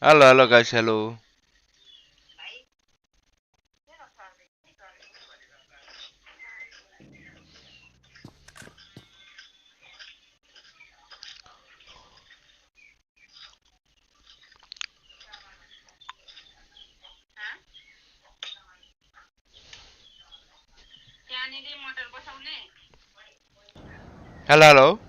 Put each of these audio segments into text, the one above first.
Halo, halo guys, halo. Halo, halo.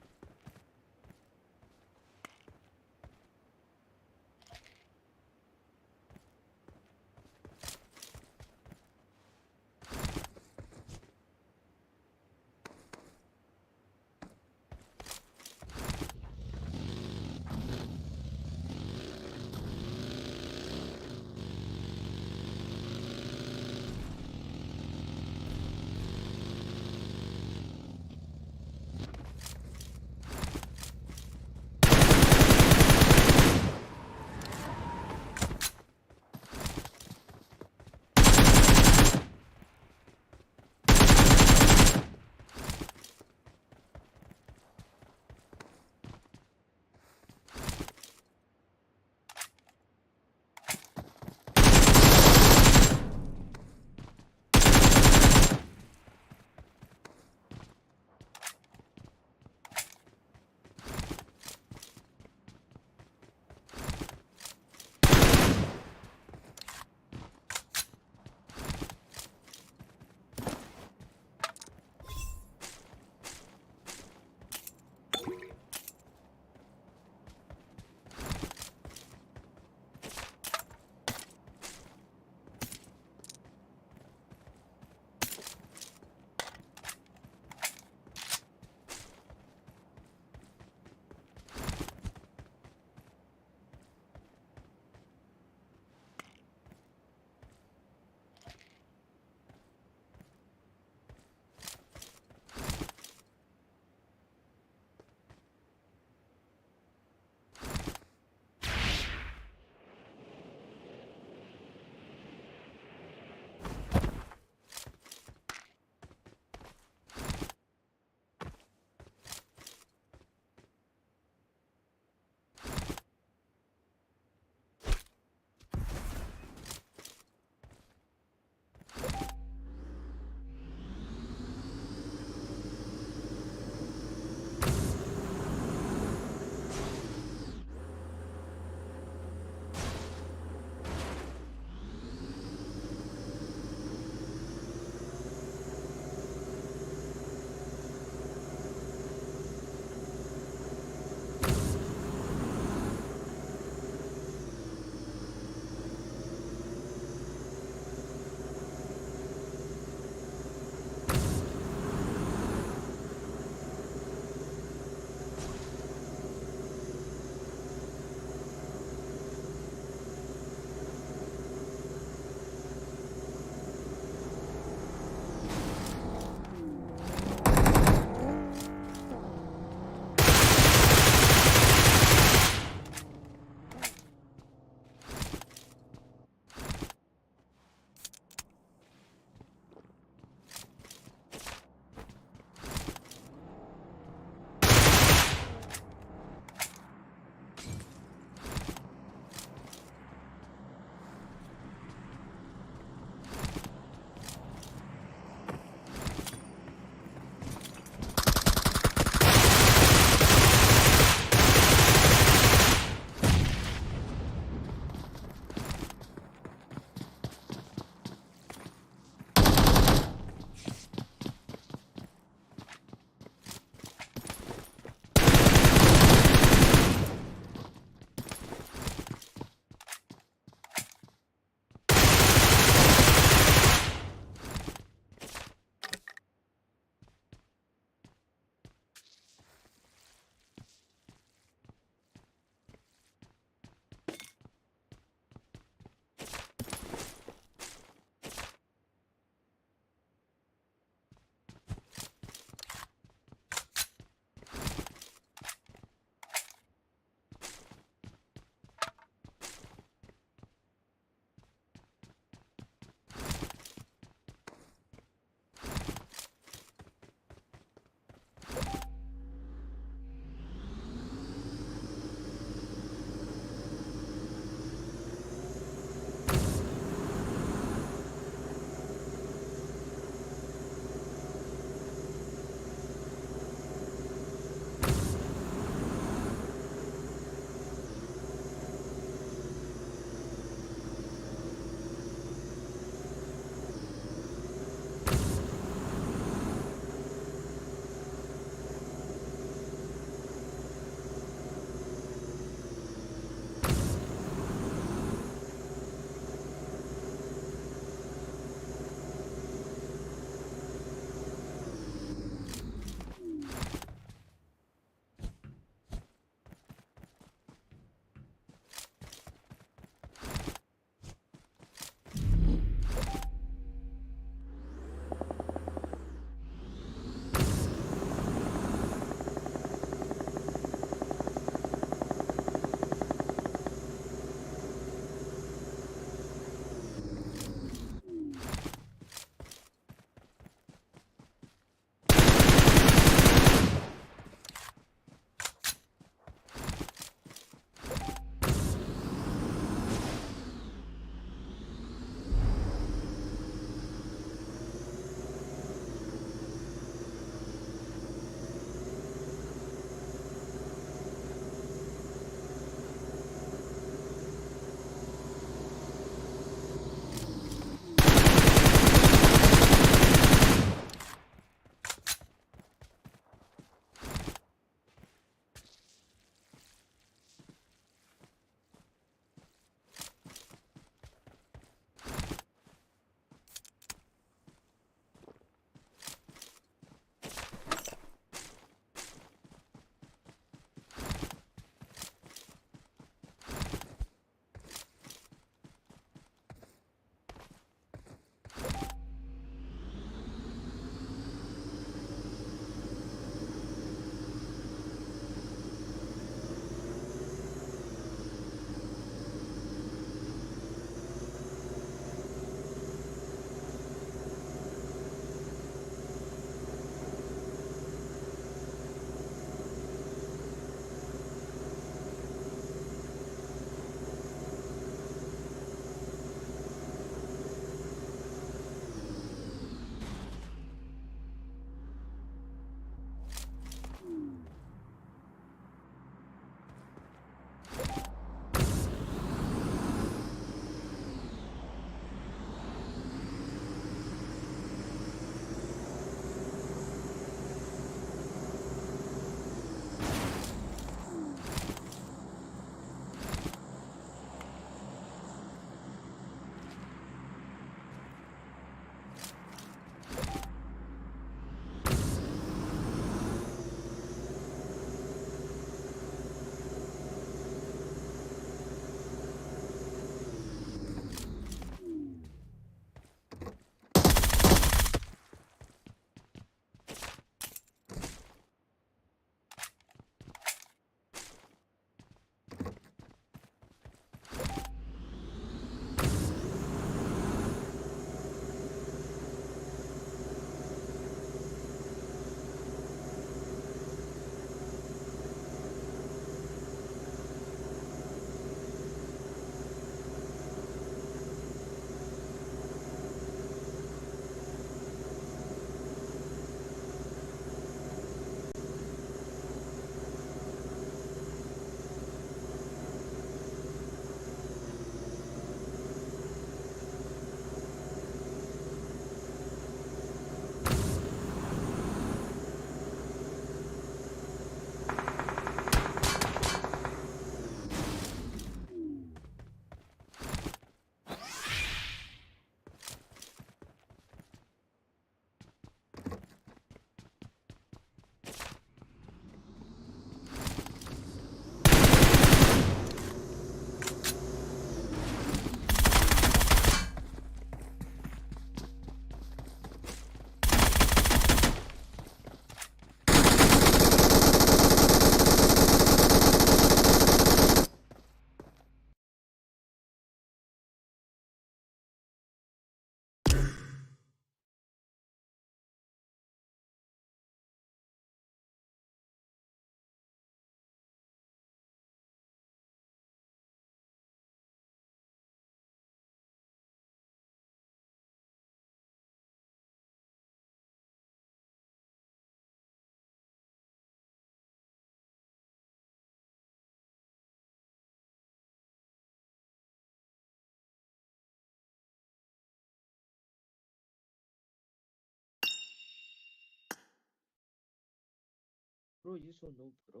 Bro, you so noob, bro.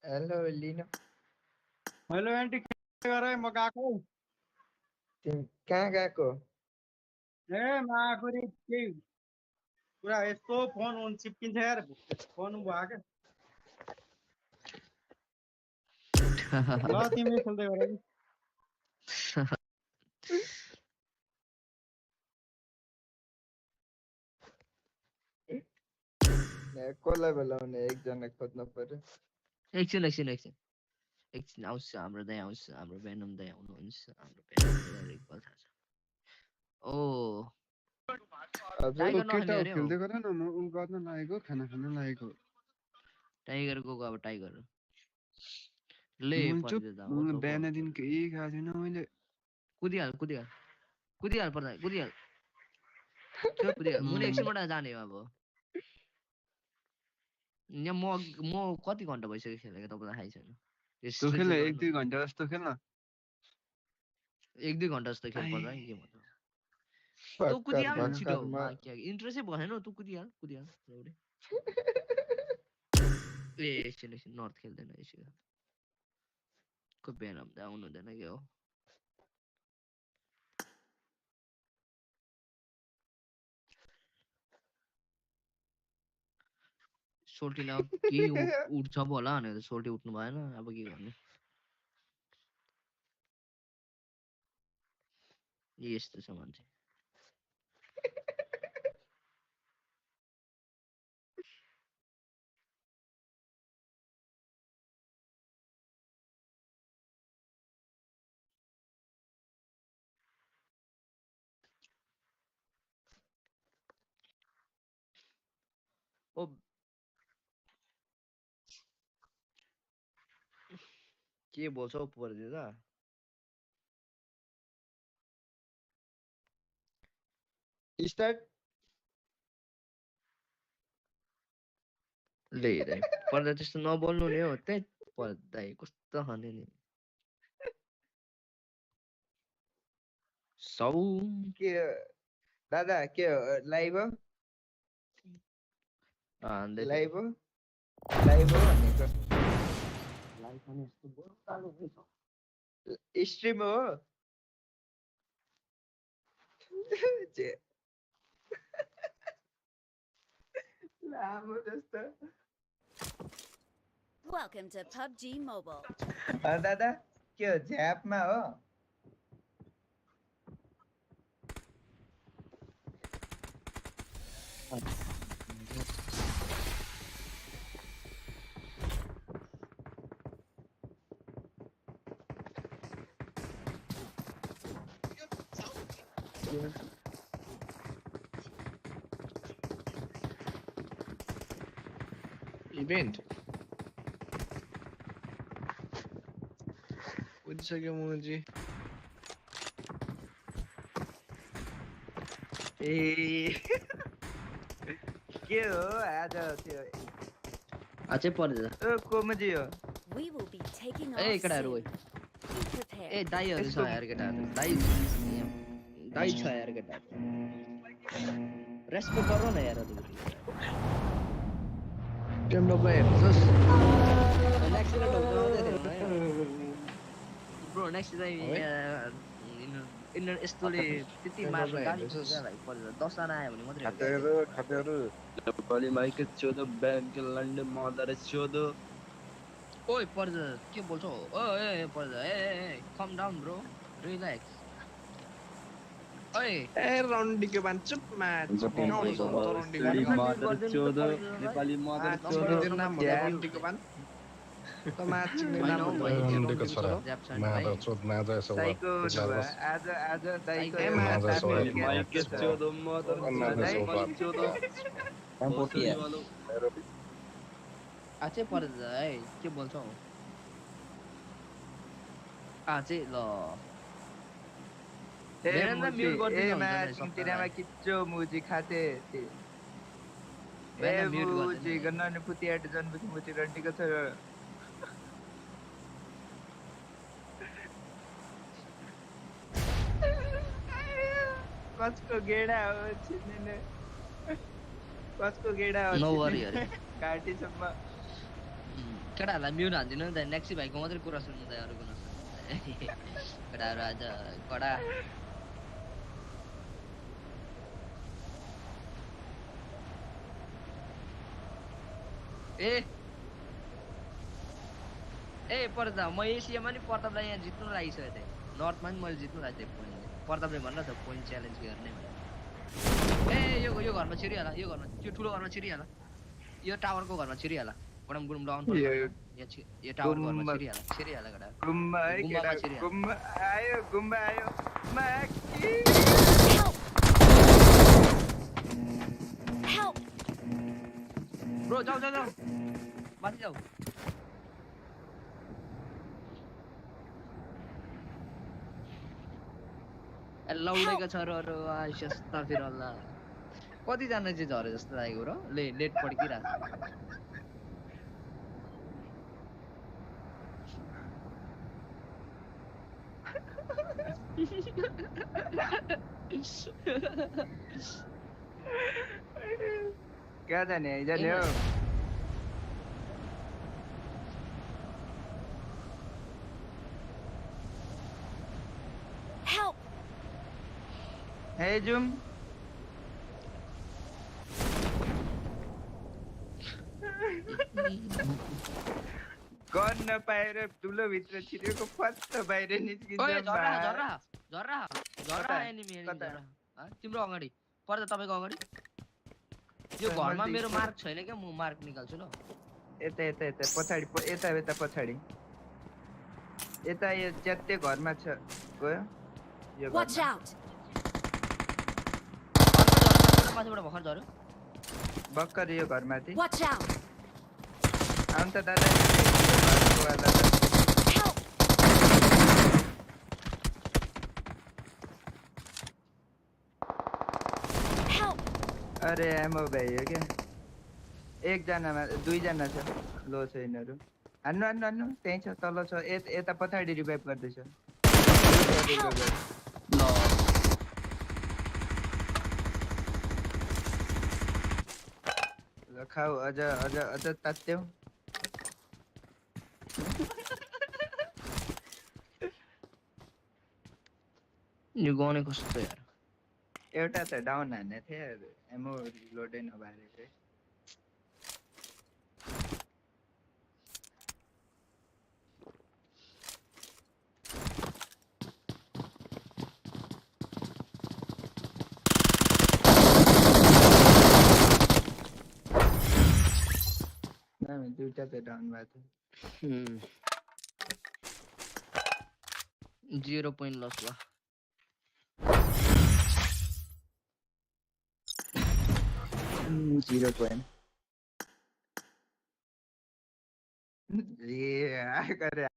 Hello, Lino. Hello aunty के गरे म गएको तिमी कहाँ गएको? ए म आएको रे केही पुरा यस्तो फोन हुन चिप्किन्छ यार फोन भयो क्या ल तिमी खेल्दै गर कि कसलाई बोलाउने एकजना खोज्नु पर्यो। एकछिन आउँछ हाम्रो दाइ आउँछ हाम्रो बेनम दाइ आउनुहुन्छ हाम्रो बेनम दाइ एकपल थाहा छ ओ हजुर टाइगर केटा नखेल्ने अरे खेल्दै गर न म उ गर्न लागेको खाना खान लागेको टाइगर गएको अब टाइगर ले म चुप पर्दै बिहान दिन केही खाएको छैन मैले कुदिहाल पर्दा कुदिहाल मुनि एकछिनबाट जाने हो अब यहाँ म कति घन्टा भइसक्यो खेलेको तपाईँलाई थाहै छैन तँ खेल 1-2 घन्टा जस्तो खेल्न 1-2 घन्टा जस्तो खेल पर्दा के भन्छ तँ भर्खर कुदिहाल न छिटो भर्खरमा इन्ट्रेस्टै भएन तँ कुदिहाल एउटै ए एकछिन नर्थ खेल्दैन यसो को बेनम दाइ आउनु हुँदैन के हो सोल्टीलाई अब केही उठ्छ पो होला भनेर सोल्टी उठ्नु भएन अब के गर्ने यस्तो छ मान्छे ओ के बोल्छ हौ पर्दिँदा स्टार्ट ले पर्दा त्यस्तो नबोल्नु नि हो त्यही पर्दा कस्तो खाने नि सौ के दादा के लाइभ हो लाइभ हो भनेको स्ट्रिम हो लामो जस्तो Welcome to PUBG Mobile. दादा के हो झ्यापमा हो इभेन्ट कुदिसक्यो मुजी ए के हो आज त्यो अझै पर्दैन कोमजी हो We will be taking A off केटाहरु soon. Be A prepared. दाइहरु छ यार केटाहरु दाइ छ यार केटाहरु रेस्पेक्ट गर न यार PMWI हेर्नुहोस् नेक्स्ट राउन्ड आउँदै थियो ब्रो नेक्स्ट चाहिँ यस्तोले त्यति मार्नु गाली दिन्छ भाइ पर्छ 10 जना आयो भने मात्रै खातेहरु नेपाली माइक चोदो बैंक लन्डन मदर चोदो ओइ पर्छ के बोल्छौ ओए पर्छ ए कम डाउन ब्रो रिल्याक्स ओइ ए रन्डी के भन्छ चुप नेपाली मदर चोदो नाम रन्डी के भन्छ तमाचिने नाम रन्डीको छोरा माधव चोद माधव यसो दाइको आज दाइको माइक चोदो मदर चोदो आचे पर्छ है के बोल्छौ आचे ल तिनीमा किच्चो मुजी खाते मुजी गर्न फुतियाट जनपछि मुजी रन्डीको छोरा कसको गेडा हो छिने कसको गेडा हो नो वरी अरे काटीसम्म केटाहरूलाई म्युट हान्दिनु नि त नेक्सी भाइको मात्रै कुरा सुन्नु त अरूको नसुन्नु केटाहरू आज कडा ए पर्दा म एसियामा नि प्रतापलाई यहाँ जित्नु लागिसकेको थिएँ नर्थमा नि मैले जित्नु लागेको थिएँ पोइन्ट प्रतापले भन्न त पोइन्ट च्यालेन्ज गर्ने भनेर ए यो घरमा छिरिहाल यो घरमा त्यो ठुलो घरमा छिरिहाल यो टावरको घरमा छिरिहाल गडम गुडम लगाउनु पर्छ यो टावरको घरमा छिरिहाल गडा गुम्बा है केटा गुम्बा आयो माकी Help! ब्रो जाऊ माथि जाऊ लौडेको छोरोहरू आइसस्ता फेरि अल्लाह कतिजना चाहिँ झरे जस्तो लागेको र लेट पड्किरहेको क्या जाने हो Help! हे जुम गर्न नपाएर ठुलो भित्र छिरेको फस्ट बाहिर निस्किन्छ झर्रा एनिमी तिम्रो अगाडि पर्दा तपाईको अगाडि यो घरमा मेरो मार्क छैन क्या म मार्क निकाल्छु ल यता पछाडी यता पछाडी यता यो च्यात्ते घरमा छ गयो यो Watch out! माथिबाट भर्खर झर्यो भक्कर यो घरमाथि Watch out! आउन त दादा Help! Help! अरे एमो भयो क्या एकजनामा दुईजना छ लो छ यिनीहरू हान्नु त्यही छ तल छ यता पछाडि रिभाइभ गर्दैछ ल खाऊ अझ तात्त्यौ यो गाउने कस्तो यार एउटा त डाउन हान्ने थिए एमो लोडै नभएर चाहिँ दुईटा त डाउन भएको थियो 0 पोइन्ट लस भयो 0 point. Yeah, I got it.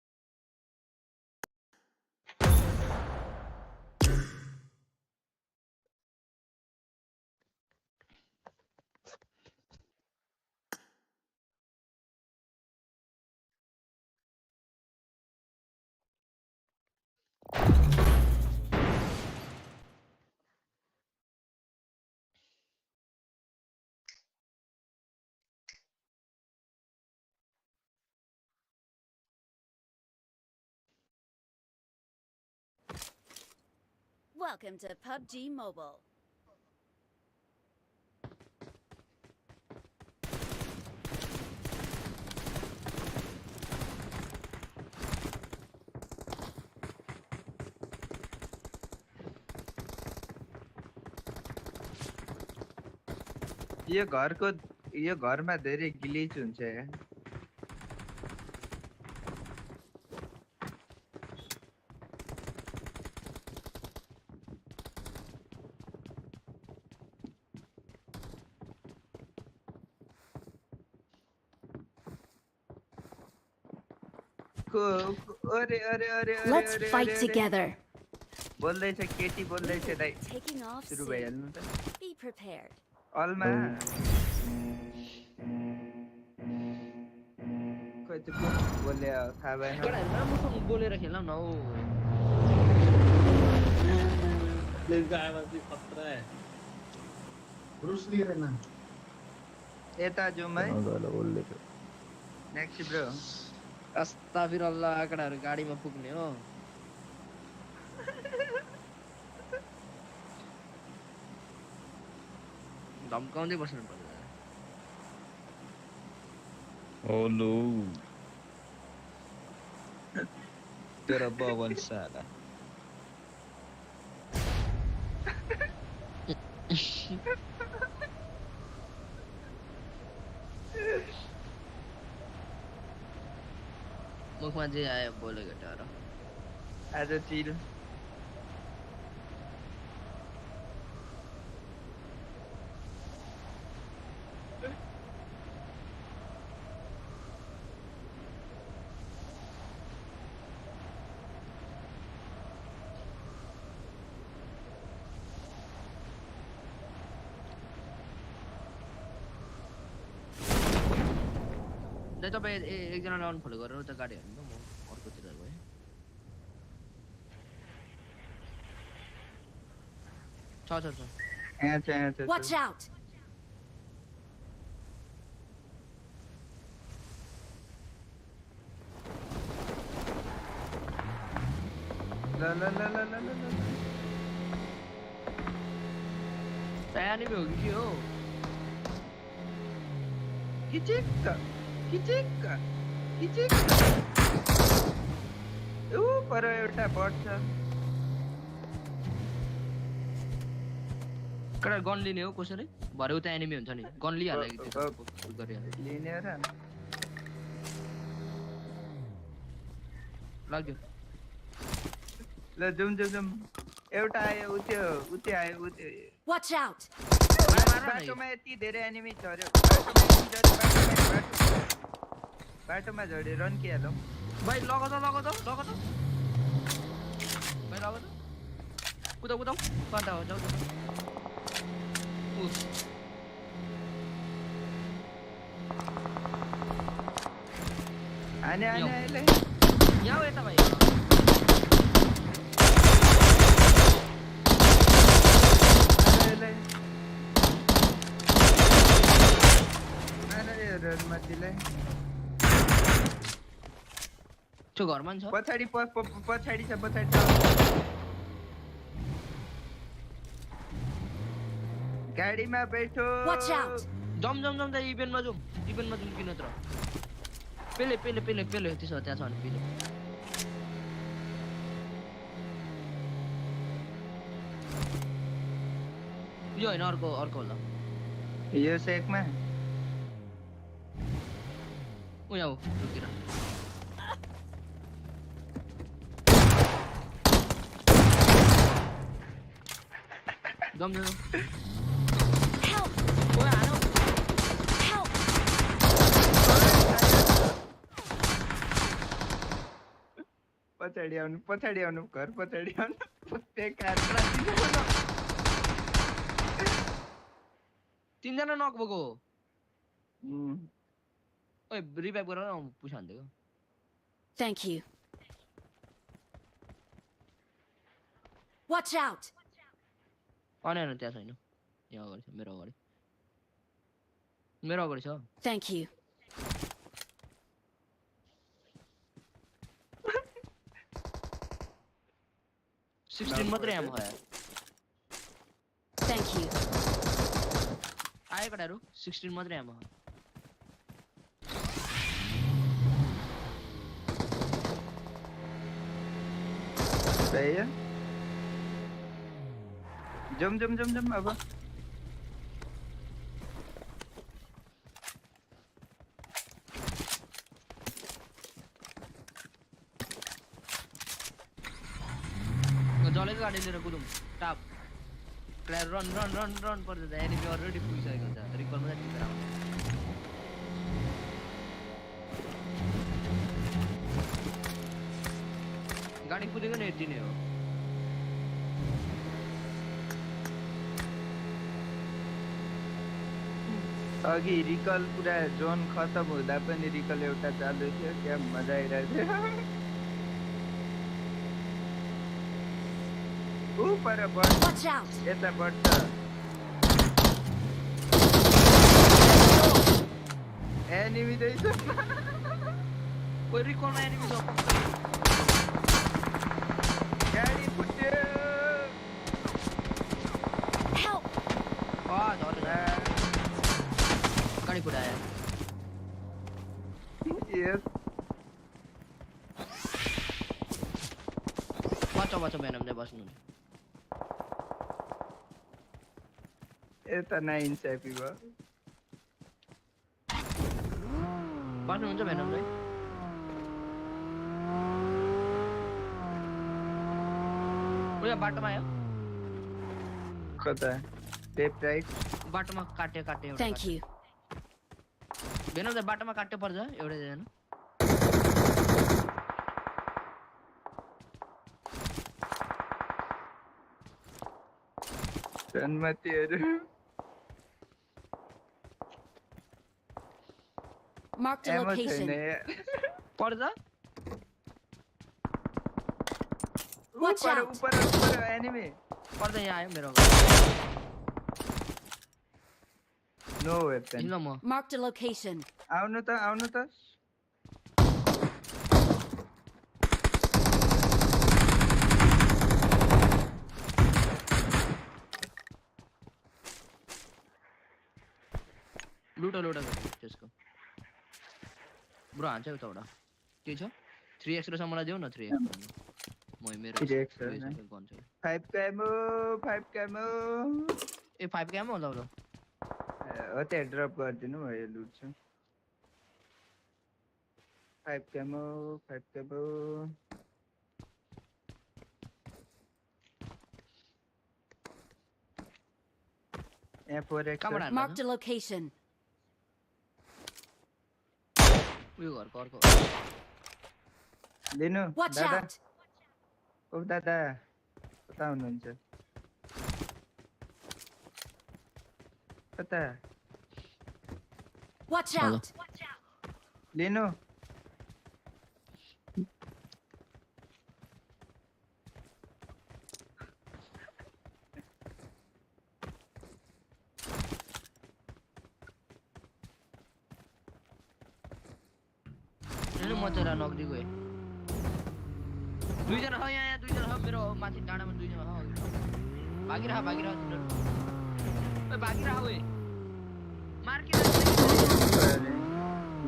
Welcome to PUBG Mobile. यो घरमा धेरै ग्लिच हुन्छ यार Let's fight together. बोल्दैछ Katie बोल्दैछ Dai Taking off सुरु soon. भइहाल्नु त Be prepared. अलमा खोइ त्यो को बोले थाहा भएन केटाहरु राम्रोसँग बोलेर खेल्न न हौ प्लेसको आवाज चाहिँ खतरा है यता जाउँ है नेक्स्ट ब्रो अस्ताफिरुल्लाह आँकडाहरु गाडीमा पुग्ने हो धम्काउँदै बस्नु पर्छ ओलो तेरा बावन साला मुखमा जे आयो बोले केटाहरु आज चिल दाइ तपाईँ एकजनालाई अनफलो गरेर त गाडी हाल्नु म अर्कोतिर गएँ छ यहाँ छ Watch out! ल तयारी भी होगी कि हो किचिक ऊ पर एउटा बट छ कडा गन लिने हो कसरी भरे उता एनिमी हुन्छ नि गन लिहाल्यो कि त्यो गरिहाल्यो लिने र लाग्यो ल जुम एउटा आयो उते आयो Watch out! बाटोमा यति धेरै एनिमी झर्यो बाटोमा झर्यो रन किहालौ भाइ लग त भाइ लग त कुदाउ कता हो जाऊ आने अहिले यहाँ यता भाइ त्यो घरमा छ पछाडी छ गाडीमा बैठो Watch out! जम त इभेन्टमा जाउँ किन त पेले त्यसो त्यहाँ छ भने पेले यो हैन अर्को होला यो सेकमा उ यहाँ हो रुकिरा जम Help! ओ हानो Help! पछाडी आउनु घर पछाडी आउनु तीनजना नक भएको ओइ रिभाइभ गरेर पुछ हान्दिएको Thank you. Watch out! अनि त्यहाँ छैन यहाँ अगाडि छ मेरो अगाडि छ Thank you. सिक्सटिन मात्रै एमो आयो Thank you. आयो कटाहरु 16 मात्रै एमो सही है जम अब जलेको गाडी लिएर कुदौँ टाप क्लियर रन पर्छ त एनिमी अलरेडी पुगिसकेको हुन्छ रिकलमा चाहिँ टिपेर आउँछ गाडी कुदेको नि यति नै हो अघि रिकल पुरा जोन खत्म हुँदा पनि रिकल एउटा चालु थियो क्या मजा आइरहेको थियो पर Watch out! यता बढ्छ एनिमी रहेछ ओइ रिकलमा एनिमी छ गाडी फुट्यो Help! झरे गाडी फुटायो यस बच्चा भेनम चाहिँ बस्नु यता नाइन्साफी भयो बस्नुहुन्छ भेनम चाहिँ उयो बाटोमा आयो कता लेफ्ट राइट बाटोमा काट्यो एउटा Thank you. भेनम चाहिँ बाटोमा काट्यो पर्छ एउटै जना जन्मतीहरू Marked a एमो छैन location. पर्छ Watch out! ऊपर एनिमी पर्छ यहाँ आयो मेरो नो वेपन हिँड्न म Marked a location. आउनु त लुट त्यसको ब्रो हान्छ उताबाट के छ 3x र सम्मलाई देऊ न 3x म मेरो 3x गन्छ 5 कैमो ए 5 क्याम होला ब्रो हो त्यहाँ ड्रप गरिदिनु भयो लुट छ 5 कैमो यहाँ 4x Marked a location. उयो घरको अर्को लिनु Watch दादा out! ओ दादा कता हुनुहुन्छ कता Watch out! लिनु हेर्नु म चाहिँ नगरी गएँ दुईजना छ यहाँ दुईजना छ मेरो माथि डाँडामा दुईजना छ भागिरह तिनीहरू ओइ भागिरह ओइ मार्के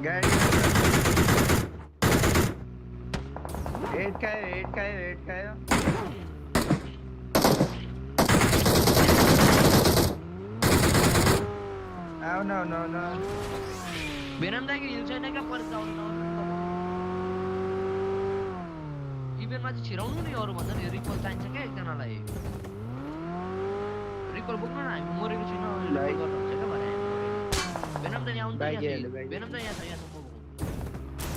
गाडी 8 खायो आउन भेनम दाइको हिल छैन क्या पर्छ आउनु इभेन्टमा चाहिँ छिराउनु नि अरू भन्दा नि रिकल चाहिन्छ क्या एकजनालाई रिकल बोक्नु न हामी मरेको छैन रिकल गर्नुहुन्छ क्या भने भेनम त यहाँ आउनु भेनम त यहाँ छ म बोक्नु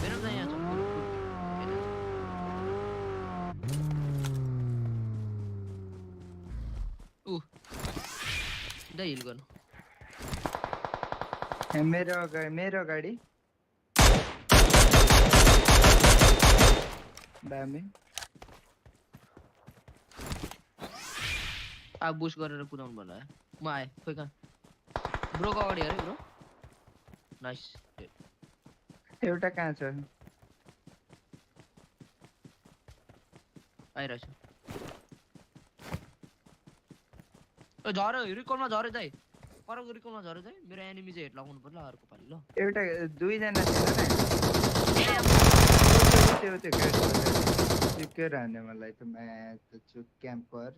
भेनम त यहाँ छ दा हिल गर्नु मेरो गाडी दामी अब बुस्ट गरेर कुदाउनु पर्ला म आएँ खोइ कहाँ ब्रोको अगाडि हेरेँ ब्रो नाइस एउटा कहाँ छ आइरहेछ झऱ्यो रिकलमा झऱ्यो दाइ परको रिकलमा झऱ्यो दाइ मेरो एनिमी चाहिँ हेड लगाउनु पर्ला अर्को पालि ल एउटा दुईजना छैन त्यो गाडी रहने मलाई त मैं तो चुप कैंपर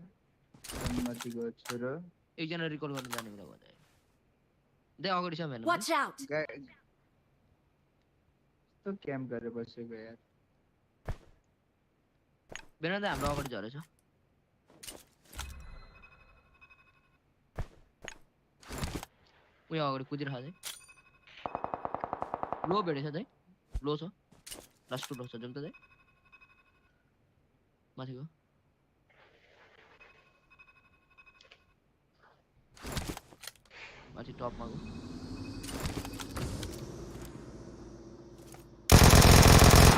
मतिको छोरो एकजना रिकल गर्न जाने कुरा भयो दे अगाडि छ मेन Watch out! तो क्याम्प गरेर बसेको यार बेना त हाम्रो अगाडि झरेछ उयो अगाडि कुदिरहेको छ लो भेटेछ दाइ लो छ लास्ट टु लो छ जुन त दाइ माथिको माथि टपमा गयो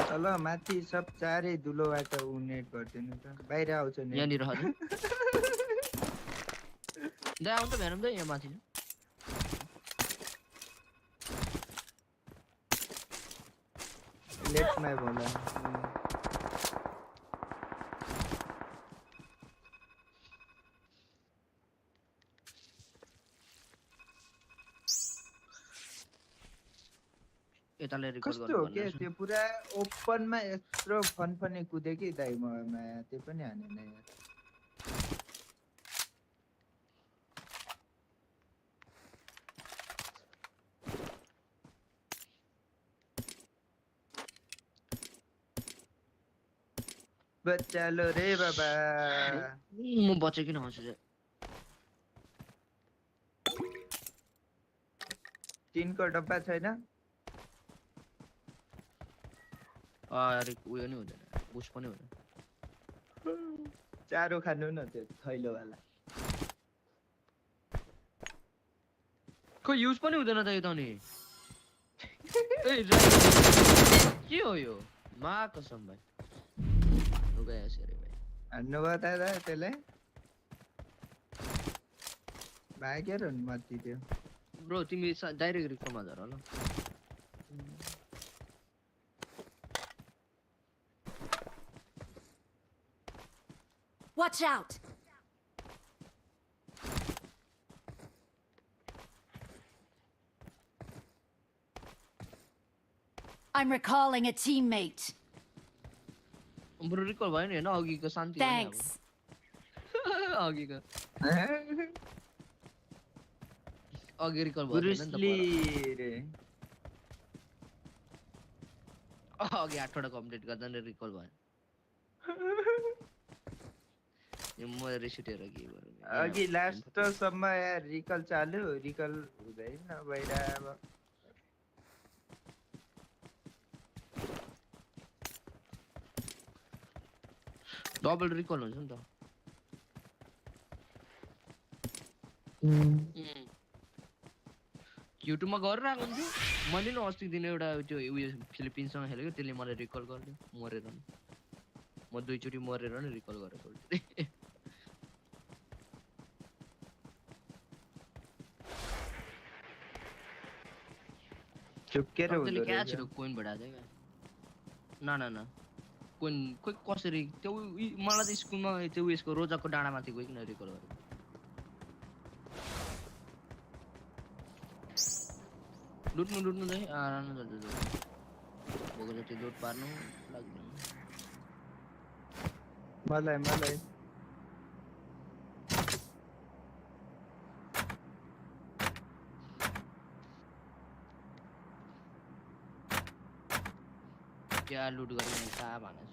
चल माथि सब चारै दुलोबाट उनेट गर्दिनु त बाहिर आउँछ नि यहाँ निर हजुर दाइ आउनु त भेनम दाइ यहाँ माथि लेफ्टमै बोला यताले रिकल कस्तो गर्नु हो पर्ने के रहेछ। त्यो पुरा ओपनमा यत्रो फनफनी कुदे कि दाइ ममा त्यो पनि हानेन यार बच्चालो रे बाबा म बचे किन आउँछु चाहिँ। टिनको डब्बा छैन अरे उयो नि हुँदैन, बुस पनि हुँदैन। चारो खानु न त्यो थैलोवाला खोइ युज पनि हुँदैन त यो त नि। ए के हो यो? मा कसम भाइ। रुगायो सरे भाइ। हान्नु भयो दादा त्यसलाई भागेर नि मर्ती त्यो ब्रो तिमी डाइरेक्ट रिकलमा झर ल। Watch out! I'm recalling a teammate. Bro recall भयो नि हैन अघिको शान्ति हो नि अब। Thanks. अघिको अघि रिकल भयो नि त ब्रुसली रे अघि 8 वटा कम्प्लिट गर्दा नि रिकल भयो। यो म रिसिटेर के गरौँ। अघि लास्ट सम्म यार रिकल चालु रिकल हुँदैन भइरा अब डबल रिकल हुन्छ नि त। युट्युबमा गरेर आएको हुन्थ्यो। मैले नि अस्ति दिन एउटा त्यो उयो फिलिपिन्ससँग खेलेको त्यसले मलाई रिकल गर्यो मरेर नि। म दुईचोटि मरेर नि रिकल गरेको थिएँ। चुपकेर त्यसले हुँदो क्या रहेछ छिटो कोइन बढाएको थियो क्या। न कोइन खोइ कसरी त्यो मलाई त स्कुलमा त्यो उयसको रोजाको डाँडामाथि गइकन रिकल गरेको। लुट्नु चाहिँ आराम भोको जति लुट पार्नु लाग्दैन। मलाई क्या लुट गर्ने कहाँ भने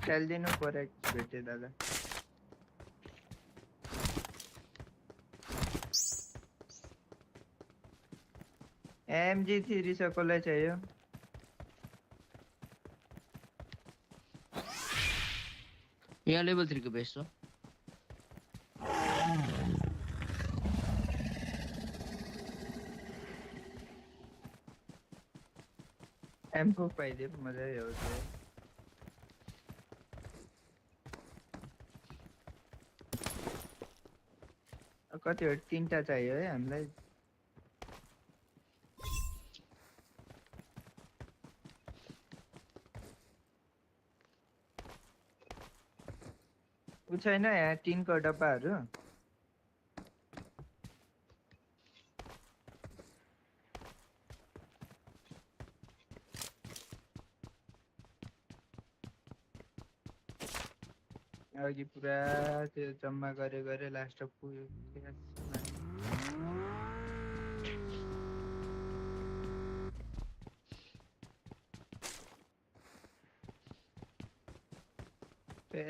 खेल्दिनु पर्यो भेटे दादा MG3 कसलाई चाहियो यहाँ लेभल 3 को बेस्ट हो। M4 पाइदिए मजा आउँछ कति हो 3टा चाहियो है हामीलाई उ छैन यहाँ टिनको डब्बाहरू अघि पुरा त्यो जम्मा गरे लास्ट पुग्यो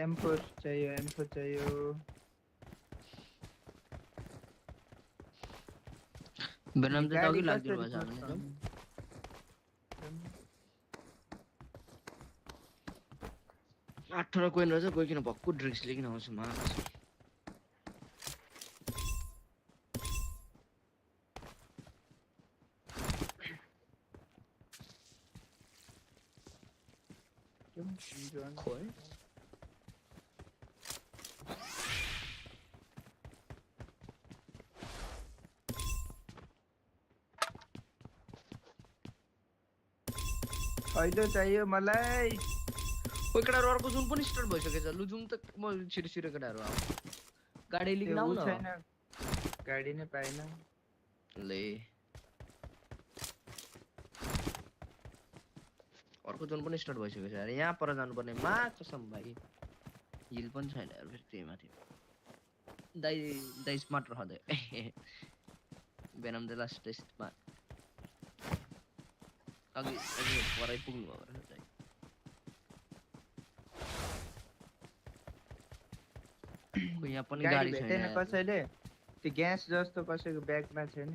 M4 चाहियो बेनम त अघि लाग्दिनु भएछ भने 18 कोइन रहेछ कोही किन भक्कु ड्रिंक्स लिएर किन आउँछ मा खोइ अहिले चाहियो मलाई ओ केटाहरु अर्को जुन पनि स्टार्ट भइसकेछ लु जुन त म छिटो छिटो केटाहरु आऊ गाडी लिन आऊ न छैन गाडी नै पाइन ले अर्को जुन पनि स्टार्ट भइसकेछ यार यहाँ पर जानु पर्ने मा कसम भाइ हिल पनि छैन यार फेरि त्यही माथि दाइ स्मार्ट रहँदै बेनम द लास्ट टेस्टमा अघि परै पुग्नु भयो दाइ यहाँ पनि गाडी छैन कसैले त्यो ग्यास जस्तो कसैको ब्यागमा छैन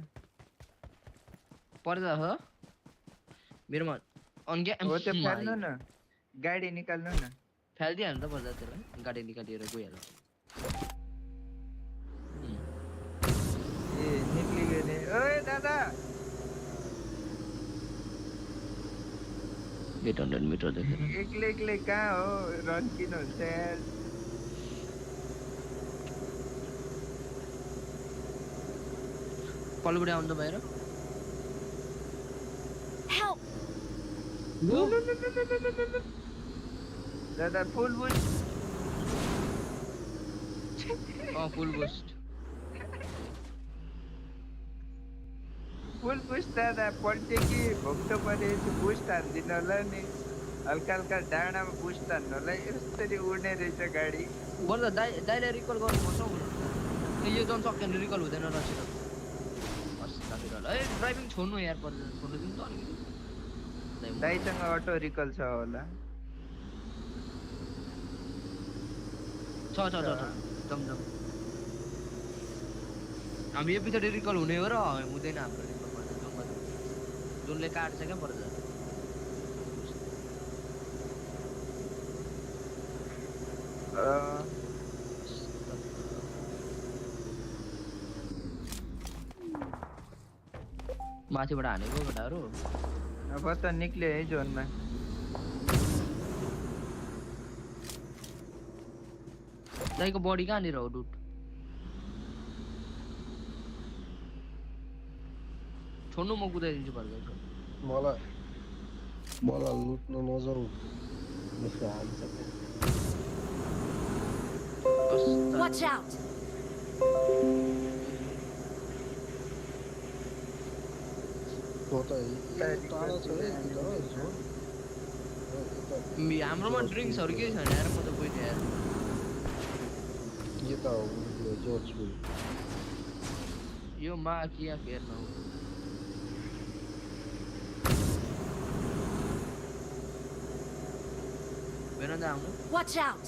पर्दा हो मेरोमा अनग्या हो त्यो फाल्नु न गाडी निकाल्नु न फाल्दियो हामी त पर्दा त्यसलाई गाडी निकालेर गइहाल्छ ए निक्ली गयो नि ओए दादा 800 मिटर देखेर एक्लै कहाँ हो रन किन हुन्छ यार पल्लोबाट आउँदा बाहिर Help! दादा फुल बुस्ट फुल बुस्ट दादा पल्टे कि भोक्टो परे बुस्ट हान्दिनु होला नि हल्का हल्का डाँडामा बुस्ट हान्नु होला यसरी उड्ने रहेछ गाडी बरु दाइलाई रिकल गर्नुपर्छ यो जन सक्यो भने रिकल हुँदैन रहेछ ड्राइभिङ छोड्नु यार पर्दैन छोड्नु दिनु त अलिकति दाइसँग अटो रिकल छ होला छ जम हामी यो पछाडि रिकल हुने हो र हुँदैन हाम्रो रिकल जुनले काट्छ क्या पर्छ माथिबाट हानेको केटाहरु अब त निक्ले है जोनमा दाइको बडी कहाँनिर हो डुट छोड्नु म कुदाइदिन्छु पर्छ मलाई लुट्न नजाऊ Watch out! हाम्रोमा ड्रिङ्क्सहरु के छैन यार म त गइदिएँ यार यो मा किया हेर्न हो बेरन्दा आउनु Watch out!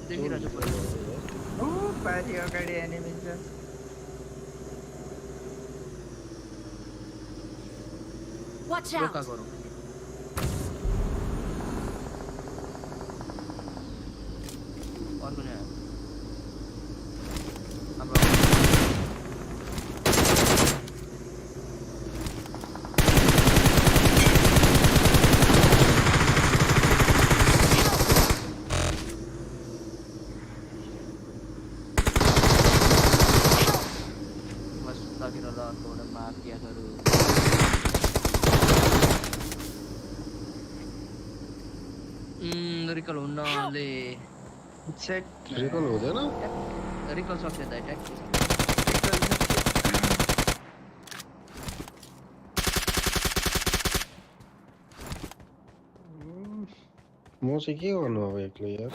देखिरहेछु ओ पारी अगाडि एनिमी छ Watch रोका out! गरौँ अर्को नै आयो हाम्रो रिकल हुन्नले सेट रिकल हुँदैन रिकल सक्छ त ट्याक म चाहिँ के गर्नु अब एक्लै यार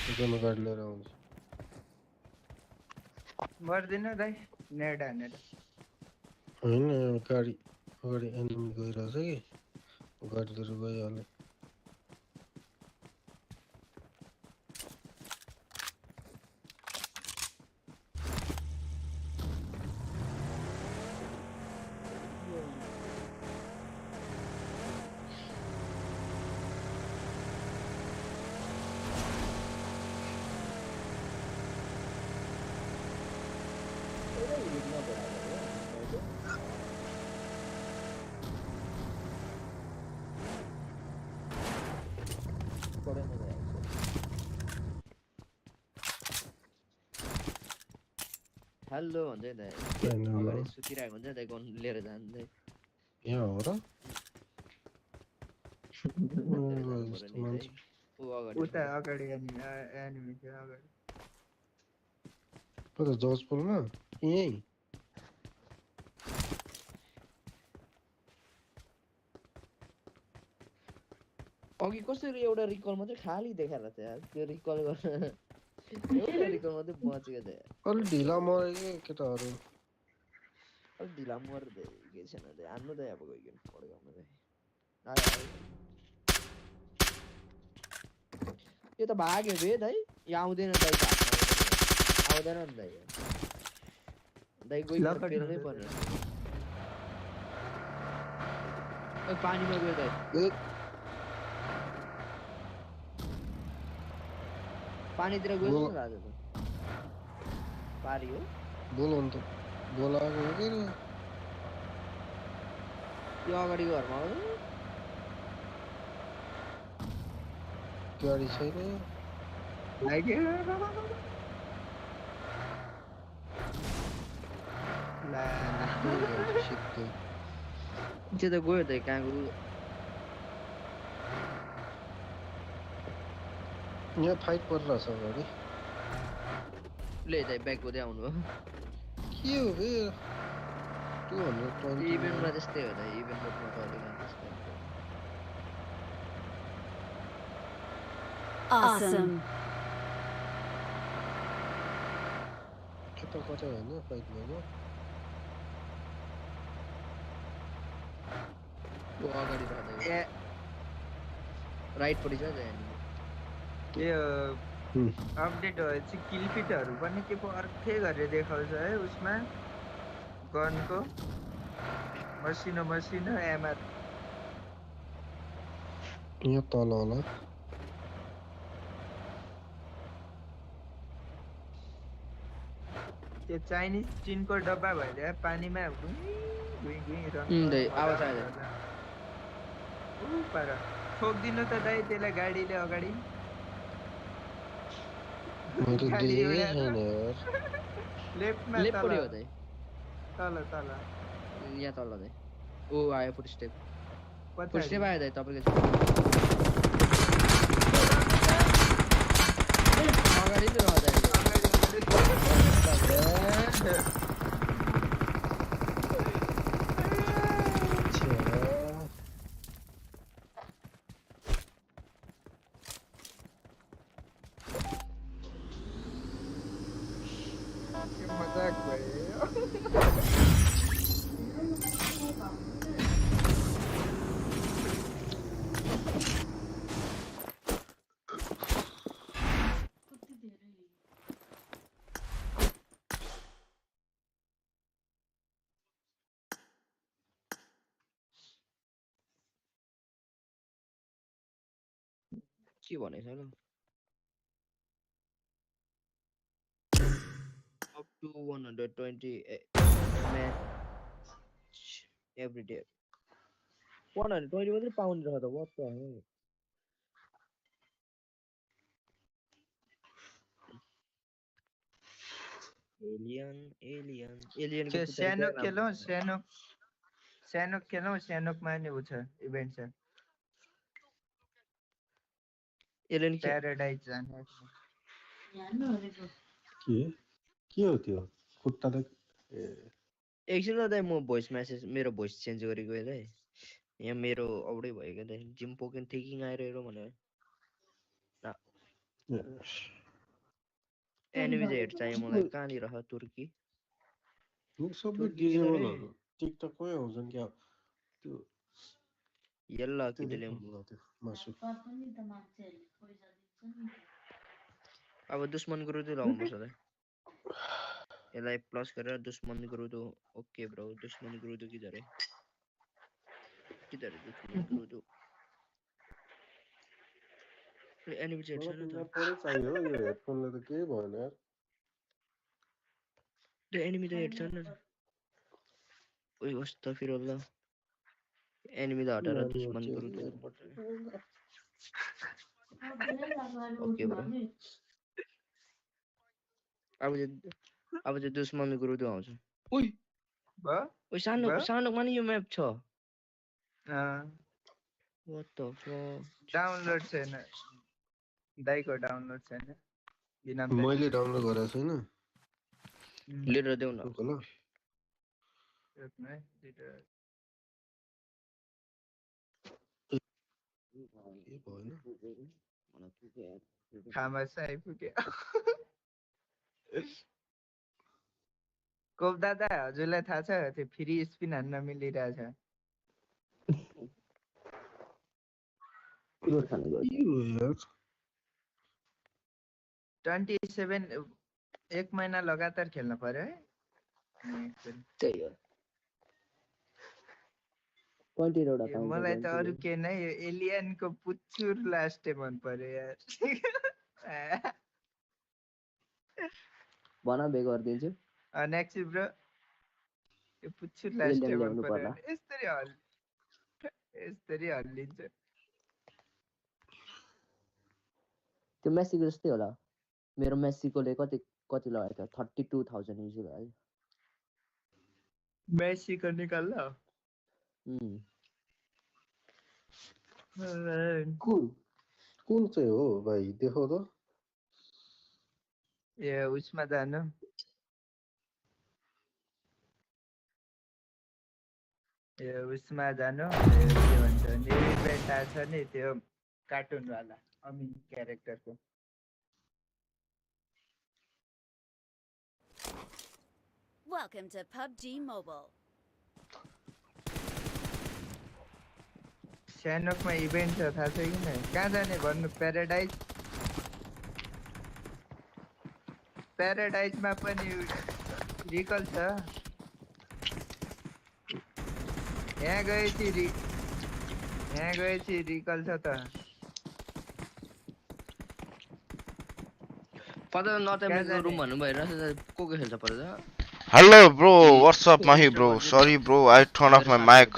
एकजना गाडी लिएर आउँछ मर्दिनु दाइ नेड हानेर होइन गाडी अगाडि एनिमी गइरहेछ कि गाडी लिएर गइहाल्यो हेलो भन्छ दाइ सुतिरहेको हुन्छ दाइ गन लिएर जान्छ यहाँ हो र यतातिर जानु पर्यो जस्तो नि मान्छ है ऊ अगाडि उता अगाडि एनिमी थियो अगाडि कता जजपुरमा यहीँ अघि कसरी एउटा रिकल मात्रै खाली देखाएर थियो यार त्यो रिकल गर्न एउटा रिकल मात्रै बचेको थियो अलि ढिला मऱ्यो कि केटाहरू अलिक ढिला मर्दै केही छैन त्यो हान्नु त अब गइकन पड्काउनु त यो त भाग्यो बे दाइ यो आउँदैन दाइ आउँदैन नि दाइ दाइ गइकन लकट पेल्नै पर्ने पानीमा गयो दाइ पानीतिर गयो जस्तो लाग्यो त पारी हो बोलाउनु त बोलाएको हो कि यो अगाडिको घरमा आउँदैन गाडी छैन लाग्यो ला सिक्दै त्यो त गयो त कहाँ गयो यहाँ फाइट परिरहेछ अगाडि ले दाइ ब्याक हुँदै आउनु हो के हो बे 220 इभेन्टमा त्यस्तै हो दाइ इभेन्ट मोडमा त अलिकति त्यस्तै हुन्छ Awesome. कता कता होइन फाइट भयो ऊ अगाडि रहँदै ए राइटपट्टि छ दाइ यो अपडेट भएपछि किलफिटहरू पनि के पो अर्कै गरेर देखाउँछ है उसमा गनको मसिनो मसिनो एमआर यहाँ तल होला त्यो चाइनिज टिनको डब्बा भइदियो पानीमा गुई गुई दाइ आवाज आयो पर ठोकिदिनु त दाइ त्यसलाई गाडीले अगाडि मैले गाडी देखेकै उडाएर छैन यार लेफ्टमा लेफ्टपट्टि हो दाइ तल तल यहाँ तल दाइ ऊ आयो फुट स्टेप पछाडि आयो दाइ तपाईँको अगाडि नै रह दाइ मजाक भयो के भनेको छ ल up to 120 match every day 120 मात्रै पाउने रहेछ त what the hell एलियन त्यो सानो खेलौँ सानो खेलौँ सानोमा नि उ छ इभेन्ट छ एलियन के प्याराडाइज जाने के हो त्यो खुट्टा त एकछिन ल दाइ म भोइस मेसेज मेरो भोइस चेन्ज गरेको दाइ यहाँ मेरो औडै भयो क्या दाइ जिम पोकेन थिकिङ आइरहेको भनेर एनिमी चाहिँ हेड चाहियो मलाई कहाँनिर रह तुर्की सबै डिजेबलहरू टिकटकमै आउँछन् क्या त्यो यल्ला त्यो किदले त्यो मासु अब दुश्मन गुरुदु लाउनुपर्छ दाइ यसलाई प्लस गरेर दुश्मन गुरुदु ओके ब्रो दुश्मन गुरुदु किधर है दुश्मन गुरुदु एनिमी चाहिँ हेड छैन त परै चाहियो यो हेडफोनले त केही भएन यार त्यो एनिमी त हेड छैन ओइ होस् त फिर ल एनिमी त हटाएर दुश्मन गुरुदु ओके ब्रो अब चाहिँ दुश्मन गुरुदु आउँछ ओइ भयो ओइ सानो सानोमा नि यो म्याप छ What the fuck? डाउनलोड छैन दाइको डाउनलोड छैन इनाम दाइ मैले डाउनलोड गरेको छैन लिएर देऊ न ल रोक्नु है दुईटा के भएन खामस आइपुग्यो कोप दादा हजुरलाई थाहा छ त्यो फ्री स्पिन हान्न मिलिरहेछ कुरो खानु गयो के हो यार 27 एक महिना लगातार खेल्न पर्यो है त्यही हो 20 वटा पाउँछ मलाई त अरु के नै यो एलियनको पुच्छुर लास्टे मन पर्यो यार भन बे गरिदिन्छु नेक्स्ट ब्रो यो पुच्छुर लास्टे एलियन मन ल्याउनु पर्यो पर्ला यसरी हल्लिन्छ त्यो मेसीको जस्तै होला मेरो मेसीकोले कति लगाएको थियो 32000 इन्च भयो मेसीको निकाल्न कुन चाहिँ हो भाइ देखो त ए उसमा जानु ए उसमा जानु के भन्छ नि इभेन्ट आछ नि त्यो कार्टुन वाला अमिन क्यारेक्टरको Welcome to PUBG Mobile. सानोकमा इभेन्ट छ थाहा छ कि नै कहाँ जाने भन्नु प्याराडाइजमा पनि रिकल छ यहाँ गएपछि रिकल छ त पदा नट एमको रुम भन्नु भइरहेछ को खेल्छ पदा Hello bro, what's up Mahi bro? Sorry bro, I turned off my mic.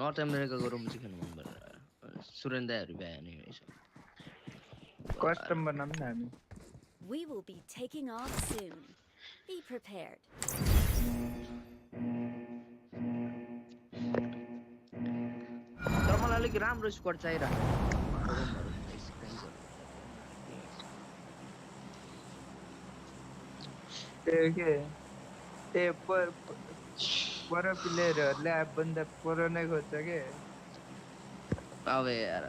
North अमेरिकाको रुम चाहिँ खेल्नु मन परेर सुरेन्द्रहरू भ्याए नि कस्टम बनाउँ न हामी We will be taking off soon. Be prepared. तर मलाई अलिक राम्रो स्क्वाड चाहिरहेको त्यो पर प्लेयरहरूले आफूभन्दा पुरो नै खोज्छ के अब यार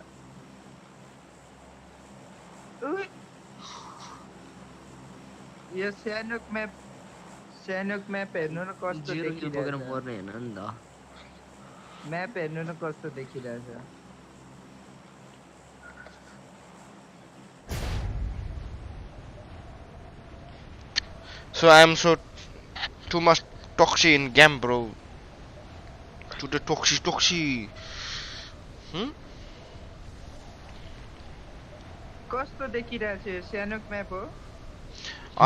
यो सानोक म्याप हेर्नु न कस्तो देखिरहेछ मर्ने हैन नि त म्याप हेर्नु न कस्तो देखिरहेछ So I am so too much toxic in game bro. To the toxic. कस्तो देखिरहेछ यो सानोक म्याप हो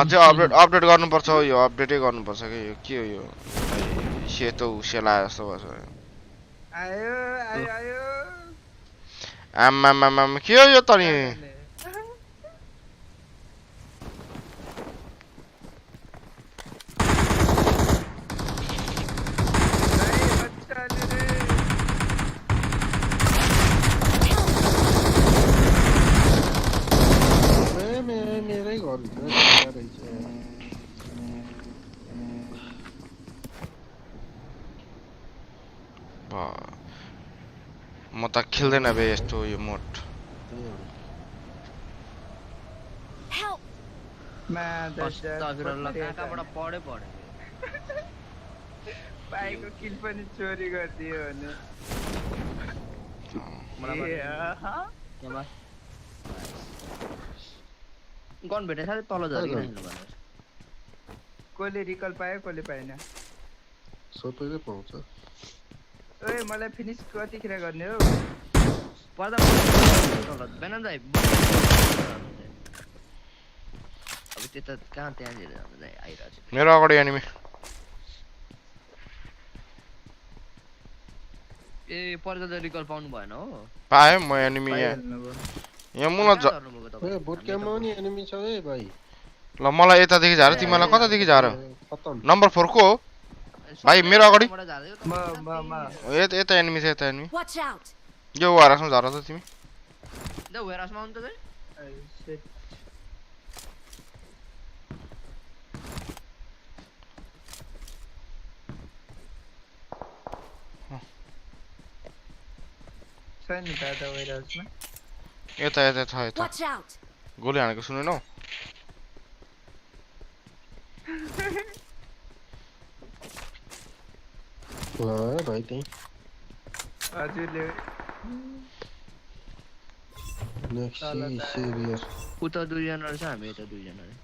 अझै अपडेट गर्नुपर्छ हो यो अपडेटै गर्नुपर्छ के यो के हो यो सेतो सेला जस्तो भछ आयो आम्मामामा के हो यो त नि मेरै घर भित्र रहेछ म त खेल्दैन बे यस्तो यो मोड पाएको किल पनि चोरी गरिदियो भने गन भेटेछ तल झरिकिन हेर्नु भने कसले रिकल पायो कसले पाएन सबैले पाउँछ ओए मलाई फिनिश कतिखेर गर्ने हो पर्दा तल बेनन दाइ अब त्यता कहाँ त्यहाँ आइरहेछ मेरो अगाडि एनिमी ए पर्दा त रिकल पाउनु भएन हो पाए म एनिमी यहाँ मुला ए बुट क्याम्पमा नि एनिमी छ है भाइ ल मलाई यतादेखि झार तिमीलाई कतादेखि झार नम्बर 4 को हो भाइ मेरो अगाडि यता एनिमी छ यता एनिमी Watch out! यो वारसमा झर त तिमी द वेयरहाउसमा आउनु त चाहिँ छ नि दादा वेयरहाउसमा यता यता छ यता Watch out! गोली हानेको सुनेनौ भाइ त्यही हजुरले नेक्स्ट सेभियर उता दुईजना रहेछ हामी यता दुईजना रे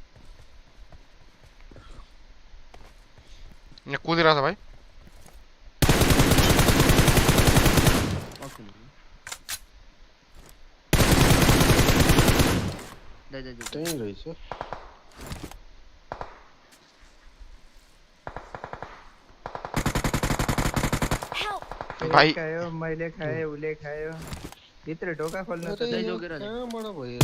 यहाँ कुदिरहेछ भाइ ओके दाइ दाइ त्यही रहेछ Help! भाइ खायो मैले खाएँ उले खायो भित्र ढोका खोल्नु त दाइ जोगेर ले कहाँबाट भयो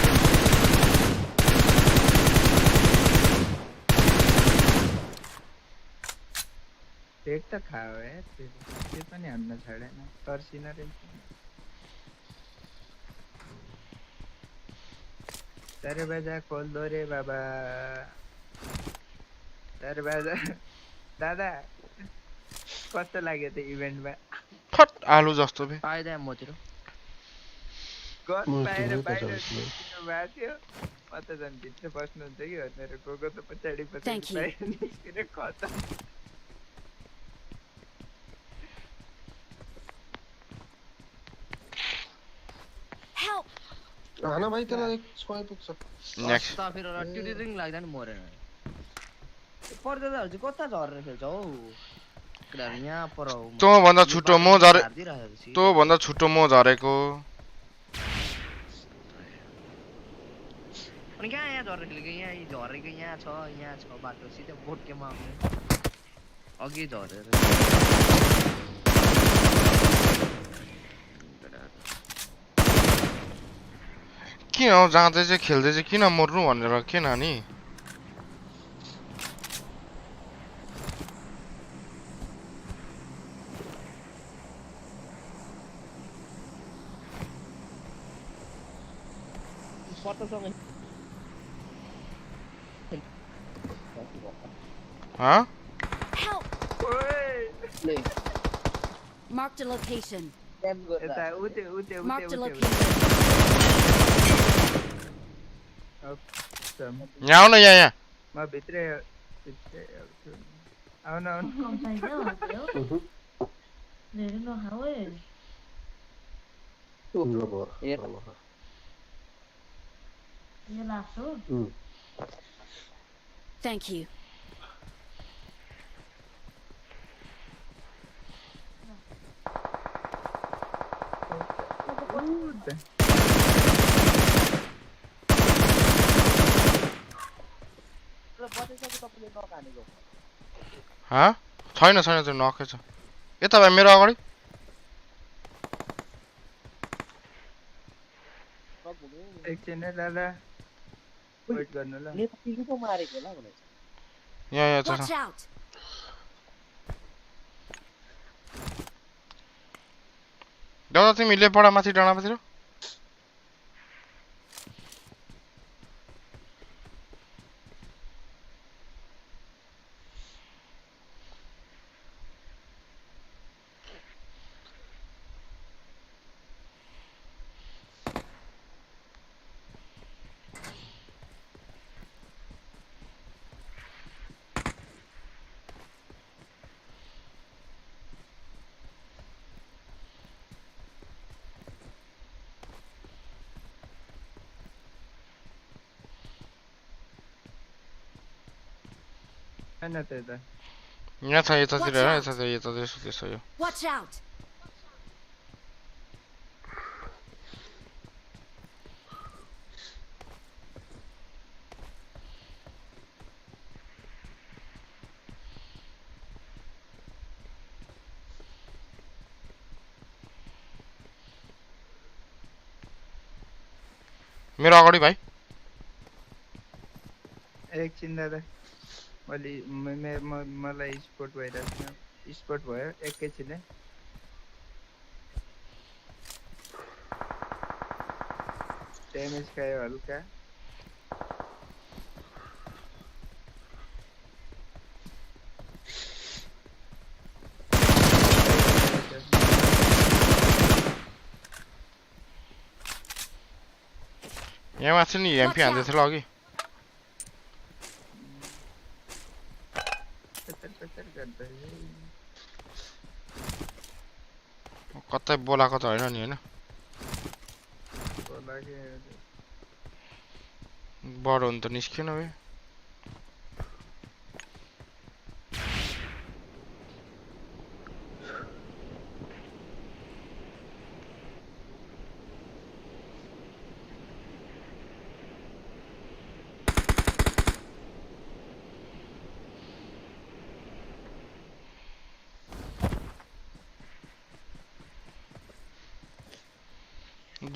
एक त खायो यार त्यो पनि हान्न छाडेन तर्सिन रे दरवाजा खोल दो रे बाबा दरवाजा दादा कस्तो लाग्यो त्यो इभेन्टमा फट आलु जस्तो बे पाइदा मतिर गन पाएर बाहिर निस्किनु भएको थियो म त झन् भित्र बस्नुहुन्छ कि भनेर गएको त पछाडि Thank you. बाहिर निस्किने खतम Help! हाना भाइ त्यसलाई एक स्वाइ पुग्छ नेक्स्ट त फेरि ट्युरिङ लाग्दा नि मरेन पर्दाहरू चाहिँ कता झरेर खेल्छ हौ केटाहरू यहाँ पर तँ भन्दा छुटो म झरे तँ भन्दा छुटो म झरेको अनि कहाँ यहाँ झरेर खेलेको यहाँ झरेको यहाँ छ बाटो सिधै बोटकेमा आउने अघि झरेर किन हो जाँदै चाहिँ खेल्दै चाहिँ किन मर्नु भनेर के नानी हाँ Help! ओए Marked a location. यता उते उते Marked a उते उते location. यहाँ आउन यहाँ म भित्रै आउँछु आउन आउन Thank you. हाँ छैन छैन त्यो नकै छ यता भाइ मेरो अगाडि एकछिन है दादा वेट गर्नु ल यहाँ Watch छ out! दादा तिमी लेपडा माथि डाँडामातिर हैन त यता यहाँ छ यतातिर हेर यतातिर सुतेछ यो Watch out! मेरो अगाडि भाइ एकछिन दादा मलाई स्पोर्ट भइरहेको स्पट भयो एकैछिनै ड्यामेज खायो हल्का यहाँ माथि नि एमपी हान्दै थियो ल अघि कचर गर्दै कतै बोलाको त होइन नि हैन बोलाके बढ हुन त निस्किएन बे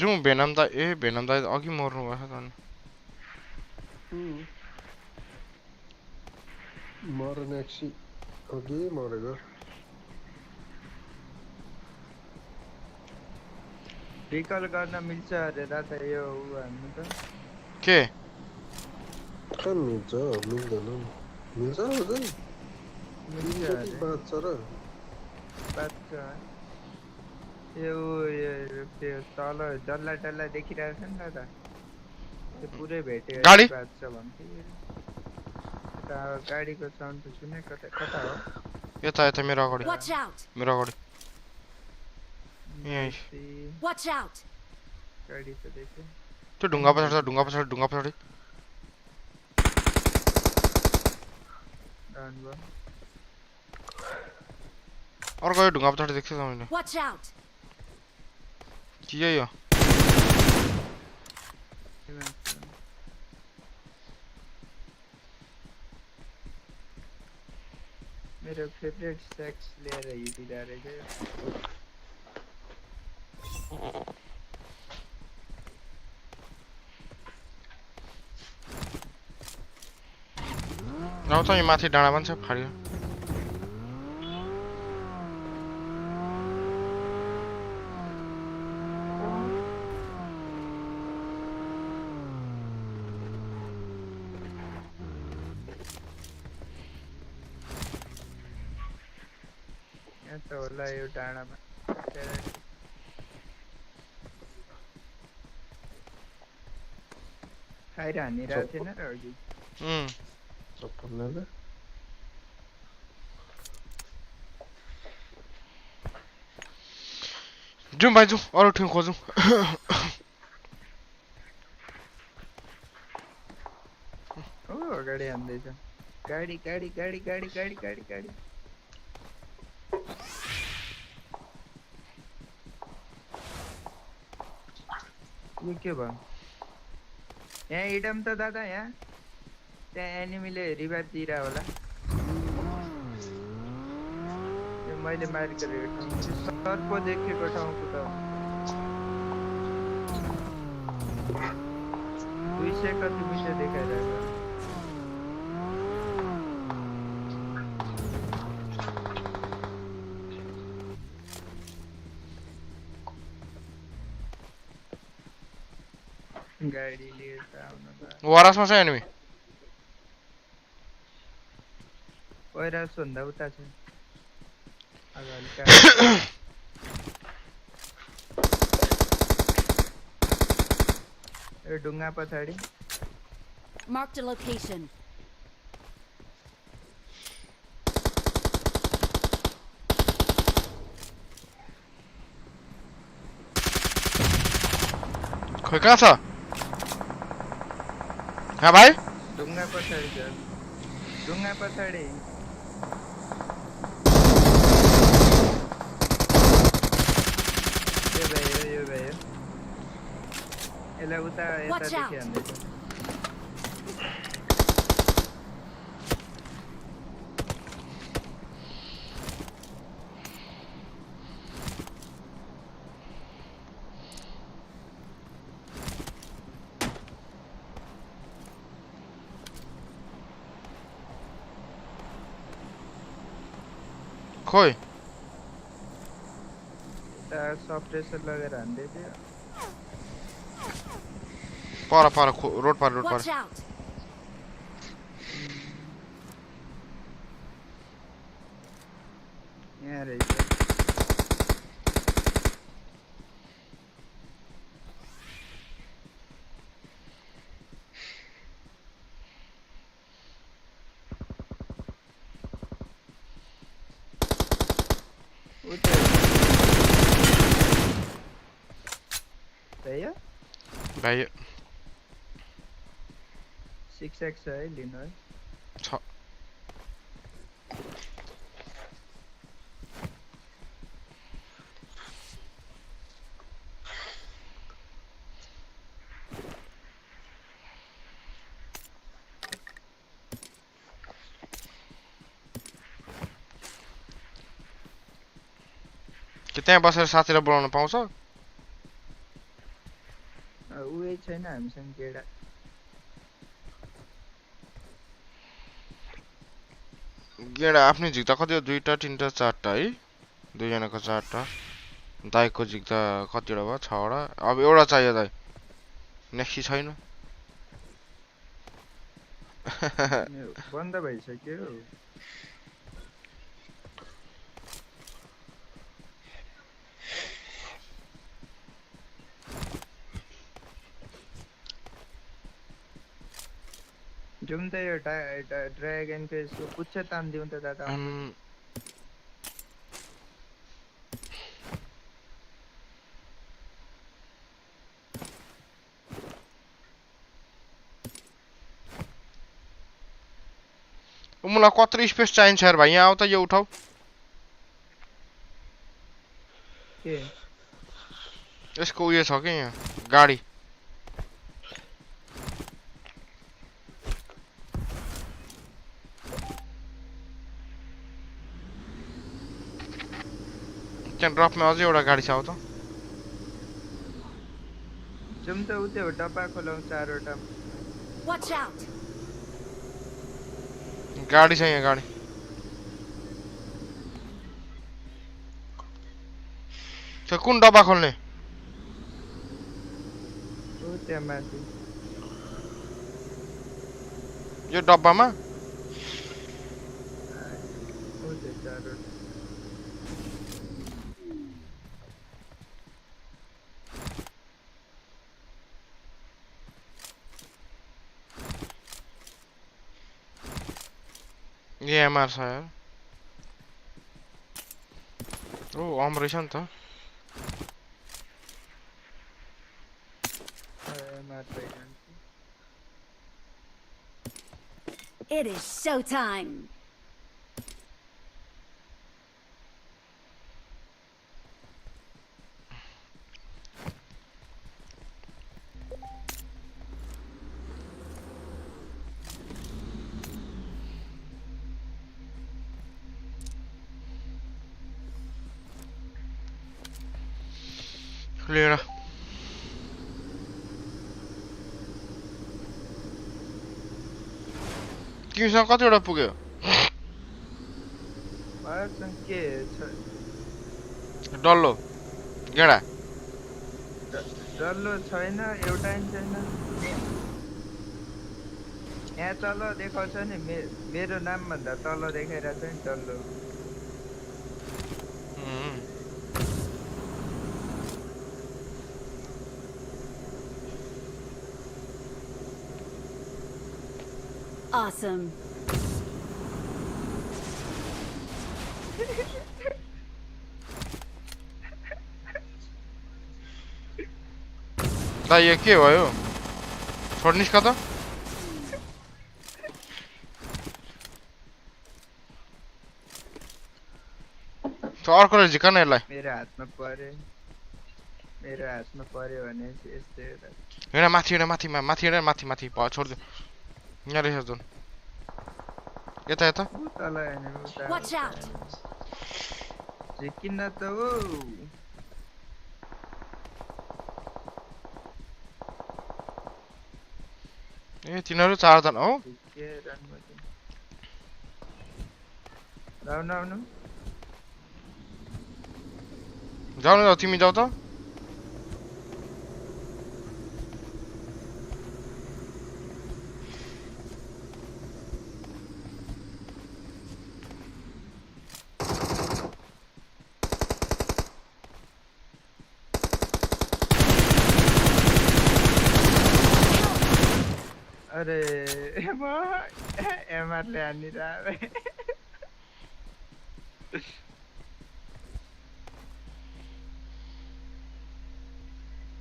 जाउँ भेनम दा भेनम दा अघि मर्नु भएछ त अनि मर्ने एक्सी अघि मरेको रिकल गर्न मिल्छ अरे र त यो हान्नु त के कहाँ मिल्छ मिल्दैन मिल्छ अझै मिल्छ कति अरे बाँच्छ र बाच्छ यो त्यो तल डल्ला डल्ला देखिरहेको छ नि त त्यो पुरै भेट्यो गाडी बाच्छ भन्थ्यो गाडीको साउन्ड त सुने कता कता हो यता यता मेरो अगाडि Watch out! मेरो अगाडि यही Watch out! गाडी त देख्यो त्यो ढुङ्गा पछाडि छ ढुङ्गा पछाडि डाउन भयो अर्को यो ढुङ्गा पछाडि देख्छ मैले Watch out! के यो मेरो फेभरेट सेक्स लिएर हिँडिरहेको रहेछ आउँछ यहाँ माथि डाँडा पनि छ फाड्यो यहाँ त होला यो डाँडामा खाएर हानिरहेको थिएन र अघि चप्पलले जाउँ भाइ जाउँ अरू ठाउँ खोजौँ ओ अगाडि हान्दैछ गाडी गाडी गाडी गाडी गाडी गाडी गाडी यो के भयो यहाँ इडम त दादा यहाँ त्यहाँ एनिमीले रिभाइभ दिइरह होला यो मैले मारेको ठाउँ सर्प देखेको ठाउँको त 200 कति मिटर देखाइरहेको गाडी लिएर आउनु भयो वरासमा छ एनिमी पहिरा भन्दा उता छ यो ढुङ्गा पछाडि Marked a location. खोइ कहाँ छ हाँ भाइ ढुङ्गा पछाडि छ ढुङ्गा पछाडि यो भयो यसलाई उता यतादेखि हान्दैछ खोइ ता सफ्टवेयर लगेर हान्दै थियो पर रोड पर Watch out! यहाँ रहेछ उतै भैया भाइ 6x छ है लिनु है छ के त्यहाँ बसेर साथीलाई बोलाउन पाउँछ उही छैन हामीसँग केडा गेडा आफ्नै झिक्दा कति हो 2टा 3टा 4टा है दुईजनाको 4टा दाइको झिक्दा कतिवटा भयो 6वटा अब एउटा चाहियो दाइ नेक्सी छैन बन्द भइसक्यो जाउँ त यो ड्रागनको यसको पुच्छ ताम दिउँ त दादा मलाई कत्रो स्पेस चाहिन्छ यार भाइ यहाँ आउ त यो उठाउ के यसको उयो छ के यहाँ गाडी त्यहाँ ड्रपमा अझै एउटा गाडी छ आउ त जाउँ त उतै हो डब्बा खोलाउँ 4वटा Watch out! गाडी छ यहाँ गाडी त्यो कुन डब्बा खोल्ने ऊ त्यहाँ माथि यो डब्बामा ऊ त्यो 4वटा ये एमआर छ यार ओ अम रहेछ नि त It is showtime! लिएर तिमीसँग कतिवटा पुग्यो भारतसँग के छ डल्लो गेडा डल्लो छैन एउटा नि छैन यहाँ तल देखाउँछ नि मेरो नाम भन्दा तल देखाइरहेको छ नि डल्लो Awesome! दा यो के भयो छोड्निस् का त अर्कोले झिकन यसलाई मेरो हातमा पर्यो भने यस्तै हिँड माथि हिँड माथि माथि हिँड माथि माथि छोड्दियो यहाँ रहेछ जोन यता यता तल हैन Watch out! झिकिन त हो ए तिनीहरु 4 जना हो के राउनु जाऊ न तिमी जाऊ त अरे एमआरले हानिरहे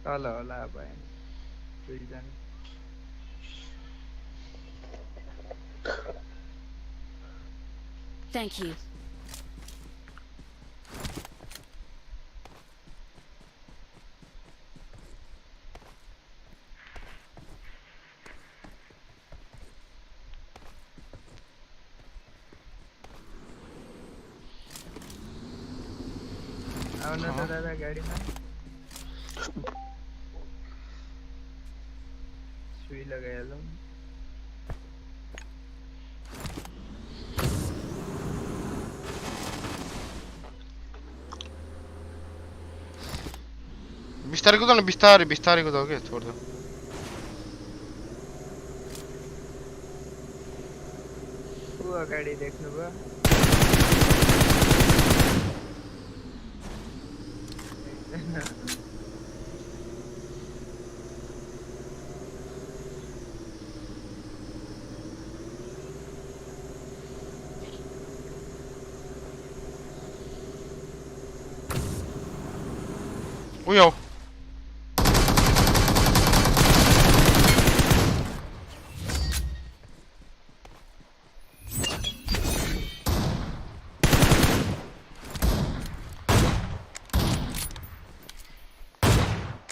तल होला अब दुईजना Thank you. आउन त दादा गाडीमा सुई लगाइहालौँ बिस्तारै कुदाउ न बिस्तारै बिस्तारै कुदाउ के छोड्दा ऊ अगाडि देख्नुभयो एकजना उयो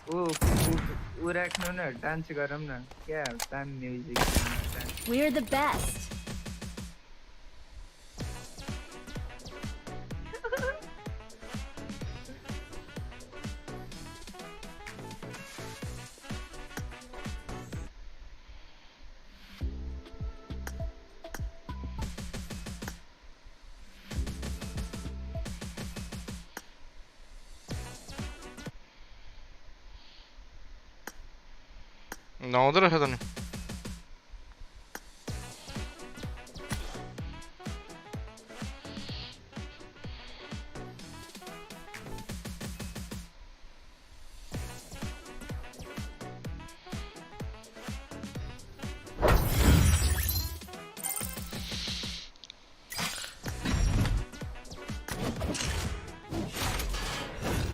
ऊ राख्नु न डान्स गरौँ न क्या तान म्युजिक We're the best. नआउँदो रहेछ त नि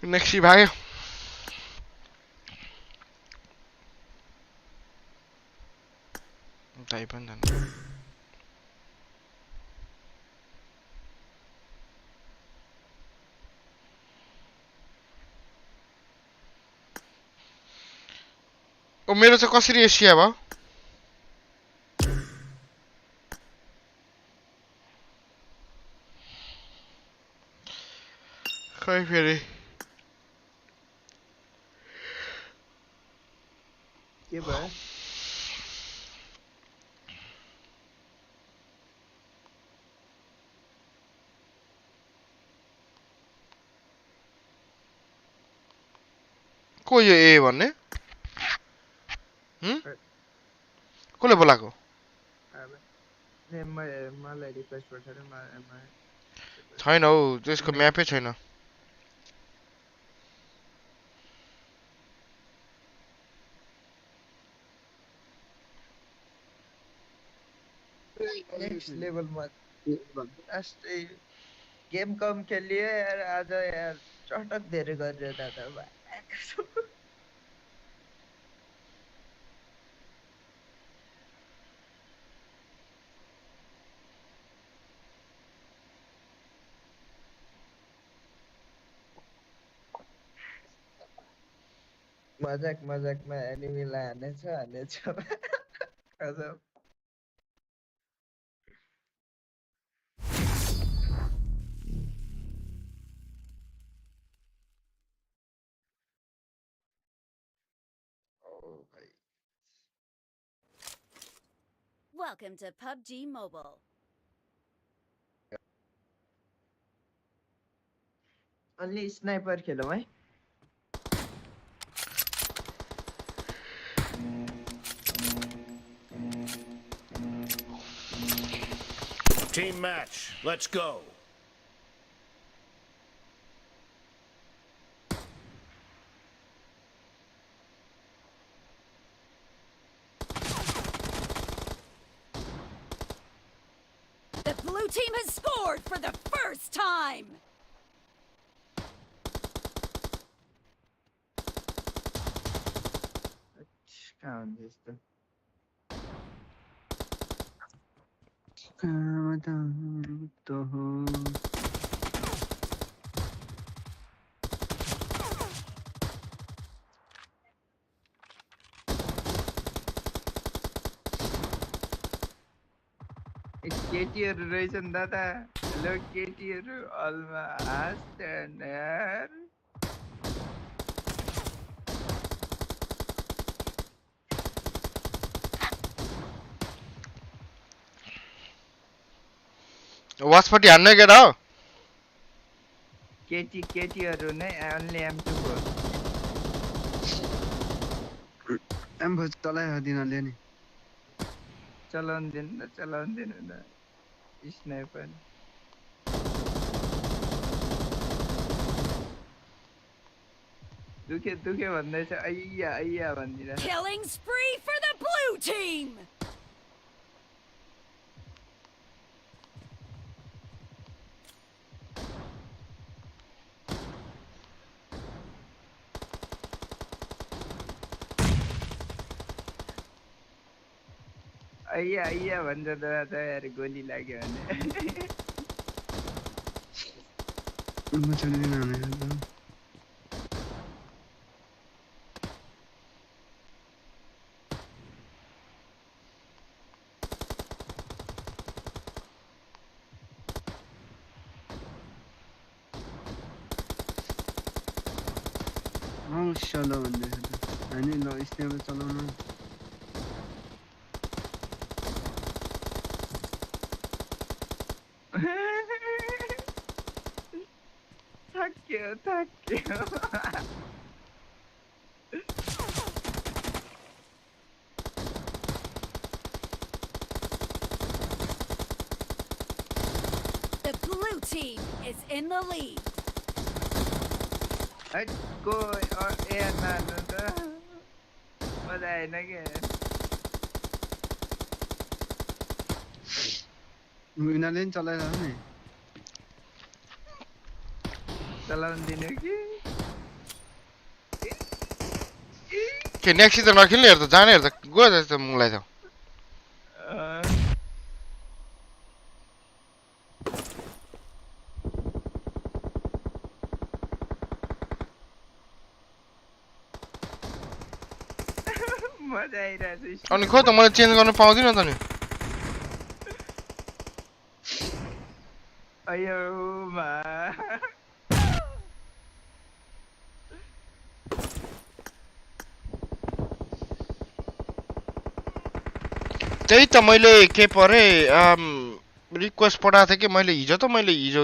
नेक्स्ट भाग्यो दाइ पनि जानु ओ मेरो चाहिँ कसरी एसिया भयो खै फेरि के भयो को यो ए भन्ने कसले बोलाएको मलाई रिक्वेस्ट पठाएर छैन हौ त्यसको म्यापै छैन नेक्स्ट लेभलमा लास्टै गेम कम खेलियो यार आज यार चटक धेरै गरेर दादा मजाक मजाकमा एनिमीलाई हानेछ गजब Welcome to PUBG Mobile. Only sniper खेलौँ है Team match, let's go. The blue team has scored for the first time. कहाँ हुन्छ यस्तो केटीहरू रहेछन् दादा हेलो केटीहरू अलमा हाँस्छन् यार वाच पार्टी हान्ने केटा हो केटीहरू नै अन्ली M2 को M4 चलाइदिनाले नि चलाउँदैन न स्नाइपर दुखे भन्दैछ अय्या भन्दिरा Killing spree for the blue team. अय्या भन्छ त यार गोली लाग्यो भने म चलिदिन भने चलो भन्दैछ त हैन ल स्नेपर चलाउन थाक्यो The blue team is in the lead. को ए नानु त मजा आएन के यिनीहरूले नि चलाइरह नि चलाउन दिनु के नेक्स्ट त नखेल्ने हेर त जाने हेर त गयो जस्तो मलाई त मजा आइरहेछ अनि खै त मैले चेन्ज गर्न पाउँदिन त नि अयो मा त्यही त मैले के परे रिक्वेस्ट पठाएको थिएँ कि मैले हिजो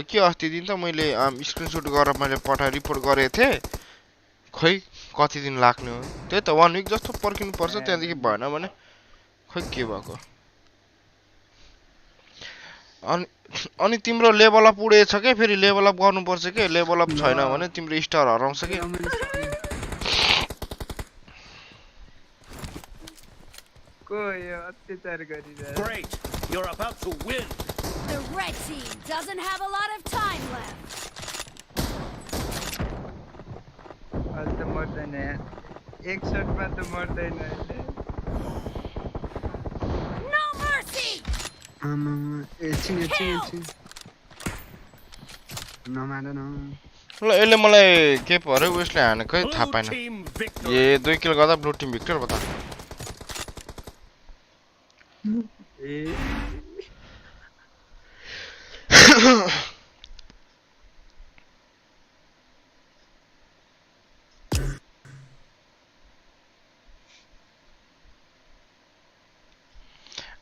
के अस्ति दिन त मैले स्क्रिनशट गरेर मैले रिपोर्ट गरेको थिएँ खै कति दिन लाग्ने हो त्यही त 1 विक जस्तो पर्खिनु पर्छ त्यहाँदेखि भएन भने खै के भएको अनि तिम्रो लेभल अप उडेछ के फेरि लेभल अप गर्नुपर्छ के लेभल अप छैन भने तिम्रो स्टार हराउँछ के Great, you're about to win. The red team doesn't have a lot of time left. अहिले त मर्दैन एक शटमा त मर्दैन अहिले No mercy. एकछिन नमार न ल यसले मलाई के पर्यो उसले हानेको है थाहा पाएन ए 2 किल गर्दा ब्लू टिम भिक्टर बता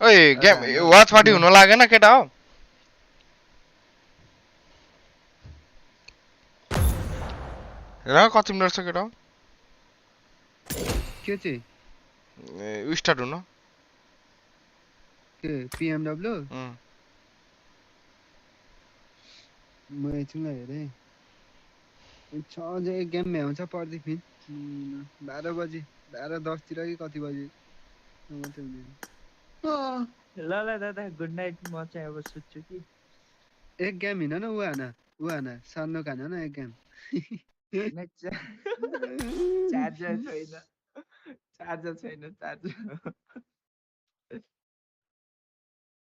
ओए गेम वाच पार्टी हुन लागेन केटा हो र कति मिनट छ केटा के चाहिँ स्टार्ट हुन के PMW उम्, म एकछिनलाई हेरेँ 6 बजे एक गेम भ्याउँछ पर्दै फिन 12 बजे 12:10 तिर कि कति बजे मात्रै हुने ल ल दादा गुड नाइट म चाहिँ अब सुत्छु कि एक गेम हिँड न ऊ हान सानो खान न एक गेम चार्जर छैन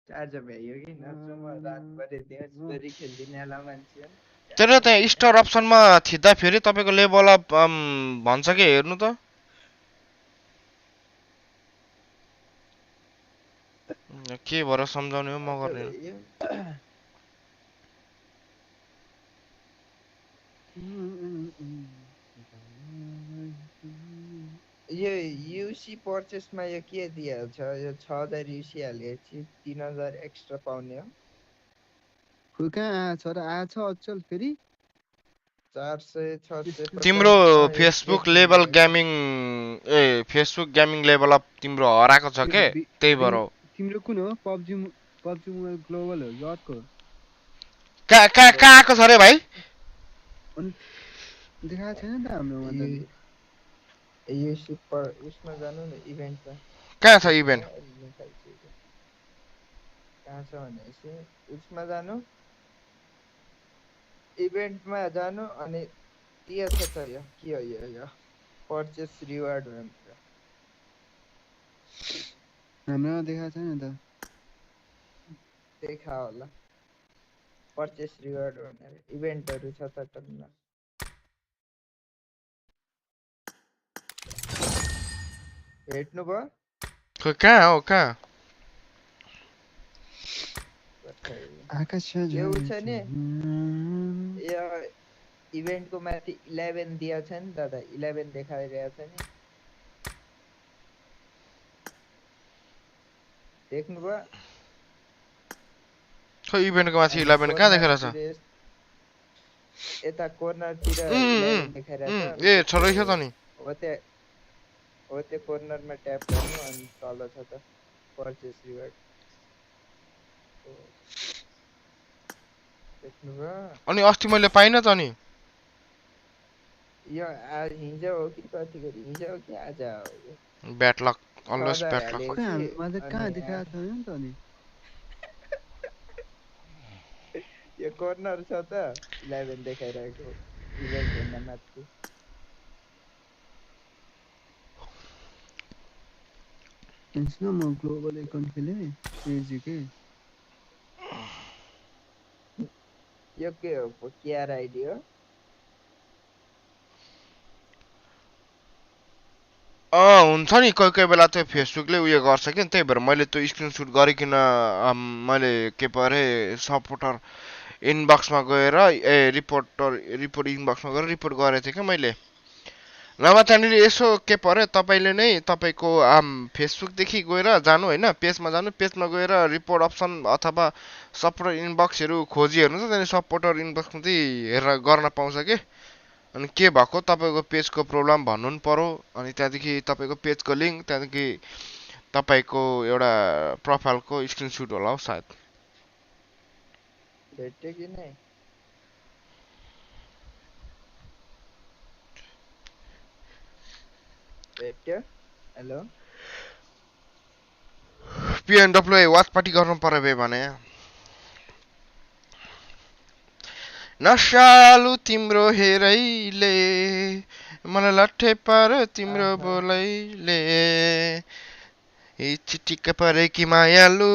चार्जर भ्याइयो कि नत्र म रातभरि देउसभरि खेल्दिनँ होला मान्छे तर त्यहाँ स्टार अप्सनमा थिच्दा फेरि तपाईँको लेभल अप भन्छ कि हेर्नु त के भएर सम्झाउने हो म गर्ने हो। यो युसी पर्चेसमा यो के दिइहाल्छ यो 6000 युसी हालेपछि 3000 एक्स्ट्रा पाउने हो खोइ कहाँ आछ र आछ अचल फेरि 400 600 तिम्रो Facebook level gaming Facebook gaming level up तिम्रो हराएको छ के त्यही भएर हो तिम्रो कुन हो पबजी मोबाइल ग्लोबल हो कि अर्को कहाँ आएको छ रे भाइ देखाएको छैन नि त हाम्रोमा त युसी पर उसमा जानु न इभेन्टमा कहाँ छ इभेन्ट कहाँ छ भनेपछि उसमा जानु इभेन्टमा जानु अनि दिएछ त यो के हो यो पर्चेस रिवार्ड भनेर हाम्रोमा देखाएको छैन त देखा होला पर्चेस रिवार्ड भनेर इभेन्टहरु छ त टन्न भेट्नु भयो खोइ कहाँ हो कहाँ आकाश यो छ नि यो इभेन्टको माथि 11 दिया छ नि दादा 11 देखाइरहेछ नि देख्नु भयो खोइ इभेन्टको माथि 11 कहाँ देखाइरहेछ यता कोर्नरतिर 11 देखाइरहेछ ए छ रहेछ त नि हो त्यो कोर्नरमा ट्याप गर्नु अनि तल छ त पर्चेस रिवार्ड देख्नुभयो अनि अस्ति मैले पाइन त नि यो हिजो हो कि कति गरी हिजो हो कि आज हो bad luck always bad luck कहाँ देखाएको छैन नि त नि यो कोर्नर छ त 11 देखाइरहेको इभेन्ट भन्दा माथि किन म ग्लोबल एकाउन्ट खेलेँ एजी के यो के हो केआर आइडी हो हुन्छ नि कोही कोही बेला त्यो फेसबुकले उयो गर्छ कि त्यही भएर मैले त्यो स्क्रिनसुट गरिकन मैले के परे सपोर्टर इनबक्समा गएर रिपोर्ट इनबक्समा गएर रिपोर्ट गरेको थिएँ क्या मैले नभए त्यहाँनिर यसो के पऱ्यो तपाईँले नै तपाईँको फेसबुकदेखि गएर जानु होइन पेजमा जानु पेजमा गएर रिपोर्ट अप्सन अथवा सपोर्टर इनबक्सहरू खोजी हेर्नु त त्यहाँनिर सपोर्टर इनबक्समा चाहिँ हेरेर गर्न पाउँछ कि अनि के भएको तपाईँको पेजको प्रब्लम भन्नु नि पर्यो अनि त्यहाँदेखि तपाईँको पेजको लिङ्क त्यहाँदेखि तपाईँको एउटा प्रोफाइलको स्क्रिनसुट होला हौ सायद भेट्यो कि नै भेट्यो हेलो PMWI वाच पार्टी गर्नु पर्यो बे भने नसालु तिम्रो हेरैले मलाई लट्ठे पार्यो तिम्रो बोलैले चिटिक्क परे कि मायालु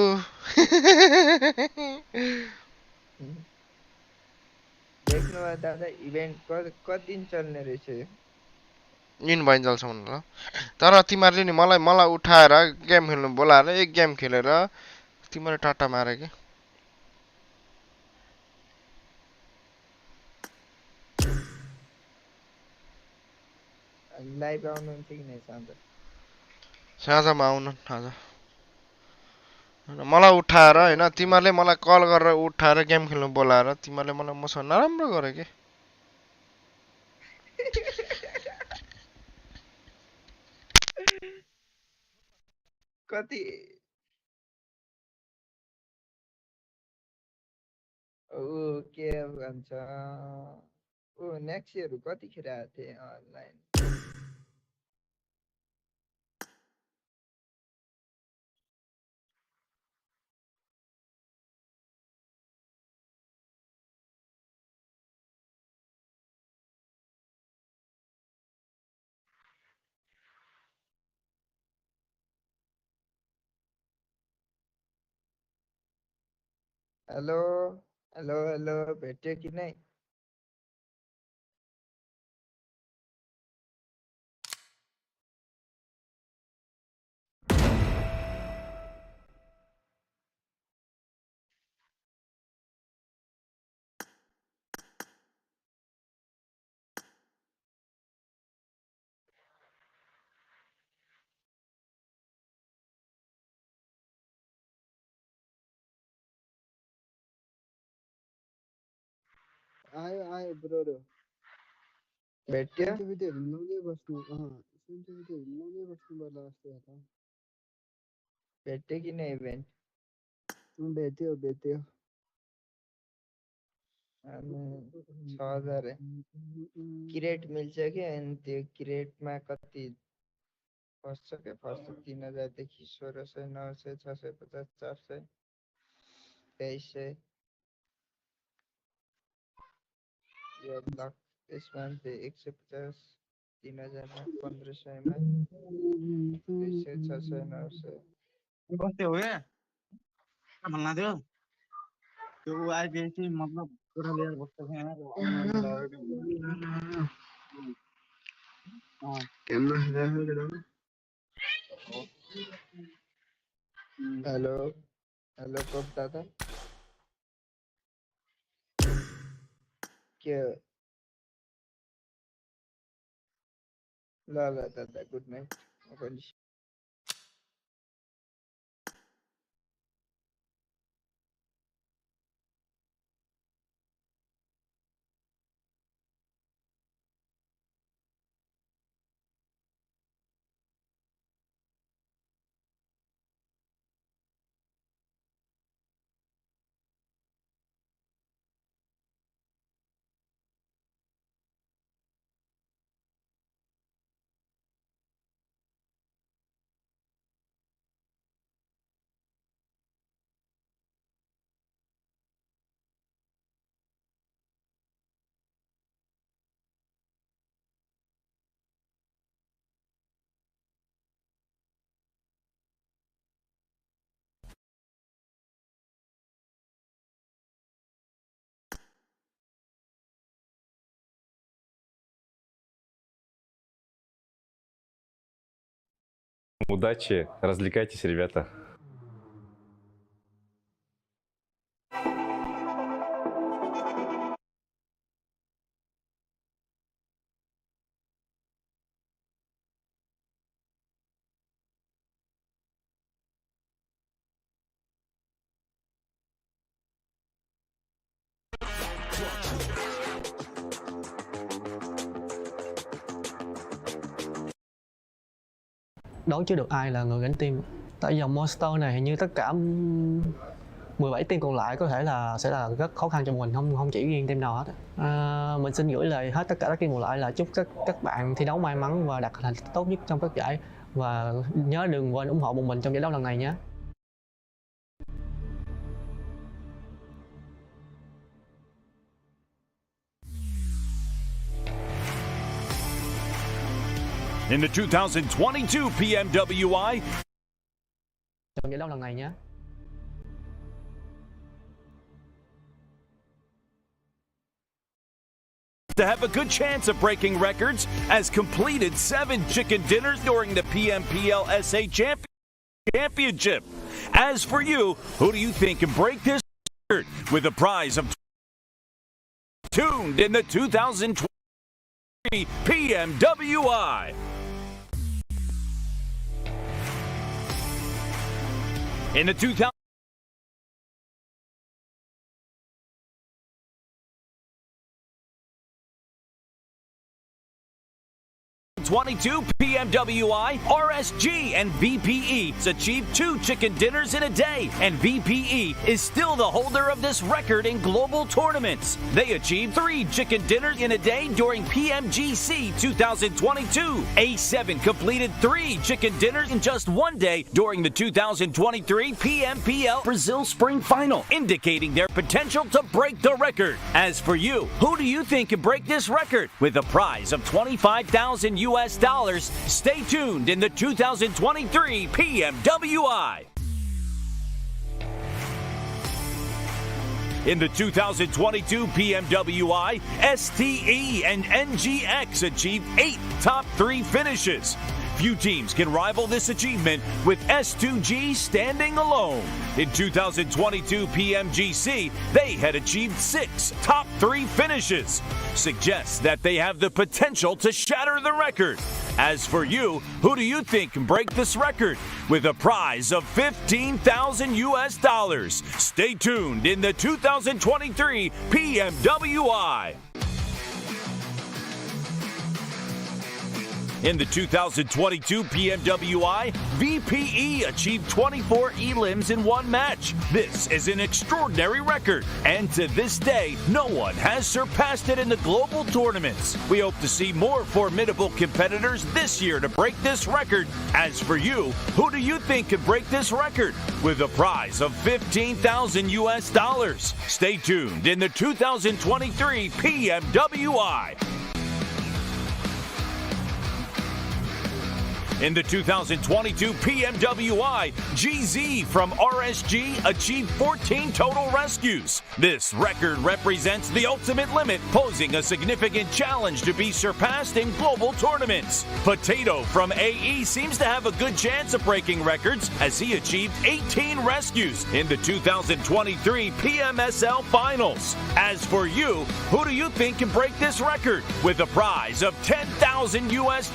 देख्नु भयो दादा इभेन्ट कति दिन चल्ने रहेछ यो इन भइन्जेलसम्म ल तर तिमीहरूले नि मलाई उठाएर गेम खेल्नु बोलाएर एक गेम खेलेर तिमीले टाटा मारे कि लाइभ आउनुहुन्छ कि नै साँझमा आउनु आज मलाई उठाएर होइन तिमीहरूले मलाई कल गरेर उठाएर गेम खेल्नु बोलाएर तिमीहरूले मलाई मसँग नराम्रो गरे कि कति ऊ के भन्छ ऊ नेक्स्ट इयर कतिखेर आएको थिएँ अनलाइन हेलो हेलो हेलो भेट्यो कि नै आयो ब्रो भेट्यो सेन्टिभिटीहरू लाउँदै बस्नु सेन्टिभिटीहरू लाउँदै बस्नु पर्ला जस्तो हो त भेट्यो कि नै इभेन्ट भेट्यो 6000 किरेट मिल्छ कि अनि त्यो किरेटमा कति फर्स्ट के फर्स्ट 3000 देखि 1600 900 650 400 2300 यो ब्लक यसमा चाहिँ 150 3000 मा 1500 मा 200 600 900 कस्तै हो क्या भन्ला थियो त्यो आइपिएससी मतलब पुरा लिएर बस्छ क्या हेलो हेलो कोप दादा के ल दादा good night Удачи, развлекайтесь, ребята. Đoán chưa được ai là người gánh team. Tại dòng Monster này hình như tất cả 17 team còn lại có thể là sẽ là rất khó khăn cho mình, không chỉ riêng team nào hết. Mình xin gửi lời hết tất cả các team còn lại là chúc các bạn thi đấu may mắn và đạt thành tích tốt nhất trong các giải, và nhớ đừng quên ủng hộ bọn mình trong giải đấu lần này nhé. In the 2022 PMWI Trong giải đấu lần này nhé. to have a good chance of breaking records as completed 7 chicken dinners during the PMPL SA Championship. As for you, who do you think can break this record with a prize of tuned in the 2023 PMWI? In the 2022 2022 PMWI, RSG, and VPE achieved 2 chicken dinners in a day, and VPE is still the holder of this record in global tournaments. They achieved 3 chicken dinners in a day during PMGC 2022. A7 completed 3 chicken dinners in just 1 day during the 2023 PMPL Brazil Spring Final, indicating their potential to break the record. As for you, who do you think can break this record? With a prize of $25,000 US, stay tuned in the 2023 PMWI. In the 2022 PMWI, STE and NGX achieved 8 top 3 finishes. Few teams can rival this achievement, with S2G standing alone. In 2022 PMGC, they had achieved 6 top 3 finishes. Suggests that they have the potential to shatter the record. As for you, who do you think can break this record? With a prize of $15,000 US. Stay tuned in the 2023 PMWI. In the 2022 PMWI, VPE achieved 24 elims in 1 match. This is an extraordinary record, and to this day, no one has surpassed it in the global tournaments. We hope to see more formidable competitors this year to break this record. As for you, who do you think can break this record? With a prize of $15,000 US. Stay tuned in the 2023 PMWI. In the 2022 PMWI, GZ from RSG achieved 14 total rescues. This record represents the ultimate limit, posing a significant challenge to be surpassed in global tournaments. Potato from AE seems to have a good chance of breaking records, as he achieved 18 rescues in the 2023 PMSL Finals. As for you, who do you think can break this record? With a prize of $10,000 US.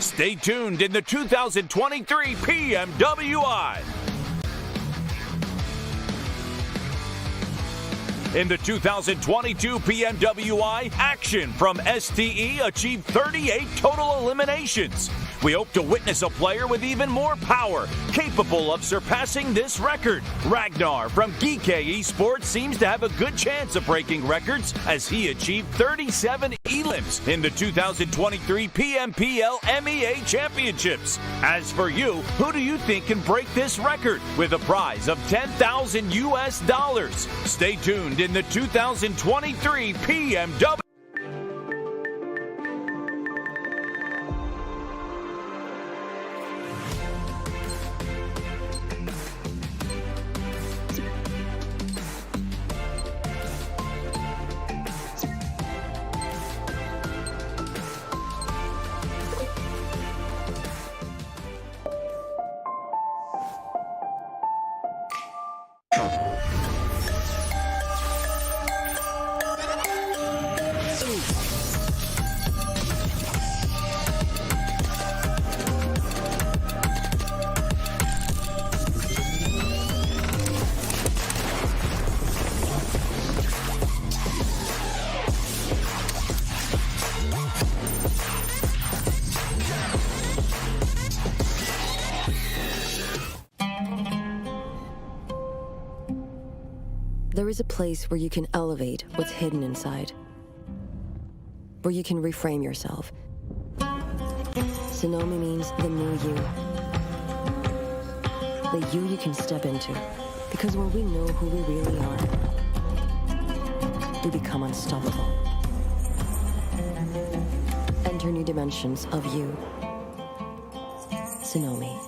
Stay tuned in the 2023 PMWI. In the 2022 PMWI, Action from STE achieved 38 total eliminations. We hope to witness a player with even more power, capable of surpassing this record. Ragnar from GK Esports seems to have a good chance of breaking records, as he achieved 37 elims in the 2023 PMPL MEA Championships. As for you, who do you think can break this record? With a prize of $10,000 US. Stay tuned in the 2023 PMW. There is a place where you can elevate what's hidden inside, where you can reframe yourself. Sonomi means the new you. The you can step into. Because when we know who we really are, we become unstoppable. Enter new dimensions of you. Sonomi.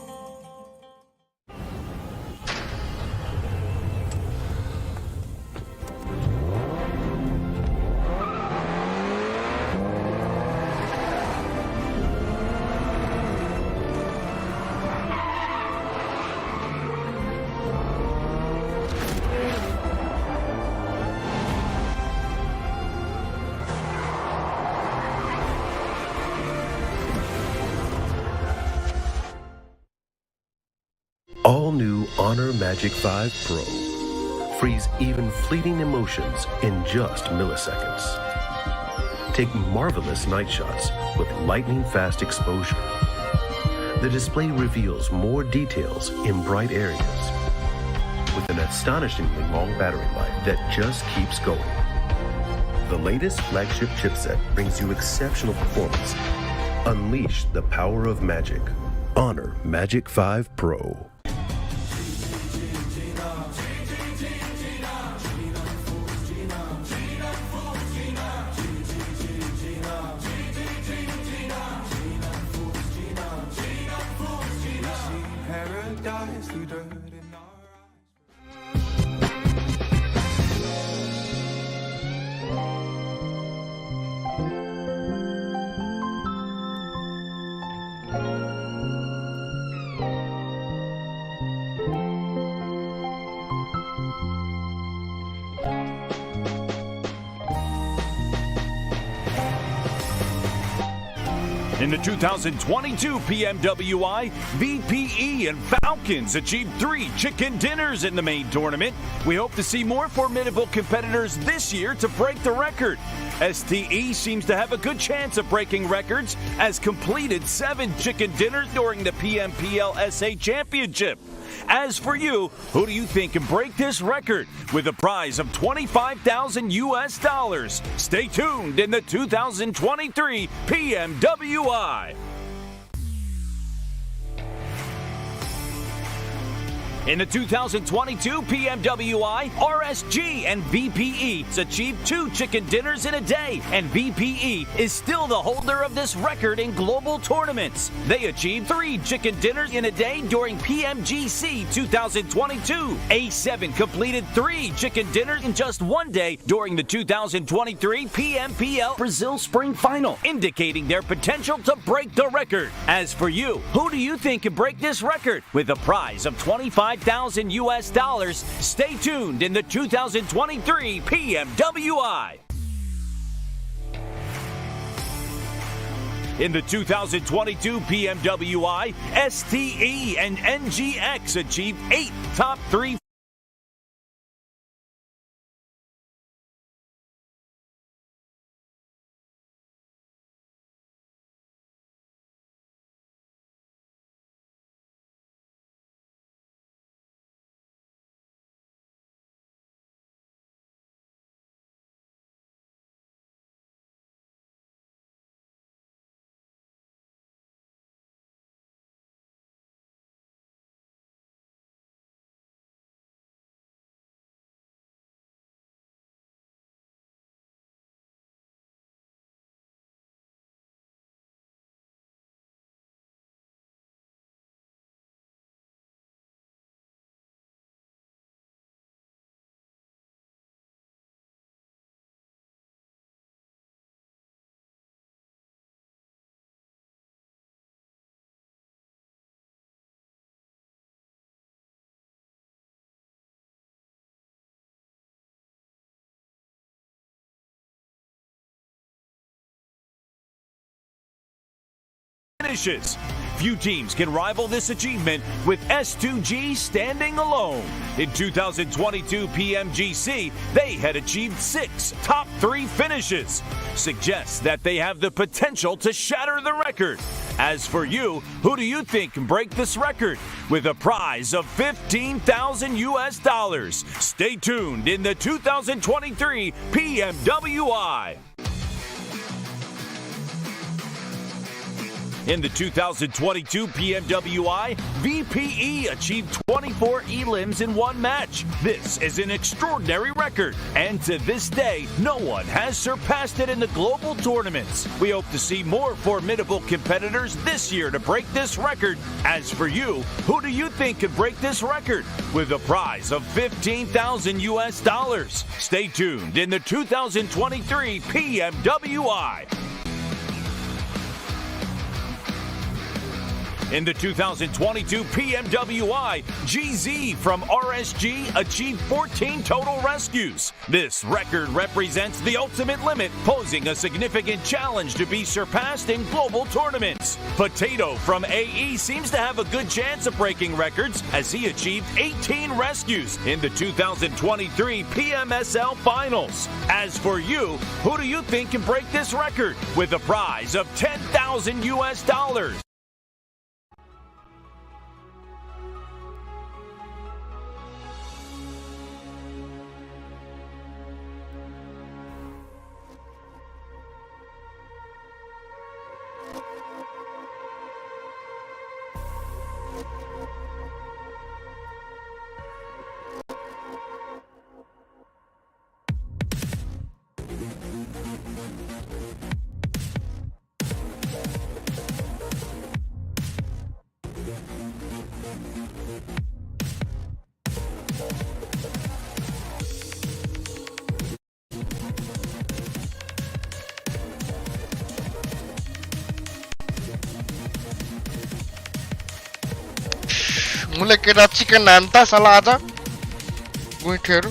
All new Honor Magic 5 Pro. Freeze even fleeting emotions in just milliseconds. take marvelous night shots with lightning-fast exposure. The display reveals more details in bright areas with an astonishingly long battery life that just keeps going. The latest flagship chipset brings you exceptional performance. Unleash the power of magic. Honor Magic 5 Pro. In the 2022 PMWI, VPE and Falcons achieved 3 chicken dinners in the main tournament. We hope to see more formidable competitors this year to break the record. STE seems to have a good chance of breaking records, as completed 7 chicken dinners during the PMPL SA Championship. As for you, who do you think can break this record with a prize of $25,000? Stay tuned in the 2023 PMWI. In the 2022 PMWI, RSG and VPE achieved 2 chicken dinners in a day, and VPE is still the holder of this record in global tournaments. They achieved 3 chicken dinners in a day during PMGC 2022. A7 completed 3 chicken dinners in just 1 day during the 2023 PMPL Brazil Spring Final, indicating their potential to break the record. As for you, who do you think can break this record with a prize of $25,000? Stay tuned in the 2023 PMWI. In the 2022 PMWI, STE and NGX achieved 8 top 3 finishes. Few teams can rival this achievement, with S2G standing alone. In 2022 PMGC, they had achieved 6 top 3 finishes. Suggests that they have the potential to shatter the record. As for you, who do you think can break this record with a prize of $15,000? Stay tuned in the 2023 PMWI. In the 2022 PMWI, VPE achieved 24 elims in 1 match. This is an extraordinary record, and to this day, no one has surpassed it in the global tournaments. We hope to see more formidable competitors this year to break this record. As for you, who do you think could break this record with a prize of $15,000? Stay tuned in the 2023 PMWI. In the 2022 PMWI, GZ from RSG achieved 14 total rescues. This record represents the ultimate limit, posing a significant challenge to be surpassed in global tournaments. Potato from AE seems to have a good chance of breaking records as he achieved 18 rescues in the 2023 PMSL Finals. As for you, who do you think can break this record with a prize of $10,000 US? Mulai kena chicken nanta salah aja. Gue kira.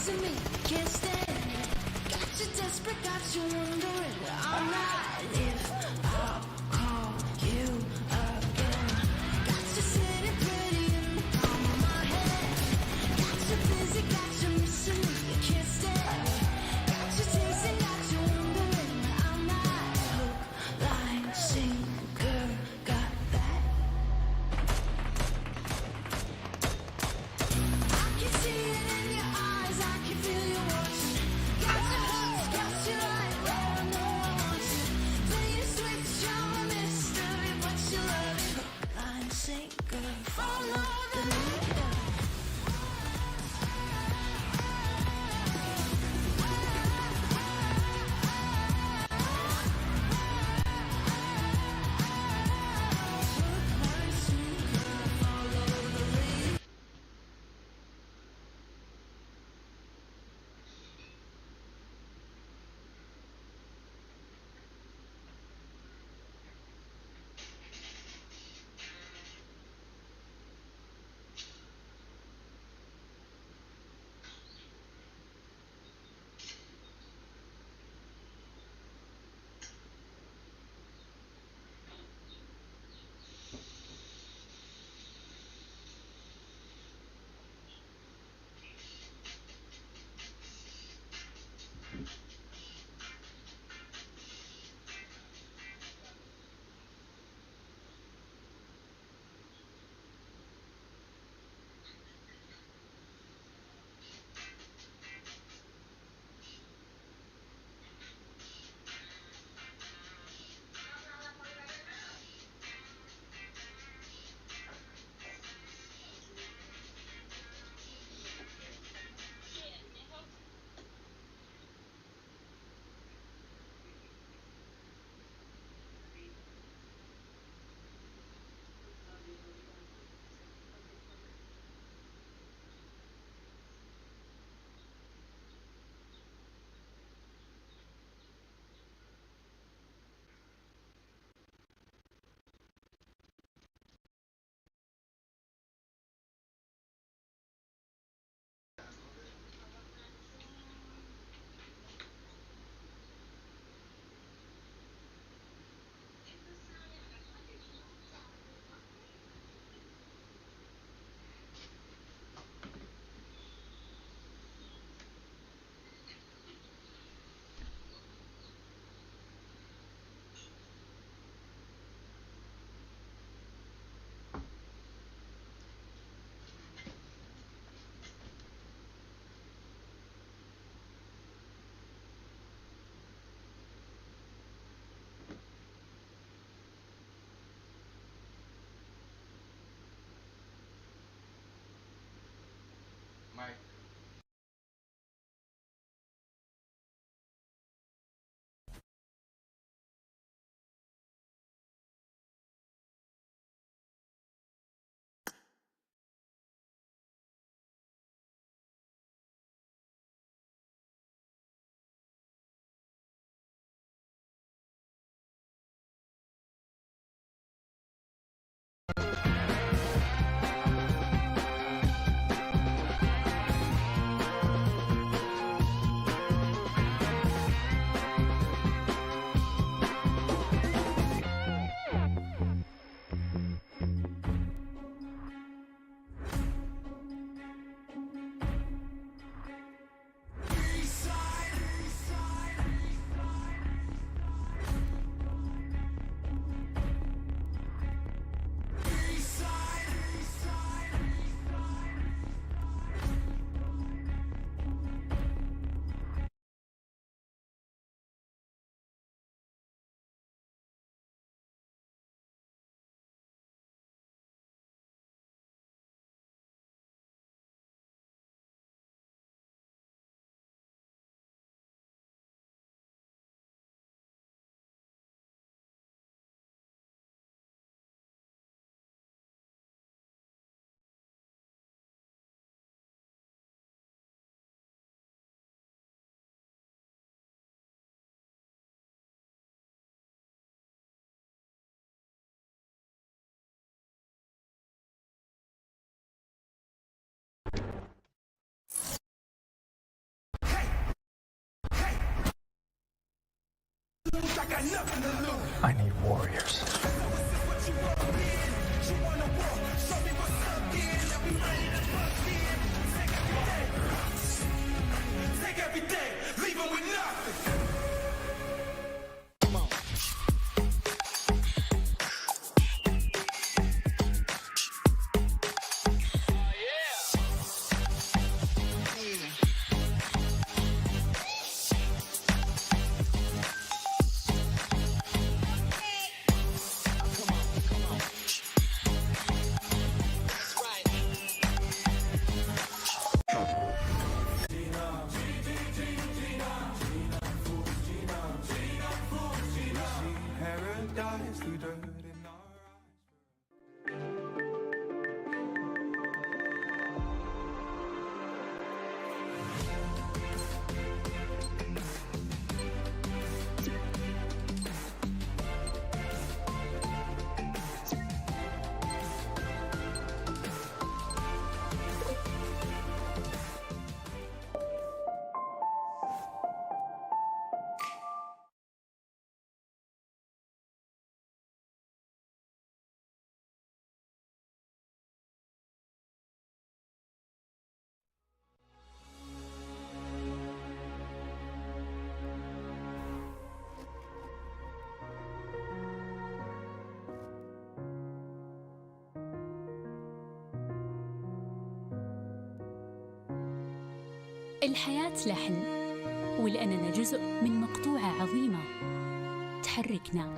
missing me, can't stand it. Got you desperate, got you wondering where I'm at. If I'll call you again, got you sitting pretty in the palm of my hand. Got you busy, got you missing me, you can't stand it. Got you chasing, got you wondering where I'm at. Hook, line, sinker, got that. I can see it in your eyes, I can feel you watching. Got your hooks, got you right where I know I need warriors. الحياة لحن، ولأننا جزء من مقطوعة عظيمة تحركنا،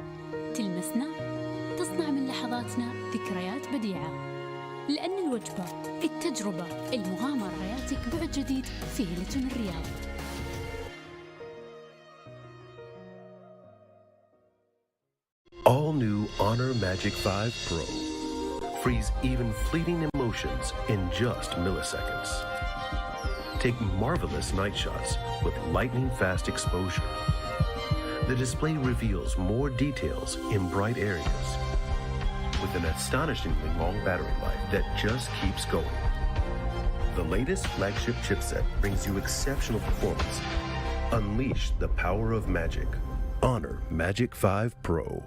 تلمسنا، تصنع من لحظاتنا ذكريات بديعة. لأن الوجبة، التجربة، المغامرة ياتيك بعد جديد في هيلتون الرياض. All new Honor Magic 5 Pro. Freeze even fleeting emotions in just milliseconds. Take marvelous night shots with lightning-fast exposure. The display reveals more details in bright areas with an astonishingly long battery life that just keeps going. The latest flagship chipset brings you exceptional performance. Unleash the power of magic. Honor Magic 5 Pro.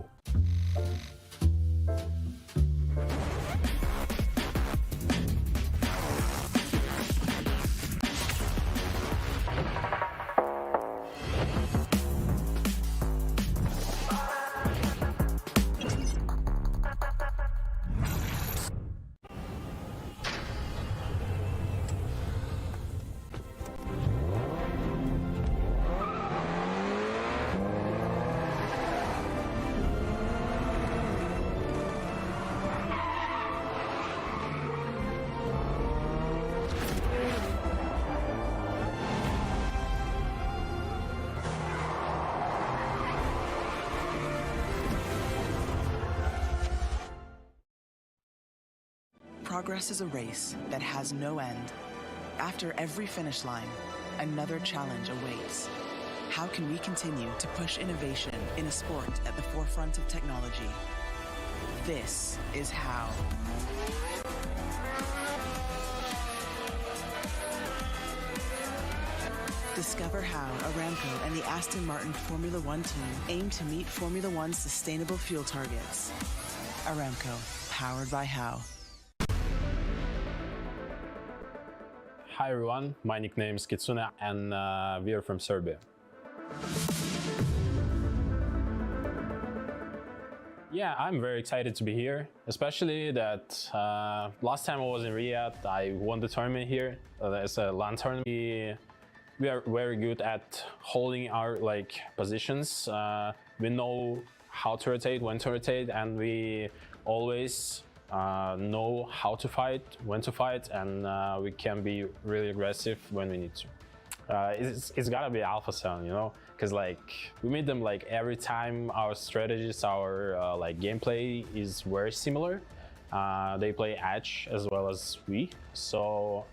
Progress is a race that has no end. After every finish line, another challenge awaits. How can we continue to push innovation in a sport at the forefront of technology? This is how. Discover how Aramco and the Aston Martin Formula One team aim to meet Formula One's sustainable fuel targets. Aramco, powered by how. Hi everyone, my nickname is Kitsune and we are from Serbia. Yeah, I'm very excited to be here, especially that last time I was in Riyadh, I won the tournament here. It's a LAN tournament. We are very good at holding our positions. We know how to rotate, when to rotate, and we always know how to fight, when to fight, and we can be really aggressive when we need to. It's gotta be Alpha Sound, you know, because we meet them every time. Our strategies, our gameplay is very similar. They play Edge as well as we, so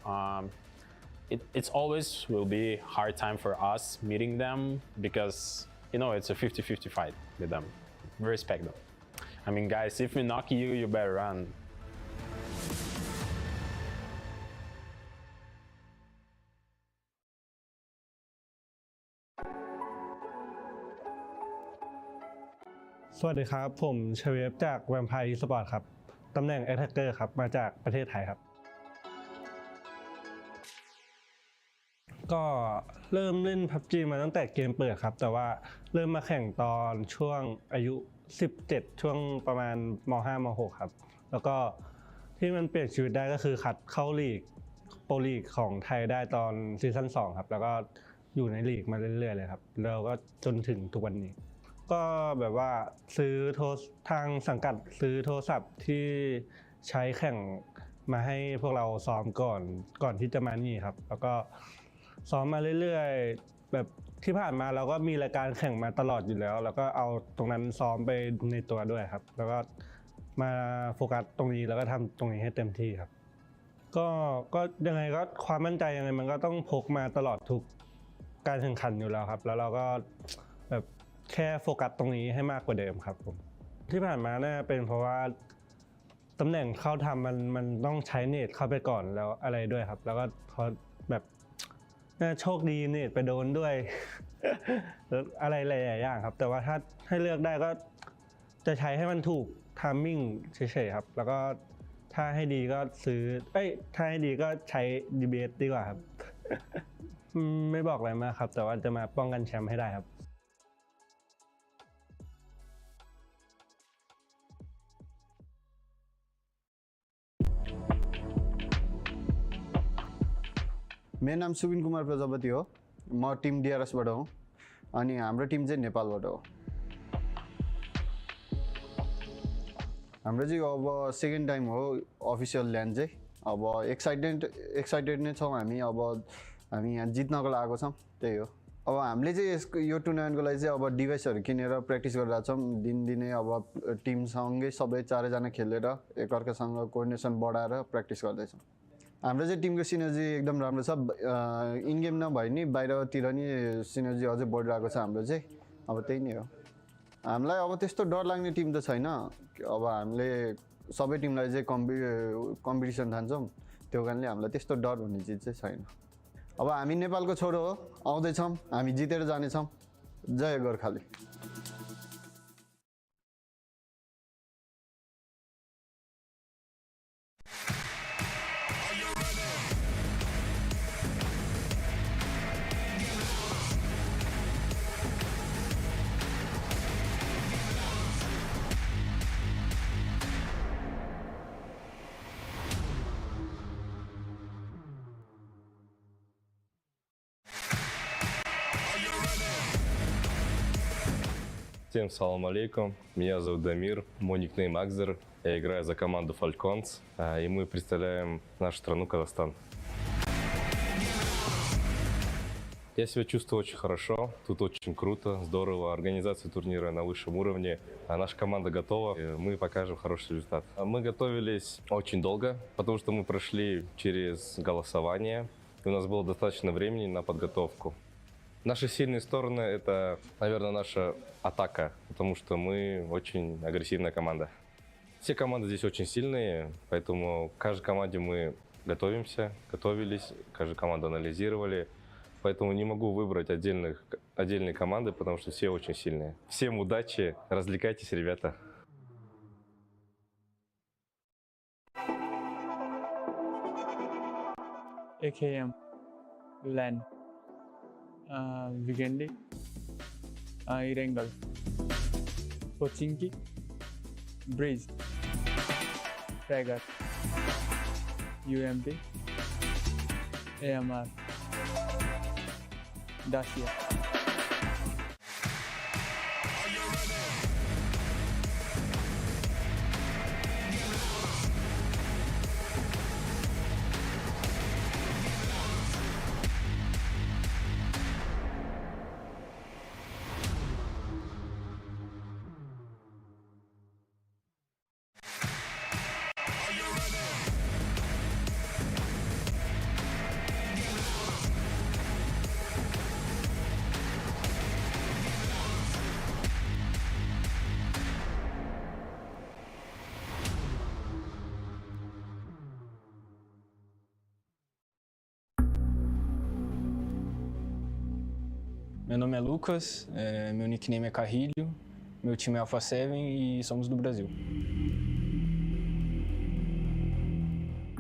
it's always will be hard time for us meeting them because it's a 50-50 fight with them. We respect them. I mean, guys, if we knock you, you better run. สวัสดีครับ ผมเชเวฟจากแวมไพร์อีสปอร์ตครับ ตำแหน่งแอทแทกเกอร์ครับ มาจากประเทศไทยครับ ก็เริ่มเล่น PUBG มาตั้งแต่เกมเปิดครับ แต่ว่าเริ่มมาแข่งตอนช่วงอายุ 17 ช่วงประมาณม.5 ม.6 ครับ แล้วก็ที่มันเปลี่ยนชีวิตได้ก็คือคัดเข้าลีกโปรลีกของไทยได้ตอนซีซั่น2ครับแล้วก็อยู่ในลีกมาเรื่อยๆเลยครับแล้วก็จนถึงทุกวันนี้ก็แบบว่าซื้อทางสังกัดซื้อโทรศัพท์ที่ใช้แข่งมาให้พวกเราซ้อมก่อนที่จะมานี่ครับแล้วก็ซ้อมมาเรื่อยๆแบบที่ผ่านมาเราก็มีรายการแข่งมาตลอดอยู่แล้วแล้วก็เอาตรงนั้นซ้อมไปในตัวด้วยครับแล้วก็มาโฟกัสตรงนี้แล้วก็ทำตรงนี้ให้เต็มที่ครับก็ยังไงก็ความมั่นใจยังไงมันก็ต้องพกมาตลอดทุกการแข่งขันอยู่แล้วครับแล้วเราก็แบบแค่โฟกัสตรงนี้ให้มากกว่าเดิมครับผมที่ผ่านมาน่าเป็นเพราะว่าตำแหน่งเข้าทำมันต้องใช้เนตเข้าไปก่อนแล้วอะไรด้วยครับแล้วก็พอแบบน่าโชคดีเนตไปโดนด้วย แล้วอะไรหลายๆอย่างครับแต่ว่าถ้าให้เลือกได้ก็จะใช้ให้มันถูกไทมิ่งเฉยๆครับแล้วก็ถ้าให้ดีก็ซื้อถ้าให้ดีก็ใช้ DBS ดีกว่าครับ ไม่บอกอะไรมากครับแต่ว่าจะมาป้องกันแชมป์ให้ได้ครับमेरो नाम सुबिन कुमार प्रजापति हो म Tim DRS बाट हो अनि हाम्रो Tim चाहिँ नेपालबाट हो हाम्रो चाहिँ अब सेकेन्ड टाइम हो अफिसियल ल्यान्ड चाहिँ अब एक्साइटेड नै छौँ हामी अब हामी यहाँ जित्नको लागि आएको छौँ त्यही हो अब हामीले चाहिँ यो टुर्नामेन्टको लागि चाहिँ अब डिभाइसहरू किनेर प्र्याक्टिस गरिरहेको छौँ दिनदिनै अब टिमसँगै सबै चारैजना खेलेर एकअर्कासँग कोअर्डिनेसन बढाएर प्र्याक्टिस गर्दैछौँ हाम्रो चाहिँ टिमको सिनर्जी एकदम राम्रो छ इन गेम नभए नि बाहिरतिर नि सिनर्जी अझै बढिरहेको छ हाम्रो चाहिँ अब त्यही नै हो हामीलाई अब त्यस्तो डर लाग्ने टिम त छैन अब हामीले सबै टिमलाई चाहिँ कम्पिटिसन ठान्छौँ त्यो कारणले हामीलाई त्यस्तो डर भन्ने चिज चाहिँ छैन अब हामी नेपालको छोरो हो आउँदैछौँ हामी जितेर जानेछौँ जय Gorkhali Всем салам алейкум, меня зовут Дамир, мой никнейм Акзер, я играю за команду Falcons, и мы представляем нашу страну Казахстан. Я себя чувствую очень хорошо, тут очень круто, здорово, организация турнира на высшем уровне, наша команда готова, и мы покажем хороший результат. Мы готовились очень долго, потому что мы прошли через голосование, и у нас было достаточно времени на подготовку. Наши сильные стороны — это, наверное, наша атака, потому что мы очень агрессивная команда. Все команды здесь очень сильные, поэтому к каждой команде мы готовились, каждую команду анализировали. Поэтому не могу выбрать отдельные команды, потому что все очень сильные. Всем удачи, развлекайтесь, ребята. AKM, Land, Vigendi, Irengal, Pochinki, Breeze, Tiger, UMP, AMR, Dacia. Meu nome é Lucas, meu nickname é Carrilho, Meu time é Alpha 7 e somos do Brasil.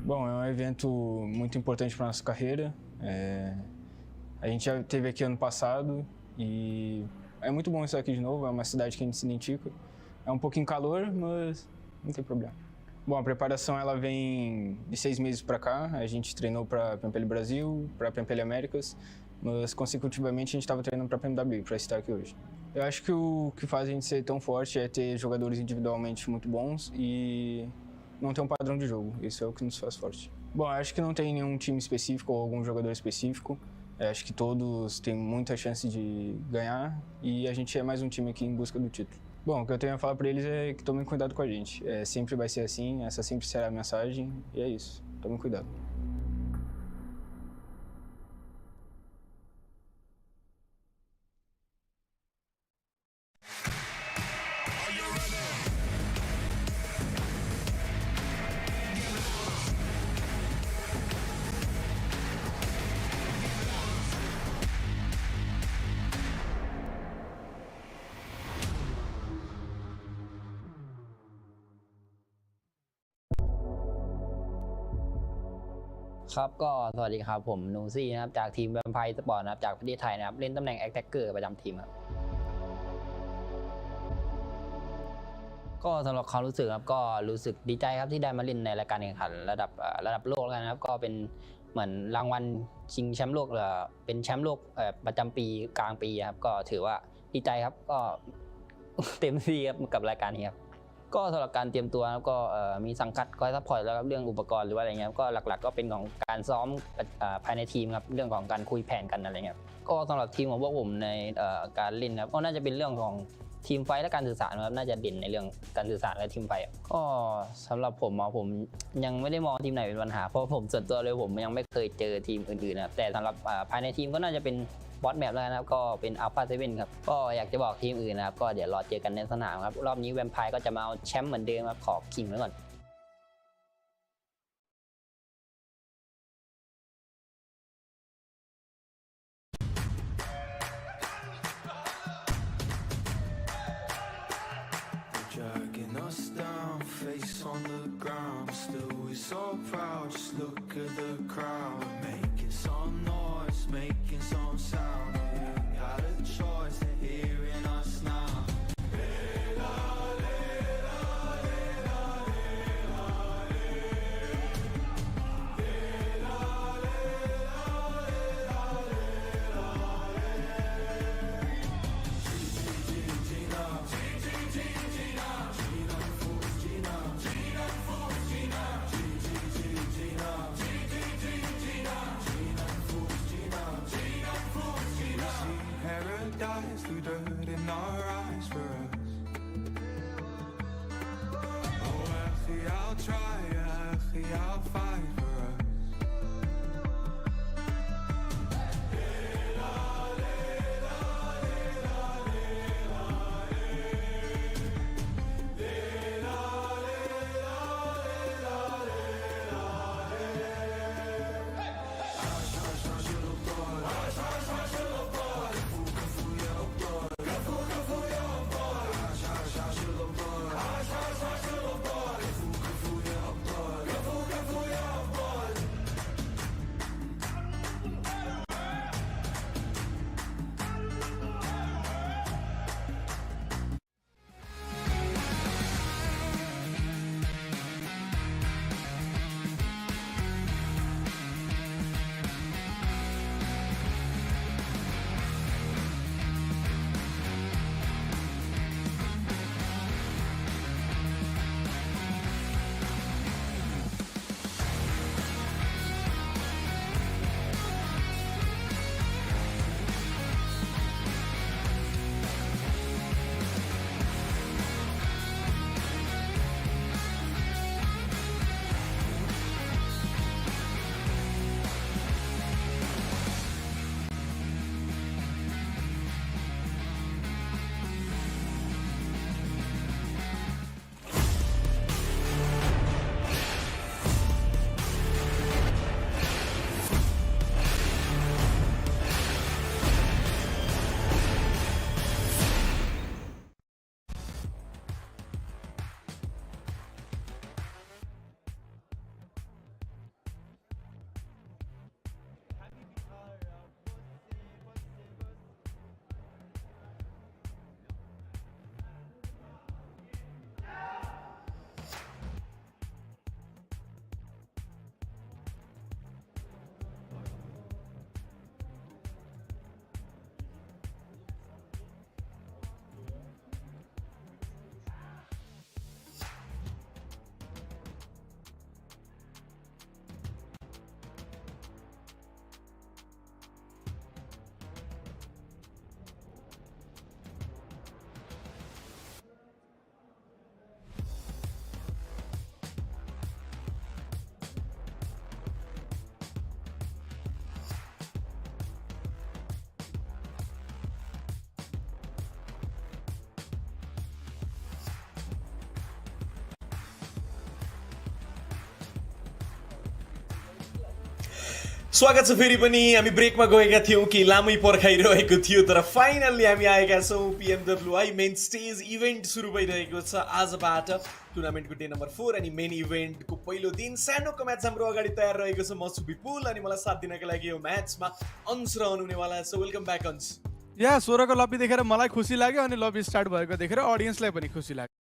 Bom, é um evento muito importante para nossa carreira. A gente já esteve aqui ano passado e é muito bom estar aqui de novo. É uma cidade que a gente se identifica. É um pouquinho calor, mas não tem problema. Bom, a preparação ela vem de 6 meses para cá. A gente treinou para PMPL Brasil, para PMPL Américas, mas consecutivamente a gente estava treinando para PMWI, para estar aqui hoje. Eu acho que o que faz a gente ser tão forte é ter jogadores individualmente muito bons e não ter um padrão de jogo. Isso é o que nos faz forte. Bom, acho que não tem nenhum time específico ou algum jogador específico. Acho que todos têm muita chance de ganhar e a gente é mais um time aqui em busca do título. Bom, o que eu tenho a falar para eles é que tomem cuidado com a gente. Sempre vai ser assim, essa sempre será a mensagem e é isso. Tomem cuidado.ครับก็สวัสดีครับผมนูซี่นะครับจากทีมแวมไพร์สปอร์ตนะครับจากประเทศไทยนะครับเล่นตำแหน่งแอคแท็กเกอร์ประจำทีมครับก็สำหรับความรู้สึกครับก็รู้สึกดีใจครับที่ได้มาเล่นในรายการแข่งขันระดับโลกแล้วนะครับก็เป็นเหมือนรางวัลชิงแชมป์โลกเป็นแชมป์โลกประจำปีกลางปีครับก็ถือว่าดีใจครับก็เต็มที่ครับกับรายการนี้ครับก็สำหรับการเตรียมตัวก็มีสังกัดคอยซัพพอร์ตแล้วครับเรื่องอุปกรณ์หรือว่าอะไรเงี้ยก็หลักๆก็เป็นของการซ้อมภายในทีมครับเรื่องของการคุยแผนกันอะไรเงี้ยก็สำหรับทีมของพวกผมในการเล่นครับก็น่าจะเป็นเรื่องของทีมไฟและการสื่อสารครับน่าจะเด่นในเรื่องการสื่อสารและทีมไฟก็สำหรับผมยังไม่ได้มองทีมไหนเป็นปัญหาเพราะผมส่วนตัวเลยผมยังไม่เคยเจอทีมอื่นๆนะครับแต่สำหรับภายในทีมก็น่าจะเป็นบอสแมปแล้วนะครับก็เป็นอัลฟาเซเว่นครับก็อยากจะบอกทีมอื่นนะครับก็เดี๋ยวรอเจอกันในสนามครับรอบนี้แวมไพร์ก็จะมาเอาแชมป์เหมือนเดิมครับขอคิงไว้ก่อน Dragging us down, face on the ground. Still we're so proud, just look at the crowd. Making some noise, making some sound. We ain't got a choice, they're hearing us now. Paradise through dirt in our eyes for us. Oh, actually, I'll try, actually, I'll fight for us. स्वागत छ फेरि पनि हामी ब्रेकमा गएका थियौं कि लामै पर्खाइरहेको थियो तर फाइनल्ली हामी आएका छौं PMWI मेन स्टेज इभेन्ट सुरु भइरहेको छ आजबाट टुर्नामेन्टको डे नम्बर 4 अनि मेन इभेन्टको पहिलो दिन सानोको म्याच हाम्रो अगाडि तयार रहेको छ म छु विपुल अनि मलाई साथ दिनका लागि यो म्याचमा अंश रहनु हुनेवाला छ वेलकम ब्याक अंश या 16 को लबी देखेर मलाई खुसी लाग्यो अनि लबी स्टार्ट भएको देखेर ऑडियन्सलाई पनि खुसी लाग्यो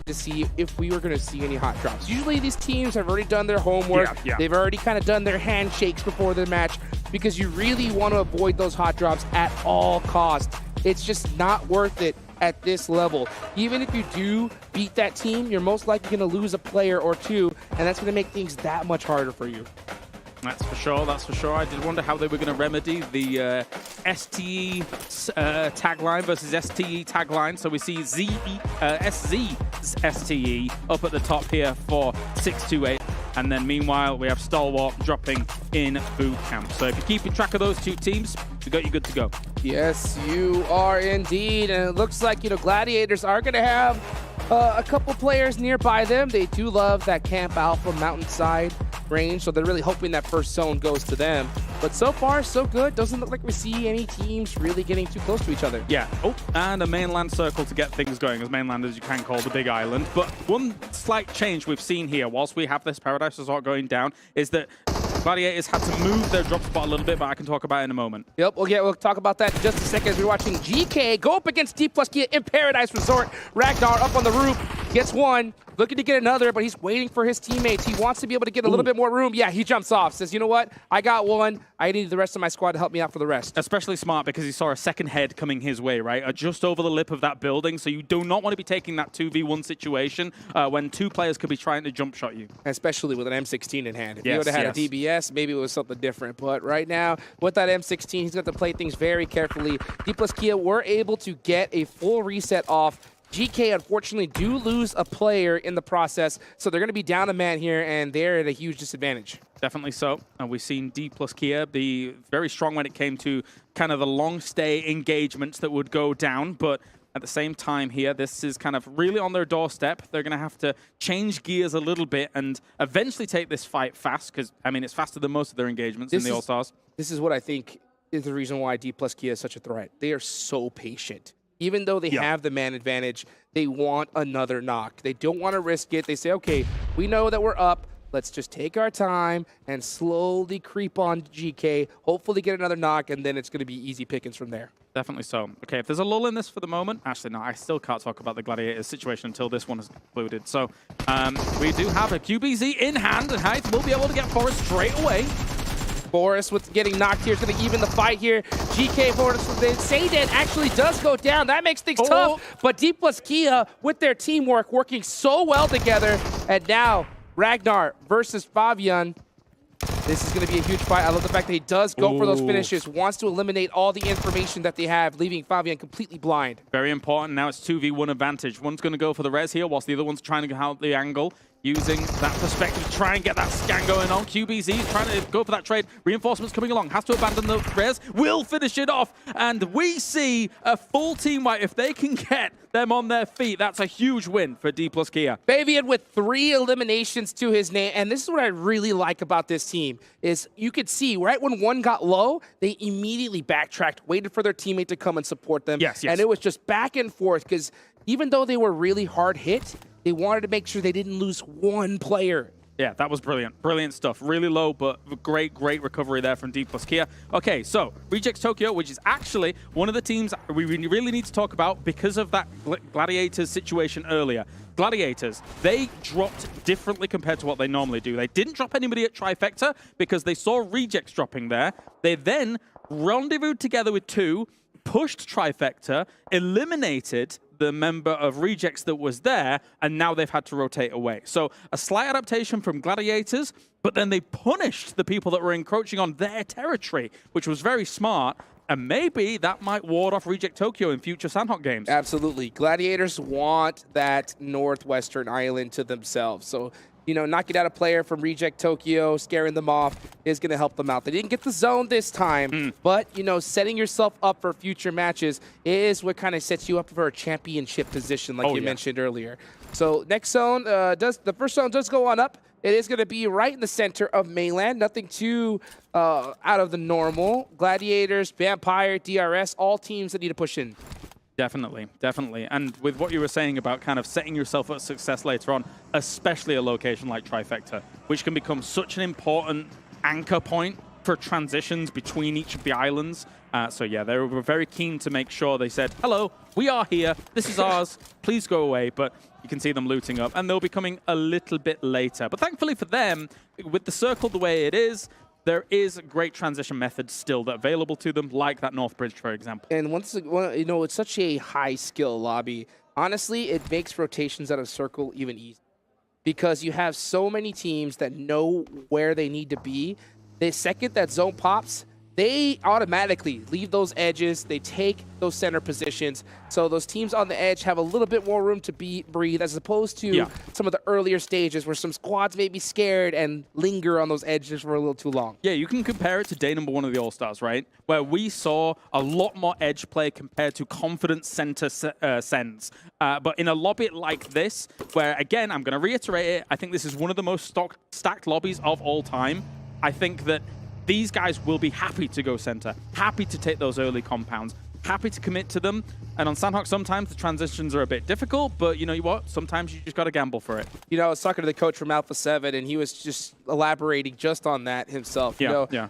to see if we were going to see any hot drops. Usually these teams have already done their homework. They've already kind of done their handshakes before the match because you really want to avoid those hot drops at all costs. It's just not worth it at this level. Even if you do beat that team, you're most likely going to lose a player or two, and that's going to make things that much harder for you. That's for sure, that's for sure. I did wonder how they were going to remedy the STE tagline versus STE tagline. So we see SZ STE up at the top here for 628. And then meanwhile, we have Stalwart dropping in boot camp. So if you're keeping track of those two teams, we got you good to go. Yes, you are indeed. And it looks like, Gladiators are going to have a couple players nearby them. They do love that Camp Alpha mountainside range, so they're really hoping that first zone goes to them. But so far, so good. Doesn't look like we see any teams really getting too close to each other. Yeah. Oh, and a mainland circle to get things going, as mainland as you can call the big island. But one slight change we've seen here, whilst we have this Paradise Resort going down, is that Gladiators had to move their drop spot a little bit, but I can talk about it in a moment. Yep, we'll talk about that in just a second as we're watching GK go up against D plus Kia in Paradise Resort. Ragnar up on the roof, gets one, looking to get another, but he's waiting for his teammates. He wants to be able to get a little bit more room. Yeah, he jumps off, says, you know what? I got one. I need the rest of my squad to help me out for the rest. Especially smart because he saw a second head coming his way, right? Just over the lip of that building, so you do not want to be taking that 2v1 situation when two players could be trying to jump shot you. Especially with an M16 in hand. If he would have had a DBS, maybe it was something different. But right now, with that M16, he's got to play things very carefully. D plus Kia were able to get a full reset off. GK, unfortunately, do lose a player in the process, so they're going to be down a man here, and they're at a huge disadvantage. Definitely so. And we've seen D plus Kia be very strong when it came to kind of the long stay engagements that would go down, but at the same time here, this is kind of really on their doorstep. They're going to have to change gears a little bit and eventually take this fight fast, because, I mean, it's faster than most of their engagements in the All-Stars. This is what I think is the reason why D plus Kia is such a threat. They are so patient. Even though they have the man advantage, they want another knock. They don't want to risk it. They say, okay, we know that we're up. Let's just take our time and slowly creep on GK, hopefully get another knock, and then it's going to be easy pickings from there. Definitely so. Okay, if there's a lull in this for the moment, actually, no, I still can't talk about the Gladiators situation until this one is concluded. So we do have a QBZ in hand, and Heights will be able to get Forrest straight away. Boris with getting knocked here is going to even the fight here. GK Boris with it. Sayden actually does go down. That makes things tough. But D plus Kia with their teamwork working so well together. And now Ragnar versus Fabian. This is going to be a huge fight. I love the fact that he does go for those finishes, wants to eliminate all the information that they have, leaving Fabian completely blind. Very important. Now it's 2v1 advantage. One's going to go for the res here, whilst the other one's trying to get out the angle. Using that perspective to try and get that scan going on. QBZ trying to go for that trade. Reinforcements coming along. Has to abandon the res. Will finish it off. And we see a full team wipe. If they can get them on their feet, that's a huge win for D plus Kia. Fabian with 3 eliminations to his name. And this is what I really like about this team is you could see right when one got low, they immediately backtracked, waited for their teammate to come and support them. Yes. And it was just back and forth because even though they were really hard hit, they wanted to make sure they didn't lose one player. Yeah, that was brilliant. Brilliant stuff. Really low, but great recovery there from D plus Kia. Okay, so Rejects Tokyo, which is actually one of the teams we really need to talk about because of that Gladiators situation earlier. Gladiators, they dropped differently compared to what they normally do. They didn't drop anybody at Trifecta because they saw Rejects dropping there. They then rendezvoused together with 2, pushed Trifecta, eliminated the member of Rejects that was there, and now they've had to rotate away. So a slight adaptation from Gladiators, but then they punished the people that were encroaching on their territory, which was very smart. And maybe that might ward off Reject Tokyo in future Sandhawk games. Absolutely. Gladiators want that northwestern island to themselves. So knocking out a player from Reject Tokyo, scaring them off is going to help them out. They didn't get the zone this time, but, setting yourself up for future matches is what kind of sets you up for a championship position, like you mentioned earlier. So next zone, the first zone does go on up. It is going to be right in the center of mainland. Nothing too out of the normal. Gladiators, Vampire, DRS, all teams that need to push in. Definitely, definitely. And with what you were saying about kind of setting yourself up for success later on, especially a location like Trifecta, which can become such an important anchor point for transitions between each of the islands. So yeah, they were very keen to make sure they said, hello, we are here, this is ours, please go away. But you can see them looting up, and they'll be coming a little bit later. But thankfully for them, with the circle the way it is, there is great transition methods still that are available to them, like that North Bridge, for example. And it's such a high skill lobby. Honestly, it makes rotations out of circle even easier because you have so many teams that know where they need to be. The second that zone pops, they automatically leave those edges. They take those center positions. So those teams on the edge have a little bit more room to breathe as opposed to some of the earlier stages where some squads may be scared and linger on those edges for a little too long. Yeah, you can compare it to day number 1 of the All-Stars, right? Where we saw a lot more edge play compared to confident center sends. But in a lobby like this, where, again, I'm going to reiterate it, I think this is one of the most stacked lobbies of all time. I think that these guys will be happy to go center, happy to take those early compounds, happy to commit to them. And on Sandhawk, sometimes the transitions are a bit difficult, but you know what? Sometimes you just got to gamble for it. I was talking to the coach from Alpha 7, and he was just elaborating just on that himself.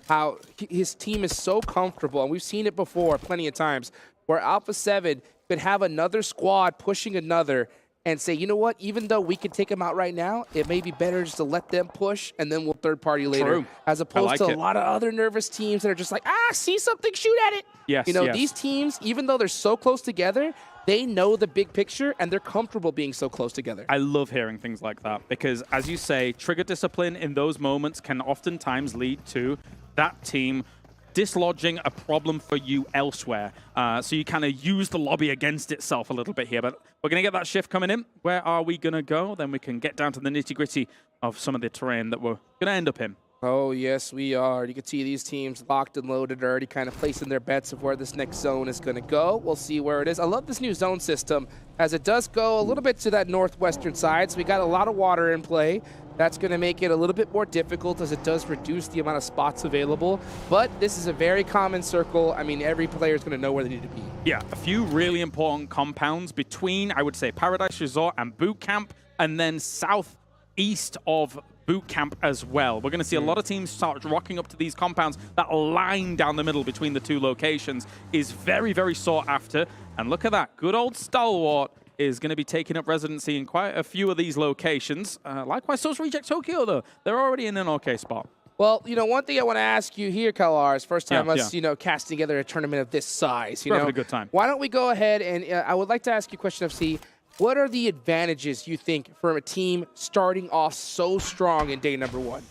How his team is so comfortable, and we've seen it before plenty of times, where Alpha 7 could have another squad pushing another and say, you know what, even though we can take them out right now, it may be better just to let them push and then we'll third party later. True. As opposed to a lot of other nervous teams that are just like, see something, shoot at it. Yes, these teams, even though they're so close together, they know the big picture and they're comfortable being so close together. I love hearing things like that because, as you say, trigger discipline in those moments can oftentimes lead to that team dislodging a problem for you elsewhere. So you kind of use the lobby against itself a little bit here. But we're going to get that shift coming in. Where are we going to go? Then we can get down to the nitty-gritty of some of the terrain that we're going to end up in. Oh, yes, we are. You can see these teams locked and loaded, already kind of placing their bets of where this next zone is going to go. We'll see where it is. I love this new zone system, as it does go a little bit to that northwestern side. So we got a lot of water in play. That's going to make it a little bit more difficult, as it does reduce the amount of spots available. But this is a very common circle. I mean, every player is going to know where they need to be. Yeah, a few really important compounds between, I would say, Paradise Resort and Boot Camp, and then southeast of Boot Camp as well. We're going to see a lot of teams start rocking up to these compounds. That line down the middle between the two locations is very, very sought after. And look at that. Good old Stalwart is going to be taking up residency in quite a few of these locations. Likewise, so is Reject Tokyo, though. They're already in an okay spot. Well, one thing I want to ask you here, Kalar, is first time us, casting together a tournament of this size. We're having a good time. Why don't we go ahead and I would like to ask you a question, FC. What are the advantages you think from a team starting off so strong in day number 1?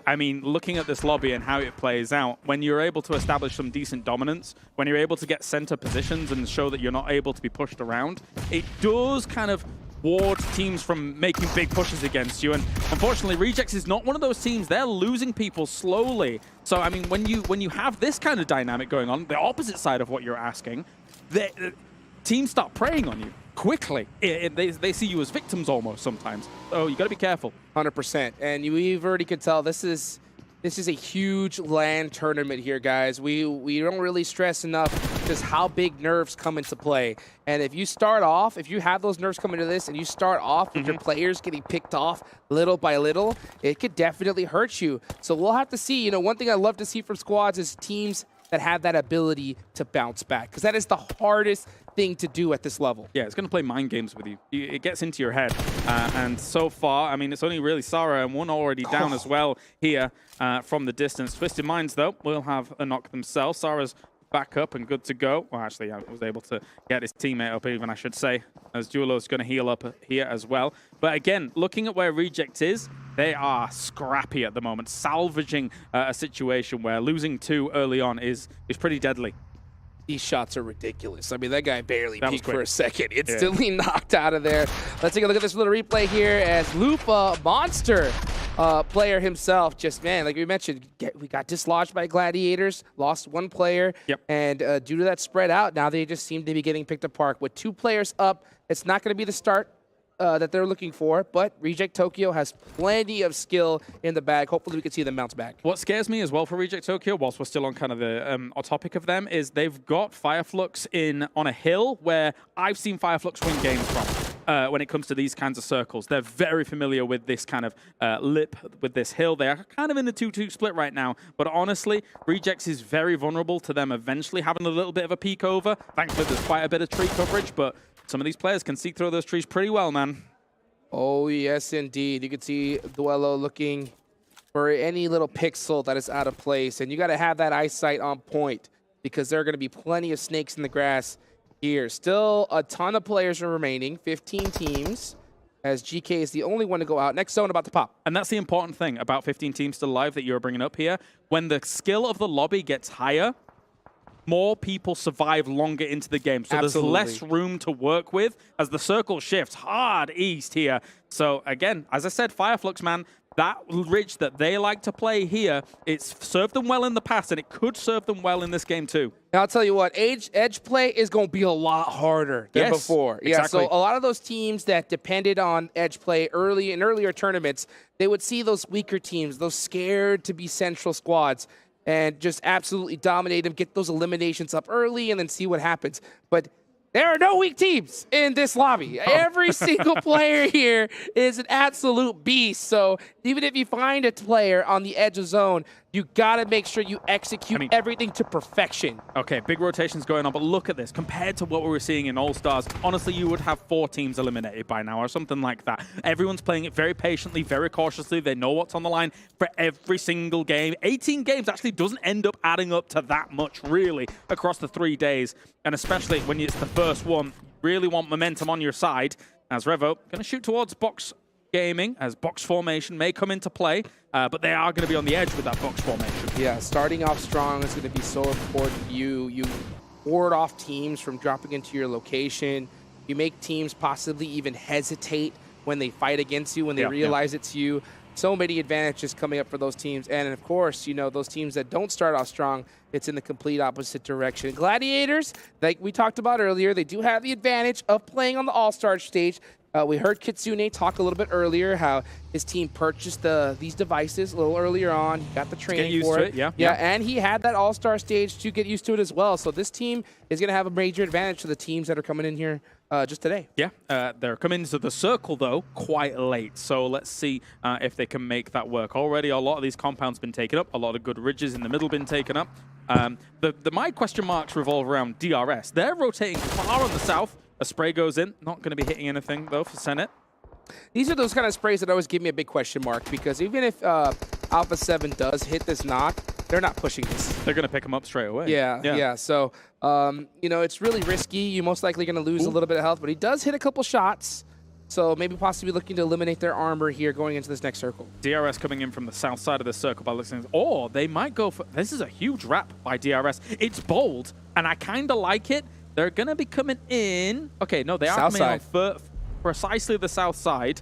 I mean, looking at this lobby and how it plays out, when you're able to establish some decent dominance, when you're able to get center positions and show that you're not able to be pushed around, it does kind of ward teams from making big pushes against you. And unfortunately, Rejects is not one of those teams. They're losing people slowly. So, I mean, when you have this kind of dynamic going on, the opposite side of what you're asking, teams start preying on you quickly. They see you as victims almost sometimes. So you got to be careful. 100%. And we've already could tell this is a huge LAN tournament here, guys. We don't really stress enough just how big nerves come into play. And if you have those nerves come into this and you start off with your players getting picked off little by little, it could definitely hurt you. So we'll have to see. One thing I love to see from squads is teams that have that ability to bounce back, because that is the hardest thing to do at this level. Yeah, it's going to play mind games with you. It gets into your head. And so far, I mean, it's only really Sarah and one already down as well here from the distance. Twisted Minds, though, will have a knock themselves. Sarah's back up and good to go. Well, actually, I was able to get his teammate up even, I should say, as Duelo's going to heal up here as well. But again, looking at where Reject is, they are scrappy at the moment, salvaging a situation where losing 2 early on is pretty deadly. These shots are ridiculous. I mean, that guy barely peeked for a second. Yeah. Instantly knocked out of there. Let's take a look at this little replay here as Lupa, monster player himself, just, man, like we mentioned, we got dislodged by Gladiators, lost one player, and due to that spread out, now they just seem to be getting picked apart. With 2 players up, it's not going to be the start that they're looking for, but Reject Tokyo has plenty of skill in the bag. Hopefully we can see them bounce back. What scares me as well for Reject Tokyo, whilst we're still on kind of the topic of them, is they've got Fireflux on a hill where I've seen Fireflux win games from. When it comes to these kinds of circles, they're very familiar with this kind of lip, with this hill. They are kind of in the 2-2 split right now, but honestly, Rejects is very vulnerable to them eventually having a little bit of a peek over. Thankfully, there's quite a bit of tree coverage, but some of these players can see through those trees pretty well, man. Oh, yes, indeed. You can see Duello looking for any little pixel that is out of place, and you got to have that eyesight on point because there are going to be plenty of snakes in the grass here. Still a ton of players are remaining, 15 teams, as GK is the only one to go out. Next zone about to pop. And that's the important thing about 15 teams still alive that you're bringing up here. When the skill of the lobby gets higher, more people survive longer into the game. So there's less room to work with as the circle shifts hard east here. So again, as I said, Fireflux, man, that ridge that they like to play here, it's served them well in the past, and it could serve them well in this game too. Now, I'll tell you what, edge play is going to be a lot harder than before. Exactly. Yeah, so a lot of those teams that depended on edge play in earlier tournaments, they would see those weaker teams, those scared to be central squads, and just absolutely dominate them, get those eliminations up early, and then see what happens. But there are no weak teams in this lobby. Every single player here is an absolute beast. So even if you find a player on the edge of zone, you got to make sure you execute everything to perfection. Okay, big rotations going on, but look at this. Compared to what we were seeing in All-Stars, honestly, you would have 4 teams eliminated by now or something like that. Everyone's playing it very patiently, very cautiously. They know what's on the line for every single game. 18 games actually doesn't end up adding up to that much, really, across the 3 days. And especially when it's the first one, you really want momentum on your side. As Revo, going to shoot towards box gaming, as box formation may come into play, but they are going to be on the edge with that box formation. Yeah, starting off strong is going to be so important. You ward off teams from dropping into your location. You make teams possibly even hesitate when they fight against you, when they realize it's you. So many advantages coming up for those teams. And of course, you know, those teams that don't start off strong, it's in the complete opposite direction. Gladiators, like we talked about earlier, they do have the advantage of playing on the All-Star stage. We heard Kitsune talk a little bit earlier how his team purchased these devices a little earlier on. He got the training for it. Yeah, and he had that All-Star stage to get used to it as well. So this team is going to have a major advantage to the teams that are coming in here just today. Yeah, they're coming to the circle, though, quite late. So let's see if they can make that work. Already, a lot of these compounds been taken up. A lot of good ridges in the middle been taken up. My question marks revolve around DRS. They're rotating far on the south. A spray goes in. Not going to be hitting anything, though, for Senate. These are those kind of sprays that always give me a big question mark, because even if Alpha 7 does hit this knock, they're not pushing this. They're going to pick him up straight away. Yeah. So, you know, it's really risky. You're most likely going to lose a little bit of health, but he does hit a couple shots. So maybe possibly looking to eliminate their armor here going into this next circle. DRS coming in from the south side of the circle by listening. Or they might go for... This is a huge wrap by DRS. It's bold, and I kind of like it. They're going to be coming in. Okay, no, they are coming in on precisely the south side.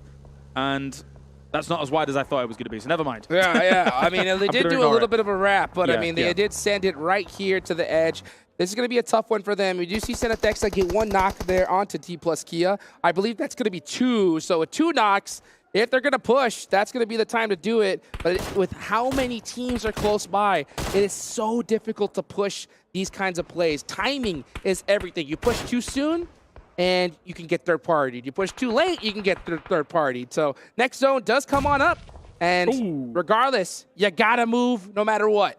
And that's not as wide as I thought it was going to be, so never mind. Yeah. I mean, they did do a little bit of a wrap, but I mean, they did send it right here to the edge. This is going to be a tough one for them. We do see Senetexa get 1 knock there onto D plus Kia. I believe that's going to be 2. So with 2 knocks, if they're going to push, that's going to be the time to do it. But with how many teams are close by, it is so difficult to push these kinds of plays. Timing is everything. You push too soon, and you can get third party. You push too late, you can get third party. So next zone does come on up. And regardless, you got to move no matter what.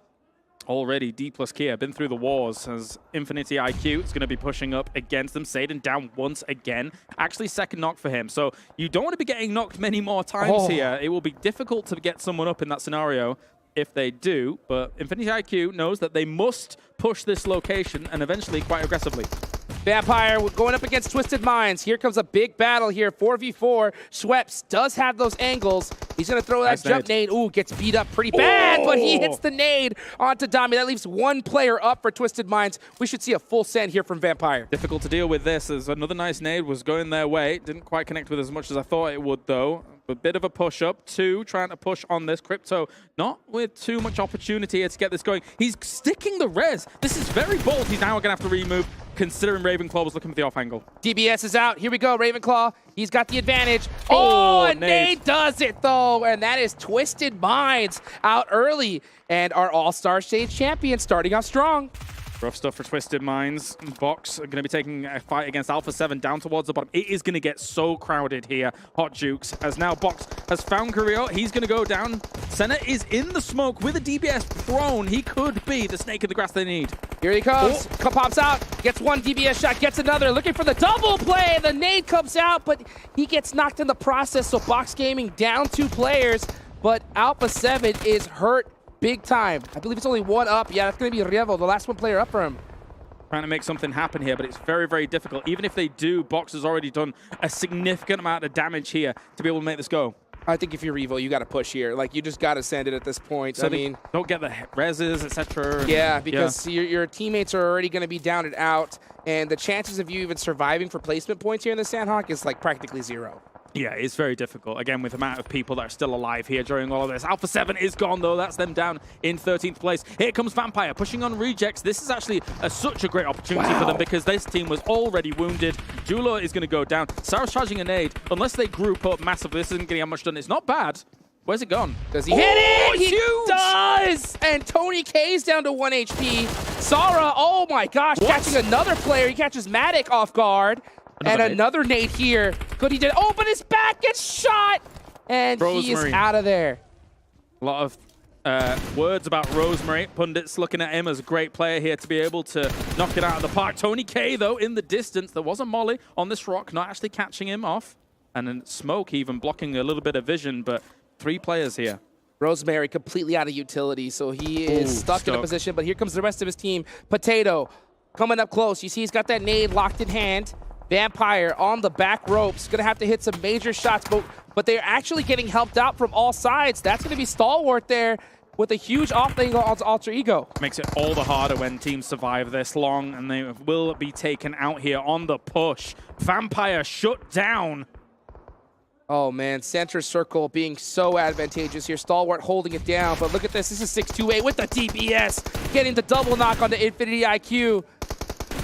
Already, D plus Kia been through the wars as Infinity IQ is going to be pushing up against them. Satan down once again. Actually, second knock for him. So you don't want to be getting knocked many more times here. It will be difficult to get someone up in that scenario if they do. But Infinity IQ knows that they must push this location and eventually quite aggressively. Vampire going up against Twisted Minds. Here comes a big battle here, 4v4. Schweppes does have those angles. He's going to throw that Nice jump nade. Ooh, gets beat up pretty bad, but he hits the nade onto Dami. That leaves one player up for Twisted Minds. We should see a full send here from Vampire. Difficult to deal with this as another nice nade was going their way. Didn't quite connect with as much as I thought it would, though. A bit of a push-up. Two, trying to push on this. Crypto not with too much opportunity here to get this going. He's sticking the res. This is very bold. He's now going to have to remove, considering Ravenclaw was looking for the off angle. DBS is out. Here we go, Ravenclaw. He's got the advantage. Oh, and Nade does it, though. And that is Twisted Minds out early. And our All-Star Stage champion starting off strong. Rough stuff for Twisted Minds. Box are going to be taking a fight against Alpha 7 down towards the bottom. It is going to get so crowded here. Hot Jukes, as now Box has found Carrillo. He's going to go down. Senna is in the smoke with a DBS prone. He could be the snake in the grass they need. Here he comes. Pops out. Gets one DBS shot. Gets another. Looking for the double play. The nade comes out, but he gets knocked in the process. So Box Gaming down 2 players, but Alpha 7 is hurt big time. I believe it's only one up. Yeah, that's going to be Revo, the last one player up for him. Trying to make something happen here, but it's very, very difficult. Even if they do, Box has already done a significant amount of damage here to be able to make this go. I think if you're Revo, you got to push here. Like, you just got to send it at this point. So I mean, don't get the reses, etc. Yeah, because your teammates are already going to be down and out, and the chances of you even surviving for placement points here in the Sandhawk is like practically 0. Yeah, it's very difficult. Again, with the amount of people that are still alive here during all of this. Alpha 7 is gone, though. That's them down in 13th place. Here comes Vampire pushing on Rejects. This is actually such a great opportunity for them because this team was already wounded. Julo is going to go down. Sarah's charging a nade. Unless they group up massively, this isn't getting how much done. It's not bad. Where's it gone? Does he hit it? He does! And Tony K's down to 1 HP. Sara, oh my gosh, catching another player. He catches Matic off guard. Another nade here. Good, he did. Oh, but his back gets shot. And he is out of there. A lot of words about Rosemary. Pundits looking at him as a great player here to be able to knock it out of the park. Tony K, though, in the distance. There was a molly on this rock, not actually catching him off. And then Smoke even blocking a little bit of vision, but 3 players here. Rosemary completely out of utility, so he is stuck in a position. But here comes the rest of his team. Potato coming up close. You see he's got that nade locked in hand. Vampire on the back ropes. Going to have to hit some major shots, but they're actually getting helped out from all sides. That's going to be Stalwart there with a huge off angle on Alter Ego. Makes it all the harder when teams survive this long, and they will be taken out here on the push. Vampire shut down. Oh, man. Center circle being so advantageous here. Stalwart holding it down, but look at this. This is 628 with the DBS. Getting the double knock on the Infinity IQ.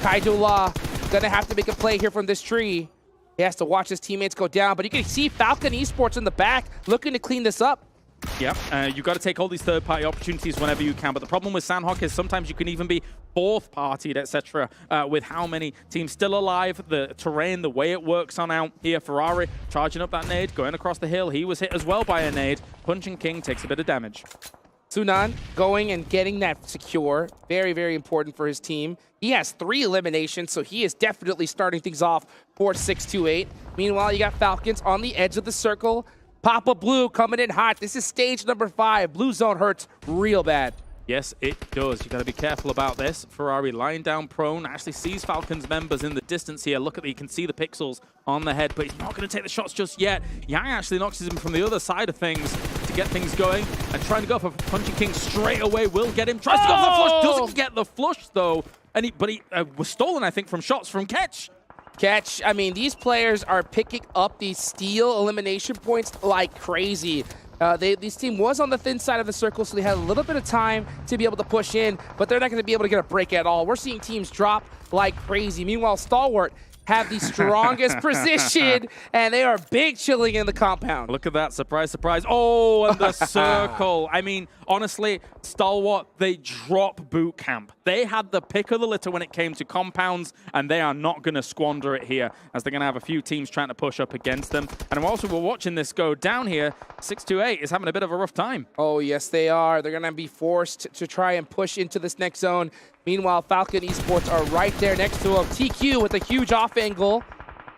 Kaidula gonna have to make a play here from this tree. He has to watch his teammates go down, but you can see Falcon Esports in the back looking to clean this up. Yep, you got to take all these third-party opportunities whenever you can, but the problem with Sandhawk is sometimes you can even be fourth-partied, etc. With how many teams still alive, the terrain, the way it works on out here. Ferrari charging up that nade, going across the hill. He was hit as well by a nade. Punching King takes a bit of damage. Sunan going and getting that secure. Very, very important for his team. He has 3 eliminations, so he is definitely starting things off for 628. Meanwhile, you got Falcons on the edge of the circle. Papa Blue coming in hot. This is stage number 5. Blue zone hurts real bad. Yes, it does. You got to be careful about this. Ferrari lying down prone, actually sees Falcons members in the distance here. Look at that, you can see the pixels on the head, but he's not going to take the shots just yet. Yang actually knocks him from the other side of things to get things going, and trying to go for Punching King straight away will get him. Tries to go for the flush, doesn't get the flush though, and but he was stolen, I think, from shots from Ketch. Ketch, I mean, these players are picking up these steal elimination points like crazy. This team was on the thin side of the circle, so they had a little bit of time to be able to push in, but they're not going to be able to get a break at all. We're seeing teams drop like crazy. Meanwhile, Stalwart have the strongest position, and they are big chilling in the compound. Look at that. Surprise, surprise. Oh, and the circle. I mean, honestly, Stalwart, they drop boot camp. They had the pick of the litter when it came to compounds, and they are not going to squander it here, as they're going to have a few teams trying to push up against them. And also, we're watching this go down here. 628 is having a bit of a rough time. Oh, yes, they are. They're going to be forced to try and push into this next zone. Meanwhile, Falcon Esports are right there next to him. TQ with a huge off angle.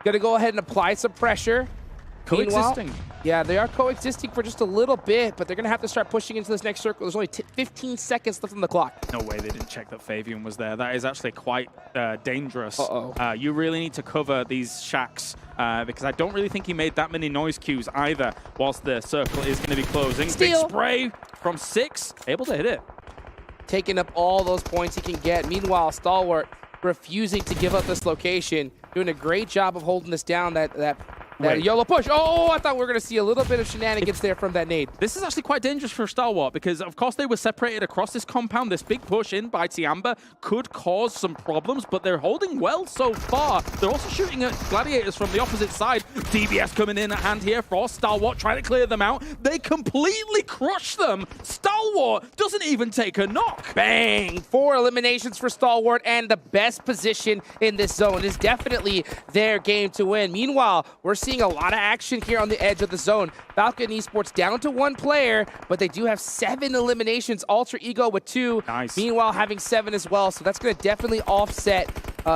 Going to go ahead and apply some pressure. Coexisting. Meanwhile, yeah, they are coexisting for just a little bit, but they're going to have to start pushing into this next circle. There's only 15 seconds left on the clock. No way they didn't check that Fabian was there. That is actually quite dangerous. You really need to cover these shacks because I don't really think he made that many noise cues either whilst the circle is going to be closing. Steal. Big spray from 6, able to hit it. Taking up all those points he can get. Meanwhile, Stalwart refusing to give up this location, doing a great job of holding this down, that YOLO push. Oh, I thought we were going to see a little bit of shenanigans there from that nade. This is actually quite dangerous for Stalwart because, of course, they were separated across this compound. This big push in by Tiamba could cause some problems, but they're holding well so far. They're also shooting at Gladiators from the opposite side. DBS coming in at hand here for Stalwart, trying to clear them out. They completely crush them. Stalwart doesn't even take a knock. Bang! 4 eliminations for Stalwart, and the best position in this zone is definitely their game to win. Meanwhile, we're seeing a lot of action here on the edge of the zone. Falcon Esports down to 1 player, but they do have 7 eliminations. Alter Ego with 2. Nice. Meanwhile, having 7 as well, so that's going to definitely offset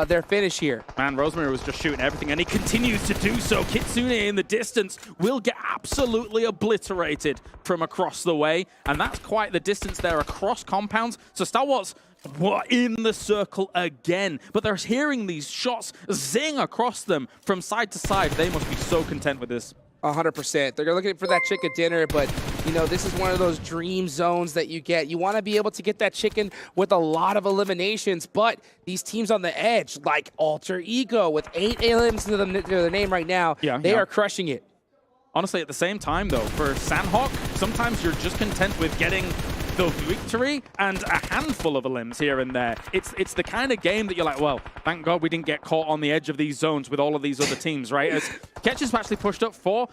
their finish here. Man, Rosemary was just shooting everything, and he continues to do so. Kitsune in the distance will get absolutely obliterated from across the way, and that's quite the distance there across compounds. So Stalwart's in the circle again, but they're hearing these shots zing across them from side to side. They must be so content with this. 100%. They're looking for that chicken dinner, but you know, this is one of those dream zones that you get. You want to be able to get that chicken with a lot of eliminations, but these teams on the edge, like Alter Ego, with 8 elims to their name right now, they are crushing it. Honestly, at the same time, though, for Sandhawk, sometimes you're just content with getting the victory and a handful of elims here and there. It's the kind of game that you're like, well, thank God we didn't get caught on the edge of these zones with all of these other teams, right? As Ketch has actually pushed up for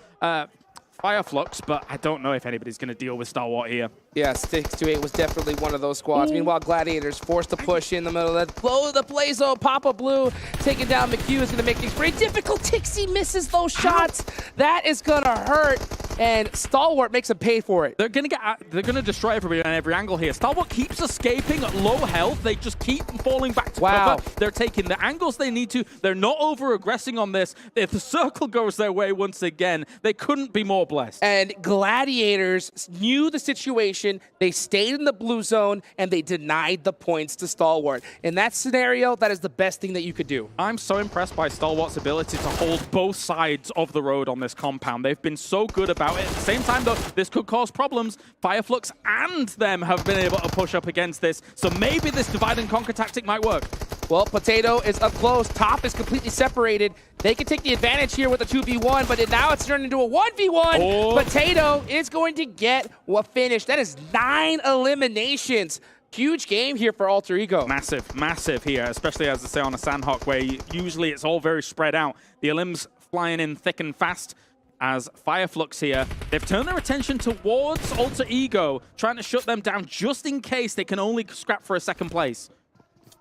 Fireflux, but I don't know if anybody's going to deal with Stalwart here. Yeah, 6-8 was definitely one of those squads. Ooh. Meanwhile, Gladiators forced to push in the middle of that. Blow the play zone. Papa Blue taking down McHugh is going to make things pretty difficult. Tixie misses those shots. That is going to hurt. And Stalwart makes him pay for it. They're gonna destroy everybody on every angle here. Stalwart keeps escaping at low health. They just keep falling back to cover. They're taking the angles they need to. They're not over-aggressing on this. If the circle goes their way once again, they couldn't be more blessed. And Gladiators knew the situation. They stayed in the blue zone, and they denied the points to Stalwart. In that scenario, that is the best thing that you could do. I'm so impressed by Stalwart's ability to hold both sides of the road on this compound. They've been so good about it. At the same time, though, this could cause problems. Fireflux and them have been able to push up against this, so maybe this divide and conquer tactic might work. Well, Potato is up close. Top is completely separated. They can take the advantage here with a 2v1, but now it's turned into a 1v1. Oh. Potato is going to get a finish. That is 9 eliminations. Huge game here for Alter Ego. Massive, massive here, especially as I say on a Sandhawk, where usually it's all very spread out. The elims flying in thick and fast. As Fireflux here, they've turned their attention towards Alter Ego, trying to shut them down just in case they can only scrap for a second place.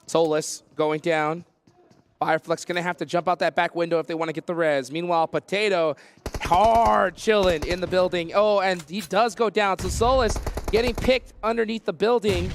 Solus going down. Fireflux going to have to jump out that back window if they want to get the res. Meanwhile, Potato hard chilling in the building. Oh, and he does go down. So Solus getting picked underneath the building.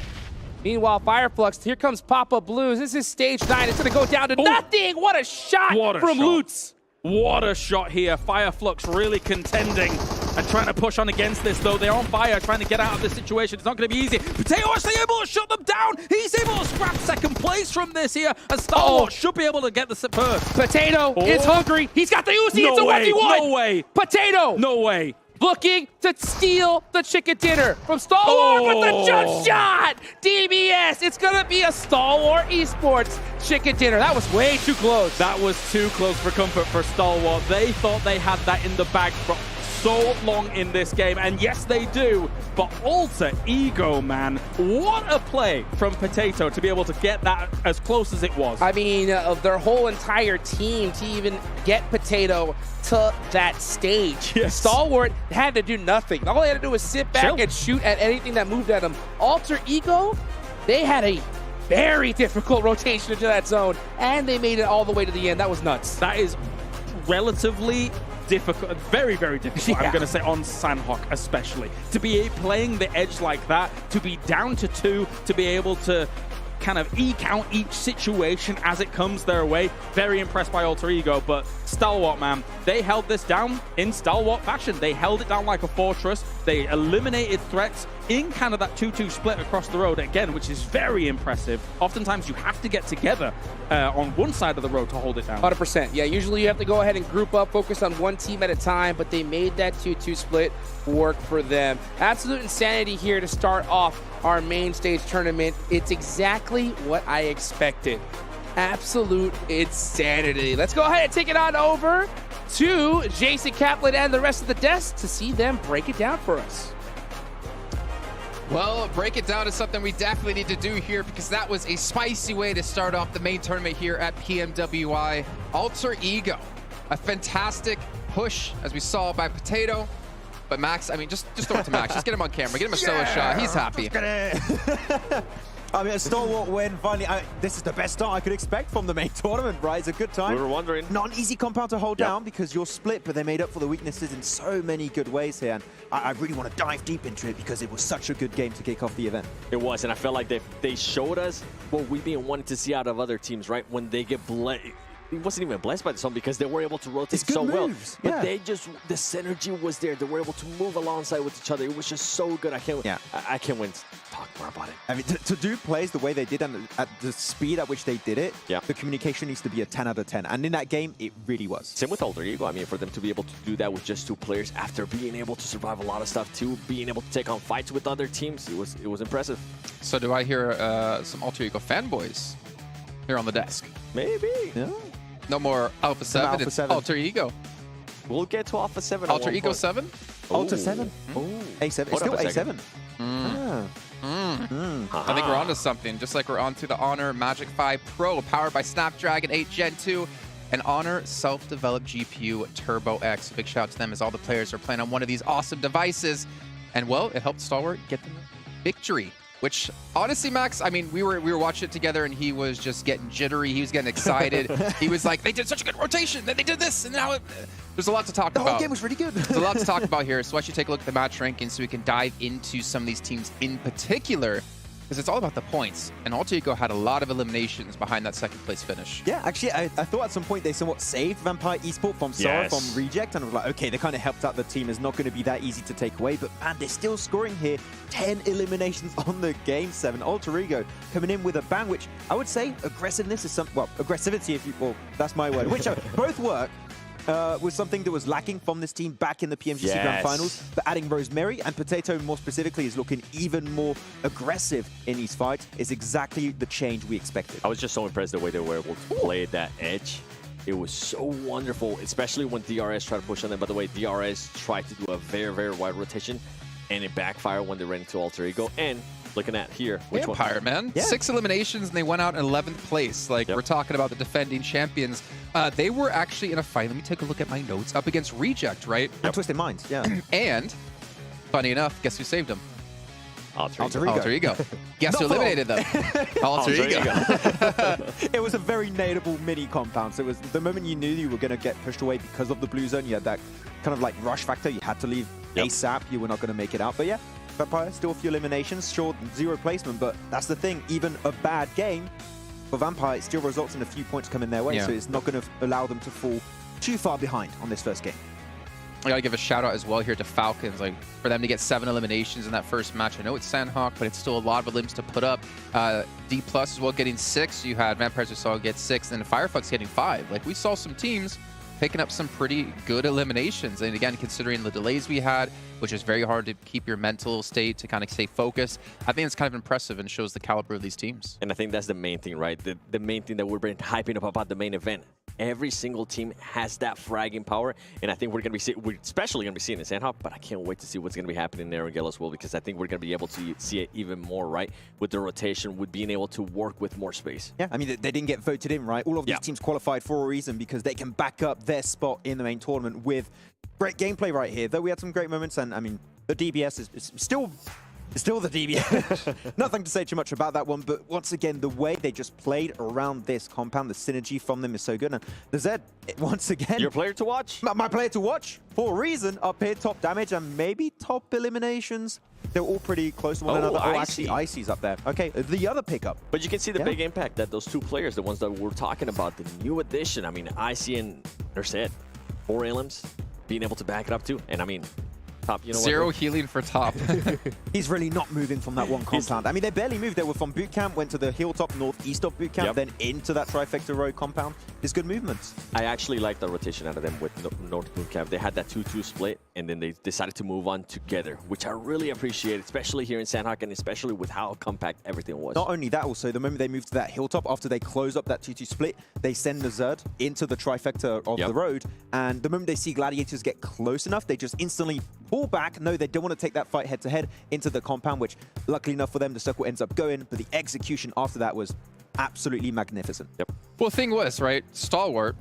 Meanwhile, Fireflux, here comes Papa Blues. This is stage 9. It's going to go down to nothing. What a shot from Lutz. What a shot here. Fireflux really contending and trying to push on against this, though. They're on fire, trying to get out of this situation. It's not going to be easy. Potato actually able to shut them down. He's able to scrap second place from this here, and Stalwart should be able to get the first. Potato is hungry. He's got the Uzi. It's a 1v1. No way. Potato. No way. Looking to steal the chicken dinner from Stalwart with the jump shot. DBS. It's going to be a Stalwart Esports chicken dinner. That was way too close. That was too close for comfort for Stalwart. They thought they had that in the bag for so long in this game, and yes, they do. But Alter Ego, man, what a play from Potato to be able to get that as close as it was. I mean, of their whole entire team to even get Potato to that stage. Yes. Stalwart had to do nothing. All they had to do was sit back and shoot at anything that moved at them. Alter Ego, they had a very difficult rotation into that zone, and they made it all the way to the end. That was nuts. That is relatively difficult, very, very difficult, I'm going to say, on Sandhawk especially. To be playing the edge like that, to be down to 2, to be able to kind of eke out each situation as it comes their way. Very impressed by Alter Ego, but Stalwart, man, they held this down in Stalwart fashion. They held it down like a fortress. They eliminated threats in kind of that 2-2 split across the road again, which is very impressive. Oftentimes you have to get together on one side of the road to hold it down. 100%. Yeah, usually you have to go ahead and group up, focus on one team at a time, but they made that 2-2 split work for them. Absolute insanity here to start off our main stage tournament. It's exactly what I expected. Absolute insanity. Let's go ahead and take it on over to Jason Kaplan and the rest of the desk to see them break it down for us. Well, break it down is something we definitely need to do here because that was a spicy way to start off the main tournament here at PMWI. Alter Ego, a fantastic push as we saw by Potato. But Max, I mean, just throw it to Max. Just get him on camera. Get him a solo shot. He's happy. I mean, a stalwart win, finally. This is the best start I could expect from the main tournament, right? It's a good time. We were wondering. Not an easy compound to hold down because you're split, but they made up for the weaknesses in so many good ways here. And I really want to dive deep into it because it was such a good game to kick off the event. It was, and I felt like they showed us what we've been wanting to see out of other teams, right? When they get it wasn't even blessed by the sun because they were able to rotate so well. But they just, the synergy was there. They were able to move alongside with each other. It was just so good. I can't wait to talk more about it. I mean, to do plays the way they did and at the speed at which they did it, the communication needs to be a 10 out of 10. And in that game, it really was. Same with Alter Ego. I mean, for them to be able to do that with just 2 players after being able to survive a lot of stuff too, being able to take on fights with other teams, it was impressive. So do I hear some Alter Ego fanboys here on the desk? Maybe. Yeah. No more Alpha 7, Alpha it's 7. Alter Ego. We'll get to Alpha 7. Alter Ego 7? Alter 7? A7. It's still A7. I think we're onto something, just like we're onto the Honor Magic 5 Pro, powered by Snapdragon 8 Gen 2, and Honor self-developed GPU Turbo X. Big shout out to them as all the players are playing on one of these awesome devices. And well, it helped Stalwart get the victory. Which, honestly, Max, I mean, we were watching it together, and he was just getting jittery. He was getting excited. He was like, they did such a good rotation. Then they did this, and now there's a lot to talk about. The whole game was really good. There's a lot to talk about here, so I should take a look at the match rankings so we can dive into some of these teams in particular, because it's all about the points. And Alter Ego had a lot of eliminations behind that second place finish. Yeah, actually, I thought at some point they somewhat saved Vampire Esport from Sora, from Reject, and I was like, okay, they kind of helped out the team. It's not going to be that easy to take away, but man, they're still scoring here. 10 eliminations on the game 7. Alter Ego coming in with a bang, which I would say aggressiveness is aggressivity, if you, well, that's my word, which both work. Was something that was lacking from this team back in the PMGC Grand Finals. But adding Rosemary and Potato more specifically is looking even more aggressive in these fights is exactly the change we expected. I was just so impressed the way they were able to play that edge. It was so wonderful, especially when DRS tried to push on them. By the way, DRS tried to do a very, very wide rotation, and it backfired when they ran into Alter Ego. And looking at here, which Vampire, man. 6 eliminations, and they went out in 11th place. Like, we're talking about the defending champions. They were actually in a fight. Let me take a look at my notes. Up against Reject, right? And Twisted Minds, And, funny enough, guess who saved them? Alter Ego. Guess who eliminated them? Alter Ego. It was a very nadeable mini compound. So it was the moment you knew you were going to get pushed away because of the blue zone, you had that kind of like rush factor. You had to leave ASAP. You were not going to make it out. But yeah, Vampire, still a few eliminations, short 0 placement, but that's the thing. Even a bad game for Vampire, it still results in a few points coming their way, so it's not going to allow them to fall too far behind on this first game. I gotta give a shout out as well here to Falcons, like for them to get 7 eliminations in that first match. I know it's Sandhawk, but it's still a lot of limbs to put up. D+ as well getting 6. You had Vampires we saw get 6, and then Firefox getting 5. Like, we saw some teams picking up some pretty good eliminations. And again, considering the delays we had, which is very hard to keep your mental state to kind of stay focused, I think it's kind of impressive and shows the caliber of these teams. And I think that's the main thing, right? The main thing that we've been hyping up about the main event. Every single team has that fragging power, and I think we're especially going to be seeing it in Sandhawk, but I can't wait to see what's going to be happening there in Gale as well, because I think we're going to be able to see it even more, right? With the rotation, with being able to work with more space. Yeah, I mean, they didn't get voted in, right? All of these teams qualified for a reason because they can back up their spot in the main tournament with great gameplay right here. Though we had some great moments, and I mean, the DBS is still Still the DBS. Nothing to say too much about that one, but once again, the way they just played around this compound, the synergy from them is so good. And the Zed, once again... Your player to watch? My player to watch, for a reason, up here, top damage and maybe top eliminations. They're all pretty close to one another. Oh, actually, Icy's up there. Okay, the other pickup. But you can see the big impact that those two players, the ones that we're talking about, the new addition, I mean, Icy and Nerset, 4 elims, being able to back it up too. And I mean... Top, you know Zero what? healing for top. He's really not moving from that one compound. I mean, they barely moved. They were from boot camp, went to the hilltop northeast of boot camp, then into that trifecta road compound. It's good movements. I actually like the rotation out of them with North boot camp. They had that 2-2 split, and then they decided to move on together, which I really appreciate, especially here in Sandhawk, and especially with how compact everything was. Not only that, also, the moment they moved to that hilltop, after they close up that 2-2 split, they send the Zerd into the trifecta of the road, and the moment they see Gladiators get close enough, they just instantly pull back. No, they don't want to take that fight head-to-head into the compound, which, luckily enough for them, the circle ends up going, but the execution after that was absolutely magnificent. Well, the thing was, right, Stalwart,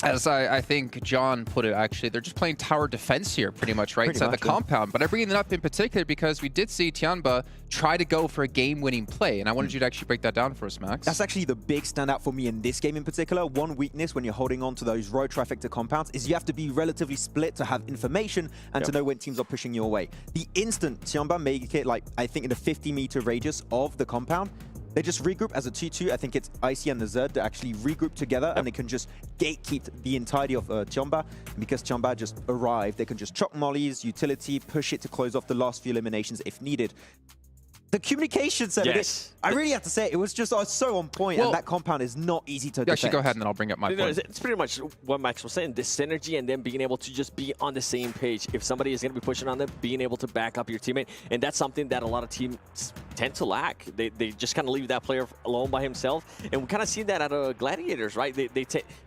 as I think John put it, actually, they're just playing tower defense here, pretty much, right, inside the compound. But I bring it up in particular because we did see Tianba try to go for a game-winning play, and I wanted you to actually break that down for us, Max. That's actually the big standout for me in this game in particular. One weakness when you're holding on to those road trifecta compounds is you have to be relatively split to have information and to know when teams are pushing your way. The instant Tianba make it, like, I think in a 50-meter radius of the compound, they just regroup as a 2-2. I think it's Icy and the Zerd that actually regroup together, and they can just gatekeep the entirety of Tianba. Because Tianba just arrived, they can just chop mollies, utility, push it to close off the last few eliminations if needed. The communication set, I really have to say, it was just so on point, and that compound is not easy to defend. Actually, go ahead, and then I'll bring up my point. It's pretty much what Max was saying, this synergy and then being able to just be on the same page. If somebody is going to be pushing on them, being able to back up your teammate, and that's something that a lot of teams tend to lack. They just kind of leave that player alone by himself, and we kind of seen that out of Gladiators, right?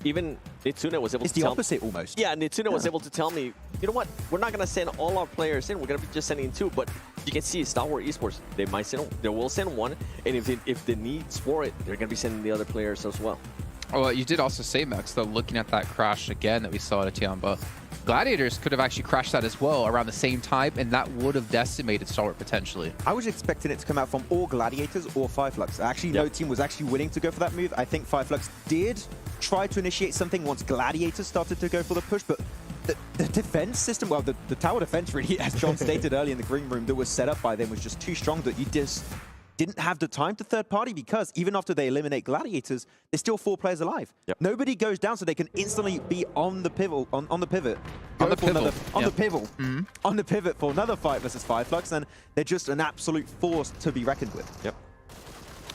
Even Nitsuna was able to tell me. It's the opposite, almost. Yeah, Nitsuna was able to tell me, you know what, we're not going to send all our players in, we're going to be just sending 2, but you can see Stalwart Esports, they will send 1, and if the needs for it, they're going to be sending the other players as well. Well, you did also say, Max, though, looking at that crash again that we saw at Tianba, Gladiators could have actually crashed that as well around the same time, and that would have decimated Stalwart potentially. I was expecting it to come out from all Gladiators or Fireflux. Actually, no team was actually willing to go for that move. I think Fireflux did try to initiate something once Gladiators started to go for the push, but the defense system, well, the tower defense really, as John stated earlier in the green room, that was set up by them was just too strong that you just didn't have the time to third party, because even after they eliminate Gladiators, there's still 4 players alive. Nobody goes down, so they can instantly be on the pivot, on the pivot for another fight versus Fireflux, and they're just an absolute force to be reckoned with.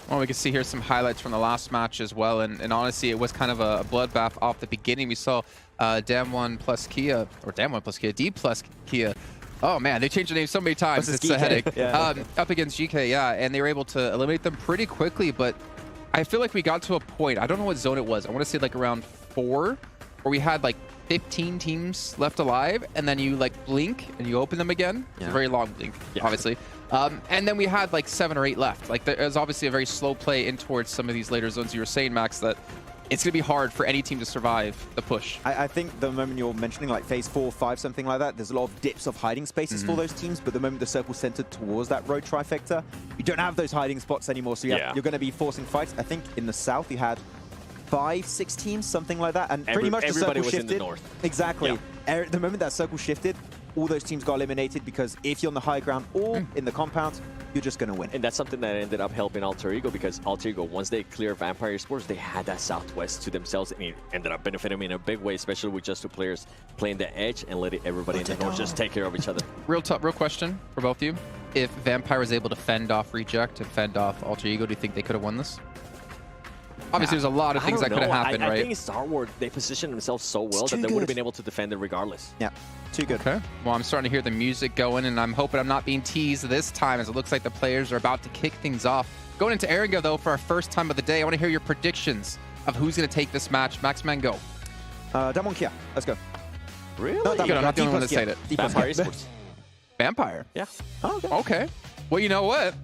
Well, we can see here some highlights from the last match as well, and honestly, it was kind of a bloodbath off the beginning. We saw Dam1 plus Kia, or Dam1 plus Kia, D plus Kia. Oh man, they changed the name so many times, it's a headache. Up against GK, and they were able to eliminate them pretty quickly, but I feel like we got to a point, I don't know what zone it was, I want to say like around 4, where we had like 15 teams left alive, and then you like blink and you open them again. It's a very long blink, obviously. And then we had like 7 or 8 left. Like there was obviously a very slow play in towards some of these later zones. You were saying, Max, that it's going to be hard for any team to survive the push. I think the moment you're mentioning like phase 4, 5, something like that, there's a lot of dips of hiding spaces for those teams, but the moment the circle's centered towards that road trifecta, you don't have those hiding spots anymore, so you're going to be forcing fights. I think in the south you had 5, 6 teams, something like that, and pretty much the circle shifted. In the north. Exactly. The moment that circle shifted, all those teams got eliminated, because if you're on the high ground or in the compound, you're just going to win. And that's something that ended up helping Alter Ego, because Alter Ego, once they clear Vampire Sports, they had that southwest to themselves, and it ended up benefiting them in a big way, especially with just 2 players playing the edge and letting everybody in the north just take care of each other. Real question for both of you. If Vampire was able to fend off Reject and fend off Alter Ego, do you think they could have won this? Obviously, there's a lot of things that could have happened, right? I think Star Wars, they positioned themselves so well that they would have been able to defend it regardless. Yeah, too good. Okay. Well, I'm starting to hear the music going, and I'm hoping I'm not being teased this time, as it looks like the players are about to kick things off. Going into Eranga, though, for our first time of the day, I want to hear your predictions of who's going to take this match. Maxman, go. Damwon Kia, let's go. Really? No, I'm not the only one that said it. Vampire Esports. Vampire? Yeah. Oh, okay. Okay. Well, you know what?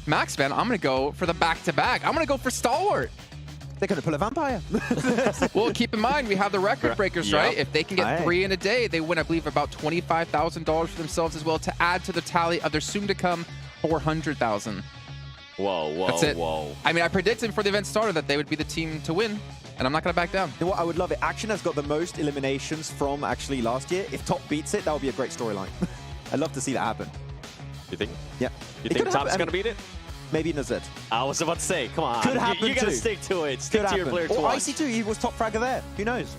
Maxman, I'm going to go for the back-to-back. I'm going to go for Stalwart. They're going to pull a Vampire. Well, keep in mind, we have the record breakers, right? If they can get 3 in a day, they win, I believe, about $25,000 for themselves as well, to add to the tally of their soon-to-come 400,000. Whoa. That's it. I mean, I predicted before the event started that they would be the team to win, and I'm not going to back down. You know what? I would love it. Action has got the most eliminations from actually last year. If Top beats it, that would be a great storyline. I'd love to see that happen. You think? Yeah. You think Top's going to beat it? Maybe Nazet. I was about to say, come on. Could happen You got to too. stick to it. Stick to your player to Or watch. IC2, he was top fragger there. Who knows?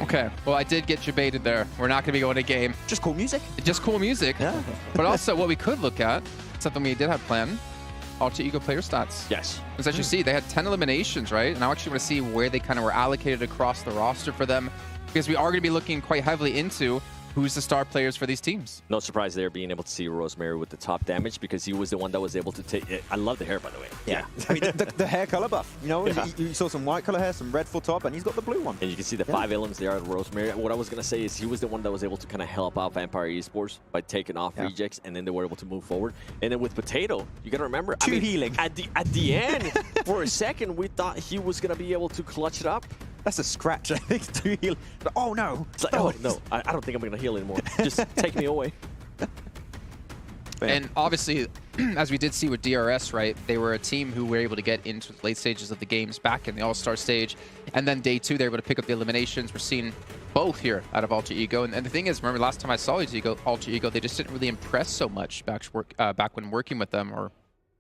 Okay, well, I did get debated there. We're not going to be going to game. Just cool music. Just cool music. Yeah. But also, what we could look at, something we did have planned, Alter Ego player stats. Yes. Because as you see, they had 10 eliminations, right? And I actually want to see where they kind of were allocated across the roster for them, because we are going to be looking quite heavily into who's the star players for these teams. No surprise there being able to see Rosemary with the top damage, because he was the one that was able to take it. I love the hair, by the way. Yeah. I mean, the hair color buff. You know, you saw some white color hair, some red full top, and he's got the blue one. And you can see the 5 elements there at Rosemary. What I was going to say is he was the one that was able to kind of help out Vampire Esports by taking off rejects, and then they were able to move forward. And then with Potato, you got to remember, Two healing. At the end, for a second, we thought he was going to be able to clutch it up. That's a scratch, I think, to heal. Oh, no. It's like, oh, no, I don't think I'm going to heal anymore. Just take me away. And obviously, as we did see with DRS, right, they were a team who were able to get into the late stages of the games back in the All-Star stage. And then day 2, they were able to pick up the eliminations. We're seeing both here out of Alter Ego. And the thing is, remember last time I saw Alter Ego, they just didn't really impress so much back when working with them, or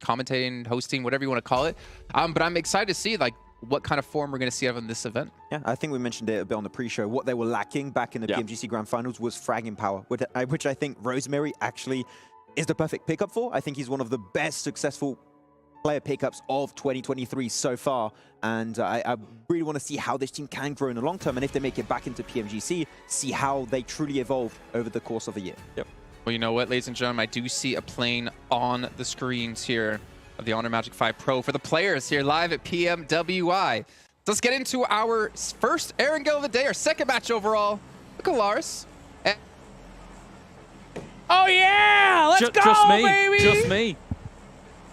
commentating, hosting, whatever you want to call it. But I'm excited to see, like, what kind of form we're going to see out of this event. Yeah, I think we mentioned it a bit on the pre-show. What they were lacking back in the PMGC Grand Finals was fragging power, which I think Rosemary actually is the perfect pickup for. I think he's one of the best successful player pickups of 2023 so far. And I really want to see how this team can grow in the long term. And if they make it back into PMGC, see how they truly evolve over the course of a year. Yep. Well, you know what, ladies and gentlemen, I do see a plane on the screens here of the Honor Magic 5 Pro for the players here live at PMWI. Let's get into our first Erangel of the day, our second match overall. Look at Lars. Oh yeah, let's go, just me, baby. Just me.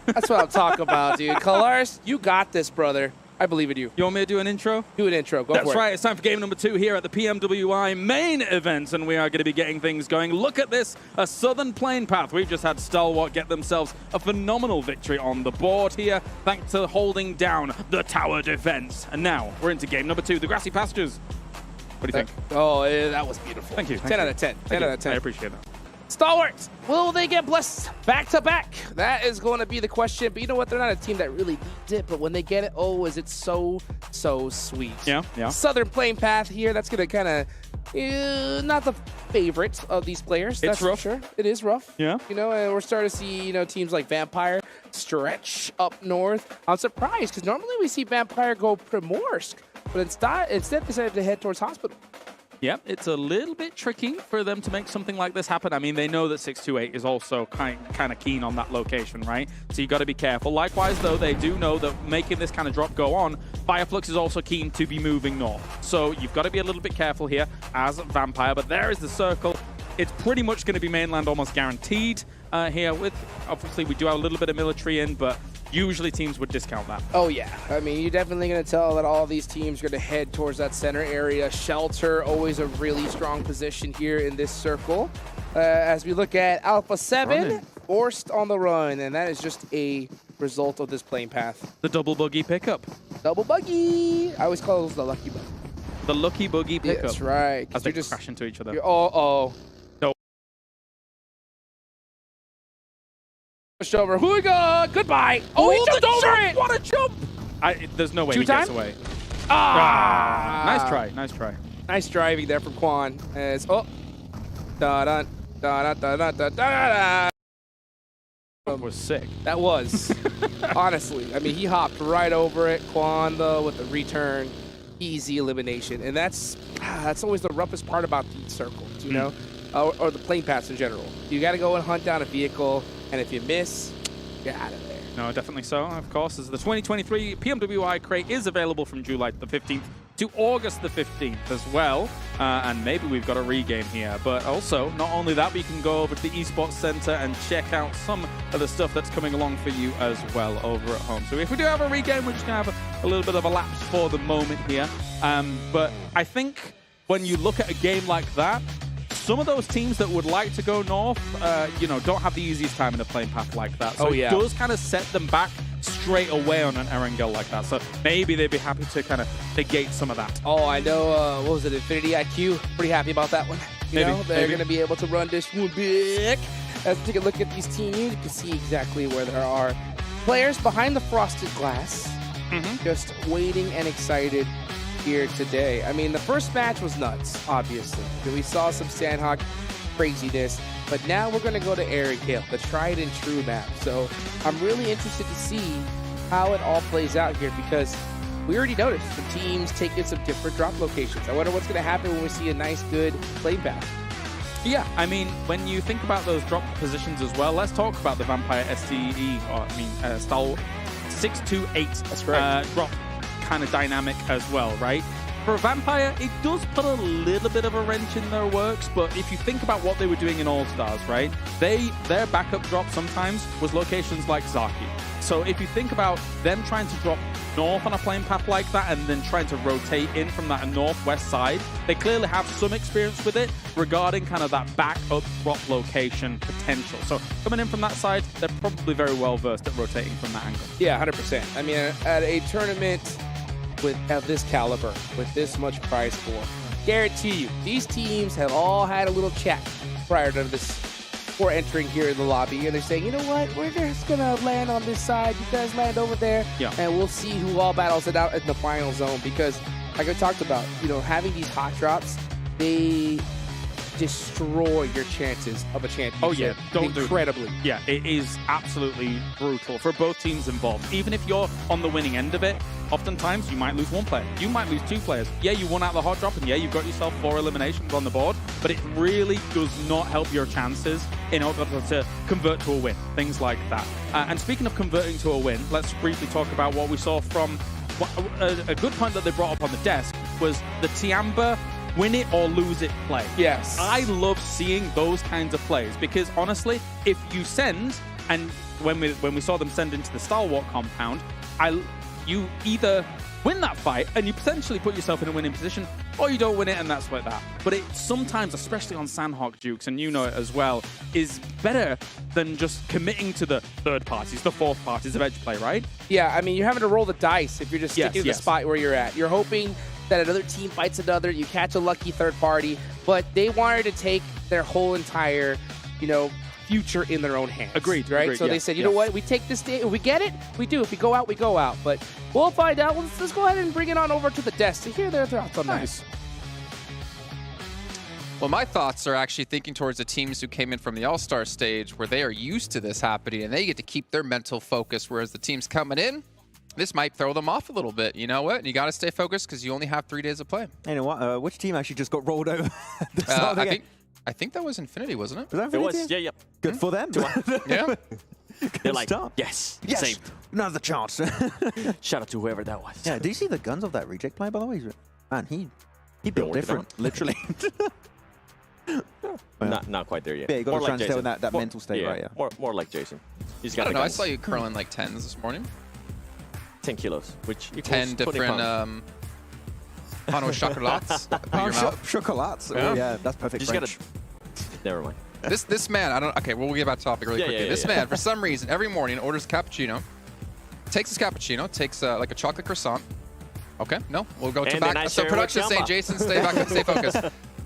That's what I'm talking about, dude. Lars, you got this, brother. I believe in you. You want me to do an intro? Do an intro. Go for it. That's right. It's time for game number 2 here at the PMWI main event, and we are going to be getting things going. Look at this, a Southern Plane Path. We've just had Stalwart get themselves a phenomenal victory on the board here, thanks to holding down the tower defense. And now we're into game number 2, the Grassy Pastures. What do you think? Oh, that was beautiful. Thank you. 10 out of 10. 10 out of 10. I appreciate that. Stalwarts, will they get blessed back-to-back? That is going to be the question. But you know what? They're not a team that really needs it. But when they get it, oh, is it so sweet. Yeah. Southern Plane Path here. That's going to kind of not the favorite of these players. That's rough. for sure. It is rough. Yeah. You know, and we're starting to see, teams like Vampire stretch up north. I'm surprised because normally we see Vampire go Primorsk. But instead they decided to head towards Hospital. Yep, it's a little bit tricky for them to make something like this happen. I mean, they know that 628 is also kind of keen on that location, right? So you got to be careful. Likewise, though, they do know that making this kind of drop go on, Fireflux is also keen to be moving north. So you've got to be a little bit careful here as Vampire. But there is the circle. It's pretty much going to be mainland almost guaranteed here. With obviously, we do have a little bit of military in, but usually teams would discount that. Oh, yeah. I mean, you're definitely going to tell that all these teams are going to head towards that center area. Shelter, always a really strong position here in this circle. As we look at Alpha 7, forced on the run, and that is just a result of this plane path. The double buggy pickup. Double buggy. I always call those the lucky buggy. The lucky buggy pickup. That's right. As they just crash into each other. Oh. Over. Who we go? Goodbye. Oh, he jumped over it. What a jump. There's no way he gets away. Nice try. Nice driving there from Quan. As that was sick. That was. Honestly. I mean, he hopped right over it. Quan, though, with the return. Easy elimination. And that's always the roughest part about these circles, you know? Or the plane paths in general. You got to go and hunt down a vehicle. And if you miss, you're out of there. No, definitely so, of course. As the 2023 PMWI crate is available from July the 15th to August the 15th as well. And maybe we've got a regame here. But also, not only that, we can go over to the Esports Center and check out some of the stuff that's coming along for you as well over at home. So if we do have a regame, we're just going to have a little bit of a lapse for the moment here. But I think when you look at a game like that, some of those teams that would like to go north, you know, don't have the easiest time in a playing path like that. So it does kind of set them back straight away on an Erangel like that. So maybe they'd be happy to kind of negate some of that. Oh, I know. What was it? Infinity IQ. Pretty happy about that one. You know, they're going to be able to run this one big. Let's take a look at these teams. You can see exactly where there are players behind the frosted glass, just waiting and excited here today. I mean, the first match was nuts, obviously. We saw some Sandhawk craziness, but now we're going to go to Erangel, the tried and true map. So I'm really interested to see how it all plays out here, because we already noticed the teams taking some different drop locations. I wonder what's going to happen when we see a nice, good play back. Yeah, I mean, when you think about those drop positions as well, let's talk about the Vampire STE, or I mean, style 628. That's correct. Drop kind of dynamic as well, right? For a Vampire, it does put a little bit of a wrench in their works, but if you think about what they were doing in All-Stars, right? Their backup drop sometimes was locations like Zaki. So if you think about them trying to drop north on a plane path like that and then trying to rotate in from that northwest side, they clearly have some experience with it regarding kind of that backup drop location potential. So coming in from that side, they're probably very well versed at rotating from that angle. Yeah, 100%. I mean, at a tournament of this caliber, with this much prize pool, guarantee you, these teams have all had a little chat prior to this, before entering here in the lobby, and they're saying, you know what, we're just gonna land on this side, you guys land over there, and we'll see who all battles it out in the final zone. Because, like I talked about, you know, having these hot drops, they destroy your chances of a championship. Oh yeah, don't incredibly. Yeah, it is absolutely brutal for both teams involved. Even if you're on the winning end of it, oftentimes you might lose one player, you might lose two players. Yeah, you won out the hot drop, and yeah, you've got yourself 4 eliminations on the board, but it really does not help your chances in order to convert to a win, things like that. And speaking of converting to a win, let's briefly talk about what we saw from a good point that they brought up on the desk was the Tiamba win it or lose it play. Yes. I love seeing those kinds of plays, because honestly, if you send, and when we saw them send into the Stalwart compound, you either win that fight and you potentially put yourself in a winning position, or you don't win it and that's like that. But it sometimes, especially on Sandhawk Dukes, and you know it as well, is better than just committing to the third parties, the fourth parties of edge play, right? Yeah, I mean, you're having to roll the dice if you're just sticking to the spot where you're at. You're hoping that another team fights another, you catch a lucky third party, but they wanted to take their whole entire, you know, future in their own hands. Agreed. Right? Agreed, so they said, you know what, we take this day, if we get it, we do. If we go out, we go out. But we'll find out. Let's go ahead and bring it on over to the desk to hear their thoughts on that. Well, my thoughts are actually thinking towards the teams who came in from the All-Star stage, where they are used to this happening and they get to keep their mental focus, whereas the teams coming in, this might throw them off a little bit. You know what? You got to stay focused because you only have 3 days of play. You know what? Which team actually just got rolled over? I think that was Infinity, wasn't it? Was that Infinity? It was, yeah. Good for them. Yeah. They're like, start. yes, Yes, another chance. Shout out to whoever that was. Yeah, do you see the guns of that reject player, by the way? Man, he built different, literally. Not quite there yet. Yeah, you got to try and stay in that More- mental state, right? Yeah. More like Jason. He's I got don't the know. I guns. saw you curling like 10s this morning. 10 kilos, which equals 10 20 different pounds. Pano chocolates. Chocolates. Yeah. Oh, yeah, that's perfect. You just French. gotta. Never mind. This man, I don't. Okay, we'll get back to topic really quickly. This man, for some reason, every morning orders a cappuccino, takes his cappuccino, takes like a chocolate croissant. Okay, no, we'll go to back. So production saying, Jason, stay back, stay focused.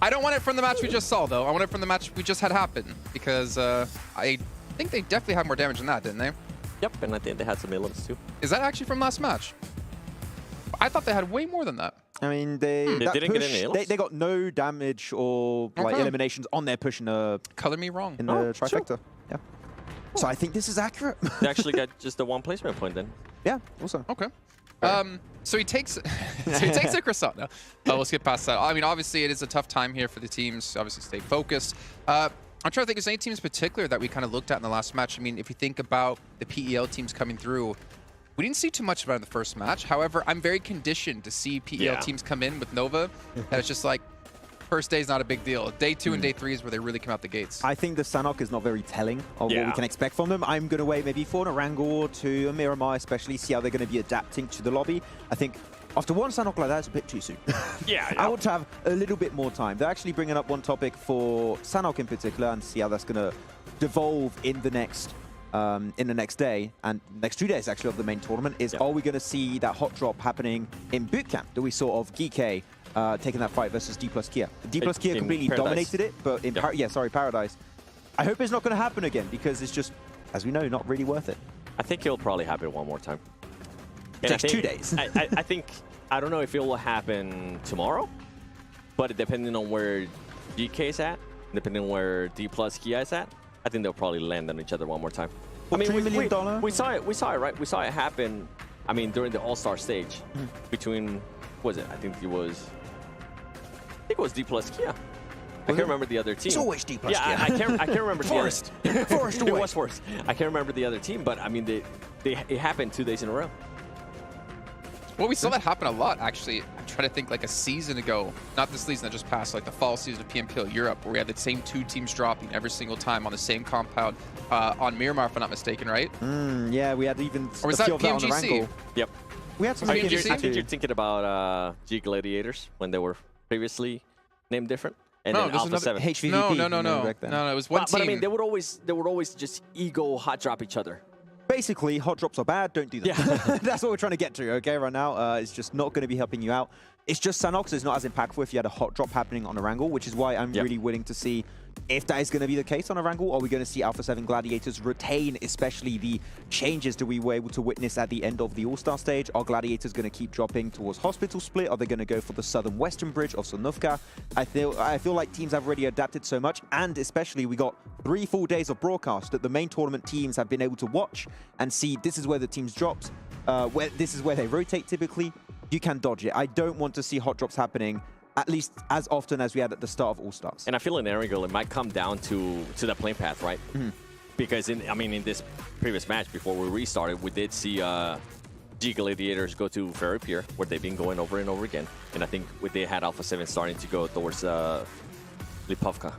I don't want it from the match we just saw, though. I want it from the match we just had happen, because I think they definitely had more damage than that, didn't they? Yep, and I think they had some elims too. Is that actually from last match? I thought they had way more than that. I mean, they didn't get any elims? They got no damage or like eliminations on their push in the color me wrong in the trifecta. Sure. Yeah. So I think this is accurate. They actually got just the one placement point then. Yeah. Also. Okay. So he takes a croissant. No, we'll skip past that. I mean, obviously, it is a tough time here for the teams. Obviously, stay focused. I'm trying to think of any teams in particular that we kind of looked at in the last match. I mean, if you think about the PEL teams coming through, we didn't see too much about it in the first match. However, I'm very conditioned to see PEL teams come in with Nova. And it's just like, first day is not a big deal. Day 2 and day 3 is where they really come out the gates. I think the Sanhok is not very telling of what we can expect from them. I'm going to wait maybe for an Orangor to a Miramar, especially see how they're going to be adapting to the lobby. I think After one Sanhok like that, it's a bit too soon. Yeah, I want to have a little bit more time. They're actually bringing up one topic for Sanhok in particular and see how that's going to devolve in the next day and next 2 days actually of the main tournament. Is are we going to see that hot drop happening in bootcamp that we saw of GK taking that fight versus D plus Kia? D plus Kia completely dominated it, but in Paradise. I hope it's not going to happen again because it's just, as we know, not really worth it. I think it'll probably happen one more time. It takes 2 days. I think, I don't know if it will happen tomorrow, but depending on where GK is at, depending on where D plus Kia is at, I think they'll probably land on each other one more time. I mean, $3 million? we saw it, right? We saw it happen, I mean, during the All-Star stage between, what was it? I think it was D plus Kia. I can't remember the other team. It's always D plus Kia. I can't remember Forest. the other. Forest It away. was Forest. I can't remember the other team, but I mean, it happened 2 days in a row. Well, we saw that happen a lot, actually. I'm trying to think like a season ago, not this season that just passed, like the fall season of PMPL Europe, where we had the same 2 teams dropping every single time on the same compound on Miramar, if I'm not mistaken, right? Yeah, we had even or was a that few of that on the PMGC? Wrangle. Yep. We had some I PMGC. think you're thinking about G Gladiators when they were previously named different. And No, then there's Alpha another 7. HVVP. No, it was one But team. I mean, they would always just ego hot drop each other. Basically, hot drops are bad, don't do that. Yeah. That's what we're trying to get to, okay, right now. It's just not going to be helping you out. It's just Sanox is not as impactful if you had a hot drop happening on a Wrangle, which is why I'm really willing to see if that is going to be the case on a Wrangle. Are we going to see Alpha 7 Gladiators retain, especially the changes that we were able to witness at the end of the All-Star stage? Are Gladiators going to keep dropping towards Hospital Split? Are they going to go for the southern western bridge of Sonuvka? I feel like teams have already adapted so much, and especially we got 3 full days of broadcast that the main tournament teams have been able to watch and see this is where the teams dropped, this is where they rotate typically. You can dodge it. I don't want to see hot drops happening at least as often as we had at the start of All-Stars. And I feel in Erangel, it might come down to the playing path, right? Because, in this previous match, before we restarted, we did see G Gladiators go to Ferry Pier, where they've been going over and over again. And I think they had Alpha 7 starting to go towards Lipovka.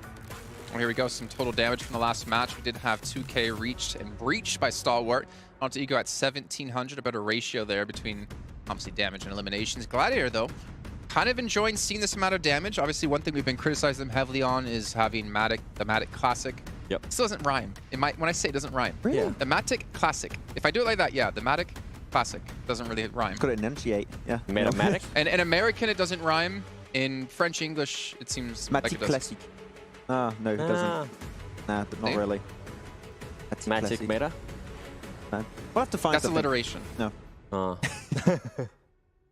Well, here we go. Some total damage from the last match. We did have 2K reached and breached by Stalwart. Onto Ego at 1,700, a better ratio there between, obviously, damage and eliminations. Gladiator, though, kind of enjoying seeing this amount of damage. Obviously, one thing we've been criticizing them heavily on is having the Matic Classic. Yep. It still doesn't rhyme. When I say it doesn't rhyme. Really? Yeah. The Matic Classic. If I do it like that, yeah, the Matic Classic doesn't really rhyme. It's got to enunciate, yeah. Matic? And in American, it doesn't rhyme. In French, English, it seems like it does. Matic Classic. No, it doesn't. Nah, not really. Matic Meta? No. We'll have to find That's something. alliteration. No.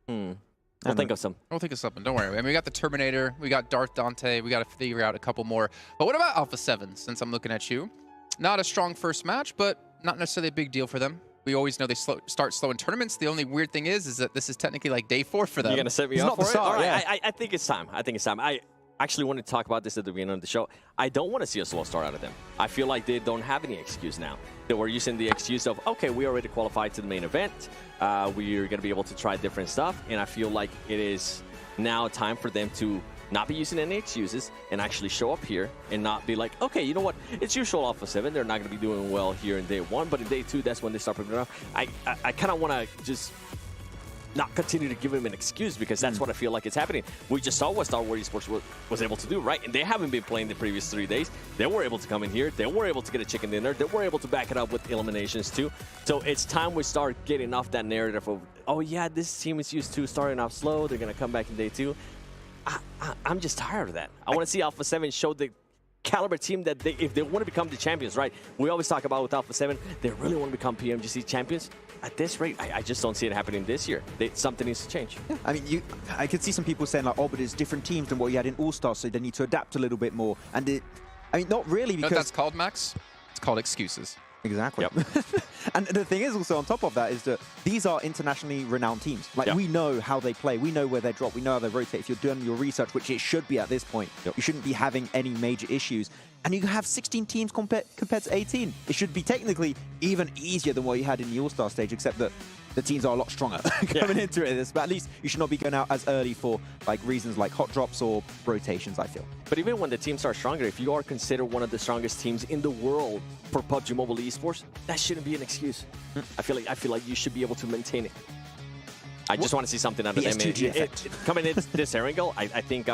We'll think of some. We'll think of something. Don't worry. I mean, we got the Terminator. We got Darth Dante. We got to figure out a couple more. But what about Alpha 7, since I'm looking at you? Not a strong first match, but not necessarily a big deal for them. We always know they start slow in tournaments. The only weird thing is that this is technically like day 4 for them. You're going to set me up for it? All right, I think it's time. I actually wanted to talk about this at the beginning of the show. I don't want to see a slow start out of them. I feel like they don't have any excuse now. They were using the excuse of, okay, we already qualified to the main event. We're going to be able to try different stuff. And I feel like it is now time for them to not be using any excuses and actually show up here and not be like, okay, you know what? It's usual Alpha 7. They're not going to be doing well here in day 1. But in day 2, that's when they start picking it up. I kind of want to just not continue to give him an excuse, because that's what I feel like is happening. We just saw what Star Wars Esports was able to do, right? And they haven't been playing the previous 3 days. They were able to come in here. They were able to get a chicken dinner. They were able to back it up with eliminations too. So it's time we start getting off that narrative of, oh yeah, this team is used to starting off slow. They're going to come back in day 2. I'm just tired of that. I want to see Alpha 7 show the caliber team that if they want to become the champions, right? We always talk about with Alpha 7, they really want to become PMGC champions. At this rate, I just don't see it happening this year. Something needs to change. Yeah. I mean, I could see some people saying like, oh, but it's different teams than what you had in All-Stars, so they need to adapt a little bit more. And I mean, not really, because... You know what that's called, Max? It's called excuses. Exactly. Yep. And the thing is also on top of that is that these are internationally renowned teams. Like, we know how they play. We know where they drop. We know how they rotate. If you're doing your research, which it should be at this point, you shouldn't be having any major issues. And you have 16 teams compared to 18. It should be technically even easier than what you had in the All-Star stage, except that the teams are a lot stronger coming into it. But at least you should not be going out as early for like reasons like hot drops or rotations, I feel. But even when the teams are stronger, if you are considered one of the strongest teams in the world for PUBG Mobile esports, that shouldn't be an excuse. I feel like you should be able to maintain it. I just want to see something out of them. Coming in this Erangel, I think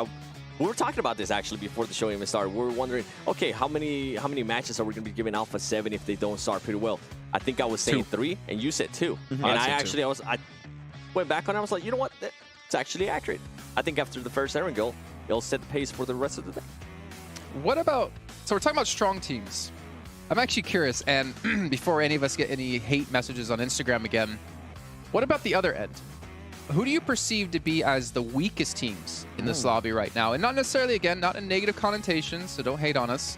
we were talking about this actually before the show even started. We were wondering, okay, how many matches are we going to be giving Alpha 7 if they don't start pretty well? I think I was saying 3, and you said 2. And I went back on it. I was like, you know what? It's actually accurate. I think after the first Erangel, it'll set the pace for the rest of the day. What about, so we're talking about strong teams. I'm actually curious, and before any of us get any hate messages on Instagram again, what about the other end? Who do you perceive to be as the weakest teams in this lobby right now? And not necessarily, again, not in negative connotations, so don't hate on us.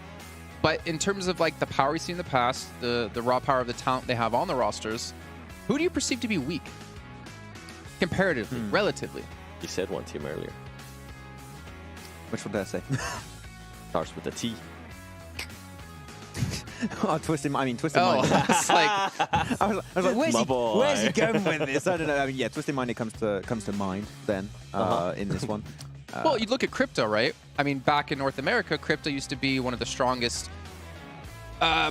But in terms of like the power we've seen in the past, the raw power of the talent they have on the rosters, who do you perceive to be weak? Comparatively, relatively. You said one team earlier. Which one did I say? Starts with a T. Oh, Twisted Mind. I was like, where's he going with this? I don't know. I mean, yeah, Twisted Mind, it comes to mind then in this one. Well, you look at Crypto, right? I mean, back in North America, Crypto used to be one of the strongest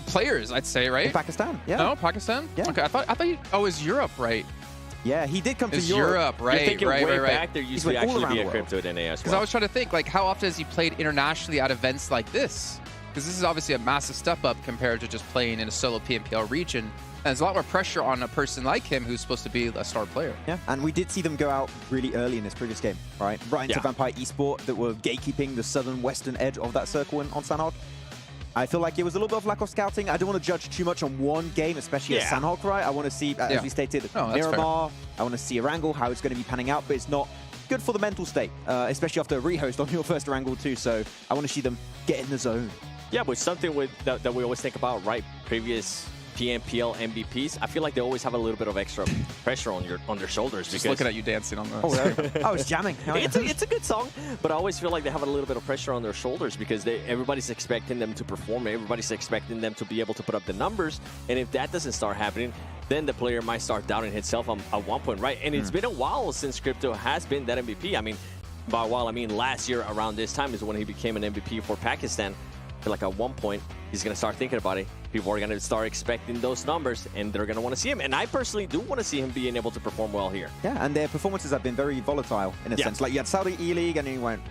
players, I'd say, right? In Pakistan, yeah. No, Pakistan? Yeah. Okay, I thought it was Europe, right? Yeah, he did come to Europe, right? You're thinking right. back, there used to actually be a Crypto at NA as well. Because I was trying to think, like, how often has he played internationally at events like this? Because this is obviously a massive step up compared to just playing in a solo PMPL region. And there's a lot more pressure on a person like him who's supposed to be a star player. Yeah, and we did see them go out really early in this previous game, right? Right into Vampire Esport that were gatekeeping the southern-western edge of that circle on Sanhok. I feel like it was a little bit of lack of scouting. I don't want to judge too much on one game, especially at Sanhok, right? I want to see, as we stated, Miramar. I want to see Erangel, how it's going to be panning out, but it's not good for the mental state, especially after a rehost on your first Erangel too. So I want to see them get in the zone. Yeah, but something that we always think about, right? Previous PMPL MVPs, I feel like they always have a little bit of extra pressure on their shoulders. Just looking at you dancing on the I was jamming. It's a good song, but I always feel like they have a little bit of pressure on their shoulders because everybody's expecting them to perform. Everybody's expecting them to be able to put up the numbers. And if that doesn't start happening, then the player might start doubting himself at one point, right? And it's been a while since Crypto has been that MVP. I mean, by a while, I mean last year around this time is when he became an MVP for Pakistan. I feel like at one point, he's going to start thinking about it. People are going to start expecting those numbers, and they're going to want to see him. And I personally do want to see him being able to perform well here. Yeah, and their performances have been very volatile in a sense. Like, you had Saudi E-League, and then he went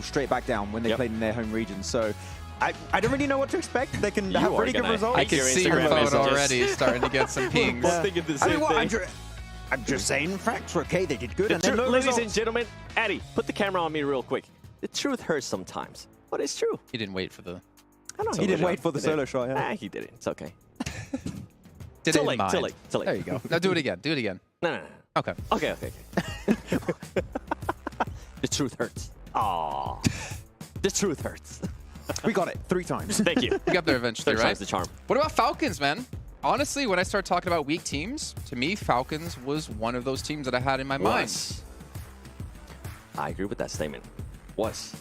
straight back down when they played in their home region. So I don't really know what to expect. They can have pretty good results. I can see your phone already starting to get some pings. Thinking the same thing. I'm just saying facts. Okay, they did good. Ladies and gentlemen, Addy, put the camera on me real quick. The truth hurts sometimes, but it's true. He didn't wait for the... He didn't wait for the solo shot, yeah. Nah, he didn't. It's okay. Too late. There you go. Now do it again. Do it again. No. Okay. Okay. The truth hurts. Aww. The truth hurts. We got it 3 times. Thank you. We got there eventually, right? The charm. What about Falcons, man? Honestly, when I start talking about weak teams, to me, Falcons was one of those teams that I had in my mind. I agree with that statement. Was.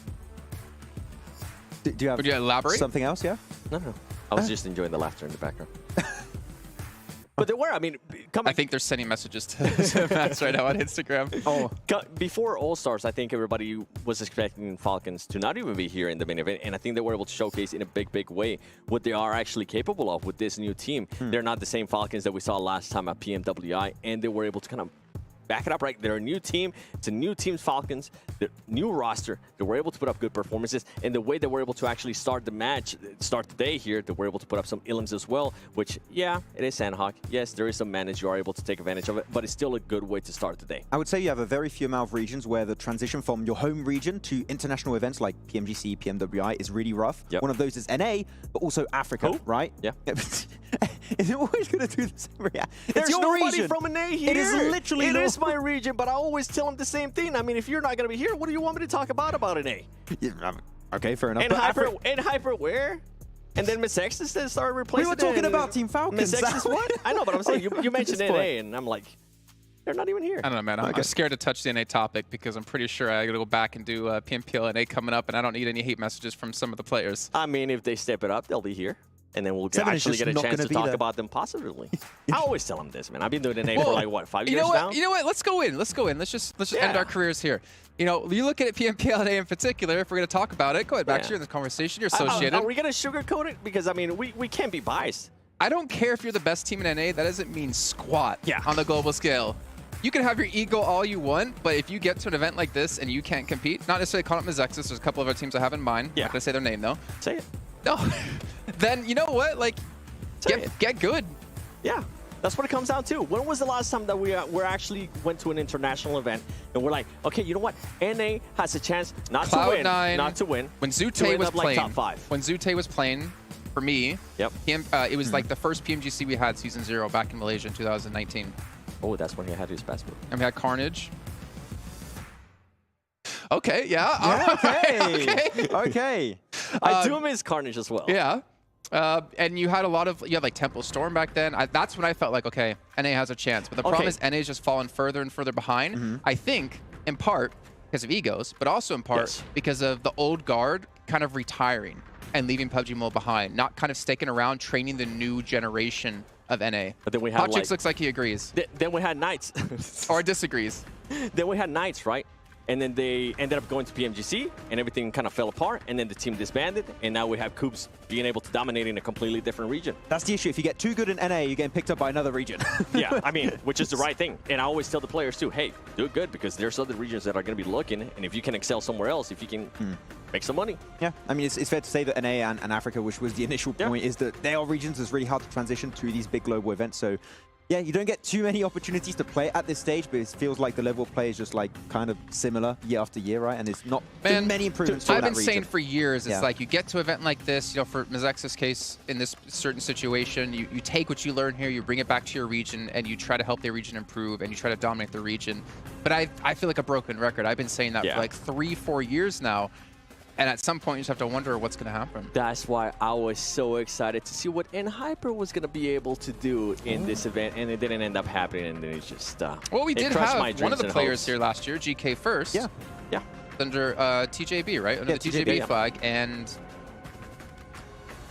Do you have Would you elaborate? something else, yeah? No. I was just enjoying the laughter in the background. But there were, I mean... I think they're sending messages to Max right now on Instagram. Before All-Stars, I think everybody was expecting Falcons to not even be here in the main event, and I think they were able to showcase in a big way what they are actually capable of with this new team. They're not the same Falcons that we saw last time at PMWI, and they were able to kind of back it up, right? They're a new team. It's a new team's Falcons. They're new roster. They were able to put up good performances. And the way they were able to actually start the day here, they were able to put up some Illims as well, which, yeah, it is Sanhok. Yes, there is some manage. You are able to take advantage of it, but it's still a good way to start the day. I would say you have a very few amount of regions where the transition from your home region to international events like PMGC, PMWI is really rough. One of those is NA, but also Africa, right? Yeah. Is it always going to do the same? There's nobody from NA here. It is literally It is my region, but I always tell them the same thing. I mean, if you're not going to be here, what do you want me to talk about NA? Okay, fair enough. And Hyper where? And then Miss Exodus then started replacing We were talking about Team Falcons. Miss Exodus what? I know, but I'm saying you mentioned NA, and I'm like, they're not even here. I don't know, man. I'm scared to touch the NA topic because I'm pretty sure I got to go back and do PMPL NA coming up, and I don't need any hate messages from some of the players. I mean, if they step it up, they'll be here. And then we'll actually get a chance to talk about them positively. I always tell them this, man. I've been doing NA for like, what, 5 years now? You know what? Let's go in. Let's just end our careers here. You know, you look at PMPL NA in particular, if we're going to talk about it, go ahead, back to you in this conversation. You're associated. Are we going to sugarcoat it? Because, I mean, we can't be biased. I don't care if you're the best team in NA. That doesn't mean squat on the global scale. you can have your ego all you want, but if you get to an event like this and you can't compete, not necessarily calling up Mizexus, there's a couple of other teams I have in mind. Yeah. I'm not gonna say their name though. Say it. No. Then you know what? Like, get good. Yeah. That's what it comes down to. When was the last time that we actually went to an international event and we're like, okay, you know what? NA has a chance not to win. When Zute was like playing, top 5. When Zute was playing, for me, it was like the first PMGC we had, Season 0, back in Malaysia in 2019. Oh, that's when he had his best move. And we had Carnage. Okay, yeah. Okay. I do miss Carnage as well. Yeah. And you had like Temple Storm back then. That's when I felt like, okay, NA has a chance. But the problem is NA's just fallen further and further behind. I think, in part, because of egos, but also in part because of the old guard kind of retiring and leaving PUBG Mobile behind, not kind of sticking around, training the new generation of NA. But then we had Hotchix looks like he agrees. Then we had Knights. Or disagrees. Then we had Knights, right? And then they ended up going to PMGC, and everything kind of fell apart, and then the team disbanded, and now we have Coops being able to dominate in a completely different region. That's the issue. If you get too good in NA, you're getting picked up by another region. Yeah, I mean, which is the right thing. And I always tell the players too, hey, do it good, because there's other regions that are going to be looking, and if you can excel somewhere else, if you can make some money. Yeah, I mean, it's fair to say that NA and Africa, which was the initial point, is that they are regions that's really hard to transition to these big global events. So yeah, you don't get too many opportunities to play at this stage, but it feels like the level of play is just like kind of similar year after year, right? And it's not been many improvements to I've that been saying region. for years, it's like you get to an event like this, you know, for Mizexus' case, in this certain situation, you take what you learn here, you bring it back to your region, and you try to help the region improve, and you try to dominate the region. But I feel like a broken record. I've been saying that for like 3-4 years now. And at some point, you just have to wonder what's going to happen. That's why I was so excited to see what Hyper was going to be able to do in this event, and it didn't end up happening, and then it just well, we did have one of the players here last year, GK First. Yeah. Under TJB, right? Under the TJB flag, and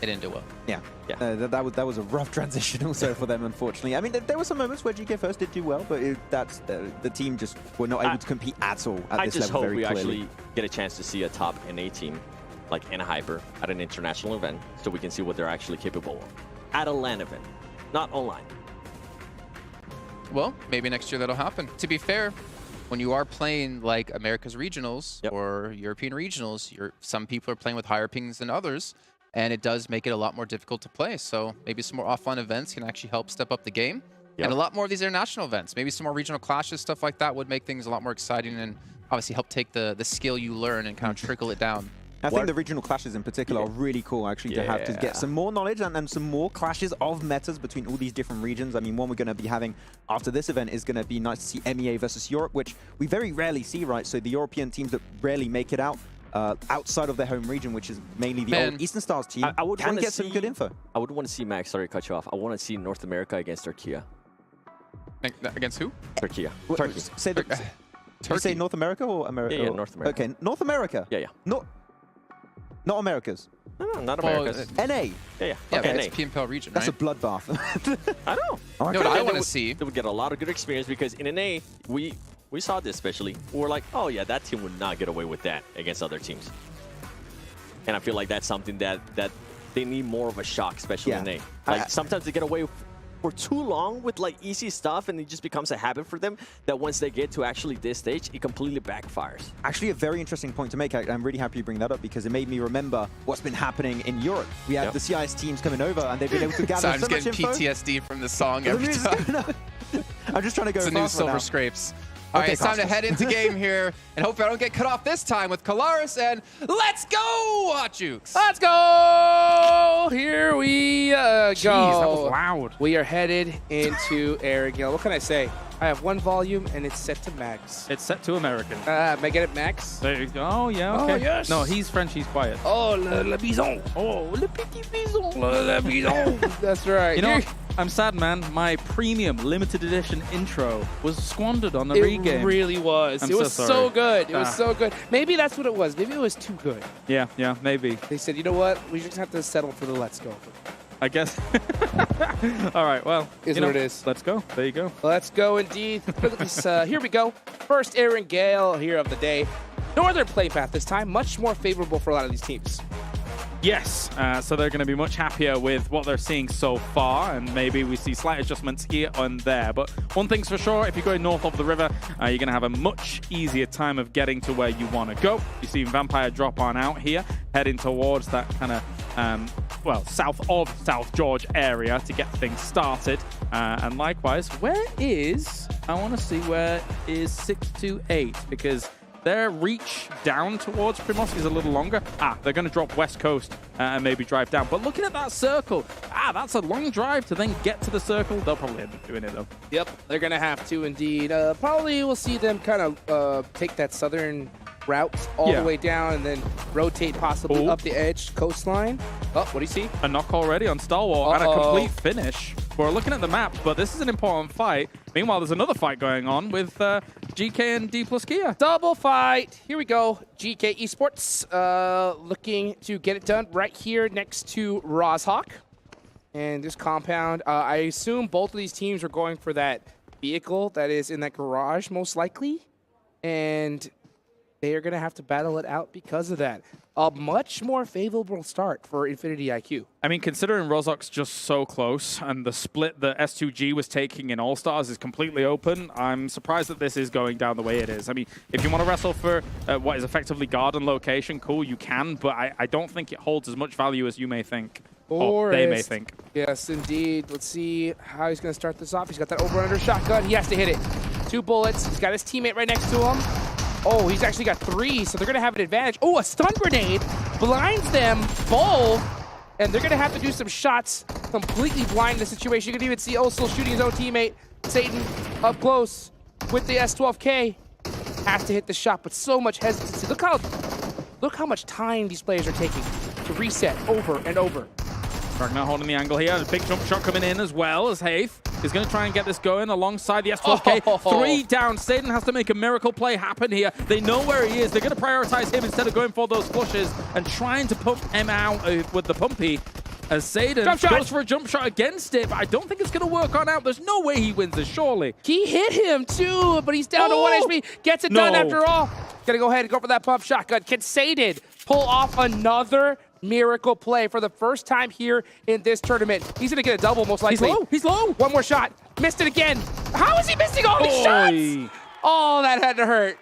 it didn't do well. Yeah. That was a rough transition also for them, unfortunately. I mean, there were some moments where GK First did do well, but the team just were not able to compete at all at this level very clearly. I just hope we actually get a chance to see a top NA team like Hyper at an international event, so we can see what they're actually capable of at a LAN event, not online. Well, maybe next year that'll happen. To be fair, when you are playing like America's regionals or European regionals, some people are playing with higher pings than others. And it does make it a lot more difficult to play. So maybe some more offline events can actually help step up the game. And a lot more of these international events. Maybe some more regional clashes, stuff like that would make things a lot more exciting and obviously help take the skill you learn and kind of trickle it down. I think the regional clashes in particular are really cool actually to have to get some more knowledge and some more clashes of metas between all these different regions. I mean, one we're going to be having after this event is going to be nice to see MEA versus Europe, which we very rarely see, right? So the European teams that rarely make it out outside of their home region, which is mainly the old Eastern Stars team, I would can want get some good info. I would want to see, Max, sorry to cut you off, I want to see North America against Turkey. Against who? Turkey. Turkey. Did you say North America or America? Yeah, North America. Okay, North America. Yeah. Not Americas. No, not Americas. NA. Yeah. Okay, NA. it's PMPL region, That's right? a bloodbath. I know. You know what I want to see? They would get a lot of good experience because in NA, we saw this especially. We're like, oh yeah, that team would not get away with that against other teams. And I feel like that's something that they need more of a shock, especially in NA. Like sometimes they get away for too long with like easy stuff, and it just becomes a habit for them that once they get to actually this stage, it completely backfires. Actually, a very interesting point to make. I'm really happy you bring that up because it made me remember what's been happening in Europe. We had the CIS teams coming over, and they've been able to gather so I'm so just much getting info. PTSD from the song every time. I'm just trying to go. It's a new Silver Scrapes. All right, it's time to head into game here, and hopefully I don't get cut off this time with Kalaris, and let's go, Hotchukes! Let's go! Here we go. Jeez, that was loud. We are headed into Arrogale. What can I say? I have one volume, and it's set to max. It's set to American. May I get it max? There you go. Oh, yeah, okay. Oh, yes. No, he's French, he's quiet. Oh, le bison. Oh, le petit bison. Le bison. That's right. You know, I'm sad, man. My premium limited edition intro was squandered on the regame. It really was. I'm it was so so good. It was so good. Maybe that's what it was. Maybe it was too good. Yeah, maybe. They said, you know what? We just have to settle for the let's go. I guess. All right, well, Is what it is. Let's go. There you go. Let's go indeed. Look at this. Here we go. First Arrogale here of the day. Northern play path this time, much more favorable for a lot of these teams. Yes, so they're going to be much happier with what they're seeing so far, and maybe we see slight adjustments here and there. But one thing's for sure, if you're going north of the river, you're going to have a much easier time of getting to where you want to go. You see Vampire drop on out here, heading towards that kind of, well, south of South George area to get things started. And likewise, where is, I want to see where is 628, because their reach down towards Primorsky is a little longer. They're going to drop west coast and maybe drive down. But looking at that circle, that's a long drive to then get to the circle. They'll probably end up doing it, though. Yep, they're going to have to indeed. Probably we'll see them kind of take that southern route all the way down and then rotate possibly up the edge coastline. Oh, what do you see? A knock already on Stalwart and a complete finish. We're looking at the map, but this is an important fight. Meanwhile, there's another fight going on with GK and D plus Kia. Double fight. Here we go. GK Esports looking to get it done right here next to Rozhawk. And this compound, I assume both of these teams are going for that vehicle that is in that garage, most likely. And they are going to have to battle it out because of that. A much more favorable start for Infinity IQ. I mean, considering Rozhawk's just so close and the split that S2G was taking in All-Stars is completely open, I'm surprised that this is going down the way it is. I mean, if you want to wrestle for what is effectively garden location, cool, you can, but I don't think it holds as much value as you may think. Or they may think. Yes, indeed. Let's see how he's going to start this off. He's got that over-under shotgun. He has to hit it. 2 bullets. He's got his teammate right next to him. Oh, he's actually got 3, so they're going to have an advantage. Oh, a stun grenade blinds them both, and they're going to have to do some shots, completely blind the situation. You can even see Osel shooting his own teammate, Satan, up close with the S12K. Has to hit the shot, but so much hesitancy. Look how much time these players are taking to reset over and over. Ragnar holding the angle here. A big jump shot coming in as well as Haith is going to try and get this going alongside the S12K. 3 down. Satan has to make a miracle play happen here. They know where he is. They're going to prioritize him instead of going for those flushes and trying to pump him out with the pumpy. As Satan goes for a jump shot against it, but I don't think it's going to work on out. There's no way he wins this, surely. He hit him too, but he's down to 1 HP. Gets it done after all. Gonna go ahead and go for that pump shotgun. Can Satan pull off another miracle play for the first time here in this tournament? He's gonna get a double most likely. He's low. 1 more shot. Missed it again. How is he missing all these shots? Oh, that had to hurt.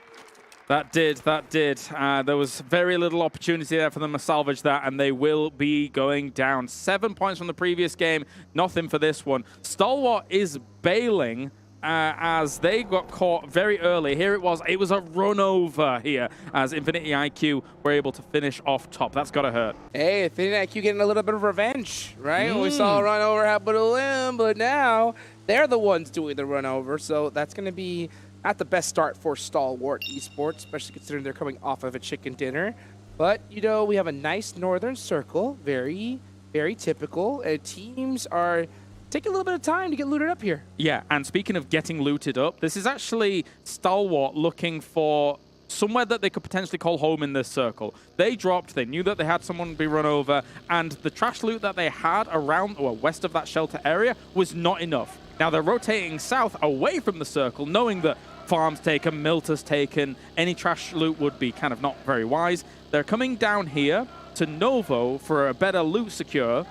That did. There was very little opportunity there for them to salvage that, and they will be going down. 7 points from the previous game, nothing for this one. Stalwart is bailing as they got caught very early. Here it was a run over here as Infinity IQ were able to finish off top. That's got to hurt. Hey, Infinity IQ getting a little bit of revenge, right? We saw a run over happen to them, but now they're the ones doing the run over, so that's going to be not the best start for Stalwart Esports, especially considering they're coming off of a chicken dinner. But, you know, we have a nice northern circle, very, very typical. Teams are taking a little bit of time to get looted up here. Yeah, and speaking of getting looted up, this is actually Stalwart looking for somewhere that they could potentially call home in this circle. They dropped, they knew that they had someone be run over, and the trash loot that they had around or west of that shelter area was not enough. Now they're rotating south away from the circle, knowing that farms taken, Milta's taken, any trash loot would be kind of not very wise. They're coming down here to Novo for a better loot secure.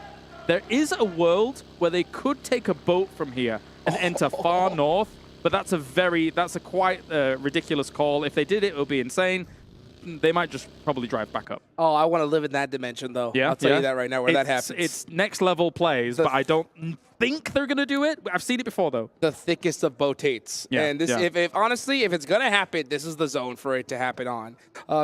There is a world where they could take a boat from here and enter far north, but that's a quite ridiculous call. If they did it, it would be insane. They might just probably drive back up. Oh, I want to live in that dimension, though. Yeah, I'll tell you that right now, where that happens. It's next level plays, but I don't think they're going to do it. I've seen it before, though. The thickest of botates. Yeah, and this, if honestly, if it's going to happen, this is the zone for it to happen on.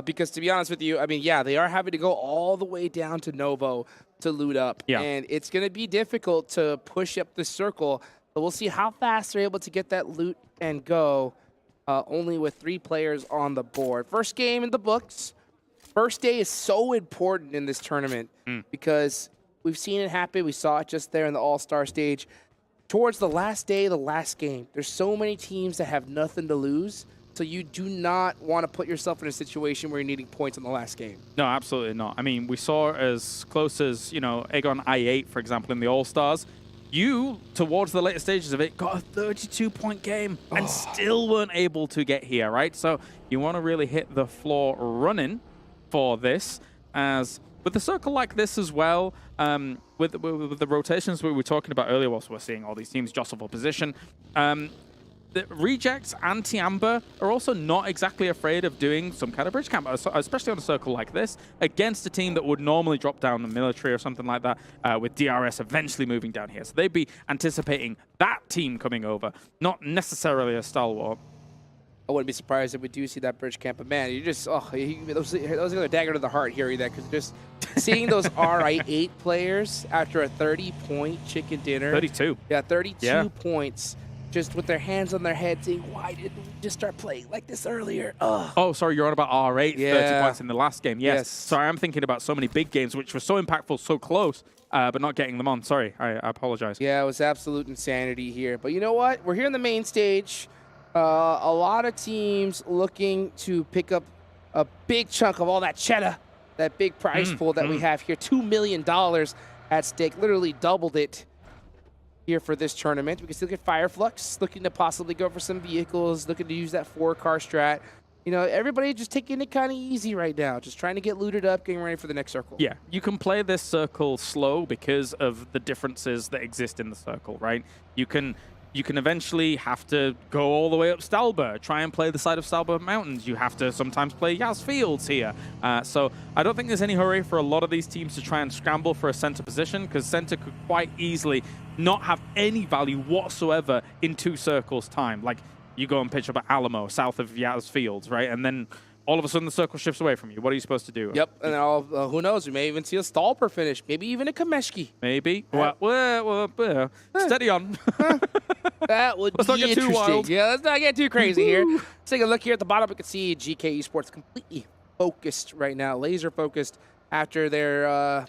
Because to be honest with you, I mean, yeah, they are having to go all the way down to Novo to loot up. Yeah. And it's going to be difficult to push up the circle. But we'll see how fast they're able to get that loot and go. Only with 3 players on the board. First game in the books. First day is so important in this tournament because we've seen it happen. We saw it just there in the All-Star stage. Towards the last day, the last game, there's so many teams that have nothing to lose. So you do not want to put yourself in a situation where you're needing points in the last game. No, absolutely not. I mean, we saw as close as, Aegon I8, for example, in the All-Stars. You, towards the later stages of it, got a 32-point game and still weren't able to get here, right? So you want to really hit the floor running for this. as with a circle like this as well, with the rotations we were talking about earlier, whilst we're seeing all these teams jostle for position, the Rejects and Tiamba are also not exactly afraid of doing some kind of bridge camp, especially on a circle like this, against a team that would normally drop down the military or something like that, with DRS eventually moving down here. So they'd be anticipating that team coming over, not necessarily a stalwart. I wouldn't be surprised if we do see that bridge camp, but man, you just, those are a dagger to the heart hearing that, because just seeing those RI8 players after a 30-point chicken dinner. 32. Yeah, 32 points. Just with their hands on their head saying, why didn't we just start playing like this earlier? Ugh. Oh, sorry, you're on about R8, 30 points in the last game. Yes. Yes. Sorry, I'm thinking about so many big games, which were so impactful, so close, but not getting them on. Sorry, I apologize. Yeah, it was absolute insanity here. But you know what? We're here on the main stage. A lot of teams looking to pick up a big chunk of all that cheddar, that big prize pool that we have here. $2 million at stake, literally doubled it here for this tournament. We can still get Fireflux, looking to possibly go for some vehicles, looking to use that 4-car strat. You know, everybody just taking it kind of easy right now, just trying to get looted up, getting ready for the next circle. Yeah, you can play this circle slow because of the differences that exist in the circle, right? You can eventually have to go all the way up Stalber, try and play the side of Stalber Mountains. You have to sometimes play Yaz Fields here. So I don't think there's any hurry for a lot of these teams to try and scramble for a center position, because center could quite easily not have any value whatsoever in 2 circles time. Like, you go and pitch up at Alamo, south of Yaz Fields, right? And then all of a sudden the circle shifts away from you. What are you supposed to do? Yep, and who knows? We may even see a Stalper finish, maybe even a Kameshki. Maybe. Well, steady on. That would Let's be not get too interesting. wild. Yeah, let's not get too crazy here. Let's take a look here at the bottom. We can see GK Esports completely focused right now, laser focused after their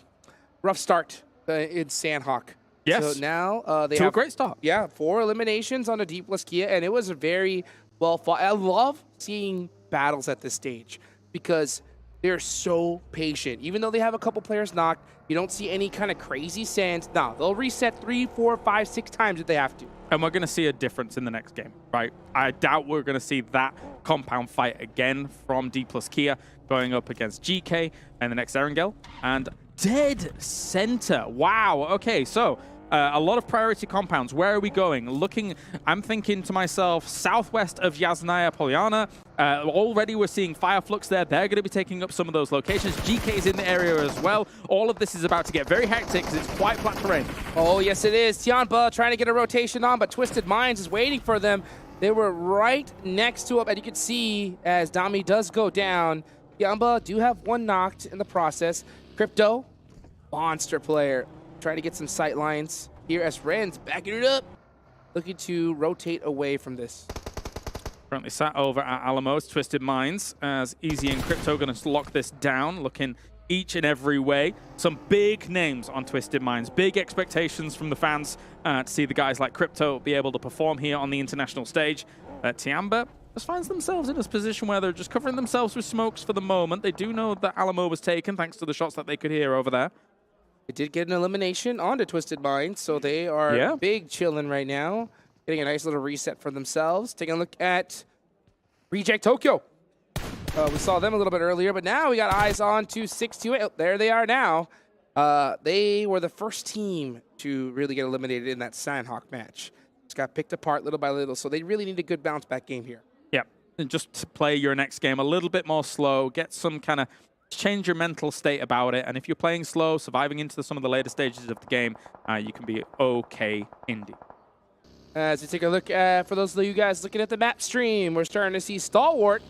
rough start in Sandhawk. Yes. So now they to have a great start. Yeah, 4 eliminations on a D+ Kia, and it was a very well fought. I love seeing battles at this stage because they're so patient. Even though they have a couple players knocked, you don't see any kind of crazy sends. No, they'll reset 3, 4, 5, 6 times if they have to. And we're going to see a difference in the next game, right? I doubt we're going to see that compound fight again from D+ Kia going up against GK and the next Erangel. And dead center. Wow. Okay, so a lot of priority compounds. Where are we going? I'm thinking to myself, southwest of Yasnaya Polyana. Already we're seeing Fireflux there. They're going to be taking up some of those locations. GK's in the area as well. All of this is about to get very hectic because it's quite flat terrain. Oh, yes, it is. Tianba trying to get a rotation on, but Twisted Minds is waiting for them. They were right next to him, and you can see as Dami does go down, Tianba do have 1 knocked in the process. Crypto, monster player, trying to get some sight lines here as Ren's backing it up, looking to rotate away from this. Currently sat over at Alamo's Twisted Minds as Easy and Crypto going to lock this down, looking each and every way. Some big names on Twisted Minds, big expectations from the fans to see the guys like Crypto be able to perform here on the international stage. Tiamba just finds themselves in this position where they're just covering themselves with smokes for the moment. They do know that Alamo was taken thanks to the shots that they could hear over there. They did get an elimination onto Twisted Minds, so they are big chilling right now. Getting a nice little reset for themselves. Taking a look at Reject Tokyo. We saw them a little bit earlier, but now we got eyes on to 628. Oh, there they are now. They were the first team to really get eliminated in that Sandhawk match. Just got picked apart little by little, so they really need a good bounce back game here. Yeah, and just to play your next game a little bit more slow, get some kind of change your mental state about it, and if you're playing slow, surviving into some of the later stages of the game, you can be okay indeed. As we take a look at, for those of you guys looking at the map stream, we're starting to see Stalwart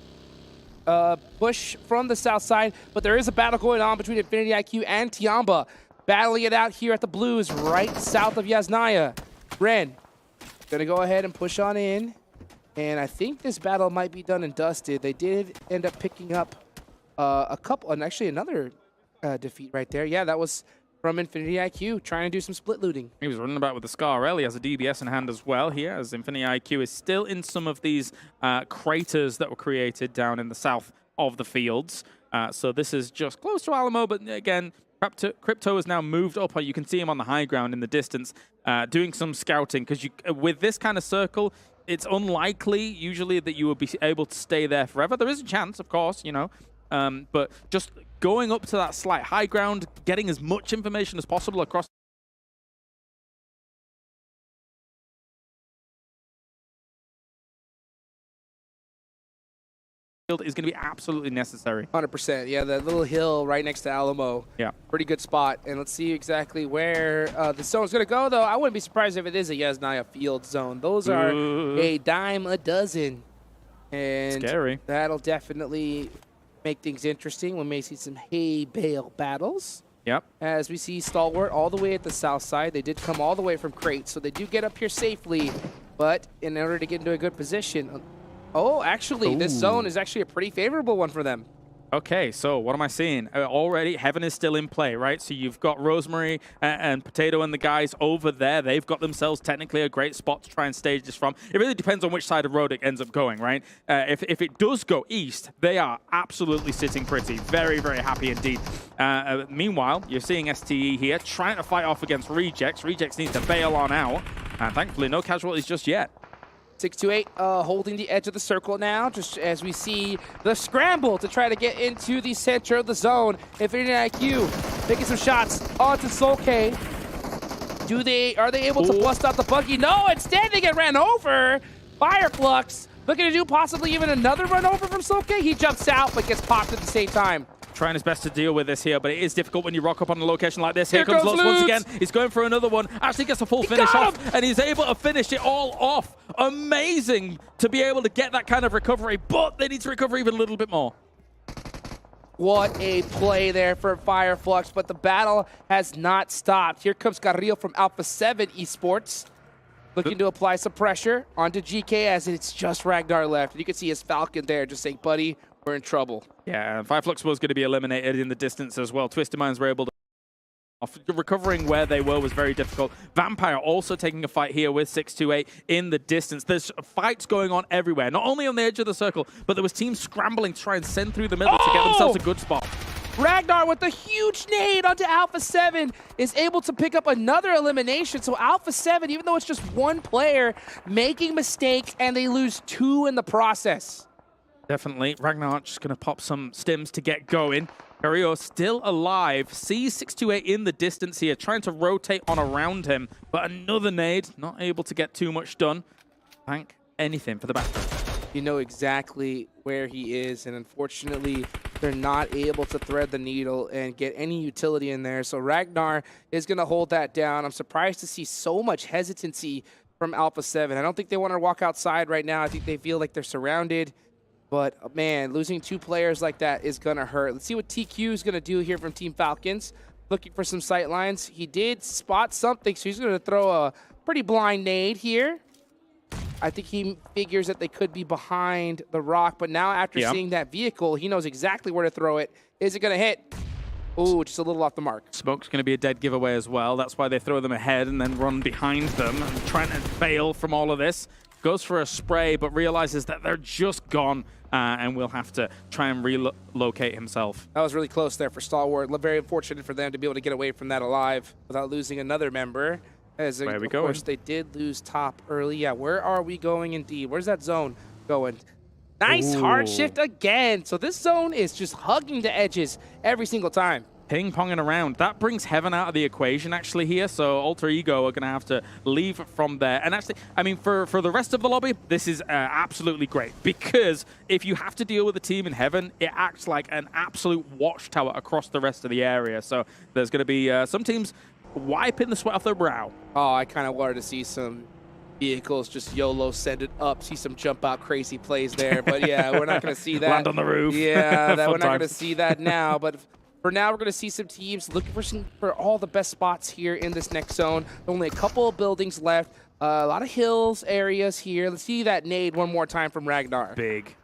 push from the south side, but there is a battle going on between Infinity IQ and Tiamba, battling it out here at the blues right south of Yasnaya. Ren gonna go ahead and push on in, and I think this battle might be done and dusted. They did end up picking up a couple, and actually another defeat right there. Yeah, that was from Infinity IQ, trying to do some split looting. He was running about with the Scar. He has a DBS in hand as well here, as Infinity IQ is still in some of these craters that were created down in the south of the fields. So this is just close to Alamo, but again, Crypto has now moved up. You can see him on the high ground in the distance, doing some scouting, because with this kind of circle, it's unlikely usually that you would be able to stay there forever. There is a chance, of course, you know. but just going up to that slight high ground, getting as much information as possible across is going to be absolutely necessary. 100%. Yeah, that little hill right next to Alamo. Yeah. Pretty good spot. And let's see exactly where the zone's going to go, though. I wouldn't be surprised if it is a Yasnaya field zone. Those are a dime a dozen. And scary. That'll definitely make things interesting. We may see some hay bale battles. Yep. As we see Stalwart all the way at the south side. They did come all the way from Crate, so they do get up here safely. But in order to get into a good position... Oh, actually, this zone is actually a pretty favorable one for them. Okay, so what am I seeing? Already, Heaven is still in play, right? So you've got Rosemary and Potato and the guys over there. They've got themselves technically a great spot to try and stage this from. It really depends on which side of road it ends up going, right? If it does go east, they are absolutely sitting pretty. Very, very happy indeed. Meanwhile, you're seeing STE here trying to fight off against Rejects. Rejects need to bail on out. And thankfully, no casualties just yet. 628 holding the edge of the circle now, just as we see the scramble to try to get into the center of the zone. Infinity IQ making some shots onto Solke. Are they able to bust out the buggy? No, instead they get ran over. Fireflux looking to do possibly even another run over from Solke. He jumps out but gets popped at the same time. Trying his best to deal with this here, but it is difficult when you rock up on a location like this. Here comes Lutz once again. He's going for another one. Actually gets a full finish off, and he's able to finish it all off. Amazing to be able to get that kind of recovery, but they need to recover even a little bit more. What a play there for Fireflux, but the battle has not stopped. Here comes Carrillo from Alpha 7 Esports, looking to apply some pressure onto GK as it's just Ragnar left. You can see his Falcon there just saying, buddy, we're in trouble. Yeah, Fireflux was going to be eliminated in the distance as well. Twisted Minds were able to... Recovering where they were was very difficult. Vampire also taking a fight here with 628 in the distance. There's fights going on everywhere, not only on the edge of the circle, but there was teams scrambling to try and send through the middle to get themselves a good spot. Ragnar with a huge nade onto Alpha 7 is able to pick up another elimination. So Alpha 7, even though it's just one player, making mistakes, and they lose 2 in the process. Definitely. Ragnar just going to pop some stims to get going. Carrillo still alive. Sees 628 in the distance here, trying to rotate on around him. But another nade, not able to get too much done. Thank anything for the back. You know exactly where he is, and unfortunately, they're not able to thread the needle and get any utility in there. So Ragnar is going to hold that down. I'm surprised to see so much hesitancy from Alpha 7. I don't think they want to walk outside right now. I think they feel like they're surrounded. But, man, losing 2 players like that is going to hurt. Let's see what TQ is going to do here from Team Falcons. Looking for some sight lines. He did spot something, so he's going to throw a pretty blind nade here. I think he figures that they could be behind the rock. But now after seeing that vehicle, he knows exactly where to throw it. Is it going to hit? Ooh, just a little off the mark. Smoke's going to be a dead giveaway as well. That's why they throw them ahead and then run behind them, and trying to bail from all of this. Goes for a spray, but realizes that they're just gone. And will have to try and relocate himself. That was really close there for Stalwart. Very unfortunate for them to be able to get away from that alive without losing another member. As where are we of going? course, they did lose top early. Yeah, where are we going indeed? Where's that zone going? Nice hard shift again. So this zone is just hugging the edges every single time. Ping-ponging around. That brings Heaven out of the equation actually here, so Alter Ego are going to have to leave from there. And actually, I mean, for the rest of the lobby, this is absolutely great, because if you have to deal with a team in Heaven, it acts like an absolute watchtower across the rest of the area. So there's going to be some teams wiping the sweat off their brow. Oh, I kind of wanted to see some vehicles just YOLO send it up, see some jump out crazy plays there. But yeah, we're not going to see that. Land on the roof. Yeah, we're not going to see that now. But for now, we're going to see some teams looking for all the best spots here in this next zone. Only a couple of buildings left. A lot of hills areas here. Let's see that nade one more time from Ragnar. Big.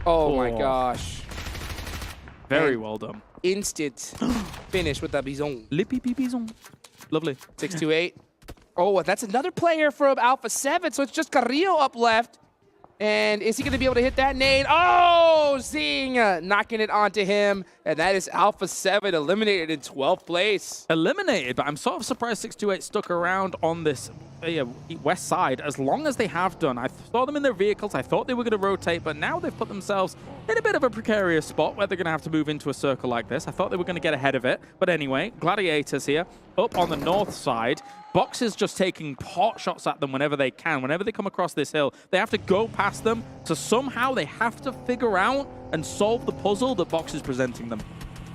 Oh my gosh. Very well done. Instant finish with the Bison. Le pipi Bison. Lovely. 628. Oh, that's another player from Alpha 7. So it's just Carrillo up left. And is he going to be able to hit that nade? Oh, Zing knocking it onto him. And that is Alpha 7 eliminated in 12th place. Eliminated, but I'm sort of surprised 628 stuck around on this west side as long as they have done. I saw them in their vehicles. I thought they were going to rotate, but now they've put themselves in a bit of a precarious spot where they're going to have to move into a circle like this. I thought they were going to get ahead of it. But anyway, Gladiators here up on the north side. Box is just taking pot shots at them whenever they can. Whenever they come across this hill, they have to go past them. So somehow they have to figure out and solve the puzzle that Box is presenting them.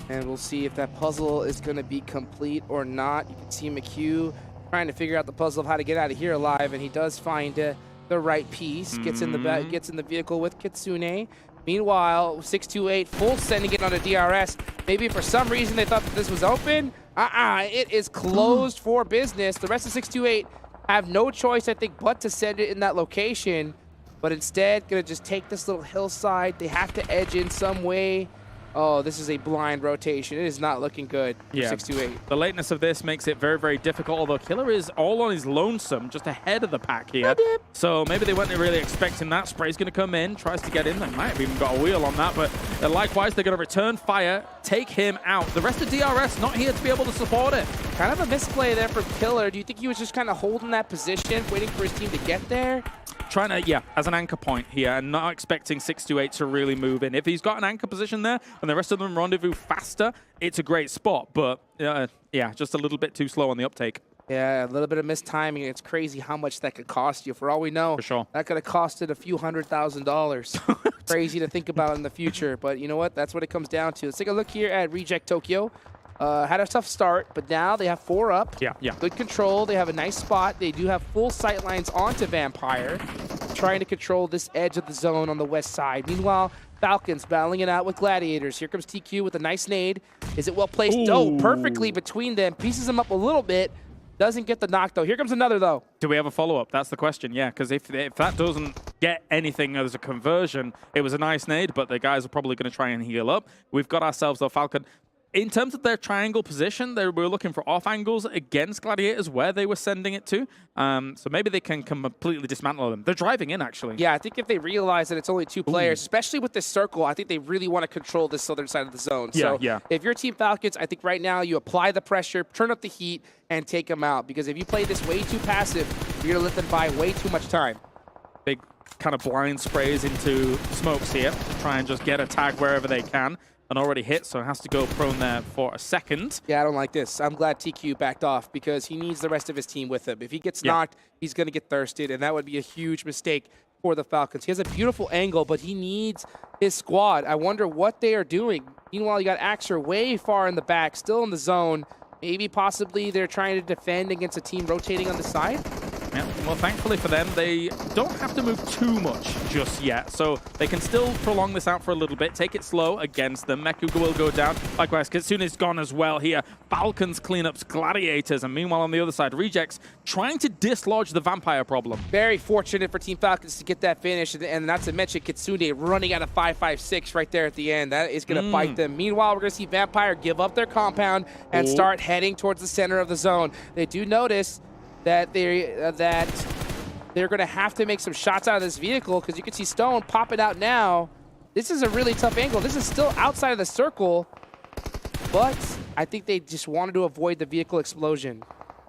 And we'll see if that puzzle is going to be complete or not. You can see McHugh trying to figure out the puzzle of how to get out of here alive, and he does find the right piece. Gets in the vehicle with Kitsune. Meanwhile, 628 full sending it on a DRS. Maybe for some reason they thought that this was open. It is closed for business. The rest of 628 have no choice, I think, but to send it in that location. But instead, gonna just take this little hillside. They have to edge in some way. Oh, this is a blind rotation. It is not looking good for 628. The lateness of this makes it very, very difficult, although Killer is all on his lonesome, just ahead of the pack here. So maybe they weren't really expecting that. Spray's going to come in, tries to get in. They might have even got a wheel on that, but likewise, they're going to return fire, take him out. The rest of DRS not here to be able to support it. Kind of a misplay there from Killer. Do you think he was just kind of holding that position, waiting for his team to get there? Trying to, as an anchor point here, and not expecting 628 to really move in. If he's got an anchor position there, and the rest of them rendezvous faster, it's a great spot. But, just a little bit too slow on the uptake. Yeah, a little bit of mistiming. It's crazy how much that could cost you. For all we know, for sure, that could have costed a few $100,000. Crazy to think about in the future. But you know what? That's what it comes down to. Let's take a look here at Reject Tokyo. Had a tough start, but now they have 4 up. Yeah. Good control. They have a nice spot. They do have full sight lines onto Vampire, trying to control this edge of the zone on the west side. Meanwhile, Falcons battling it out with Gladiators. Here comes TQ with a nice nade. Is it well placed? Ooh. Oh, perfectly between them. Pieces them up a little bit. Doesn't get the knock, though. Here comes another, though. Do we have a follow-up? That's the question, yeah, because if that doesn't get anything as a conversion, it was a nice nade, but the guys are probably going to try and heal up. We've got ourselves, though, Falcon. In terms of their triangle position, they were looking for off angles against Gladiators where they were sending it to. So maybe they can completely dismantle them. They're driving in, actually. Yeah, I think if they realize that it's only 2 players, especially with this circle, I think they really want to control this southern side of the zone. So if you're Team Falcons, I think right now you apply the pressure, turn up the heat, and take them out. Because if you play this way too passive, you're going to let them buy way too much time. Big kind of blind sprays into smokes here to try and just get a tag wherever they can. And already hit, so it has to go prone there for a second. Yeah, I don't like this. I'm glad TQ backed off because he needs the rest of his team with him. If he gets knocked, he's going to get thirsted, and that would be a huge mistake for the Falcons. He has a beautiful angle, but he needs his squad. I wonder what they are doing. Meanwhile, you got Axer way far in the back, still in the zone. Maybe possibly they're trying to defend against a team rotating on the side. Yeah, well, thankfully for them, they don't have to move too much just yet. So they can still prolong this out for a little bit, take it slow against them. Meku will go down. Likewise, Kitsune's gone as well here. Falcons clean up Gladiators. And meanwhile, on the other side, Rejects trying to dislodge the Vampire problem. Very fortunate for Team Falcons to get that finish. And not to mention Kitsune running out of 5.56 right there at the end. That is going to bite them. Meanwhile, we're going to see Vampire give up their compound and start heading towards the center of the zone. They do notice that they're going to have to make some shots out of this vehicle because you can see Stone popping out now. This is a really tough angle. This is still outside of the circle, but I think they just wanted to avoid the vehicle explosion.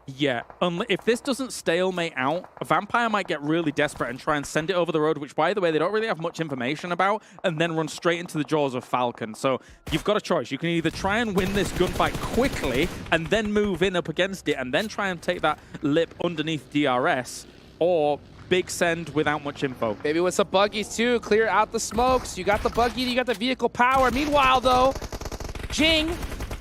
Yeah, if this doesn't stalemate out, a Vampire might get really desperate and try and send it over the road, which, by the way, they don't really have much information about, and then run straight into the jaws of Falcon. So you've got a choice. You can either try and win this gunfight quickly and then move in up against it and then try and take that lip underneath DRS, or big send without much info. Maybe with some buggies, too. Clear out the smokes. You got the buggy, you got the vehicle power. Meanwhile, though, Jing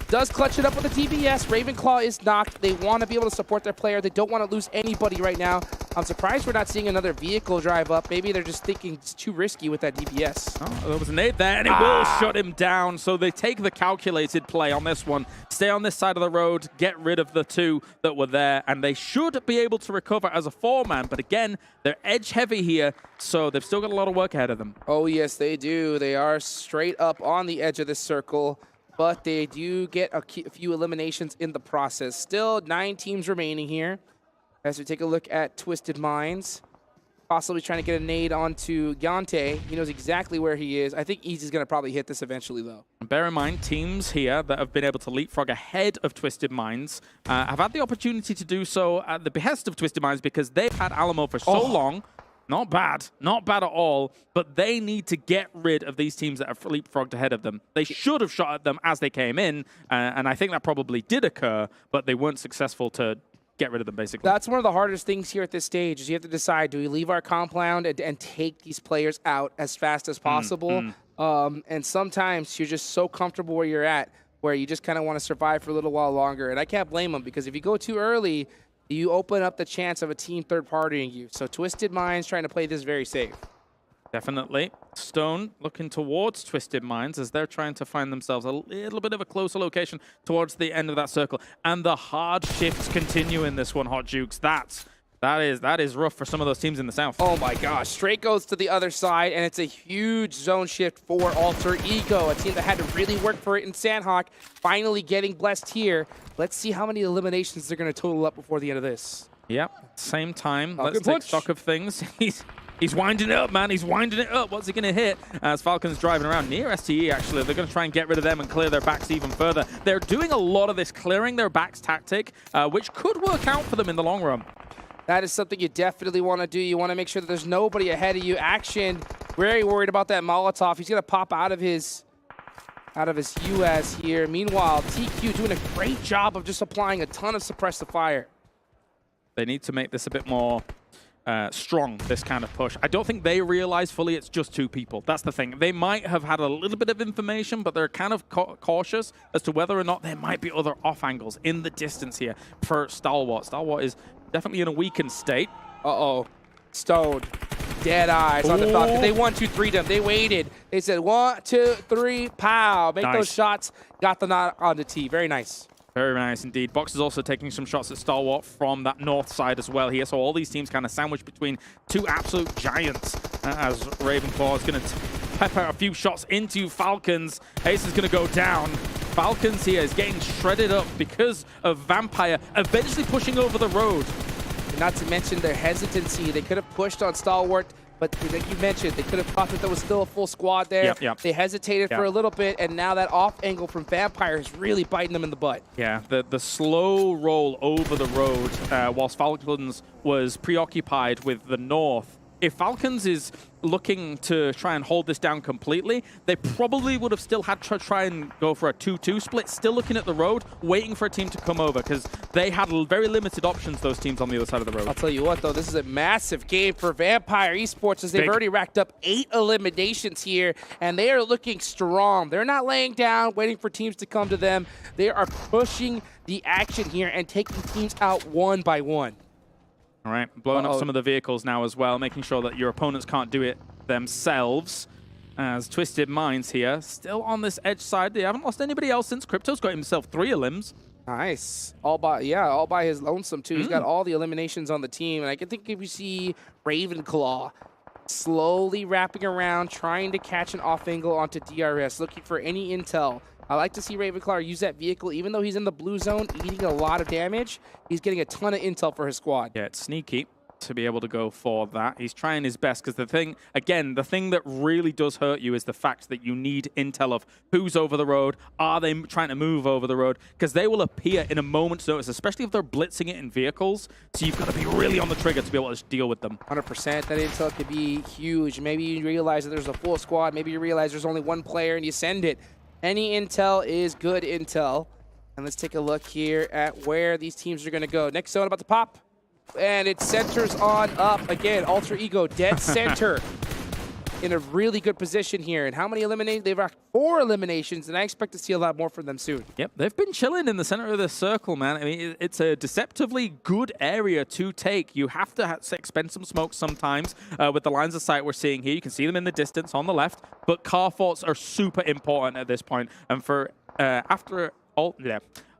does clutch it up with a DBS. Ravenclaw is knocked. They want to be able to support their player. They don't want to lose anybody right now. I'm surprised we're not seeing another vehicle drive up. Maybe they're just thinking it's too risky with that DBS. Oh, there was a nade there, and it will shut him down. So they take the calculated play on this one. Stay on this side of the road, get rid of the 2 that were there, and they should be able to recover as a 4-man. But again, they're edge-heavy here, so they've still got a lot of work ahead of them. Oh, yes, they do. They are straight up on the edge of this circle. But they do get a few eliminations in the process. Still 9 teams remaining here. As we take a look at Twisted Minds. possibly trying to get a nade onto Yante. He knows exactly where he is. I think Easy's going to probably hit this eventually, though. Bear in mind, teams here that have been able to leapfrog ahead of Twisted Minds have had the opportunity to do so at the behest of Twisted Minds because they've had Alamo for so long. Not bad at all, but they need to get rid of these teams that have leapfrogged ahead of them. They should have shot at them as they came in, and I think that probably did occur, but they weren't successful to get rid of them, basically. That's one of the hardest things here at this stage is you have to decide, do we leave our compound and take these players out as fast as possible? And sometimes you're just so comfortable where you're at, where you just kind of want to survive for a little while longer. And I can't blame them, because if you go too early, you open up the chance of a team third-partying you. So Twisted Minds trying to play this very safe. Definitely. Stone looking towards Twisted Minds as they're trying to find themselves a little bit of a closer location towards the end of that circle. And the hard shifts continue in this one, Hot Jukes. That is rough for some of those teams in the south. Oh my gosh, straight goes to the other side, and it's a huge zone shift for Alter Ego, a team that had to really work for it in Sandhawk, finally getting blessed here. Let's see how many eliminations they're going to total up before the end of this. Yep, same time. Falcon Let's take punch. stock of things. He's winding it up, man. He's winding it up. What's he going to hit? As Falcon's driving around near STE, actually. They're going to try and get rid of them and clear their backs even further. They're doing a lot of this clearing their backs tactic, which could work out for them in the long run. That is something you definitely want to do. You want to make sure that there's nobody ahead of you. Action, very worried about that Molotov. He's going to pop out of his US here. Meanwhile, TQ doing a great job of just applying a ton of suppressive fire. They need to make this a bit more strong, this kind of push. I don't think they realize fully it's just two people. That's the thing. They might have had a little bit of information, but they're kind of cautious as to whether or not there might be other off angles in the distance here for Stalwart. Stalwart is definitely in a weakened state. Uh-oh. Stoned. Dead eyes on the Falcon. They 1-2-3'd them. They waited. They said 1, 2, 3, pow. Make those shots. Got the knot on the tee. Very nice. Very nice indeed. Box is also taking some shots at Stalwart from that north side as well here. So all these teams kind of sandwiched between two absolute giants as Ravenclaw is going to pepper a few shots into Falcons. Ace is going to go down. Falcons here is getting shredded up because of Vampire eventually pushing over the road. Not to mention their hesitancy. They could have pushed on Stalwart, but like you mentioned, they could have thought that there was still a full squad there. They hesitated for a little bit, and now that off angle from Vampire is really biting them in the butt. Yeah, the slow roll over the road whilst Falcons was preoccupied with the north. If Falcons is looking to try and hold this down completely, they probably would have still had to try and go for a 2-2 split, still looking at the road, waiting for a team to come over, because they had very limited options, those teams on the other side of the road. I'll tell you what, though, this is a massive game for Vampire Esports as they've already racked up 8 eliminations here, and they are looking strong. They're not laying down, waiting for teams to come to them. They are pushing the action here and taking teams out one by one. All right, blowing up some of the vehicles now as well, making sure that your opponents can't do it themselves. As Twisted Minds here, still on this edge side. They haven't lost anybody else since Crypto's got himself 3 elims. Nice. All by his lonesome, too. He's got all the eliminations on the team. And I can think if you see Ravenclaw slowly wrapping around, trying to catch an off angle onto DRS, looking for any intel. I like to see Ravenclaw use that vehicle, even though he's in the blue zone, eating a lot of damage. He's getting a ton of intel for his squad. Yeah, it's sneaky to be able to go for that. He's trying his best because the thing that really does hurt you is the fact that you need intel of who's over the road. Are they trying to move over the road? Because they will appear in a moment's notice, especially if they're blitzing it in vehicles. So you've got to be really on the trigger to be able to deal with them. 100%. That intel could be huge. Maybe you realize that there's a full squad. Maybe you realize there's only one player and you send it. Any intel is good intel. And let's take a look here at where these teams are going to go. Next zone about to pop. And it centers on up. Again, Alter Ego, dead center. In a really good position here. And how many eliminations? They've got 4 eliminations, and I expect to see a lot more from them soon. Yep, they've been chilling in the center of the circle, man. I mean, it's a deceptively good area to take. You have to expend some smoke sometimes with the lines of sight we're seeing here. You can see them in the distance on the left, but car forts are super important at this point. And for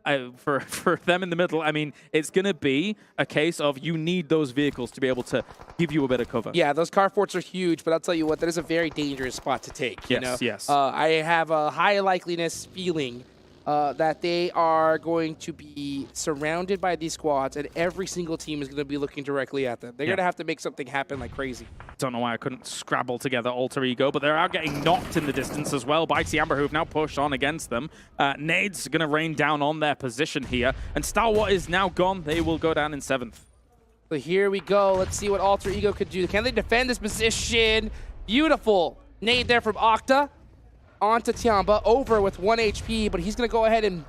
for them in the middle, I mean, it's going to be a case of you need those vehicles to be able to give you a bit of cover. Yeah, those car forts are huge, but I'll tell you what, that is a very dangerous spot to take. Yes, yes. I have a high likeliness feeling that they are going to be surrounded by these squads, and every single team is going to be looking directly at them. They're going to have to make something happen like crazy. Don't know why I couldn't scrabble together Alter Ego, but they're out getting knocked in the distance as well by Amber, who have now pushed on against them. Nades going to rain down on their position here, and Stalwart is now gone. They will go down in 7th. So here we go. Let's see what Alter Ego could do. Can they defend this position? Beautiful nade there from Octa onto Tiamba, over with 1 HP, but he's going to go ahead and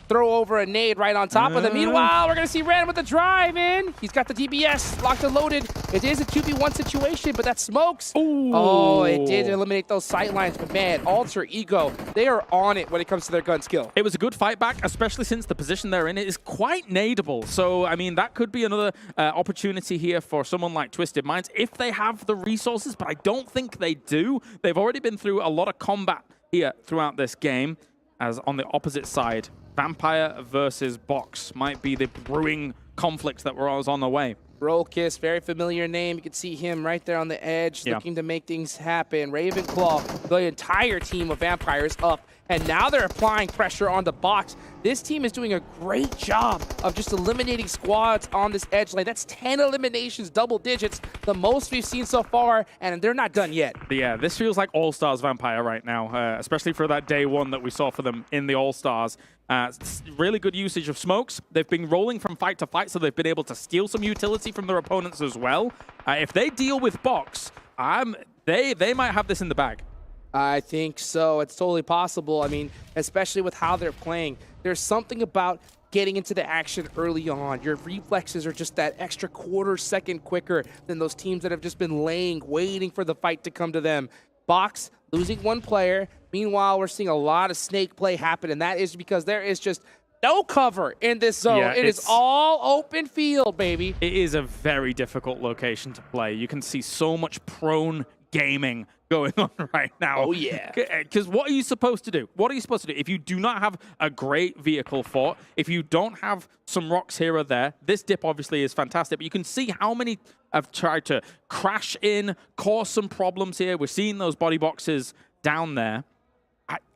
throw over a nade right on top of them. Meanwhile, we're going to see Ren with the drive in. He's got the DBS locked and loaded. It is a 2v1 situation, but that smokes. Ooh. Oh, it did eliminate those sight lines, but man, Alter Ego, they are on it when it comes to their gun skill. It was a good fight back, especially since the position they're in is quite nadeable. So, I mean, that could be another opportunity here for someone like Twisted Minds if they have the resources, but I don't think they do. They've already been through a lot of combat here throughout this game, as on the opposite side, Vampire versus Box might be the brewing conflict that was on the way. Brolkiss, very familiar name. You can see him right there on the edge, looking to make things happen. Ravenclaw, the entire team of Vampires up, and now they're applying pressure on the Box. This team is doing a great job of just eliminating squads on this edge lane. That's 10 eliminations, double digits, the most we've seen so far, and they're not done yet. Yeah, this feels like All-Stars Vampire right now, especially for that day one that we saw for them in the All-Stars. Really good usage of smokes. They've been rolling from fight to fight, so they've been able to steal some utility from their opponents as well. If they deal with Box, they might have this in the bag. I think so. It's totally possible. I mean, especially with how they're playing. There's something about getting into the action early on. Your reflexes are just that extra quarter second quicker than those teams that have just been waiting for the fight to come to them. Box losing 1 player. Meanwhile, we're seeing a lot of snake play happen, and that is because there is just no cover in this zone. Yeah, it is all open field, baby. It is a very difficult location to play. You can see so much prone gaming going on right now. Oh, yeah. Because what are you supposed to do? What are you supposed to do? If you do not have a great vehicle fort, if you don't have some rocks here or there, this dip obviously is fantastic, but you can see how many have tried to crash in, cause some problems here. We're seeing those body boxes down there.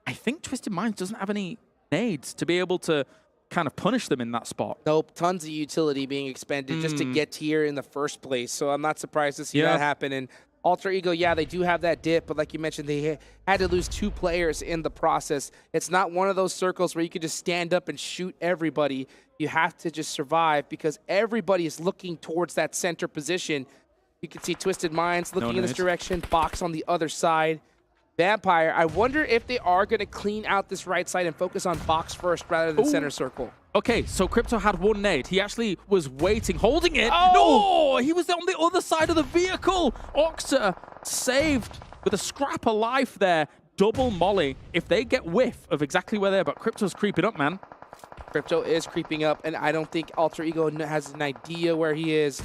I think Twisted Minds doesn't have any nades to be able to kind of punish them in that spot. Nope, tons of utility being expended just to get here in the first place, so I'm not surprised to see that happen. And Alter Ego, yeah, they do have that dip, but like you mentioned, they had to lose 2 players in the process. It's not one of those circles where you can just stand up and shoot everybody. You have to just survive because everybody is looking towards that center position. You can see Twisted Minds looking in this direction, Box on the other side. Vampire, I wonder if they are going to clean out this right side and focus on Box first rather than center circle. Okay, so Crypto had 1 nade. He actually was waiting, holding it. Oh! No! He was on the other side of the vehicle. Octa saved with a scrap of life there. Double molly. If they get whiff of exactly where they're, but Crypto's creeping up, man. Crypto is creeping up, and I don't think Alter Ego has an idea where he is.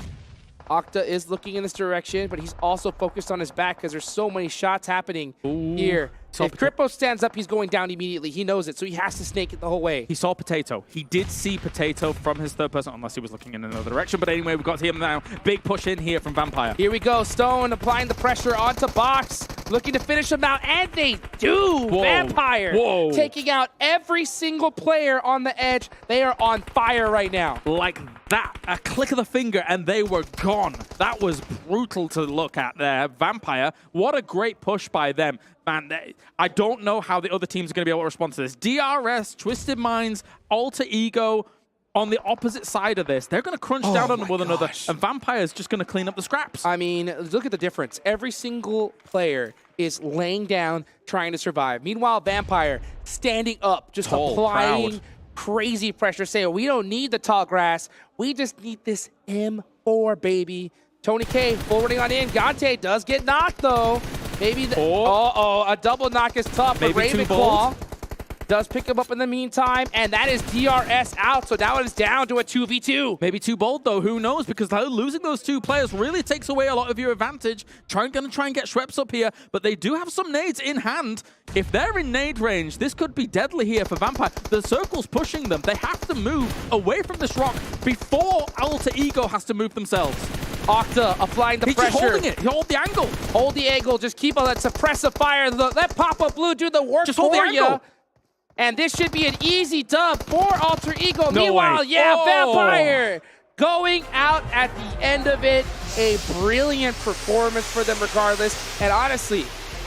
Octa is looking in this direction, but he's also focused on his back because there's so many shots happening here. If Crypto stands up, he's going down immediately. He knows it, so he has to snake it the whole way. He saw Potato. He did see Potato from his third person, unless he was looking in another direction. But anyway, we've got him now. Big push in here from Vampire. Here we go. Stone applying the pressure onto Box, looking to finish him out, and they do. Whoa. Vampire taking out every single player on the edge. They are on fire right now. Like that. A click of the finger, and they were gone. That was brutal to look at there. Vampire, what a great push by them. Man, I don't know how the other teams are going to be able to respond to this. DRS, Twisted Minds, Alter Ego on the opposite side of this. They're going to crunch down on one another, and Vampire's just going to clean up the scraps. I mean, look at the difference. Every single player is laying down, trying to survive. Meanwhile, Vampire standing up, just applying crazy pressure, saying, we don't need the tall grass. We just need this M4, baby. Tony K forwarding on in. Gante does get knocked, though. Maybe the, a double knock is tough, but Ravenclaw does pick him up in the meantime, and that is DRS out, so now it is down to a 2v2. Maybe too bold, though. Who knows? Because losing those 2 players really takes away a lot of your advantage. Going to try and get Schweppes up here, but they do have some nades in hand. If they're in nade range, this could be deadly here for Vampire. The circle's pushing them. They have to move away from this rock before Alter Ego has to move themselves. Octa applying the pressure. He's holding it. He hold the angle. Hold the angle. Just keep on that suppressive fire. Let Papa Blue do the work just hold for the angle. And this should be an easy dub for Alter Ego. No Meanwhile, way. yeah, Oh. Vampire going out at the end of it. A brilliant performance for them regardless. And honestly,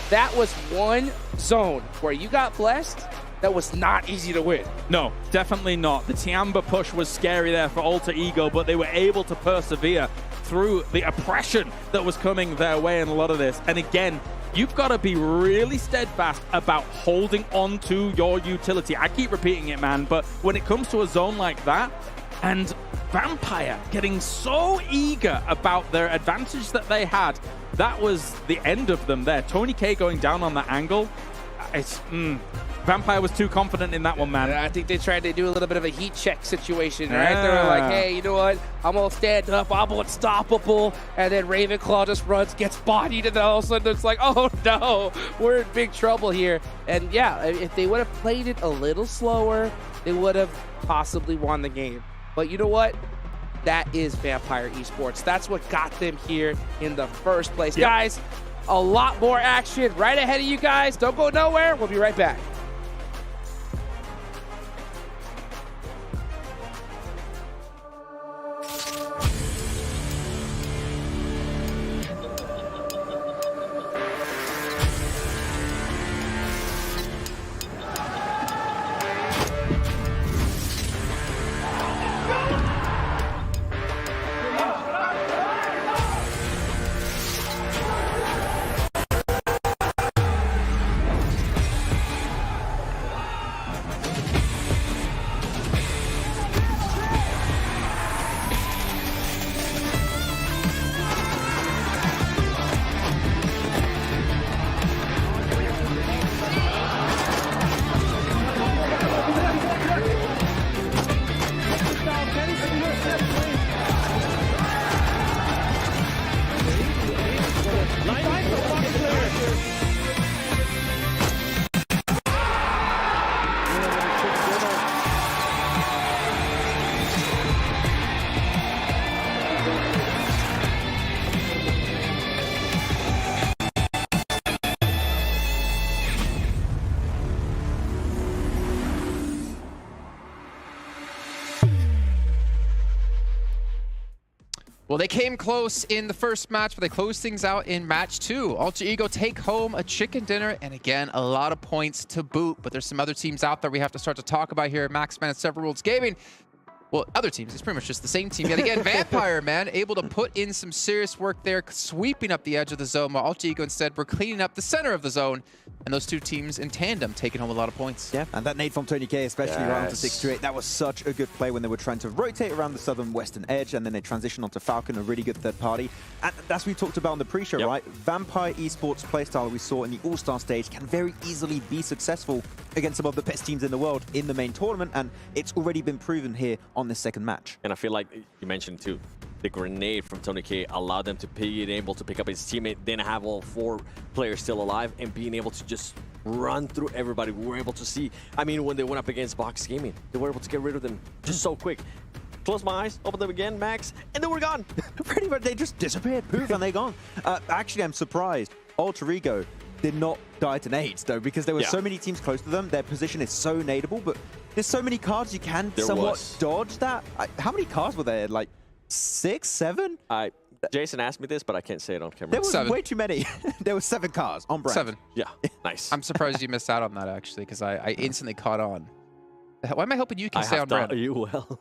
that was one zone where you got blessed that was not easy to win. No, definitely not. The Tiamba push was scary there for Alter Ego, but they were able to persevere through the oppression that was coming their way in a lot of this. And again, you've got to be really steadfast about holding on to your utility. I keep repeating it, man, but when it comes to a zone like that, and Vampire getting so eager about their advantage that they had, that was the end of them there. Tony K going down on that angle, it's... Vampire was too confident in that one, man. I think they tried to do a little bit of a heat check situation, right? They were like, hey, you know what? I'm going to stand up. I'm unstoppable. And then Ravenclaw just runs, gets bodied, and then all of a sudden it's like, oh, no, we're in big trouble here. And yeah, if they would have played it a little slower, they would have possibly won the game. But you know what? That is Vampire Esports. That's what got them here in the first place. Yep. Guys, a lot more action right ahead of you guys. Don't go nowhere. We'll be right back. Well, they came close in the first match, but they closed things out in match 2. Alter Ego take home a chicken dinner, and again, a lot of points to boot. But there's some other teams out there we have to start to talk about here. Maxman and Several Worlds Gaming. Well, other teams, it's pretty much just the same team. Yet again, Vampire, man, able to put in some serious work there, sweeping up the edge of the zone, while Alter Ego instead were cleaning up the center of the zone. And those two teams in tandem taking home a lot of points. Yeah, and that nade from Tony K, especially right onto 628, that was such a good play when they were trying to rotate around the southern western edge, and then they transitioned onto Falcon, a really good third party. And that's what we talked about on the pre-show, right? Vampire Esports playstyle we saw in the All-Star stage can very easily be successful against some of the best teams in the world in the main tournament, and it's already been proven here on this second match. And I feel like you mentioned too, the grenade from Tony K allowed them to be able to pick up his teammate, then have all 4 players still alive, and being able to just run through everybody. We were able to see, I mean, when they went up against Box Gaming, they were able to get rid of them just so quick. Close my eyes, open them again, Max, and then we're gone. Pretty much, they just disappeared, poof, and they're gone. Actually, I'm surprised Alter Ego did not die to nades, though, because there were so many teams close to them. Their position is so nadeable, but there's so many cards you can somewhat dodge that. How many cards were there? Like 6, 7? Jason asked me this, but I can't say it on camera. There was way too many. There were 7 cars on brand. 7. Yeah, nice. I'm surprised you missed out on that, actually, because I instantly caught on. Why am I hoping you can stay on brand? You will.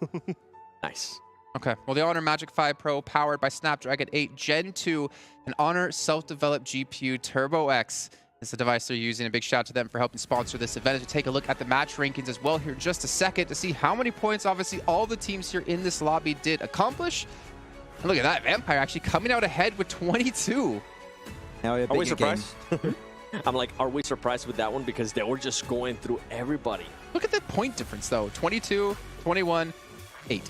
Nice. Okay, well, the Honor Magic 5 Pro, powered by Snapdragon 8 Gen 2, an Honor self-developed GPU Turbo X. It's the device they're using. A big shout out to them for helping sponsor this event. To take a look at the match rankings as well here in just a second to see how many points, obviously, all the teams here in this lobby did accomplish. And look at that, Vampire actually coming out ahead with 22. Now are we surprised? I'm like, are we surprised with that one? Because they were just going through everybody. Look at the point difference, though. 22, 21, 8.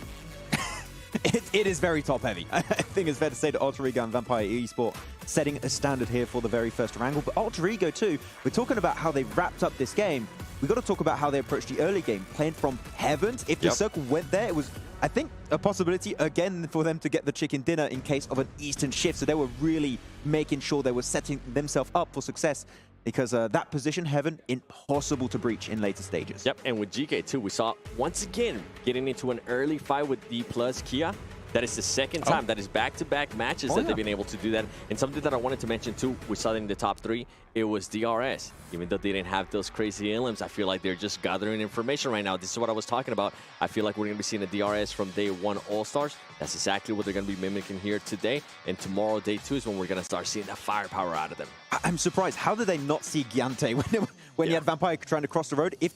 It is very top-heavy. I think it's fair to say that Alter Ego and Vampire Esports setting a standard here for the very first wrangle. But Alter Ego, too, we're talking about how they wrapped up this game. We've got to talk about how they approached the early game, playing from heavens. If the circle went there, it was, I think, a possibility, again, for them to get the chicken dinner in case of an Eastern shift. So they were really making sure they were setting themselves up for success. because that position heaven, impossible to breach in later stages. Yep, and with GK too, we saw once again getting into an early fight with D+ Kia. That is the second time. That is back-to-back matches that they've been able to do that. And something that I wanted to mention too, we saw that in the top 3, it was DRS. Even though they didn't have those crazy elims, I feel like they're just gathering information right now. This is what I was talking about. I feel like we're going to be seeing a DRS from day 1 All-Stars. That's exactly what they're going to be mimicking here today. And tomorrow, day 2, is when we're going to start seeing that firepower out of them. I'm surprised. How did they not see Gyante when you had Vampire trying to cross the road? If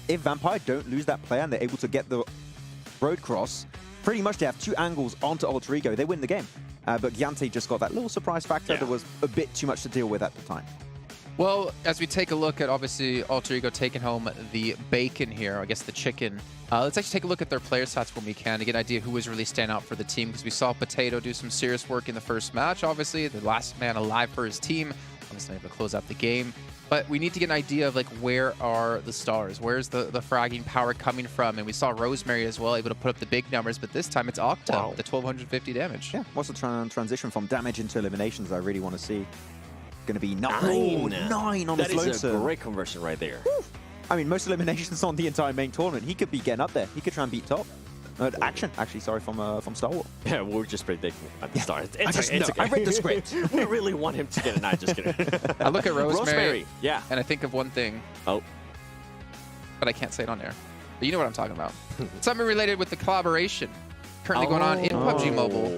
Vampire don't lose that player and they're able to get the road cross, pretty much they have 2 angles onto Alter Ego. They win the game. But Gyante just got that little surprise factor that was a bit too much to deal with at the time. Well, as we take a look at, obviously, Alter Ego taking home the bacon here, I guess the chicken, let's actually take a look at their player stats when we can to get an idea who was really standing out for the team, because we saw Potato do some serious work in the first match, obviously, the last man alive for his team, obviously able to close out the game. But we need to get an idea of, like, where are the stars? Where's the fragging power coming from? And we saw Rosemary as well, able to put up the big numbers, but this time it's Octa, the 1250 damage. Yeah, what's the transition from damage into eliminations I really want to see? Going to be 9 on the slow. That is a great conversion right there. Woo. I mean, most eliminations on the entire main tournament. He could be getting up there. He could try and beat top. Action, actually, sorry, from Star Wars. Yeah, we were just predicting at the start. It's okay. I read the script. We really want him to get it. Nah, just kidding. I look at Rosemary, yeah, and I think of one thing. Oh. But I can't say it on air. But you know what I'm talking about. Something related with the collaboration currently going on in PUBG Mobile.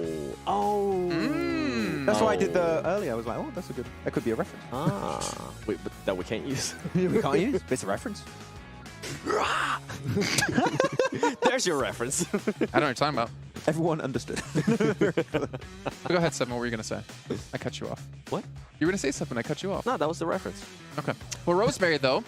That's why I did the earlier. I was like, oh, that's a good. That could be a reference. Wait, but that we can't use. We can't use. It's a reference. There's your reference. I don't know what you're talking about. Everyone understood. Go ahead, Sam. What were you going to say? I cut you off. What? You were going to say something. I cut you off. No, that was the reference. Okay. Well, Rosemary, though,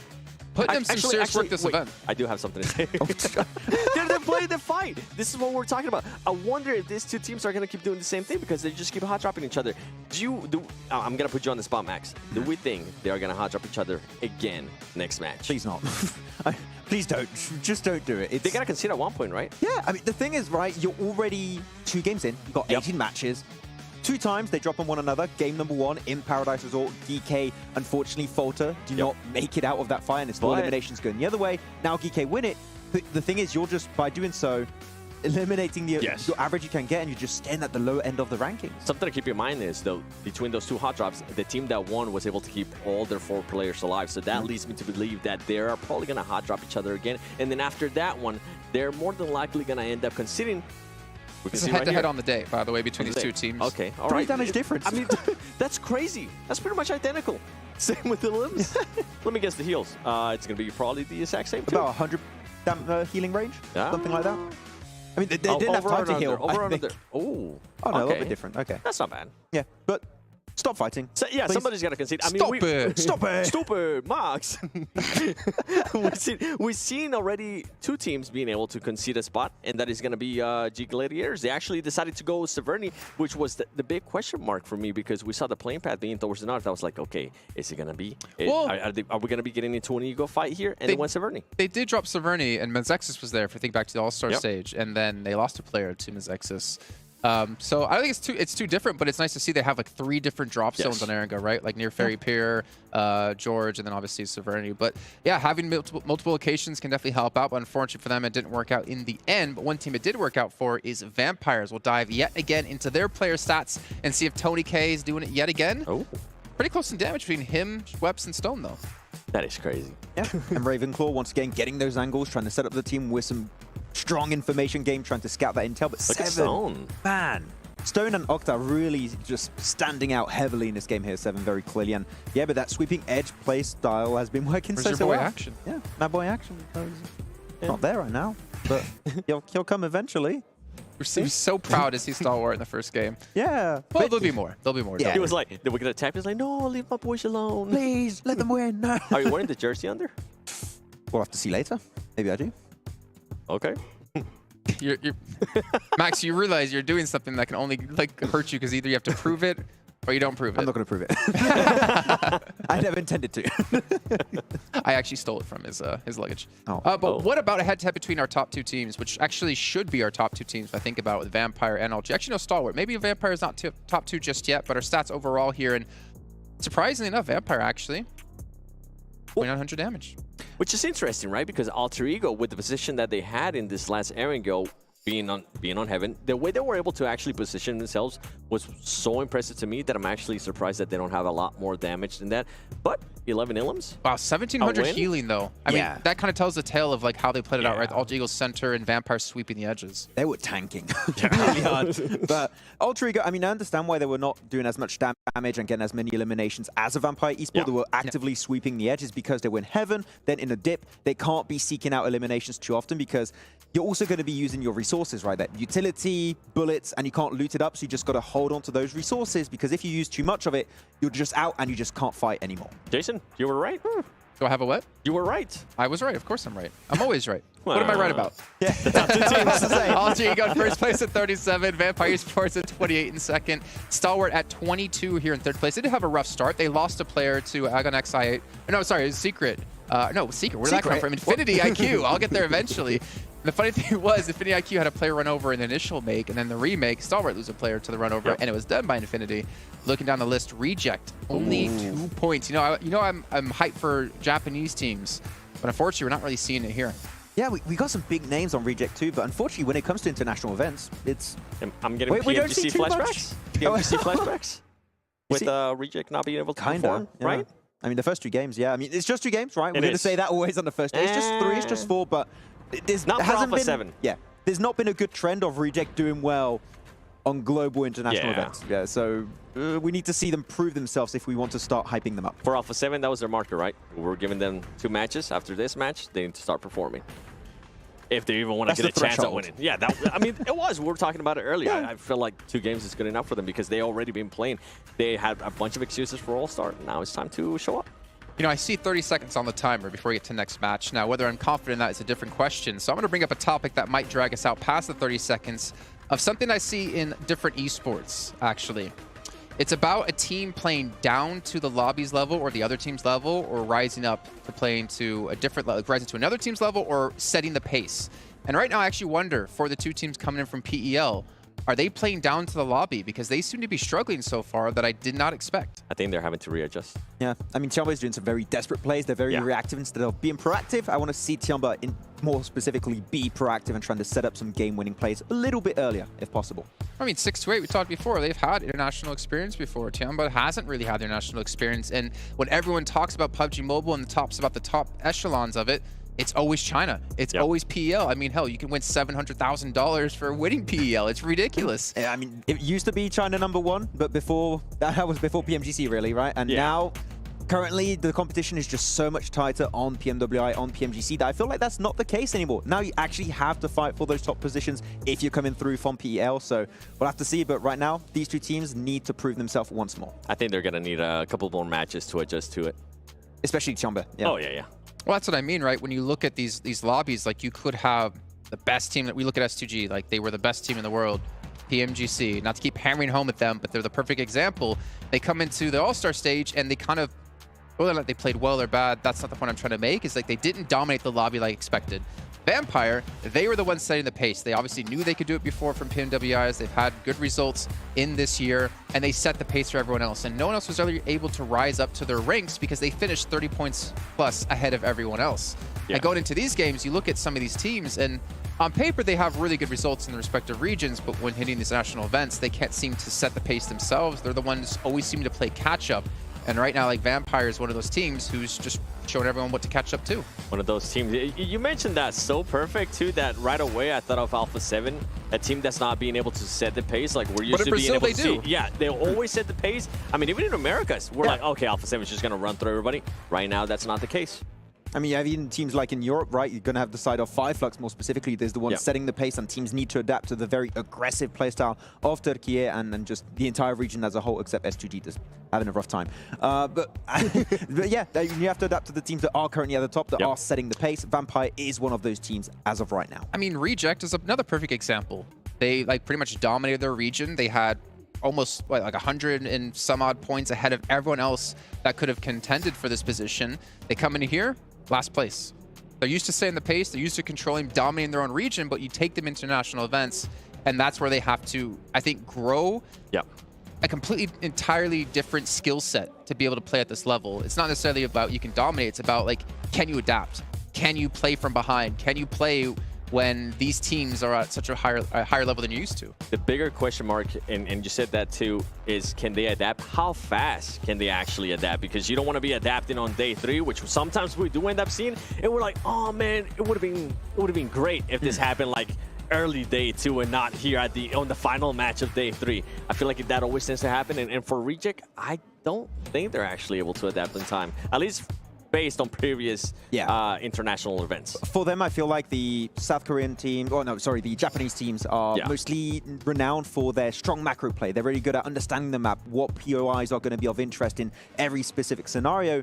putting them some serious work this event. I do have something to say. They're playing the fight. This is what we're talking about. I wonder if these 2 teams are going to keep doing the same thing because they just keep hot dropping each other. I'm going to put you on the spot, Max. Do we think they are going to hot drop each other again next match? Please not. Please don't. Just don't do it. They got to concede at one point, right? Yeah. I mean, the thing is, right, you're already 2 games in. You've got 18 matches. 2 times they drop on one another. Game number 1 in Paradise Resort. DK, unfortunately, falter. Do not make it out of that fight, and it's 4 eliminations going the other way. Now DK win it. But the thing is, you're just, by doing so, eliminating your average you can get, and you're just staying at the low end of the rankings. Something to keep in mind is, though, between those 2 hot drops, the team that won was able to keep all their 4 players alive. So that leads me to believe that they are probably going to hot drop each other again. And then after that one, they're more than likely going to end up conceding. It's a head-to-head on the day, by the way, between these 2 teams. Okay, all right. 3 damage difference. I mean, that's crazy. That's pretty much identical. Same with the limbs. Let me guess the heals. It's going to be probably the exact same, too. About 100 healing range, something like that. I mean, they didn't have time to heal. Over and under. Oh, no, a little bit different. Okay. That's not bad. Yeah, but stop fighting. So, yeah, please. Somebody's got to concede. Stop it! Stop it! Stop it, Max! We've seen already 2 teams being able to concede a spot, and that is going to be G Gladiators. They actually decided to go with Severny, which was the big question mark for me because we saw the playing path being towards the north. I was like, okay, is it going to be? Are we going to be getting into an ego fight here? And they went Severny. They did drop Severny, and Menzexis was there, if you think back to the All-Star stage, and then they lost a player to Menzexis. So I don't think it's too different, but it's nice to see they have like 3 different drop zones on Eranga, right? Like near Ferry Pier, George, and then obviously Severny. But yeah, having multiple locations can definitely help out. But unfortunately for them, it didn't work out in the end. But one team it did work out for is Vampires. We'll dive yet again into their player stats and see if Tony K is doing it yet again. Oh, pretty close in damage between him, Schweppes, and Stone though. That is crazy. Yeah, and Ravenclaw once again getting those angles, trying to set up the team with some strong information game, trying to scout that intel. But Look at Stone. Man. Stone and Octa really just standing out heavily in this game here, 7 very clearly. And yeah, but that sweeping edge play style has been working so well. Action? Yeah, Mad Boy Action. Not there right now, but he'll come eventually. He was so proud to see Stalwart in the first game. Yeah. Well, there'll be more. There'll be more. Yeah. He was like, we're going to tap. He's like, no, leave my boys alone. Please, let them win. No. Are you wearing the jersey under? We'll have to see later. Maybe I do. Okay. You're Max, you realize you're doing something that can only like hurt you because either you have to prove it or you don't prove it. I'm not going to prove it. I never intended to. I actually stole it from his luggage. But what about a head-to-head between our top 2 teams, which actually should be our top 2 teams if I think about it, with Vampire and LG. Actually, no, Stalwart. Maybe Vampire is not top 2 just yet, but our stats overall here, and surprisingly enough, Vampire actually 2,900 damage. Which is interesting, right? Because Alter Ego, with the position that they had in this last Erangel, being on Heaven, the way they were able to actually position themselves was so impressive to me that I'm actually surprised that they don't have a lot more damage than that. But 11 Illims. Wow, 1,700 healing though. I mean, that kind of tells the tale of like how they played it out, right? The Alter Eagle center and Vampire sweeping the edges. They were tanking really hard. But Alter Ego, I mean, I understand why they were not doing as much damage and getting as many eliminations as a Vampire Esport. They were actively sweeping the edges because they were in Heaven, then in a dip. They can't be seeking out eliminations too often because you're also going to be using your resources, right? That utility, bullets, and you can't loot it up, so you just got to hold on to those resources because if you use too much of it, you're just out and you just can't fight anymore. Jason, you were right. Do I have a what? You were right. I was right. Of course I'm right. I'm always right. What am I right about? Yeah, the top two teams. Alter Ego in first place at 37. Vampire Esports at 28 in second. Stalwart at 22 here in third place. They did have a rough start. They lost a player to Agon XI. No, sorry, it was Secret. No, Secret. Where did that come from? Infinity IQ. I'll get there eventually. The funny thing was, Infinity IQ had a player run over in the initial make, and then the remake, Stalwart lose a player to the run over, and it was done by Infinity. Looking down the list, Reject, only 2 points. You know, I'm hyped for Japanese teams, but unfortunately, we're not really seeing it here. Yeah, we got some big names on Reject too, but unfortunately, when it comes to international events, it's... I'm getting PMGC flashbacks. PMGC flashbacks. With Reject not being able to perform, right? I mean, the first 2 games, yeah. I mean, it's just 2 games, right? We're going to say that always on the first day. It's just 3, it's just 4, but... There's not hasn't been, 7. Yeah, there's not been a good trend of Reject doing well on global international events. Yeah, so we need to see them prove themselves if we want to start hyping them up. For Alpha 7, that was their marker, right? We're giving them 2 matches. After this match, they need to start performing. If they even want to get a chance at winning. Yeah, I mean, it was. We were talking about it earlier. I feel like 2 games is good enough for them because they already been playing. They had a bunch of excuses for All-Star. Now it's time to show up. You know, I see 30 seconds on the timer before we get to next match. Now, whether I'm confident in that is a different question. So I'm going to bring up a topic that might drag us out past the 30 seconds of something I see in different esports, actually. It's about a team playing down to the lobby's level or the other team's level, or rising up to playing to a different level, rising to another team's level, or setting the pace. And right now, I actually wonder, for the 2 teams coming in from PEL, are they playing down to the lobby? Because they seem to be struggling so far that I did not expect. I think they're having to readjust. Yeah, I mean, Tiamba is doing some very desperate plays. They're very reactive instead of being proactive. I want to see Tiamba more specifically be proactive and trying to set up some game-winning plays a little bit earlier, if possible. I mean, 6-8, we talked before, they've had international experience before. Tiamba hasn't really had international experience. And when everyone talks about PUBG Mobile and talks about the top echelons of it, it's always China. It's always PEL. I mean, hell, you can win $700,000 for winning PEL. It's ridiculous. I mean, it used to be China #1, but before that was before PMGC, really, right? And now, currently, the competition is just so much tighter on PMWI, on PMGC, that I feel like that's not the case anymore. Now you actually have to fight for those top positions if you're coming through from PEL. So we'll have to see. But right now, these 2 teams need to prove themselves once more. I think they're going to need a couple more matches to adjust to it. Especially Tiamba. Oh, yeah. Well, that's what I mean, right? When you look at these lobbies, like you could have the best team. That we look at S2G, like they were the best team in the world. PMGC, not to keep hammering home at them, but they're the perfect example. They come into the All-Star stage and they kind of, whether or not they played well or bad, that's not the point I'm trying to make. Is like they didn't dominate the lobby like expected. Vampire, they were the ones setting the pace. They obviously knew they could do it before from PMWIs. They've had good results in this year, and they set the pace for everyone else. And no one else was really able to rise up to their ranks because they finished 30 points plus ahead of everyone else. And going into these games, you look at some of these teams, and on paper, they have really good results in the respective regions, but when hitting these national events, they can't seem to set the pace themselves. They're the ones always seem to play catch-up. And right now, like Vampire is one of those teams who's just showing everyone what to catch up to. One of those teams. You mentioned that so perfect, too, that right away I thought of Alpha 7, a team that's not being able to set the pace like we're used to being able to see. Yeah, they always set the pace. I mean, even in Americas, we're like, okay, Alpha 7 is just going to run through everybody. Right now, that's not the case. I mean, you have even teams like in Europe, right? You're going to have the side of Fireflux more specifically. There's the one setting the pace, and teams need to adapt to the very aggressive playstyle of Turkey and just the entire region as a whole, except S2G just having a rough time. But yeah, you have to adapt to the teams that are currently at the top, that are setting the pace. Vampire is one of those teams as of right now. I mean, Reject is another perfect example. They like pretty much dominated their region. They had almost like 100 and some odd points ahead of everyone else that could have contended for this position. They come in here, last place. They're used to setting the pace, they're used to controlling, dominating their own region, but you take them into international events, and that's where they have to, I think, grow a completely, entirely different skill set to be able to play at this level. It's not necessarily about you can dominate. It's about, like, can you adapt? Can you play from behind? Can you play when these teams are at such a higher level than you're used to? The bigger question mark, and you said that too, is can they adapt? How fast can they actually adapt? Because you don't want to be adapting on day 3, which sometimes we do end up seeing, and we're like, oh man, it would have been great if this happened like early day 2 and not here at on the final match of day 3. I feel like that always tends to happen, and for Reject, I don't think they're actually able to adapt in time, at least based on previous international events. For them, I feel like the South Korean team, the Japanese teams are mostly renowned for their strong macro play. They're really good at understanding the map, what POIs are going to be of interest in every specific scenario.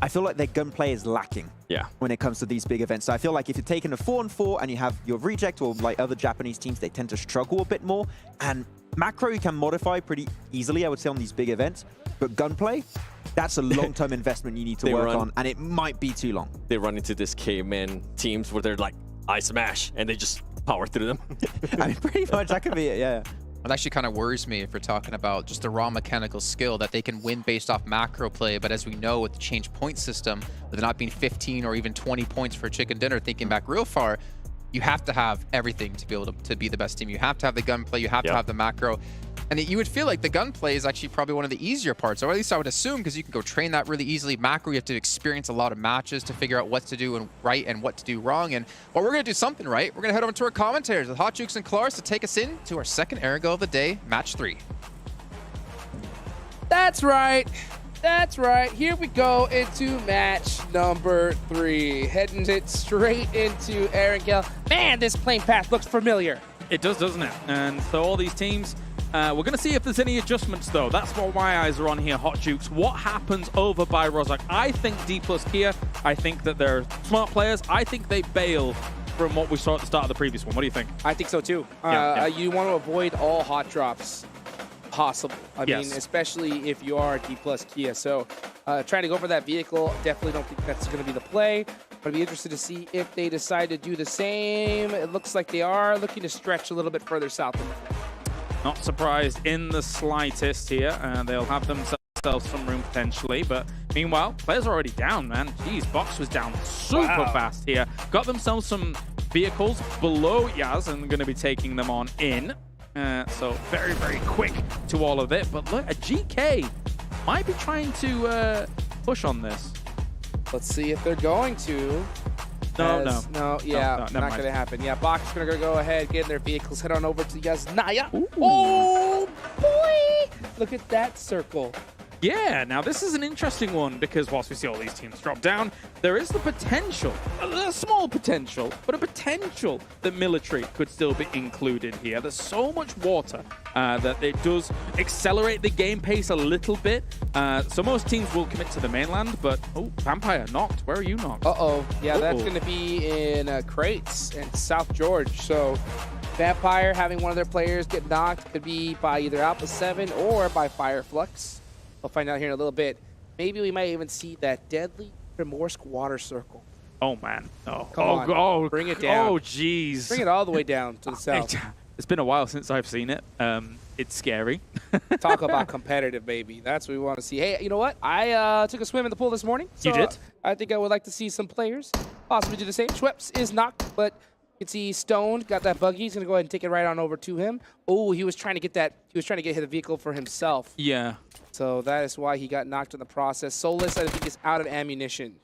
I feel like their gunplay is lacking when it comes to these big events. So I feel like if you're taking a 4-on-4 and you have your Reject or like other Japanese teams, they tend to struggle a bit more. And macro you can modify pretty easily, I would say, on these big events. But gunplay, that's a long-term investment you need to work on, and it might be too long. They run into this caveman teams where they're like, I smash, and they just power through them. I mean, pretty much, that could be it, yeah. It actually kind of worries me if we're talking about just the raw mechanical skill that they can win based off macro play. But as we know, with the change point system, with it not being 15 or even 20 points for chicken dinner, thinking back real far, you have to have everything to be able to be the best team. You have to have the gunplay, you have to have the macro. And you would feel like the gunplay is actually probably one of the easier parts, or at least I would assume, because you can go train that really easily. Macro, you have to experience a lot of matches to figure out what to do right and what to do wrong. And well, we're going to do something right. We're going to head over to our commentators with Hot Jukes and Klaris to take us into our second Aerigo of the day, match 3. That's right. That's right. Here we go into match number 3. Heading it straight into Aerigo. Man, this playing path looks familiar. It does, doesn't it? And so all these teams, we're going to see if there's any adjustments, though. That's what my eyes are on here, Hot Jukes. What happens over by Rozhok? I think D plus Kia, I think that they're smart players. I think they bail from what we saw at the start of the previous one. What do you think? I think so, too. You want to avoid all hot drops possible. I mean, especially if you are D plus Kia. So trying to go for that vehicle, definitely don't think that's going to be the play. But I'd be interested to see if they decide to do the same. It looks like they are looking to stretch a little bit further south. Not surprised in the slightest here. They'll have themselves some room potentially. But meanwhile, players are already down, man. Jeez, Box was down super fast here. Got themselves some vehicles below Yaz and going to be taking them on in. So very, very quick to all of it. But look, a GK might be trying to push on this. Let's see if they're going to. No, not going to happen. Yeah, Box is going to go ahead, get in their vehicles, head on over to Yaznaya. Ooh. Oh, boy! Look at that circle. Yeah, now this is an interesting one because whilst we see all these teams drop down, there is the potential, a small potential, but a potential that military could still be included here. There's so much water that it does accelerate the game pace a little bit. So most teams will commit to the mainland, but Vampire knocked. Where are you knocked? Yeah, that's going to be in Crates in South George. So Vampire having one of their players get knocked could be by either Alpha 7 or by Fireflux. We'll find out here in a little bit. Maybe we might even see that deadly Primorsk water circle. Oh, man. Come on. Bring it down. Oh, jeez. Bring it all the way down to the south. It's been a while since I've seen it. It's scary. Talk about competitive, baby. That's what we want to see. Hey, you know what? I took a swim in the pool this morning. So you did? I think I would like to see some players possibly do the same. Schweppes is knocked, but you can see Stoned got that buggy. He's going to go ahead and take it right on over to him. Oh, he was trying to get that. He was trying to get the vehicle for himself. Yeah. So that is why he got knocked in the process. Solus, I think, is out of ammunition.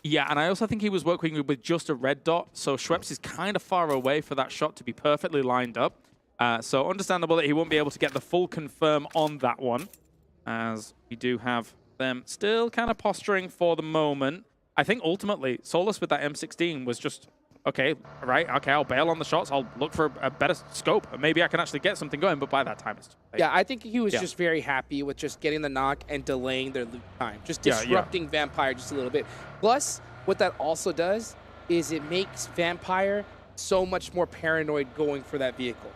Yeah, and I also think he was working with just a red dot, so Schweppes is kind of far away for that shot to be perfectly lined up. So understandable that he won't be able to get the full confirm on that one, as we do have them still kind of posturing for the moment. I think ultimately, Solus with that M16 was just, okay, I'll bail on the shots. I'll look for a better scope. Maybe I can actually get something going, but by that time it's too late. Yeah, I think he was just very happy with just getting the knock and delaying their loot time. Just disrupting Vampire just a little bit. Plus, what that also does is it makes Vampire so much more paranoid going for that vehicle.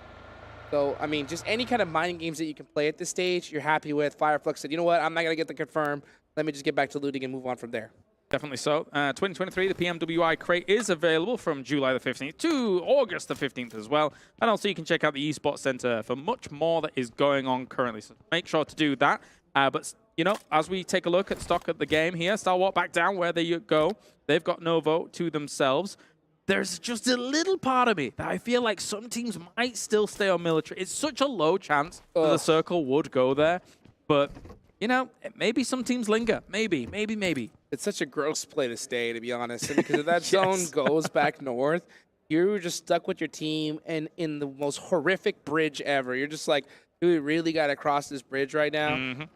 So, I mean, just any kind of mining games that you can play at this stage, you're happy with. Fireflux said, you know what, I'm not going to get the confirm. Let me just get back to looting and move on from there. Definitely so. 2023, the PMWI crate is available from July the 15th to August the 15th as well. And also you can check out the Esports Center for much more that is going on currently. So make sure to do that. But, you know, as we take a look at stock at the game here, Stalwart back down where they go. They've got Novo to themselves. There's just a little part of me that I feel like some teams might still stay on military. It's such a low chance that the Circle would go there. But, you know, maybe some teams linger. Maybe. It's such a gross play to stay, to be honest. And because if that zone goes back north, you're just stuck with your team and in the most horrific bridge ever. You're just like, do we really got to cross this bridge right now?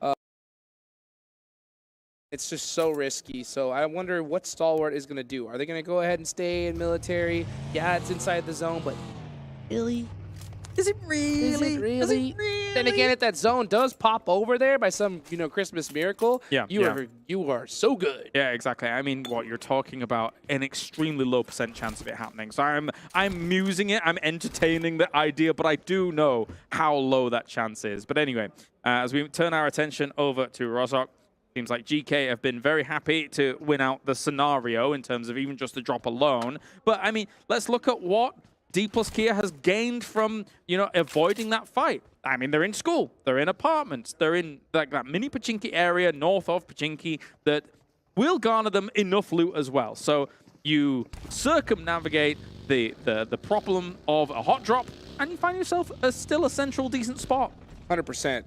It's just so risky. So I wonder what Stalwart is going to do. Are they going to go ahead and stay in military? Yeah, it's inside the zone, but really? Is it really? Is it really? Is it really? Then again, if that zone does pop over there by some, you know, Christmas miracle, you are so good. Yeah, exactly. I mean, what you're talking about, an extremely low % chance of it happening. So I'm musing it, I'm entertaining the idea, but I do know how low that chance is. But anyway, as we turn our attention over to Rozhok, seems like GK have been very happy to win out the scenario in terms of even just the drop alone. But I mean, let's look at what D plus Kia has gained from, you know, avoiding that fight. I mean, they're in school, they're in apartments, they're in like that mini Pachinki area north of Pachinki that will garner them enough loot as well. So you circumnavigate the problem of a hot drop and you find yourself still a central decent spot. 100%.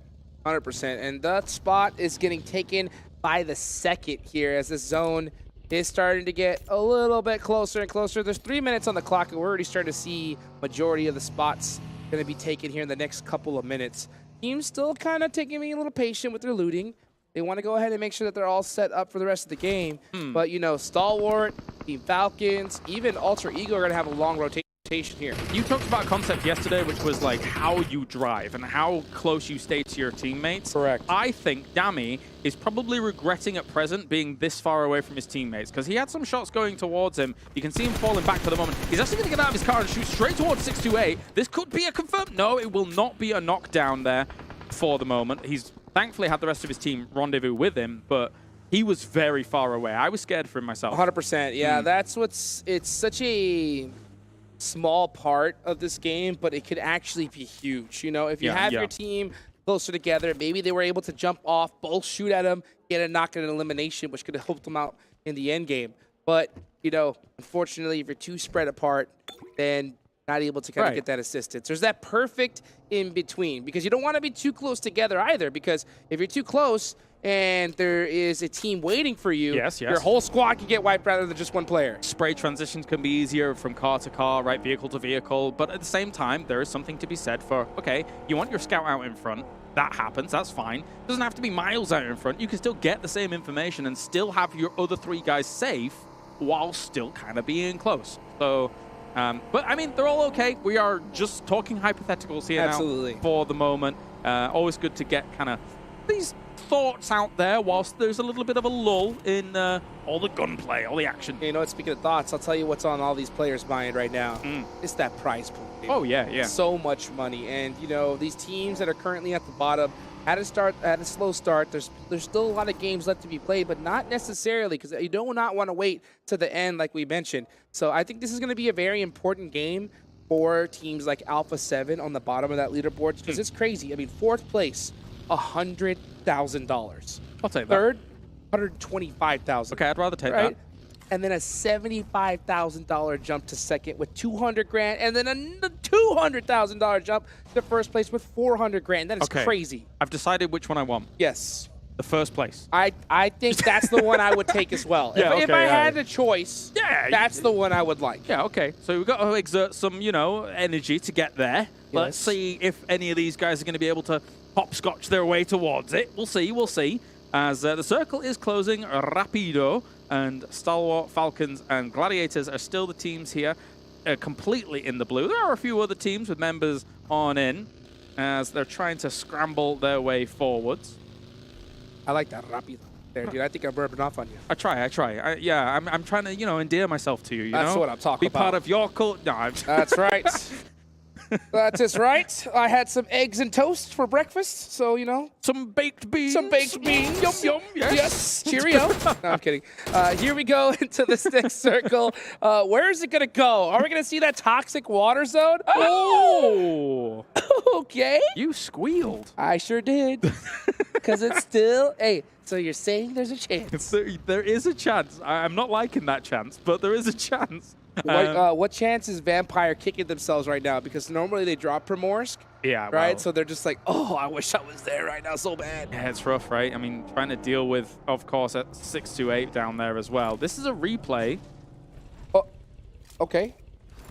100%. And that spot is getting taken by the second here as the zone is starting to get a little bit closer and closer. There's 3 minutes on the clock, and we're already starting to see majority of the spots going to be taken here in the next couple of minutes. Team's still kind of taking me a little patient with their looting. They want to go ahead and make sure that they're all set up for the rest of the game. But, you know, Stalwart, Team Falcons, even Alter Ego are going to have a long rotation here. You talked about a concept yesterday, which was like how you drive and how close you stay to your teammates. Correct. I think Dami is probably regretting at present being this far away from his teammates because he had some shots going towards him. You can see him falling back for the moment. He's actually going to get out of his car and shoot straight towards 628. This could be a confirmed. No, it will not be a knockdown there for the moment. He's thankfully had the rest of his team rendezvous with him, but he was very far away. I was scared for him myself. 100%. Yeah, that's what's... It's such a small part of this game, but it could actually be huge. You know, if you have your team closer together, maybe they were able to jump off, both shoot at him, get a knock and an elimination, which could have helped them out in the end game. But, you know, unfortunately, if you're too spread apart, then not able to kind of get that assistance. There's that perfect in between because you don't want to be too close together either, because if you're too close and there is a team waiting for you, your whole squad can get wiped rather than just one player. Spray transitions can be easier from car to car, right, vehicle to vehicle, but at the same time, there is something to be said for, okay, you want your scout out in front, that happens, that's fine. It doesn't have to be miles out in front. You can still get the same information and still have your other 3 guys safe while still kind of being close. So, but I mean, they're all okay. We are just talking hypotheticals here now for the moment. Always good to get kind of these thoughts out there whilst there's a little bit of a lull in all the gunplay, all the action. You know what, speaking of thoughts, I'll tell you what's on all these players' mind right now. It's that prize pool. Dude. Oh, yeah. So much money. And, you know, these teams that are currently at the bottom had a slow start. There's still a lot of games left to be played, but not necessarily, because you do not want to wait to the end like we mentioned. So I think this is going to be a very important game for teams like Alpha 7 on the bottom of that leaderboard, because it's crazy. I mean, 4th place, $100,000. I'll take that. Third, $125,000. Okay, I'd rather take that. And then a $75,000 jump to second with $200,000, and then a $200,000 jump to first place with $400,000. That is crazy. I've decided which one I want. Yes. The first place. I think that's the one I would take as well. If I had a choice, that's the one I would like. Yeah, okay. So we've got to exert some, you know, energy to get there. Let's see if any of these guys are going to be able to hopscotch their way towards it. We'll see, we'll see. As the circle is closing rapido, and Stalwart, Falcons, and Gladiators are still the teams here, completely in the blue. There are a few other teams with members on in, as they're trying to scramble their way forwards. I like that rapido there, dude. I think I'm rubbing off on you. I try. I'm trying to, you know, endear myself to you, That's know? what I'm talking about. Be part of your cult. No, That's right. That's just right. I had some eggs and toast for breakfast, so, you know. Some baked beans. Some baked beans. Yum, yum. Yes. Cheerio. No, I'm kidding. Here we go into this next circle. Where is it going to go? Are we going to see that toxic water zone? Oh! Okay. You squealed. I sure did. Because it's still... Hey, so you're saying there's a chance? There is a chance. I'm not liking that chance, but there is a chance. What chance is Vampire kicking themselves right now? Because normally they drop Primorsk. Yeah, right? well, So they're just like, oh, I wish I was there right now so bad. Yeah, it's rough, right? I mean, trying to deal with, of course, at 6-8 down there as well. This is a replay. Oh, okay.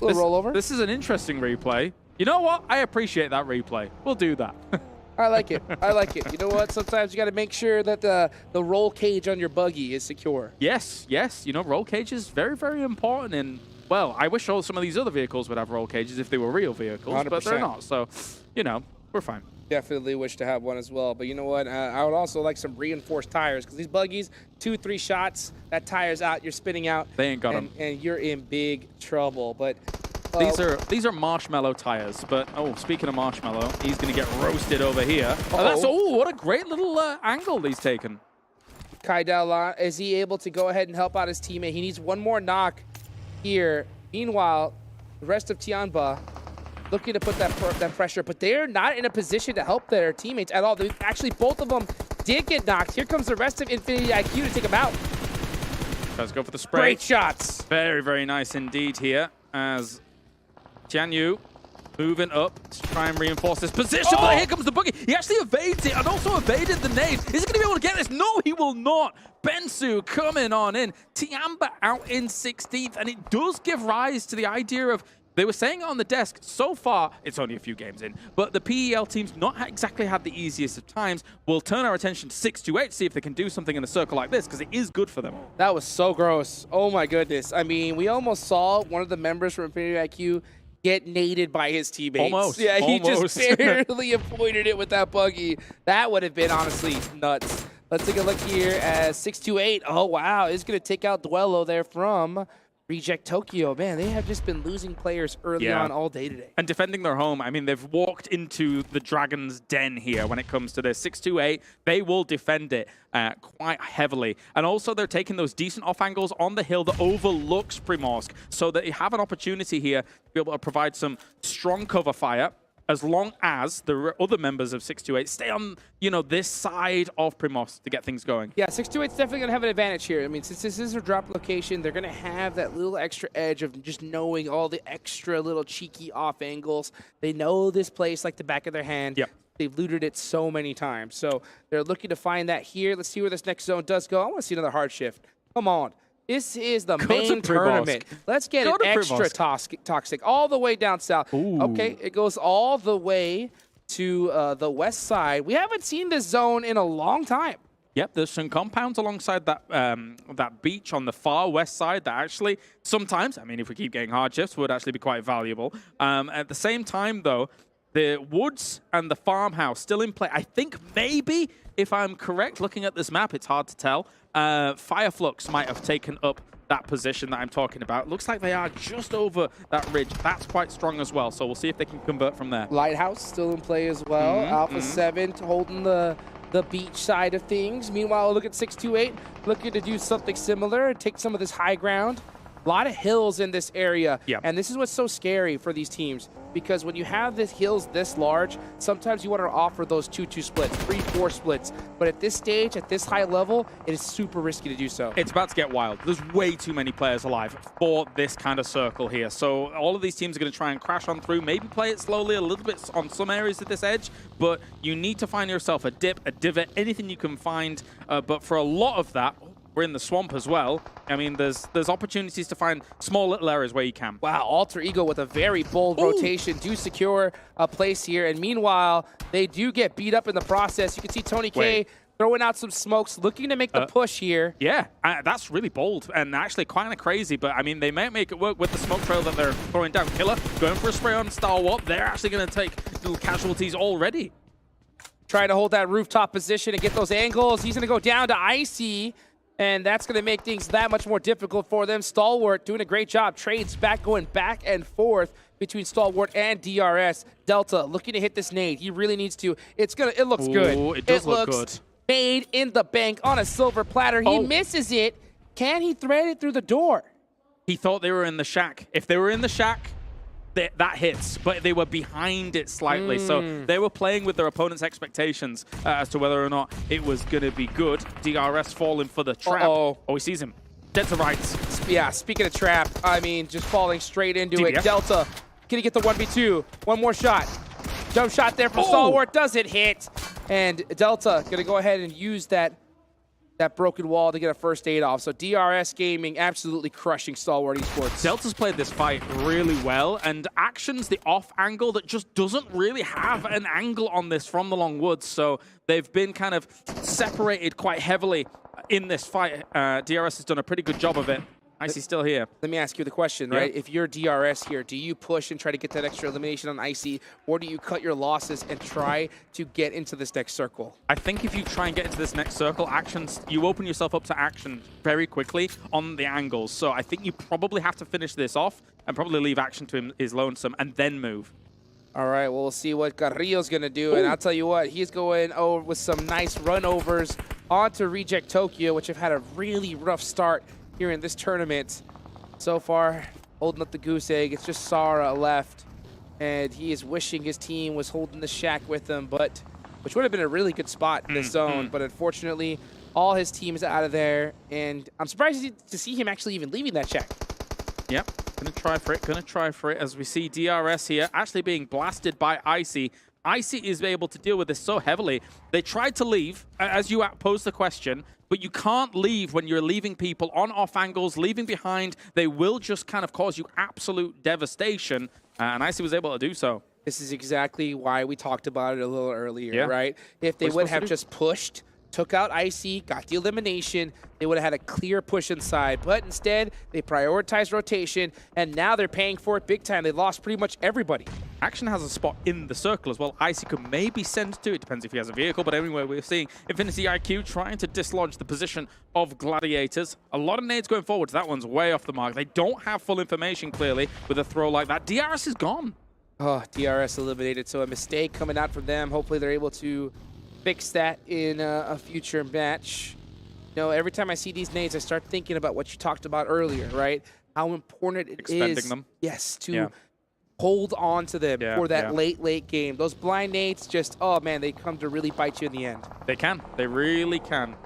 A little rollover. This is an interesting replay. You know what? I appreciate that replay. We'll do that. I like it. I like it. You know what? Sometimes you got to make sure that the roll cage on your buggy is secure. Yes, yes. You know, roll cage is very, very important in... Well, I wish some of these other vehicles would have roll cages if they were real vehicles, 100%. but they're not. So, you know, we're fine. Definitely wish to have one as well. But you know what? I would also like some reinforced tires because these buggies, 2-3 shots, that tire's out, you're spinning out. They ain't got them. And you're in big trouble. But these are marshmallow tires. But, oh, speaking of marshmallow, he's going to get roasted over here. Oh, what a great little angle he's taken. Kai Daolan, is he able to go ahead and help out his teammate? He needs one more knock here. Meanwhile, the rest of Tianba looking to put that pressure, but they're not in a position to help their teammates at all. Actually, both of them did get knocked. Here comes the rest of Infinity IQ to take them out. Let's go for the spray. Great shots. Very, very nice indeed here as Jianyu moving up to try and reinforce this position. But here comes the buggy. He actually evades it and also evaded the nade. Is he going to be able to get this? No, he will not. Bensu coming on in. Tianba out in 16th. And it does give rise to the idea of, they were saying on the desk, so far, it's only a few games in, but the PEL team's not exactly had the easiest of times. We'll turn our attention to 6-8, see if they can do something in a circle like this, because it is good for them. That was so gross. Oh my goodness. I mean, we almost saw one of the members from Infinity IQ get naded by his teammates. Almost. Yeah, he Almost. just barely avoided it with that buggy. That would have been honestly nuts. Let's take a look here as 6-8. Oh, wow. Is going to take out Duelo there from Reject Tokyo. Man, they have just been losing players early on all day today. And defending their home. I mean, they've walked into the Dragon's den here when it comes to this. 6-8, they will defend it quite heavily. And also, they're taking those decent off angles on the hill that overlooks Primorsk, so that you have an opportunity here to be able to provide some strong cover fire, as long as the other members of 6-8 stay on, you know, this side of Primorsk to get things going. Yeah, 6-8's definitely going to have an advantage here. I mean, since this is a drop location, they're going to have that little extra edge of just knowing all the extra little cheeky off angles. They know this place like the back of their hand. Yep. They've looted it so many times. So they're looking to find that here. Let's see where this next zone does go. I want to see another hard shift. Come on. This is the main tournament. Let's get it extra toxic all the way down south. Ooh. Okay, it goes all the way to the west side. We haven't seen this zone in a long time. Yep, there's some compounds alongside that that beach on the far west side that actually sometimes, I mean, if we keep getting hard shifts, would actually be quite valuable. At the same time, though, the woods and the farmhouse still in play. I think maybe, if I'm correct, looking at this map, it's hard to tell. Fireflux might have taken up that position that I'm talking about. Looks like they are just over that ridge. That's quite strong as well, so we'll see if they can convert from there. Lighthouse still in play as well. Alpha 7 holding the beach side of things. Meanwhile, look at 6-8 looking to do something similar, take some of this high ground. A lot of hills in this area, and this is what's so scary for these teams, because when you have these hills this large, sometimes you want to offer those 2-2 splits, 3-4 splits, but at this stage, at this high level, it is super risky to do so. It's about to get wild. There's way too many players alive for this kind of circle here, so all of these teams are going to try and crash on through, maybe play it slowly a little bit on some areas of this edge, but you need to find yourself a dip, a divot, anything you can find, but for a lot of that, we're in the swamp as well. I mean, there's opportunities to find small little areas where you can. Wow, Alter Ego with a very bold rotation do secure a place here. And meanwhile, they do get beat up in the process. You can see Tony K throwing out some smokes, looking to make the push here. Yeah, that's really bold and actually kind of crazy. But, I mean, they might make it work with the smoke trail that they're throwing down. Killer going for a spray on Star Wars. They're actually going to take little casualties already. Trying to hold that rooftop position and get those angles. He's going to go down to Icy. and that's going to make things that much more difficult for them. Stalwart doing a great job. Trades going back and forth between Stalwart and DRS. Delta looking to hit this nade. He really needs to. It looks good. It does look good. Made in the bank on a silver platter. He misses it. Can he thread it through the door? He thought they were in the shack. If they were in the shack, that hits, but they were behind it slightly. So they were playing with their opponent's expectations as to whether or not it was going to be good. DRS falling for the trap. Oh, he sees him. Dead to rights. Yeah, speaking of trap, I mean, just falling straight into it. Delta, can he get the 1v2? One more shot. Jump shot there from Stalwart. Does it hit? And Delta going to go ahead and use that broken wall to get a first aid off. So DRS Gaming absolutely crushing Stalwart Esports. Delta's played this fight really well, and Action's the off angle that just doesn't really have an angle on this from the long woods. So they've been kind of separated quite heavily in this fight. DRS has done a pretty good job of it. Icy's still here. Let me ask you the question, right? If you're DRS here, do you push and try to get that extra elimination on Icy, or do you cut your losses and try to get into this next circle? I think if you try and get into this next circle, you open yourself up to Action very quickly on the angles. So I think you probably have to finish this off and probably leave Action to his lonesome and then move. All right, well, we'll see what Carrillo's going to do. And I'll tell you what, he's going over with some nice runovers onto Reject Tokyo, which have had a really rough start here in this tournament. So far, holding up the goose egg. It's just Sara left, and he is wishing his team was holding the shack with him, but which would have been a really good spot in this zone. But unfortunately, all his team is out of there, and I'm surprised to see him actually even leaving that shack. Yep, gonna try for it as we see DRS here actually being blasted by Icy. Icy is able to deal with this so heavily. They tried to leave, as you posed the question, but you can't leave when you're leaving people on off angles, leaving behind. They will just kind of cause you absolute devastation, and Icy was able to do so. This is exactly why we talked about it a little earlier, right? If they would have just pushed, took out Icy, got the elimination, they would have had a clear push inside. But instead, they prioritized rotation, and now they're paying for it big time. They lost pretty much everybody. Action has a spot in the circle as well. Icy could maybe send to it. Depends if he has a vehicle. But anyway, we're seeing Infinity IQ trying to dislodge the position of Gladiators. A lot of nades going forwards. That one's way off the mark. They don't have full information, clearly, with a throw like that. DRS is gone. Oh, DRS eliminated. So a mistake coming out from them. Hopefully they're able to fix that in a future match. You know, every time I see these nades, I start thinking about what you talked about earlier, right? How important it is, them. Yes, to hold on to them for that late game. Those blind nades just, oh man, they come to really bite you in the end. They can. They really can.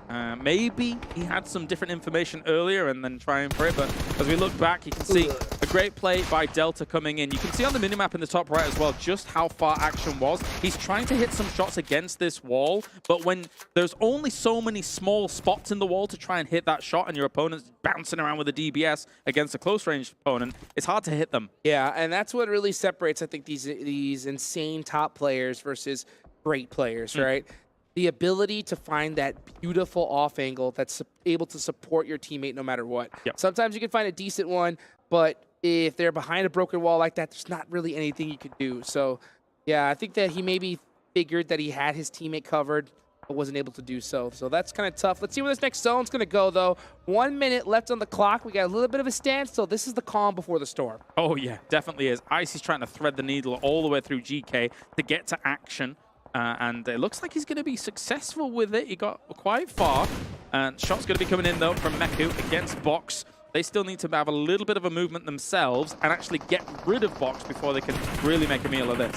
Maybe he had some different information earlier and then trying for it, but as we look back, you can see a great play by Delta coming in. You can see on the minimap in the top right as well just how far Action was. He's trying to hit some shots against this wall, but when there's only so many small spots in the wall to try and hit that shot and your opponent's bouncing around with a DBS against a close-range opponent, it's hard to hit them. Yeah, and that's what really separates, I think, these insane top players versus great players, right? The ability to find that beautiful off angle that's able to support your teammate no matter what. Sometimes you can find a decent one, but if they're behind a broken wall like that, there's not really anything you can do. So, yeah, I think that he maybe figured that he had his teammate covered, but wasn't able to do so. So that's kind of tough. Let's see where this next zone's going to go, though. 1 minute left on the clock. We got a little bit of a standstill. This is the calm before the storm. Oh, yeah, definitely is. Icy's trying to thread the needle all the way through GK to get to Action. And it looks like he's going to be successful with it. He got quite far. And shot's going to be coming in, though, from Meku against Box. They still need to have a little bit of a movement themselves and actually get rid of Box before they can really make a meal of this.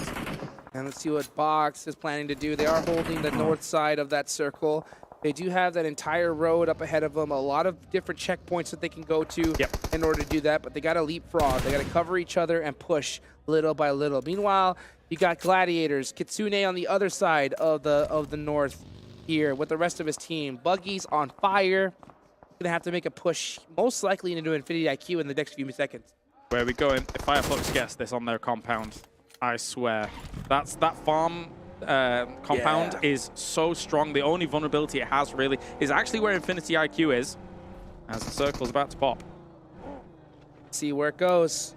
And let's see what Box is planning to do. They are holding the north side of that circle. They do have that entire road up ahead of them, a lot of different checkpoints that they can go to in order to do that, but they got to leapfrog. They got to cover each other and push little by little. Meanwhile, you got Gladiators, Kitsune on the other side of the north here with the rest of his team. Buggy's on fire. Gonna have to make a push, most likely into Infinity IQ in the next few seconds. Where are we going? If Fireflux gets this on their compound, I swear. That farm compound is so strong. The only vulnerability it has really is actually where Infinity IQ is, as the circle's about to pop. See where it goes.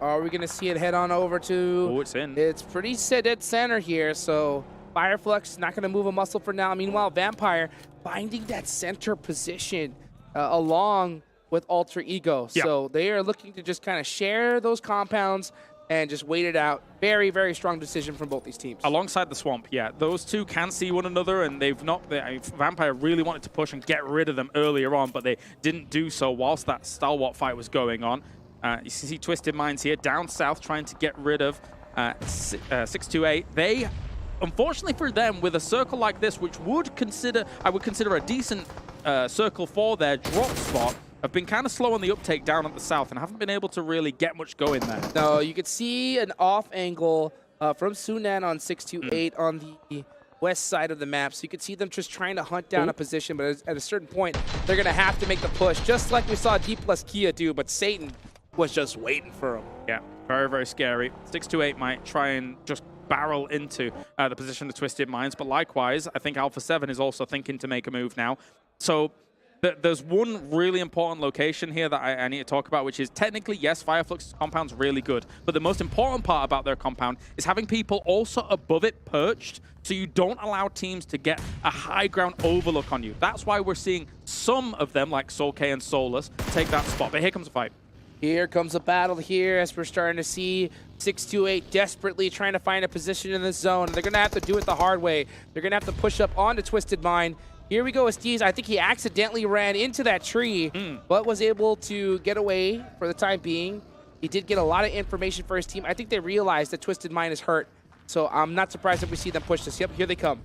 Are we gonna see it head on over to? Oh, it's in. It's pretty dead center here, so Fireflux not gonna move a muscle for now. Meanwhile, Vampire finding that center position along with Alter Ego. Yeah. So they are looking to just kind of share those compounds and just wait it out. Very, very strong decision from both these teams. Alongside the Swamp, yeah. Those two can see one another, and they've not... Vampire really wanted to push and get rid of them earlier on, but they didn't do so whilst that stalwart fight was going on. You see Twisted Minds here, down south, trying to get rid of 628. They, unfortunately for them, with a circle like this, which I would consider a decent circle for their drop spot, have been kind of slow on the uptake down at the south and haven't been able to really get much going there. No, you could see an off angle from Sunan on 628 on the west side of the map. So you could see them just trying to hunt down a position, but at a certain point, they're going to have to make the push, just like we saw D plus Kia do, but Satan was just waiting for him. Yeah, very, very scary. 628 might try and just barrel into the position of Twisted Minds, but likewise, I think Alpha 7 is also thinking to make a move now. So there's one really important location here that I need to talk about, which is technically, yes, Fireflux's compound's really good, but the most important part about their compound is having people also above it perched, so you don't allow teams to get a high ground overlook on you. That's why we're seeing some of them, like Soul K and Solus, take that spot. But here comes a fight. Here comes a battle here as we're starting to see 628 desperately trying to find a position in the zone. They're going to have to do it the hard way. They're going to have to push up onto Twisted Mind. Here we go, Esteez. I think he accidentally ran into that tree, but was able to get away for the time being. He did get a lot of information for his team. I think they realized that Twisted Mind is hurt, so I'm not surprised if we see them push this. Yep, here they come.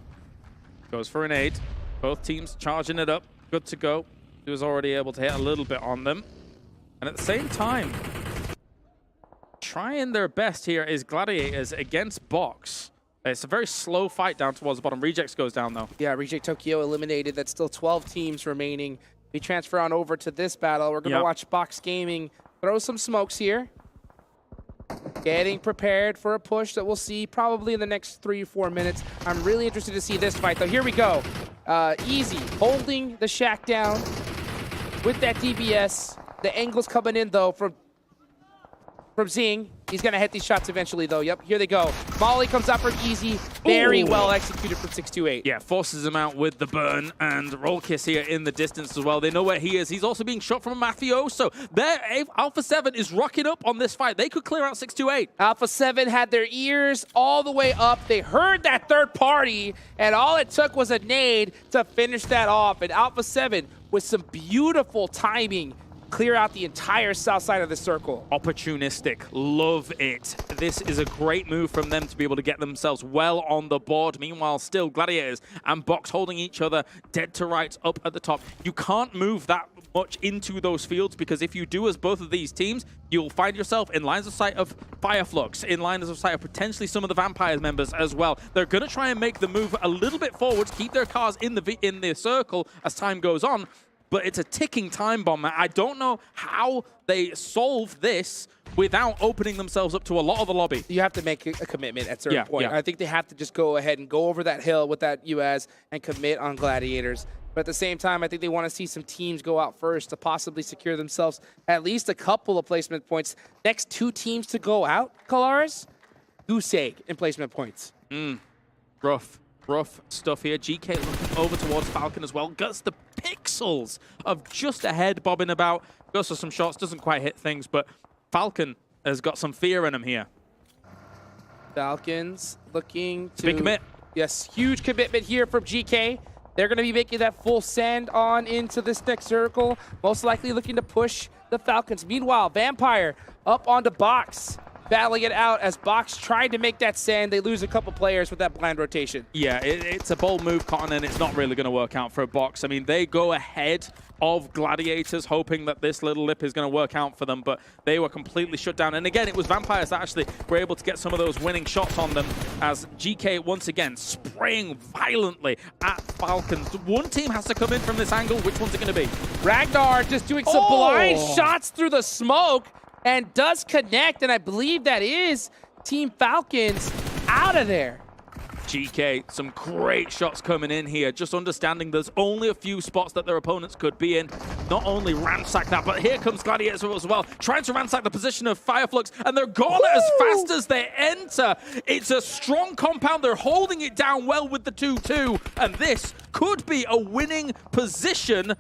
Goes for an 8. Both teams charging it up. Good to go. He was already able to hit a little bit on them. And at the same time, trying their best here is Gladiators against Box. It's a very slow fight down towards the bottom. Rejects goes down, though. Yeah, Reject Tokyo eliminated. That's still 12 teams remaining. We transfer on over to this battle. We're going to watch Box Gaming throw some smokes here. Getting prepared for a push that we'll see probably in the next 3 or 4 minutes. I'm really interested to see this fight, though. Here we go. Easy, holding the Shack down with that DBS. The angle's coming in, though, from Zing. He's going to hit these shots eventually, though. Yep, here they go. Molly comes out from Easy. Very well executed from 628. Yeah, forces him out with the burn, and Roll Kiss here in the distance as well. They know where he is. He's also being shot from a Mafioso. There, Alpha 7 is rocking up on this fight. They could clear out 628. Alpha 7 had their ears all the way up. They heard that third party, and all it took was a nade to finish that off. And Alpha 7, with some beautiful timing, clear out the entire south side of the circle. Opportunistic. Love it. This is a great move from them to be able to get themselves well on the board. Meanwhile, still Gladiators and Box holding each other dead to rights up at the top. You can't move that much into those fields, because if you do as both of these teams, you'll find yourself in lines of sight of Fireflux, in lines of sight of potentially some of the Vampire members as well. They're going to try and make the move a little bit forward to keep their cars in the circle as time goes on. But it's a ticking time bomb. I don't know how they solve this without opening themselves up to a lot of the lobby. You have to make a commitment at a certain point. I think they have to just go ahead and go over that hill with that US and commit on Gladiators. But at the same time, I think they want to see some teams go out first to possibly secure themselves at least a couple of placement points. Next 2 teams to go out, Kalaris, goose egg in placement points. Rough stuff here. GK looking over towards Falcon as well. Gets the pixels of just ahead bobbing about. Goes for some shots. Doesn't quite hit things, but Falcon has got some fear in him here. Falcons looking to... Big commit. Yes, huge commitment here from GK. They're going to be making that full send on into this next circle. Most likely looking to push the Falcons. Meanwhile, Vampire up onto Box, battling it out as Box tried to make that send. They lose a couple players with that blind rotation. Yeah, it's a bold move, Cotton, and it's not really going to work out for a Box. I mean, they go ahead of Gladiators, hoping that this little lip is going to work out for them, but they were completely shut down. And again, it was Vampires that actually were able to get some of those winning shots on them, as GK once again spraying violently at Falcons. One team has to come in from this angle. Which one's it going to be? Ragnar just doing some blind shots through the smoke and does connect, and I believe that is Team Falcons out of there. GK, some great shots coming in here. Just understanding there's only a few spots that their opponents could be in. Not only ransack that, but here comes Gladiators as well, trying to ransack the position of Fireflux, and they're gone as fast as they enter. It's a strong compound. They're holding it down well with the 2-2, and this could be a winning position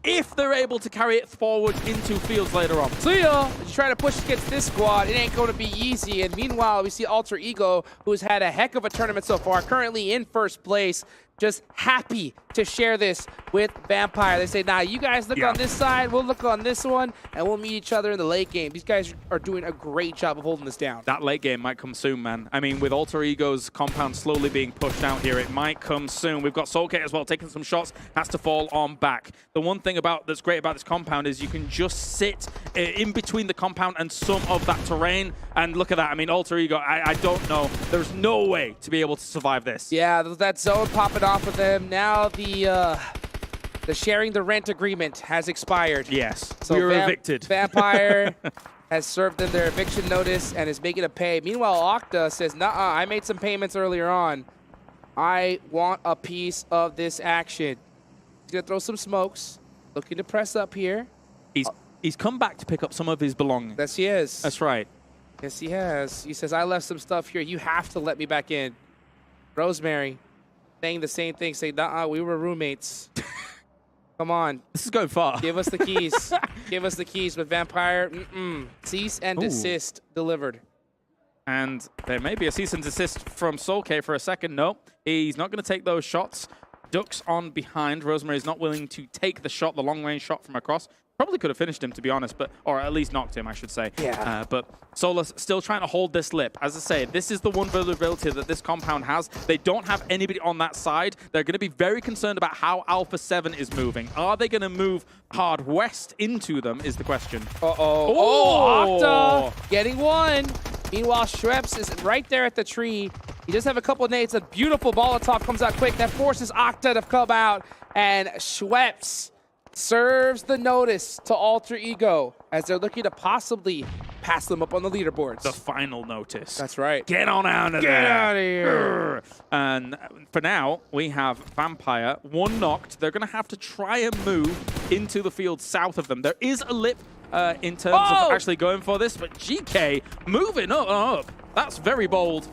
if they're able to carry it forward into fields later on. See ya! As you try to push against this squad, it ain't going to be easy. And meanwhile, we see Alter Ego, who's had a heck of a tournament so far, currently in first place, just happy to share this with Vampire. They say, nah, you guys look on this side, we'll look on this one, and we'll meet each other in the late game. These guys are doing a great job of holding this down. That late game might come soon, man. I mean, with Alter Ego's compound slowly being pushed out here, it might come soon. We've got Soulkate as well, taking some shots, has to fall on back. The one thing that's great about this compound is you can just sit in between the compound and some of that terrain, and look at that. I mean, Alter Ego, I don't know. There's no way to be able to survive this. Yeah, that zone popping off of them. Now the sharing the rent agreement has expired. Yes, so we were evicted. Vampire has served them their eviction notice and is making a pay. Meanwhile, Octa says, nah, I made some payments earlier on. I want a piece of this action. He's gonna throw some smokes, looking to press up here. He's come back to pick up some of his belongings. Yes, he is. That's right. Yes, he has. He says, I left some stuff here. You have to let me back in. Rosemary saying the same thing, saying, nah, we were roommates. Come on. This is going far. Give us the keys. Give us the keys. But Vampire, cease and desist delivered. And there may be a cease and desist from Soulkate for a second. No, he's not going to take those shots. Ducks on behind. Rosemary's not willing to take the shot, the long-range shot from across. Probably could have finished him, to be honest, or at least knocked him, I should say. Yeah. But Solus still trying to hold this lip. As I say, this is the one vulnerability that this compound has. They don't have anybody on that side. They're going to be very concerned about how Alpha 7 is moving. Are they going to move hard west into them is the question. Oh, Octa getting one. Meanwhile, Schweppes is right there at the tree. He does have a couple of nades. A beautiful Molotov comes out quick. That forces Octa to come out. And Schweppes serves the notice to Alter Ego as they're looking to possibly pass them up on the leaderboards. The final notice. That's right. Get on out of there. Get out of here. And for now, we have Vampire, one knocked. They're going to have to try and move into the field south of them. There is a lip in terms of actually going for this, but GK moving up. That's very bold.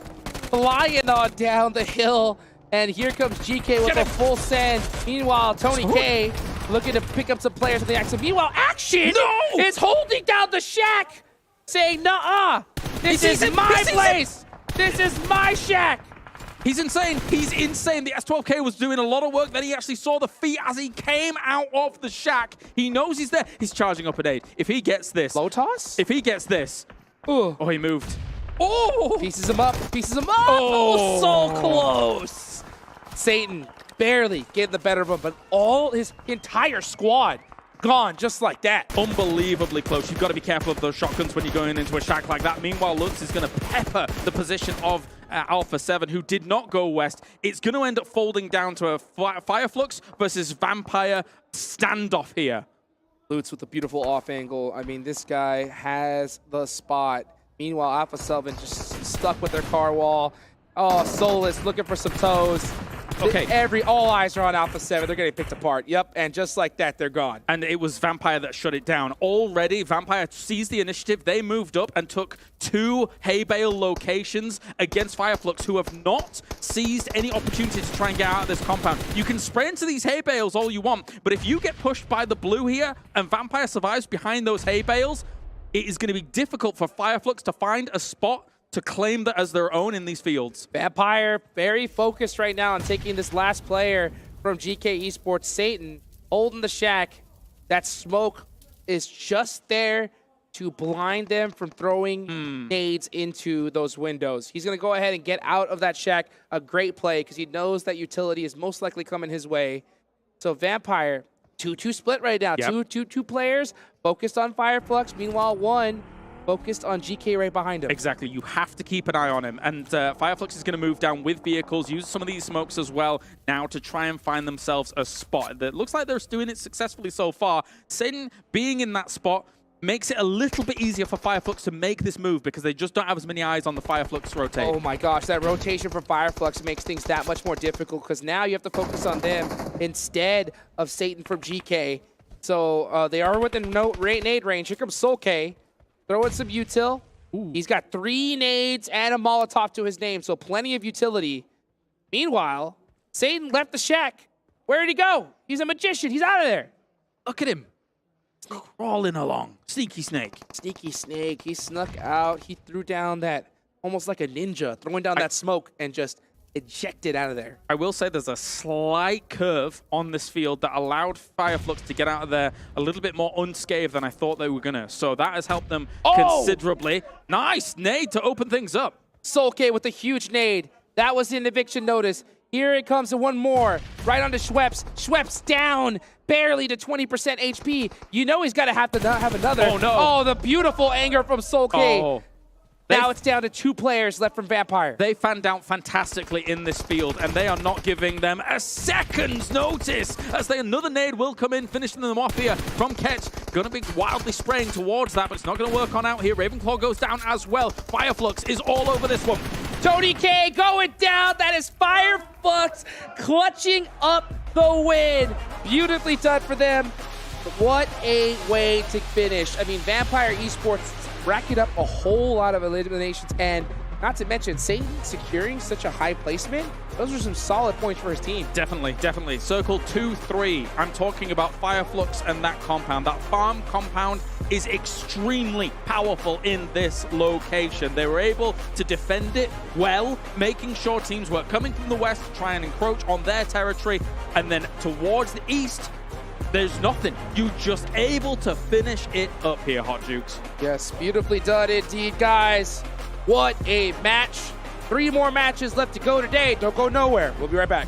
Flying on down the hill. And here comes GK with a full send. Meanwhile, Tony K looking to pick up some players in the action. Meanwhile, Action is holding down the shack, saying, nuh-uh, this is my place. This is my shack. He's insane. He's insane. The S12K was doing a lot of work. Then he actually saw the feet as he came out of the shack. He knows he's there. He's charging up an 8. If he gets this. Low toss? If he gets this. Oh, he moved. Oh! Pieces him up. Pieces him up. Oh, so close. Satan barely getting the better of him, but all his entire squad gone just like that. Unbelievably close. You've got to be careful of those shotguns when you're going into a shack like that. Meanwhile, Lutz is going to pepper the position of Alpha 7, who did not go west. It's going to end up folding down to a Fireflux versus Vampire standoff here. Lutz with a beautiful off angle. I mean, this guy has the spot. Meanwhile, Alpha 7 just stuck with their car wall. Oh, Solus looking for some toes. Okay. All eyes are on Alpha 7. They're getting picked apart. Yep, and just like that, they're gone. And it was Vampire that shut it down. Already, Vampire seized the initiative. They moved up and took 2 hay bale locations against Fireflux, who have not seized any opportunity to try and get out of this compound. You can spray into these hay bales all you want, but if you get pushed by the blue here and Vampire survives behind those hay bales, it is going to be difficult for Fireflux to find a spot to claim that as their own in these fields. Vampire very focused right now on taking this last player from GK Esports. Satan holding the shack. That smoke is just there to blind them from throwing nades into those windows. He's going to go ahead and get out of that shack. A great play because he knows that utility is most likely coming his way. So Vampire, 2-2 split right now. Yep. Two players focused on Fireflux. Meanwhile, one focused on GK right behind him. Exactly. You have to keep an eye on him. And Fireflux is going to move down with vehicles, use some of these smokes as well now to try and find themselves a spot. That looks like they're doing it successfully so far. Satan being in that spot makes it a little bit easier for Fireflux to make this move because they just don't have as many eyes on the Fireflux rotate. Oh my gosh, that rotation for Fireflux makes things that much more difficult because now you have to focus on them instead of Satan from GK. So they are within nade range. Here comes Soulkate. Throw in some util. He's got 3 nades and a Molotov to his name, so plenty of utility. Meanwhile, Satan left the shack. Where did he go? He's a magician. He's out of there. Look at him. Crawling along. Sneaky snake. Sneaky snake. He snuck out. He threw down that, almost like a ninja, throwing down that smoke and just ejected out of there. I will say there's a slight curve on this field that allowed Fireflux to get out of there a little bit more unscathed than I thought they were going to. So that has helped them considerably. Nice nade to open things up. Solke with a huge nade. That was an eviction notice. Here it comes to one more. Right onto Schweppes. Schweppes down barely to 20% HP. You know he's got to have another. Oh, no. Oh, the beautiful anger from Solke. Oh. Now it's down to 2 players left from Vampire. They fanned out fantastically in this field, and they are not giving them a second's notice as another nade will come in, finishing them off here from Ketch. Going to be wildly spraying towards that, but it's not going to work on out here. Ravenclaw goes down as well. Fireflux is all over this one. Tony K going down. That is Fireflux clutching up the win. Beautifully done for them. What a way to finish. I mean, Vampire Esports racking up a whole lot of eliminations, and not to mention Satan securing such a high placement. Those are some solid points for his team. Definitely, definitely. Circle 2-3. I'm talking about Fireflux and that compound. That farm compound is extremely powerful in this location. They were able to defend it well, making sure teams were coming from the west to try and encroach on their territory, and then towards the east, there's nothing. You just able to finish it up here, Hot Jukes. Yes, beautifully done indeed, guys. What a match. 3 more matches left to go today. Don't go nowhere. We'll be right back.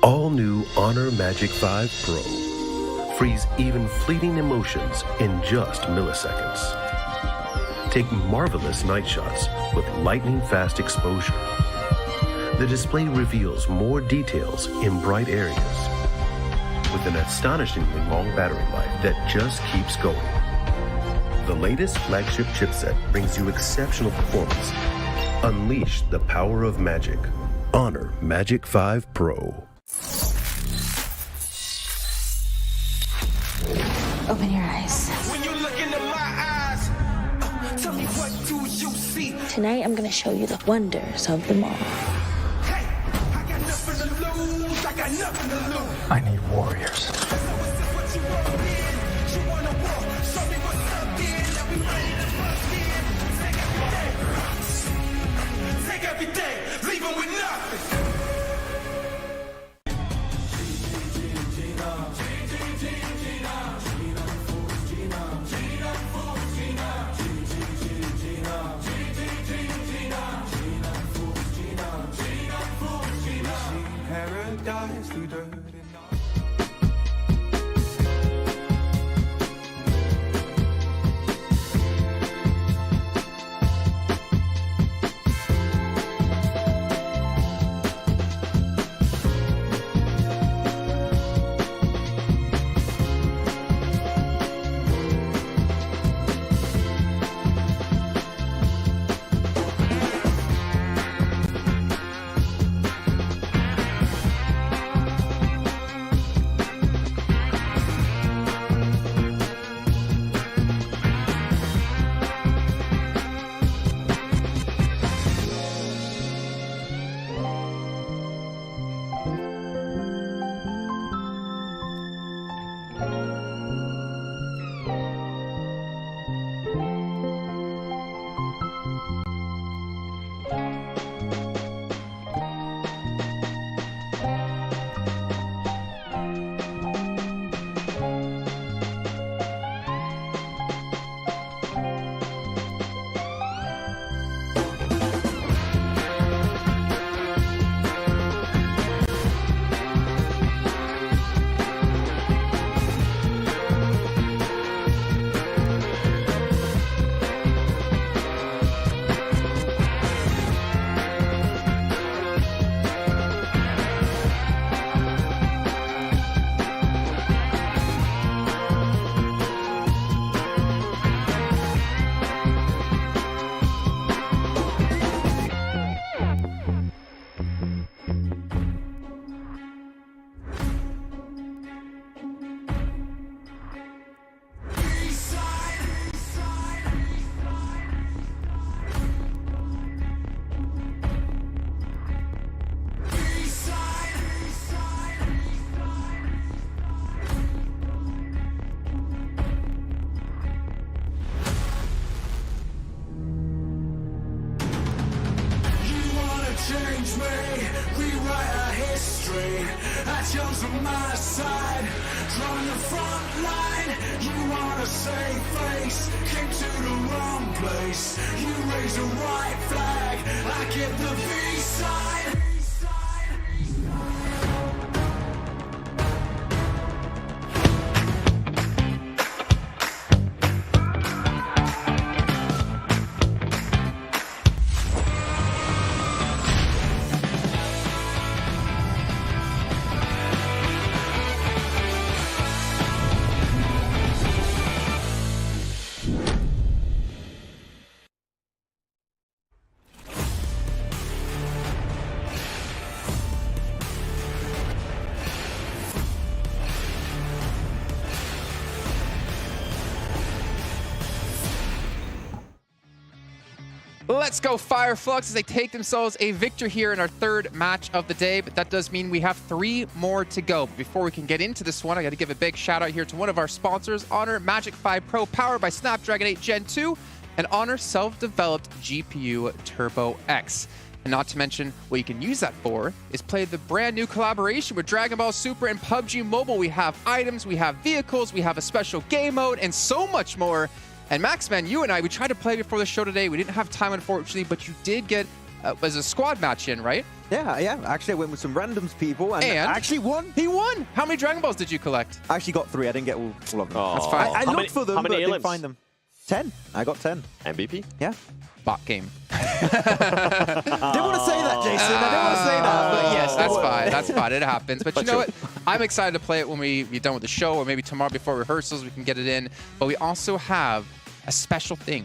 All new Honor Magic 5 Pro. Freeze even fleeting emotions in just milliseconds. Take marvelous night shots with lightning fast exposure. The display reveals more details in bright areas with an astonishingly long battery life that just keeps going. The latest flagship chipset brings you exceptional performance. Unleash the power of magic. Honor Magic 5 Pro. Open your eyes. When you look into my eyes, tell me what do you see? Tonight I'm gonna show you the wonders of the mall. Hey, I got nothing to lose. I got nothing to lose. I need warriors. Take everything, leave them with nothing. got yours on my side. Drawing the front line. You want a safe face. Came to the wrong place. You raise a white flag. I get the B-side. Let's go Fireflux as they take themselves a victory here in our third match of the day, but that does mean we have 3 more to go. But before we can get into this one, I got to give a big shout out here to one of our sponsors, Honor Magic 5 Pro, powered by Snapdragon 8 Gen 2 and Honor self-developed GPU Turbo X. And not to mention, what you can use that for is play the brand new collaboration with Dragon Ball Super and PUBG Mobile. We have items, we have vehicles, we have a special game mode, and so much more. And Maxman, you and I, we tried to play before the show today. We didn't have time, unfortunately, but you did get as a squad match in, right? Yeah. Actually, I went with some randoms people and I actually won. He won. How many Dragon Balls did you collect? I actually got 3. I didn't get all of them. Oh. That's fine. I looked for them, how many but I didn't find them. 10. I got 10. MVP? Yeah. Bot game. Didn't want to say that, Jason. I didn't want to say that. But yes, that's fine. That's fine. It happens. But you know true. what? I'm excited to play it when we're done with the show, or maybe tomorrow before rehearsals we can get it in. But we also have a special thing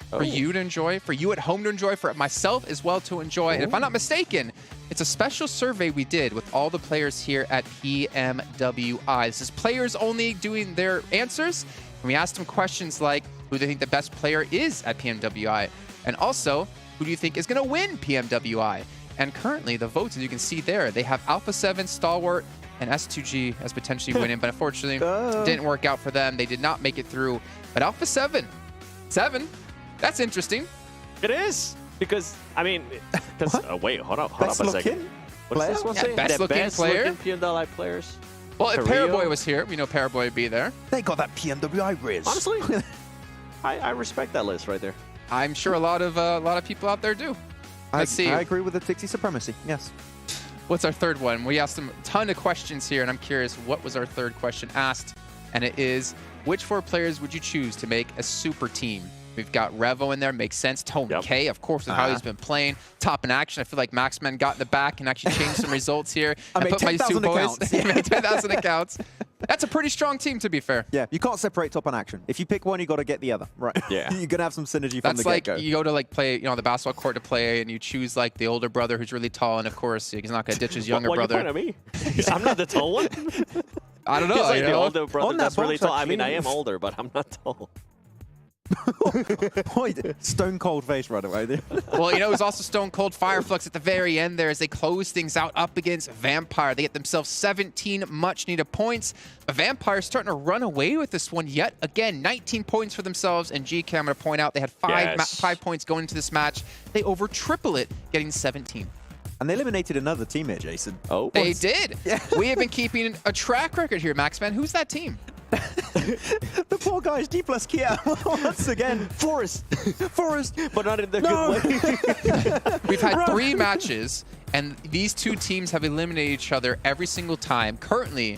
for you to enjoy, for you at home to enjoy, for myself as well to enjoy. And if I'm not mistaken, it's a special survey we did with all the players here at PMWI. This is players only doing their answers. And we asked them questions like, who do they think the best player is at PMWI? And also, who do you think is going to win PMWI? And currently, the votes, as you can see there, they have Alpha 7, Stalwart, and S2G as potentially winning, but unfortunately, it didn't work out for them. They did not make it through. But Alpha 7, that's interesting. It is, because, I mean, wait, hold up a second. What's this one say? Best looking player? PMWI players? Well, if Paraboy was here, we know Paraboy would be there. They got that PMWI Riz. Honestly, I respect that list right there. I'm sure a lot of people out there do. Let's see. I agree with the Tixie supremacy. Yes. What's our third one? We asked them a ton of questions here, and I'm curious, what was our third question asked? And it is, which 4 players would you choose to make a super team? We've got Revo in there, makes sense. Tone K, of course, with how he's been playing. Top in action. I feel like Maxman got in the back and actually changed some results here. I made 10,000 accounts. I made 10,000 accounts. That's a pretty strong team, to be fair. Yeah, you can't separate top and action. If you pick one, you got to get the other, right? Yeah. You're going to have some synergy from That's the like get-go. you go to play, the basketball court to play, and you choose like the older brother who's really tall, and of course he's not going to ditch his younger brother. What are you pointing at me? I'm not the tall one. I don't know. He's like the older On brother that that's really box, tall. I mean, I actually. am older, but I'm not tall. Stone cold face right away. Well, it was also Stone Cold Fireflux at the very end there as they close things out up against Vampire. They get themselves 17 much-needed points. But Vampire starting to run away with this one yet again. 19 points for themselves. And GK, I'm going to point out, they had 5 points going into this match. They over triple it, getting 17. And they eliminated another team here, Jason. Oh, they did. Yeah. We have been keeping a track record here, Maxman. Who's that team? The poor guys, D plus Kia, once again. Forest, but not in the good way. We've had 3 matches, and these 2 teams have eliminated each other every single time. Currently,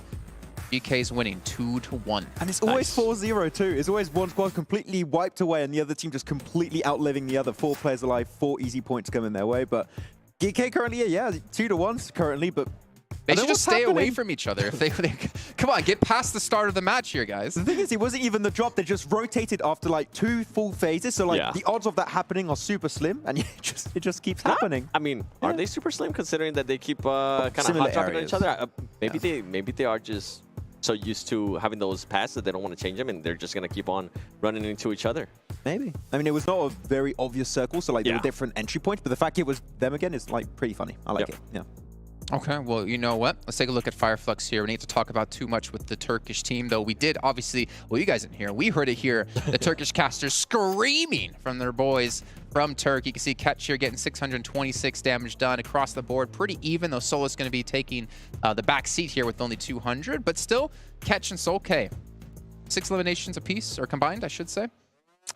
GK is winning 2-1. And it's always 4-0 too. It's always one squad completely wiped away, and the other team just completely outliving the other. 4 players alive, 4 easy points coming their way. But GK currently, 2-1 currently, but they should just stay away from each other. If they come on, get past the start of the match here, guys. The thing is, it wasn't even the drop. They just rotated after like 2 full phases. So the odds of that happening are super slim, and it just keeps happening. I mean, are they super slim considering that they keep kind of hot-dropping on each other? Maybe they are just so used to having those paths that they don't want to change them, and they're just gonna keep on running into each other. Maybe. I mean, it was not a very obvious circle, so there were different entry points. But the fact it was them again is pretty funny. I like it. Yeah. Okay, well, you know what? Let's take a look at Fireflux here. We need to talk about too much with the Turkish team, though. We did, obviously, well, you guys didn't hear. We heard it here. The Turkish casters screaming from their boys from Turkey. You can see Ketch here getting 626 damage done across the board. Pretty even, though Solo's going to be taking the back seat here with only 200. But still, Ketch and Sol-K, 6 eliminations apiece, or combined, I should say.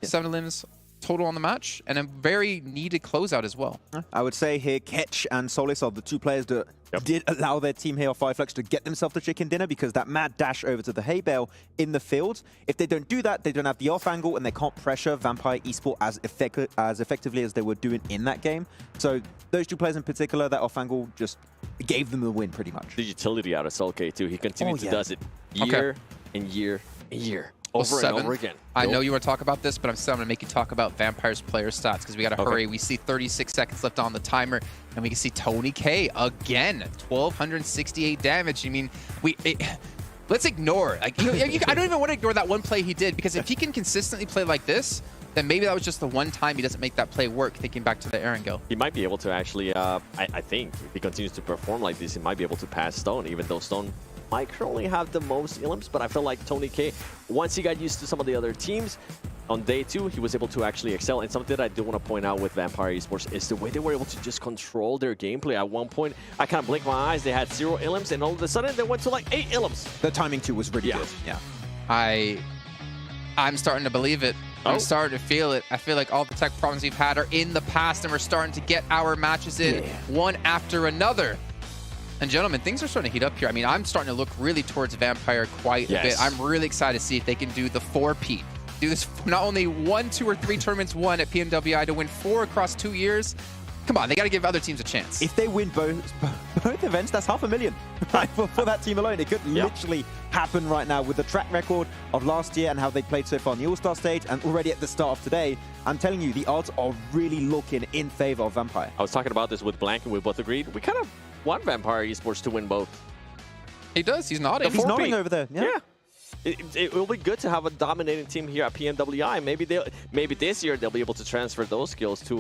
7 elims total on the match, and a very needed closeout as well. I would say here, Ketch and Solis are the 2 players that did allow their team here, Fireflux, to get themselves the chicken dinner, because that mad dash over to the hay bale in the field, if they don't do that, they don't have the off angle, and they can't pressure Vampire Esport as effectively as they were doing in that game. So those 2 players in particular, that off angle just gave them the win pretty much. The utility out of Sol-K too. He continues to does it year and year and year. Over and over again. I know you want to talk about this, but I'm still going to make you talk about Vampire's player stats, because we got to hurry. We see 36 seconds left on the timer, and we can see Tony K again, 1,268 damage. I mean, let's ignore. Like, I don't even want to ignore that one play he did, because if he can consistently play like this, then maybe that was just the one time he doesn't make that play work, thinking back to the Erangel. He might be able to actually, I think, if he continues to perform like this, he might be able to pass Stone, even though Stone might currently have the most elims, but I feel like Tony K, once he got used to some of the other teams, on day 2, he was able to actually excel. And something that I do want to point out with Vampire Esports is the way they were able to just control their gameplay. At one point, I kind of blinked my eyes, they had 0 elims, and all of a sudden, they went to like 8 elims. The timing too was really good. Yeah. I'm starting to believe it. I'm starting to feel it. I feel like all the tech problems we've had are in the past, and we're starting to get our matches in one after another. And gentlemen, things are starting to heat up here. I mean, I'm starting to look really towards Vampire quite a bit. I'm really excited to see if they can do the 4-peat. Do this not only 1, 2, or 3 tournaments won at PMWI, to win 4 across 2 years. Come on, they got to give other teams a chance. If they win both events, that's $500,000 for that team alone. It could literally happen right now with the track record of last year and how they played so far on the All-Star stage, and already at the start of today. I'm telling you, the odds are really looking in favor of Vampire. I was talking about this with Blank, and we both agreed. We kind of want Vampire Esports to win both. He does. He's nodding. He's nodding over there. Yeah. It will be good to have a dominating team here at PMWI. Maybe this year they'll be able to transfer those skills to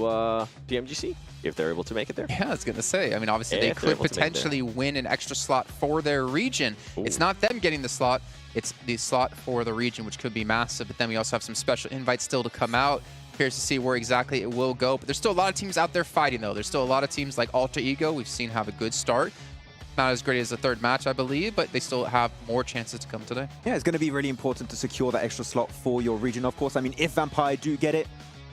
PMGC if they're able to make it there. Yeah, I was going to say. I mean, obviously they could potentially win an extra slot for their region. It's not them getting the slot. It's the slot for the region, which could be massive. But then we also have some special invites still to come out. Curious to see where exactly it will go. But there's still a lot of teams out there fighting, though. There's still a lot of teams like Alter Ego we've seen have a good start. Not as great as the 3rd match, I believe, but they still have more chances to come today. Yeah, it's going to be really important to secure that extra slot for your region, of course. I mean, if Vampire do get it,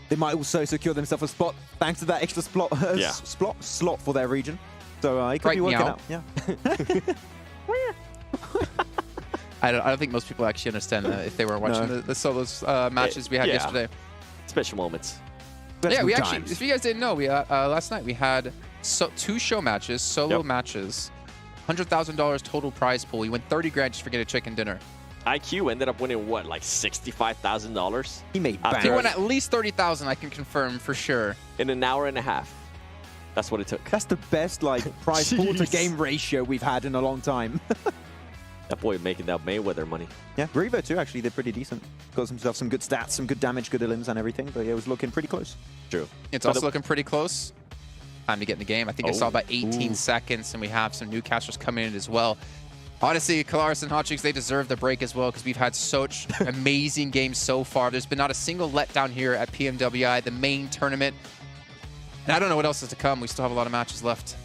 they might also secure themselves a spot thanks to that extra slot for their region. So it could be working out. Yeah. I don't think most people actually understand that if they were watching the solos matches we had yesterday. Special moments. Yeah, we actually, if you guys didn't know, we last night we had 2 show matches, solo matches, $100,000 total prize pool. We win 30 grand just for getting a chicken dinner. IQ ended up winning what, like $65,000? He made He won at least 30,000, I can confirm for sure. In an hour and a half. That's what it took. That's the best prize pool to game ratio we've had in a long time. That boy making that Mayweather money. Yeah, Revo too, actually, they're pretty decent. Got himself some good stats, some good damage, good elims and everything, but yeah, it was looking pretty close. True. It's also looking pretty close. Time to get in the game. I think I saw about 18 seconds, and we have some new casters coming in as well. Honestly, Kalaris and Hotchicks, they deserve the break as well, because we've had such amazing games so far. There's been not a single letdown here at PMWI, the main tournament. And I don't know what else is to come. We still have a lot of matches left.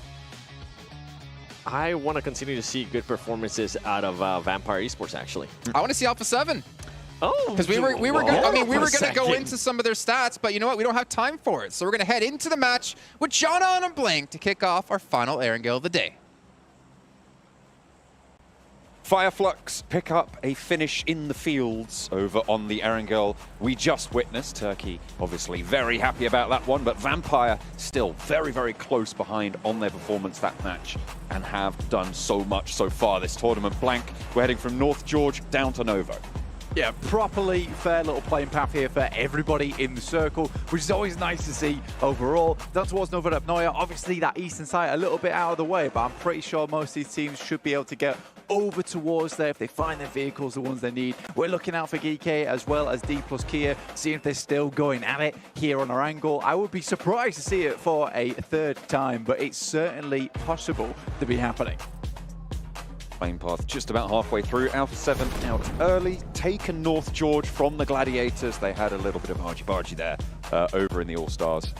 I want to continue to see good performances out of Vampire Esports, actually. I want to see Alpha 7. Oh, because we were gonna go into some of their stats, but you know what? We don't have time for it. So we're gonna head into the match with Jana and Blank to kick off our final Erangel of the day. Fireflux pick up a finish in the fields over on the Erangel we just witnessed. Turkey obviously very happy about that one, but Vampire still very, very close behind on their performance that match and have done so much so far this tournament. Blank, we're heading from North George down to Novo. Yeah, properly fair little playing path here for everybody in the circle, which is always nice to see overall. Down towards Novodobnoye, obviously that eastern side a little bit out of the way, but I'm pretty sure most of these teams should be able to get over towards there if they find their vehicles, the ones they need. We're looking out for GK as well as D plus Kia, seeing if they're still going at it here on our angle. I would be surprised to see it for a third time, but it's certainly possible to be happening. Flame path just about halfway through. Alpha 7 out early, taken North George from the Gladiators. They had a little bit of argy-bargy there over in the All-Stars.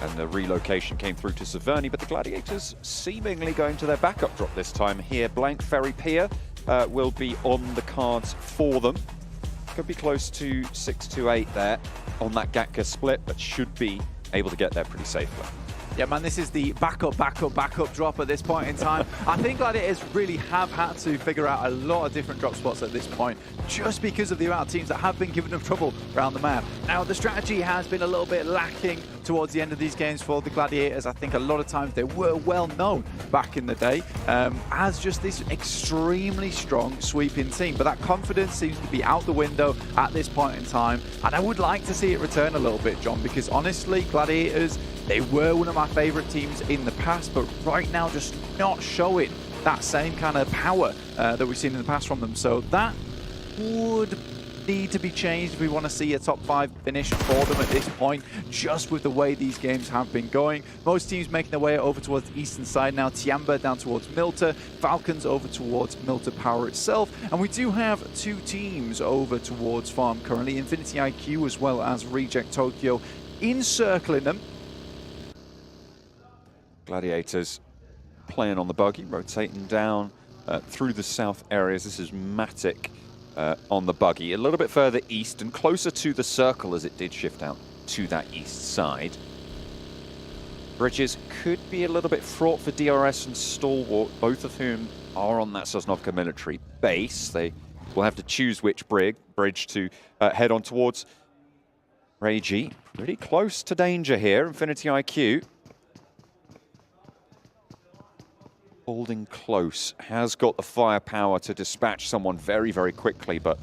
And the relocation came through to Severny, but the Gladiators seemingly going to their backup drop this time here. Blank Ferry Pier will be on the cards for them. Could be close to 6 to 8 there on that Gatka split, but should be able to get there pretty safely. Yeah, man, this is the backup drop at this point in time. I think Gladiators really have had to figure out a lot of different drop spots at this point, just because of the amount of teams that have been giving them trouble around the map. Now, the strategy has been a little bit lacking towards the end of these games for the Gladiators. I think a lot of times they were well known back in the day as just this extremely strong sweeping team, but that confidence seems to be out the window at this point in time, and I would like to see it return a little bit, John, because honestly, Gladiators, they were one of my favorite teams in the past, but right now just not showing that same kind of power that we've seen in the past from them. So that would need to be changed if we want to see a top 5 finish for them at this point, just with the way these games have been going. Most teams making their way over towards the eastern side now. Tiamba down towards Milta, Falcons over towards Milta Power itself, and we do have 2 teams over towards Farm currently, Infinity IQ as well as Reject Tokyo encircling them. Gladiators playing on the buggy, rotating down through the south areas. This is Matic on the buggy, a little bit further east and closer to the circle as it did shift out to that east side. Bridges could be a little bit fraught for DRS and Stalwart, both of whom are on that Sosnovka military base. They will have to choose which bridge to head on towards. Reiji, pretty close to danger here, Infinity IQ. Holding close, has got the firepower to dispatch someone very, very quickly, but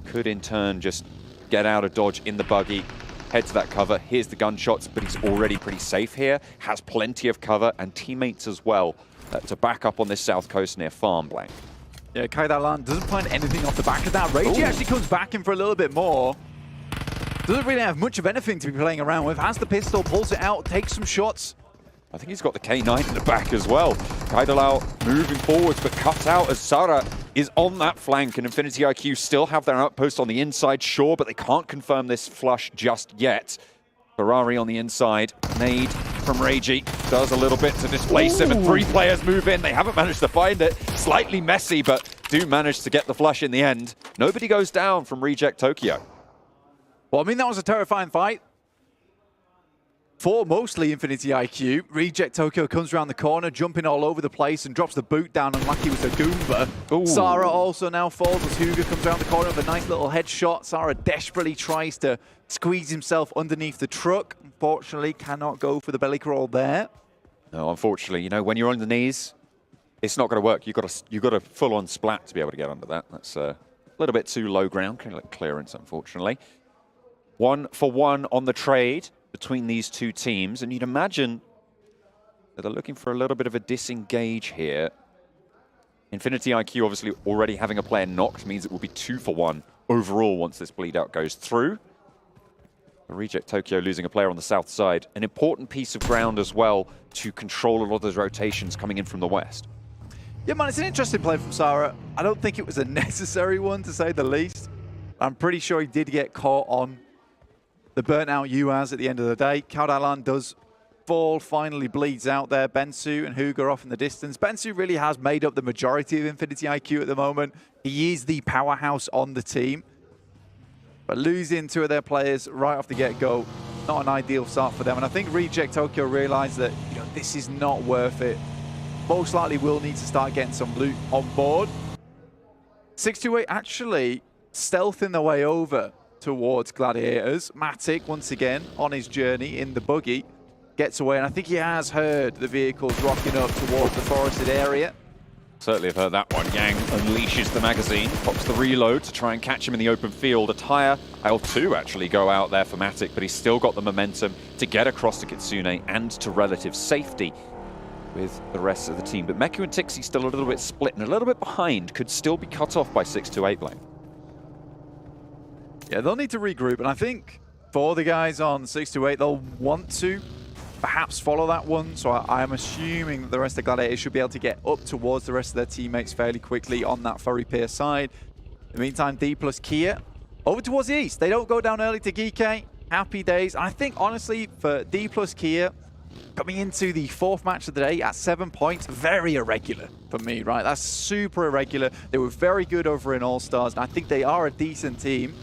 could in turn just get out of dodge in the buggy, head to that cover. Here's the gunshots, but he's already pretty safe here, has plenty of cover and teammates as well to back up on this south coast near Farm Blank. Yeah, Kaidalan doesn't find anything off the back of that. Reiji actually comes back in for a little bit more. Doesn't really have much of anything to be playing around with. Has the pistol, pulls it out, takes some shots. I think he's got the K9 in the back as well. Kaidalau moving forwards, but cut out as Sara is on that flank, and Infinity IQ still have their outpost on the inside, sure, but they can't confirm this flush just yet. Ferrari on the inside, nade from Reiji, does a little bit to displace him, and 3 players move in. They haven't managed to find it. Slightly messy, but do manage to get the flush in the end. Nobody goes down from Reject Tokyo. Well, I mean, that was a terrifying fight for mostly Infinity IQ. Reject Tokyo comes around the corner, jumping all over the place and drops the boot down, and lucky with a Goomba. Sara also now falls as Hugo comes around the corner with a nice little headshot. Sara desperately tries to squeeze himself underneath the truck. Unfortunately, cannot go for the belly crawl there. No, unfortunately, you know, when you're on the knees, it's not going to work. You've got a full-on splat to be able to get under that. That's a little bit too low ground clearance, unfortunately. 1 for 1 on the trade between these 2 teams, and you'd imagine that they're looking for a little bit of a disengage here. Infinity IQ obviously already having a player knocked means it will be 2 for 1 overall once this bleed out goes through. Reject Tokyo losing a player on the south side, an important piece of ground as well to control a lot of those rotations coming in from the west. Yeah, man, it's an interesting play from Sara. I don't think it was a necessary one, to say the least. I'm pretty sure he did get caught on the burnt out UAZ at the end of the day. Kaudalan does fall, finally bleeds out there. Bensu and Hugo off in the distance. Bensu really has made up the majority of Infinity IQ at the moment. He is the powerhouse on the team. But losing 2 of their players right off the get-go, not an ideal start for them. And I think Reject Tokyo realized that, you know, this is not worth it. Most likely will need to start getting some loot on board. 628 actually stealthing their way over towards Gladiators. Matic, once again, on his journey in the buggy, gets away, and I think he has heard the vehicles rocking up towards the forested area. Certainly have heard that one. Yang unleashes the magazine, pops the reload to try and catch him in the open field. A tire, L2 actually go out there for Matic, but he's still got the momentum to get across to Kitsune and to relative safety. with the rest of the team. But Meku and Tixie still a little bit split and a little bit behind, could still be cut off by 628 lane. Yeah, they'll need to regroup, and I think for the guys on 628, they'll want to perhaps follow that one. So I'm assuming that the rest of the Gladiators should be able to get up towards the rest of their teammates fairly quickly on that Furry Pier side. In the meantime, D plus Kia over towards the east. They don't go down early to Geekay. Happy days. I think, honestly, for D plus Kia, coming into the 4th match of the day at 7 points, very irregular for me, right? That's super irregular. They were very good over in All-Stars, and I think they are a decent team.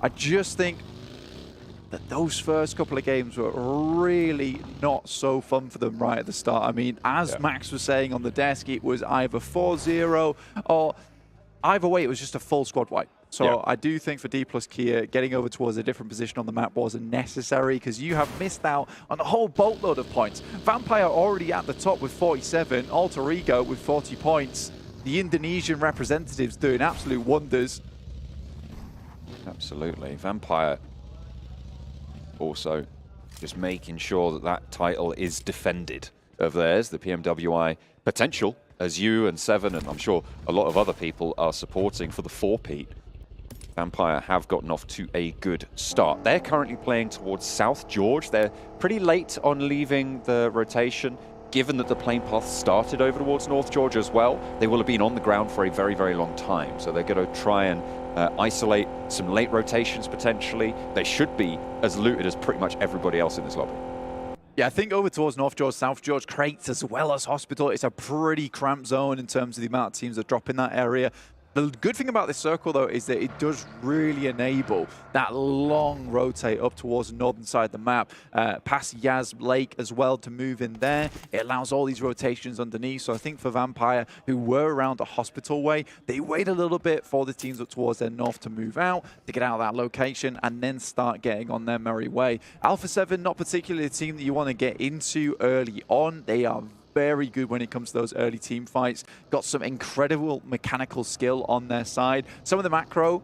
I just think that those first couple of games were really not so fun for them right at the start. I mean, as Max was saying on the desk, it was either 4-0 or either way, it was just a full squad wipe. So I do think for D plus Kia, getting over towards a different position on the map wasn't necessary because you have missed out on a whole boatload of points. Vampire already at the top with 47, Alter Ego with 40 points. The Indonesian representatives doing absolute wonders. Absolutely. Vampire also just making sure that that title is defended of theirs, the PMWI potential, as you and Seven, and I'm sure a lot of other people are supporting for the 4-peat. Vampire have gotten off to a good start. They're currently playing towards South George. They're pretty late on leaving the rotation. Given that the plane path started over towards North George as well, they will have been on the ground for a very, very long time. So they're going to try and isolate some late rotations potentially. They should be as looted as pretty much everybody else in this lobby. Yeah, I think over towards North George, South George, Crates as well as Hospital, it's a pretty cramped zone in terms of the amount of teams that drop in that area. The good thing about this circle, though, is that it does really enable that long rotate up towards the northern side of the map, past Yaz Lake as well to move in there. It allows all these rotations underneath. So I think for Vampire, who were around the Hospital way, they wait a little bit for the teams up towards their north to move out, to get out of that location, and then start getting on their merry way. Alpha 7, not particularly a team that you want to get into early on. They are very good when it comes to those early team fights. Got some incredible mechanical skill on their side. Some of the macro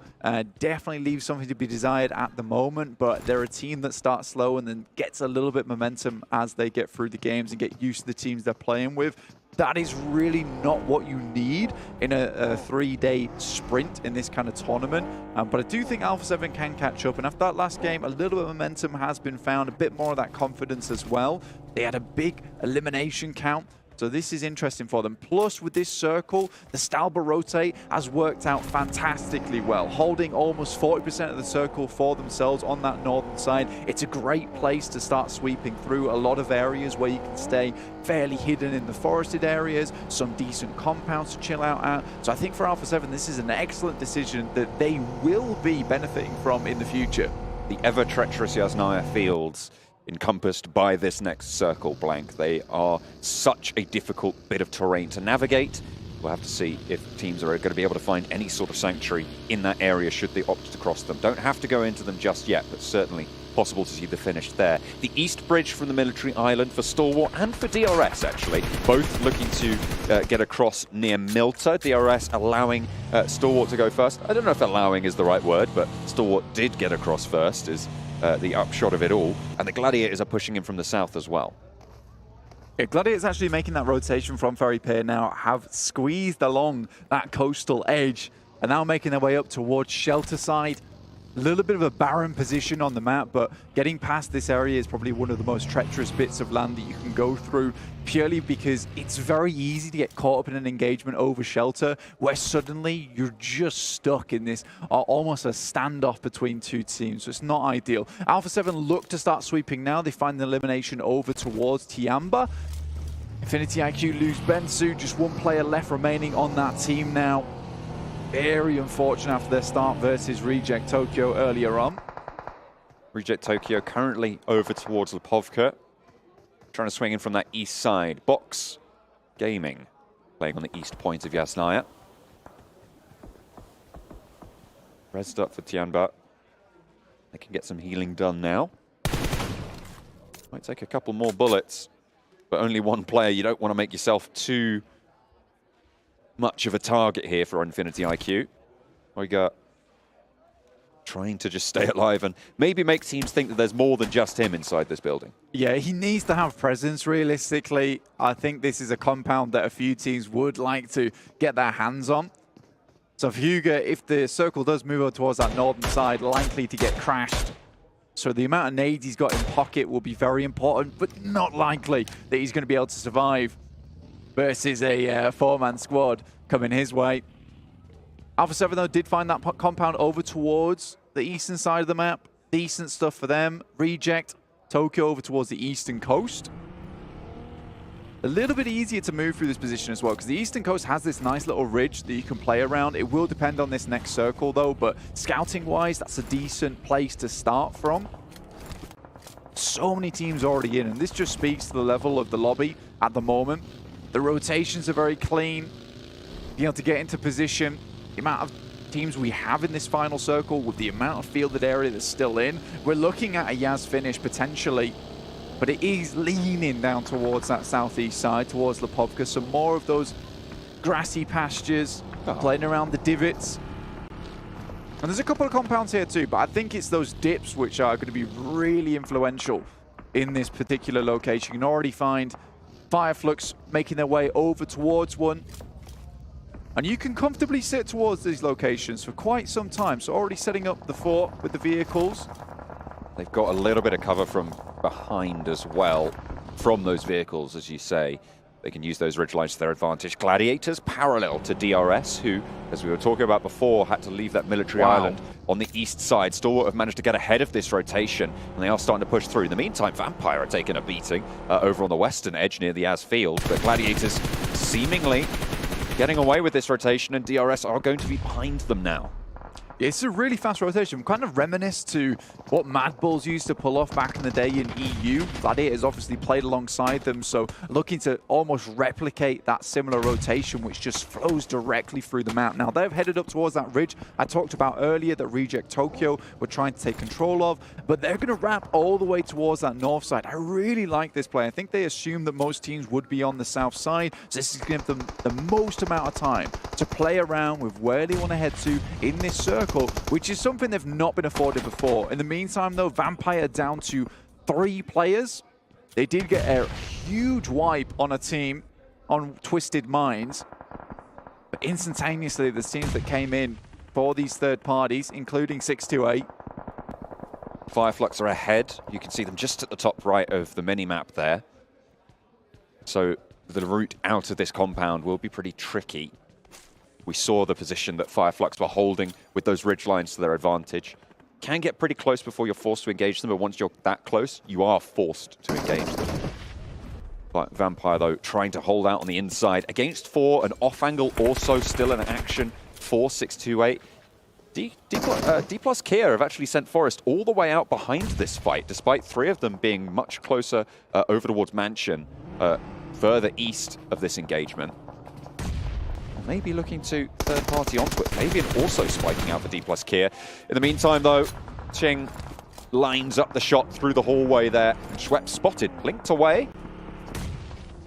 definitely leaves something to be desired at the moment, but they're a team that starts slow and then gets a little bit momentum as they get through the games and get used to the teams they're playing with. That is really not what you need in a 3-day sprint in this kind of tournament. But I do think Alpha 7 can catch up. And after that last game, a little bit of momentum has been found, a bit more of that confidence as well. They had a big elimination count. So this is interesting for them. Plus, with this circle, the Stalber rotate has worked out fantastically well, holding almost 40% of the circle for themselves on that northern side. It's a great place to start sweeping through a lot of areas where you can stay fairly hidden in the forested areas, some decent compounds to chill out at. So I think for Alpha 7, this is an excellent decision that they will be benefiting from in the future. The ever-treacherous Yasnaya Fields encompassed by this next circle blank. They are such a difficult bit of terrain to navigate. We'll have to see if teams are going to be able to find any sort of sanctuary in that area should they opt to cross them. Don't have to go into them just yet, but certainly possible to see the finish there. The east bridge from the military island for Stalwart and for DRS, actually, both looking to get across near Milta. DRS allowing Stalwart to go first. I don't know if allowing is the right word, but Stalwart did get across first, is the upshot of it all. And the Gladiators are pushing him from the south as well. Yeah, Gladiators actually making that rotation from Ferry Pier now, have squeezed along that coastal edge and now making their way up towards Shelter Side. A little bit of a barren position on the map, but getting past this area is probably one of the most treacherous bits of land that you can go through, purely because it's very easy to get caught up in an engagement over Shelter, where suddenly you're just stuck in this almost a standoff between two teams, so it's not ideal. Alpha 7 look to start sweeping now. They find the elimination over towards Tiamba. Infinity IQ lose Bensu, just one player left remaining on that team now. Very unfortunate after their start versus Reject Tokyo earlier on. Reject Tokyo currently over towards Lipovka, trying to swing in from that east side. Box Gaming playing on the east point of Yasnaya. Resed up for Tianba. They can get some healing done now. Might take a couple more bullets, but only one player. You don't want to make yourself too much of a target here for Infinity IQ. We got trying to just stay alive and maybe make teams think that there's more than just him inside this building. Yeah, he needs to have presence, realistically. I think this is a compound that a few teams would like to get their hands on. So for Hugo, if the circle does move over towards that northern side, likely to get crashed. So the amount of nades he's got in pocket will be very important, but not likely that he's going to be able to survive versus a four-man squad coming his way. Alpha 7, though, did find that compound over towards the eastern side of the map. Decent stuff for them. Reject Tokyo over towards the eastern coast. A little bit easier to move through this position as well, because the eastern coast has this nice little ridge that you can play around. It will depend on this next circle, though, but scouting-wise, that's a decent place to start from. So many teams already in, and this just speaks to the level of the lobby at the moment. The rotations are very clean. Being able to get into position, the amount of teams we have in this final circle with the amount of fielded area that's still in, we're looking at a Yaz finish potentially, but it is leaning down towards that southeast side, towards Lipovka. So more of those grassy pastures, playing around the divots. And there's a couple of compounds here too, but I think it's those dips which are going to be really influential in this particular location. You can already find Fireflux making their way over towards one. And you can comfortably sit towards these locations for quite some time. So already setting up the fort with the vehicles. They've got a little bit of cover from behind as well, from those vehicles, as you say. They can use those ridgelines to their advantage. Gladiators parallel to DRS, who, as we were talking about before, had to leave that military island on the east side. Stalwart have managed to get ahead of this rotation, and they are starting to push through. In the meantime, Vampire are taking a beating over on the western edge near the Az field, but Gladiators seemingly getting away with this rotation, and DRS are going to be behind them now. It's a really fast rotation. Kind of reminisce to what Mad Bulls used to pull off back in the day in EU. Gladiators obviously played alongside them, so looking to almost replicate that similar rotation, which just flows directly through the map. Now, they've headed up towards that ridge I talked about earlier that Reject Tokyo were trying to take control of, but they're going to wrap all the way towards that north side. I really like this play. I think they assumed that most teams would be on the south side, so this is going to give them the most amount of time to play around with where they want to head to in this circle, which is something they've not been afforded before. In the meantime, though, Vampire down to 3 players. They did get a huge wipe on a team on Twisted Minds, but instantaneously, the teams that came in for these third parties, including 628. Fireflux are ahead. You can see them just at the top right of the mini-map there. So the route out of this compound will be pretty tricky. We saw the position that Fireflux were holding with those ridgelines to their advantage. Can get pretty close before you're forced to engage them, but once you're that close, you are forced to engage them. But Vampire, though, trying to hold out on the inside. Against 4, an off angle also still in action for 628. D plus Kia have actually sent Forest all the way out behind this fight, despite 3 of them being much closer over towards Mansion, further east of this engagement. Maybe looking to third party onto it. Fabian also spiking out for D plus Kia. In the meantime, though, Ching lines up the shot through the hallway there. Schwepp spotted, blinked away.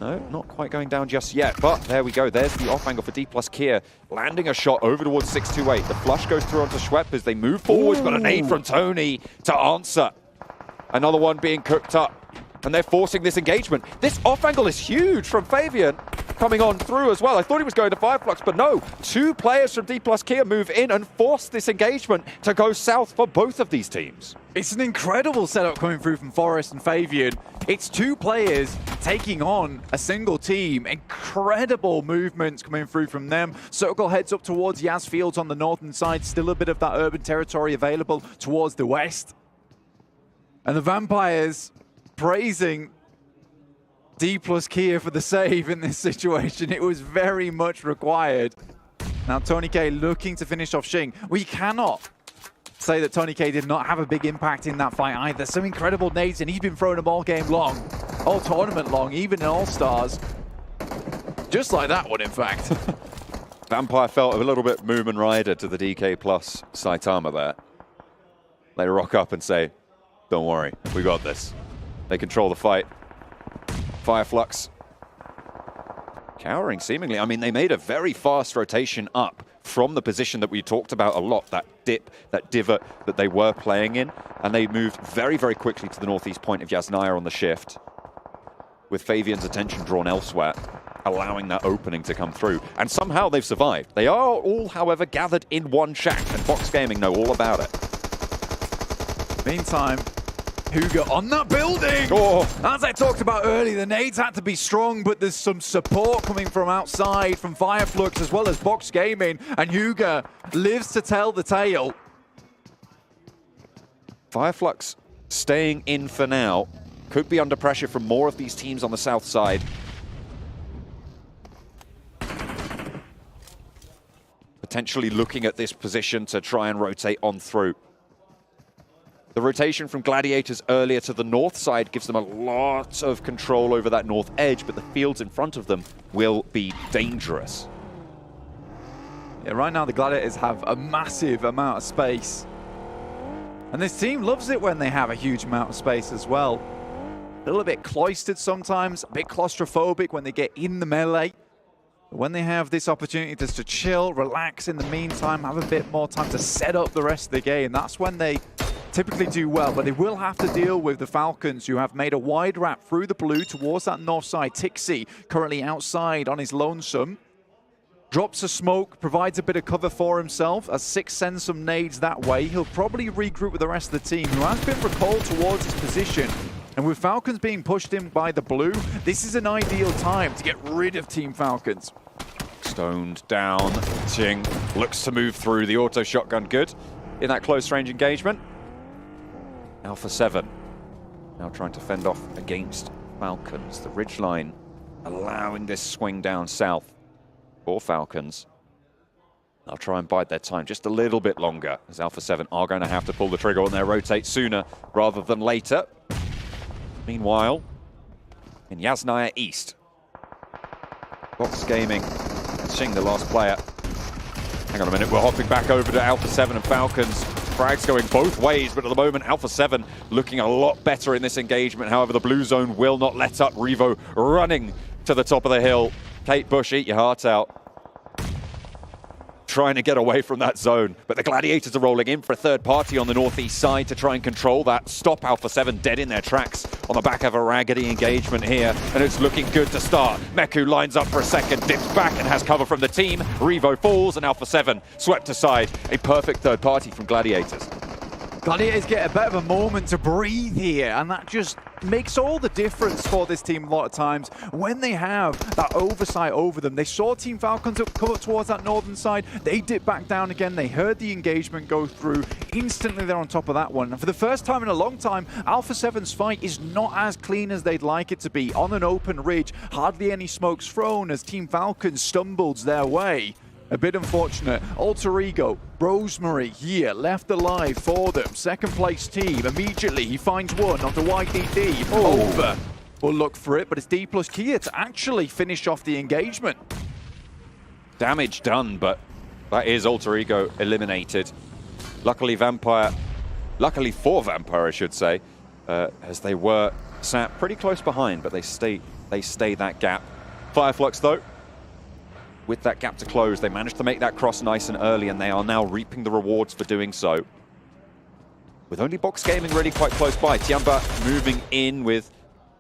No, not quite going down just yet, but there we go. There's the off angle for D plus Kia, landing a shot over towards 628. The flush goes through onto Schwepp as they move forward. Got a nade from Tony to answer. Another one being cooked up, and they're forcing this engagement. This off angle is huge from Fabian, coming on through as well. I thought he was going to Fireflux, but no. 2 players from D plus Kia move in and force this engagement to go south for both of these teams. It's an incredible setup coming through from Forest and Fabian. It's 2 players taking on a single team. Incredible movements coming through from them. Circle heads up towards Yaz Fields on the northern side. Still a bit of that urban territory available towards the west. And the Vampires praising D plus Kia for the save in this situation. It was very much required. Now Tony K looking to finish off Xing. We cannot say that Tony K did not have a big impact in that fight either. Some incredible nades, and he's been throwing them all game long, all tournament long, even in All-Stars. Just like that one, in fact. Vampire felt a little bit Moomin Rider to the DK plus Saitama there. They rock up and say, don't worry, we got this. They control the fight. Fireflux cowering seemingly. I mean, they made a very fast rotation up from the position that we talked about a lot, that dip, that divot that they were playing in, and they moved very, very quickly to the northeast point of Yasnaya on the shift, with Fabian's attention drawn elsewhere, allowing that opening to come through. And somehow they've survived. They are all, however, gathered in one shack, and Box Gaming know all about it. Meantime, Huga on that building! Oh. As I talked about earlier, the nades had to be strong, but there's some support coming from outside, from Fireflux as well as Box Gaming, and Huga lives to tell the tale. Fireflux staying in for now. Could be under pressure from more of these teams on the south side. Potentially looking at this position to try and rotate on through. The rotation from Gladiators earlier to the north side gives them a lot of control over that north edge, but the fields in front of them will be dangerous. Yeah, right now the Gladiators have a massive amount of space. And this team loves it when they have a huge amount of space as well. A little bit cloistered sometimes, a bit claustrophobic when they get in the melee. But when they have this opportunity just to chill, relax in the meantime, have a bit more time to set up the rest of the game, that's when they typically do well. But they will have to deal with the Falcons, who have made a wide wrap through the blue towards that north side. Tixi currently outside on his lonesome. Drops a smoke, provides a bit of cover for himself as Six sends some nades that way. He'll probably regroup with the rest of the team, who has been recalled towards his position. And with Falcons being pushed in by the blue, this is an ideal time to get rid of Team Falcons. Stoned down. Ching looks to move through the auto shotgun. Good in that close range engagement. Alpha 7 now trying to fend off against Falcons. The ridgeline allowing this swing down south for Falcons. They'll try and bide their time just a little bit longer, as Alpha 7 are going to have to pull the trigger on their rotate sooner rather than later. Meanwhile, in Yasnaya East, Box Gaming, Xing, the last player. Hang on a minute, we're hopping back over to Alpha 7 and Falcons. Frags going both ways, but at the moment, Alpha 7 looking a lot better in this engagement. However, the blue zone will not let up. Revo running to the top of the hill. Kate Bush, eat your heart out. Trying to get away from that zone, but the Gladiators are rolling in for a third party on the northeast side to try and control that. Stop Alpha 7 dead in their tracks on the back of a raggedy engagement here, and it's looking good to start. Meku lines up for a second, dips back and has cover from the team. Revo falls and Alpha 7 swept aside. A perfect third party from Gladiators. Gladiators get a bit of a moment to breathe here, and that just makes all the difference for this team a lot of times. When they have that oversight over them, they saw Team Falcons come up towards that northern side, they dip back down again, they heard the engagement go through, instantly they're on top of that one. And for the first time in a long time, Alpha 7's fight is not as clean as they'd like it to be. On an open ridge, hardly any smokes thrown as Team Falcons stumbles their way. A bit unfortunate. Alter Ego, Rosemary here, left alive for them. Second place team. Immediately he finds one onto YDD. Over. We'll look for it, but it's D plus Kia to actually finish off the engagement. Damage done, but that is Alter Ego eliminated. Luckily for Vampire, I should say, as they were sat pretty close behind, but they stay that gap. Fireflux, though, with that gap to close, they managed to make that cross nice and early, and they are now reaping the rewards for doing so. With only Box Gaming really quite close by, Tiamba moving in with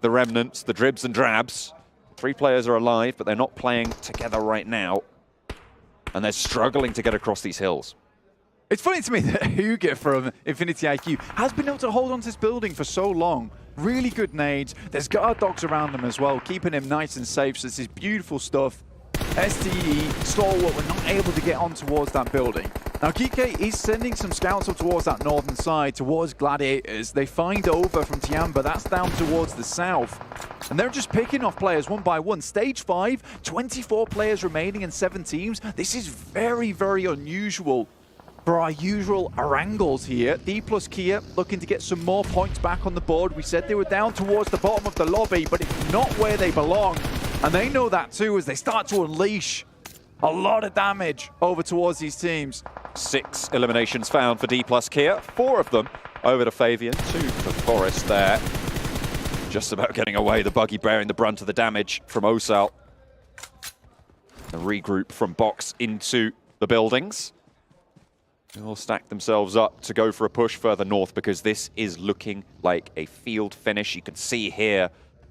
the remnants, the dribs and drabs. 3 players are alive, but they're not playing together right now, and they're struggling to get across these hills. It's funny to me that Huga from Infinity IQ has been able to hold on to this building for so long. Really good nades. There's guard dogs around them as well, keeping him nice and safe. So this is beautiful stuff. STE, Stalwart were not able to get on towards that building. Now, Kike is sending some scouts up towards that northern side, towards Gladiators. They find over from Tiamba, that's down towards the south. And they're just picking off players one by one. Stage 5, 24 players remaining in 7 teams. This is very, very unusual for our usual Arangles here. D plus Kia looking to get some more points back on the board. We said they were down towards the bottom of the lobby, but it's not where they belong. And they know that too as they start to unleash a lot of damage over towards these teams. 6 eliminations found for D plus Kia. 4 of them over to Fabian. 2 for Forest there. Just about getting away. The buggy bearing the brunt of the damage from Osal. A regroup from Box into the buildings. They'll stack themselves up to go for a push further north because this is looking like a field finish. You can see here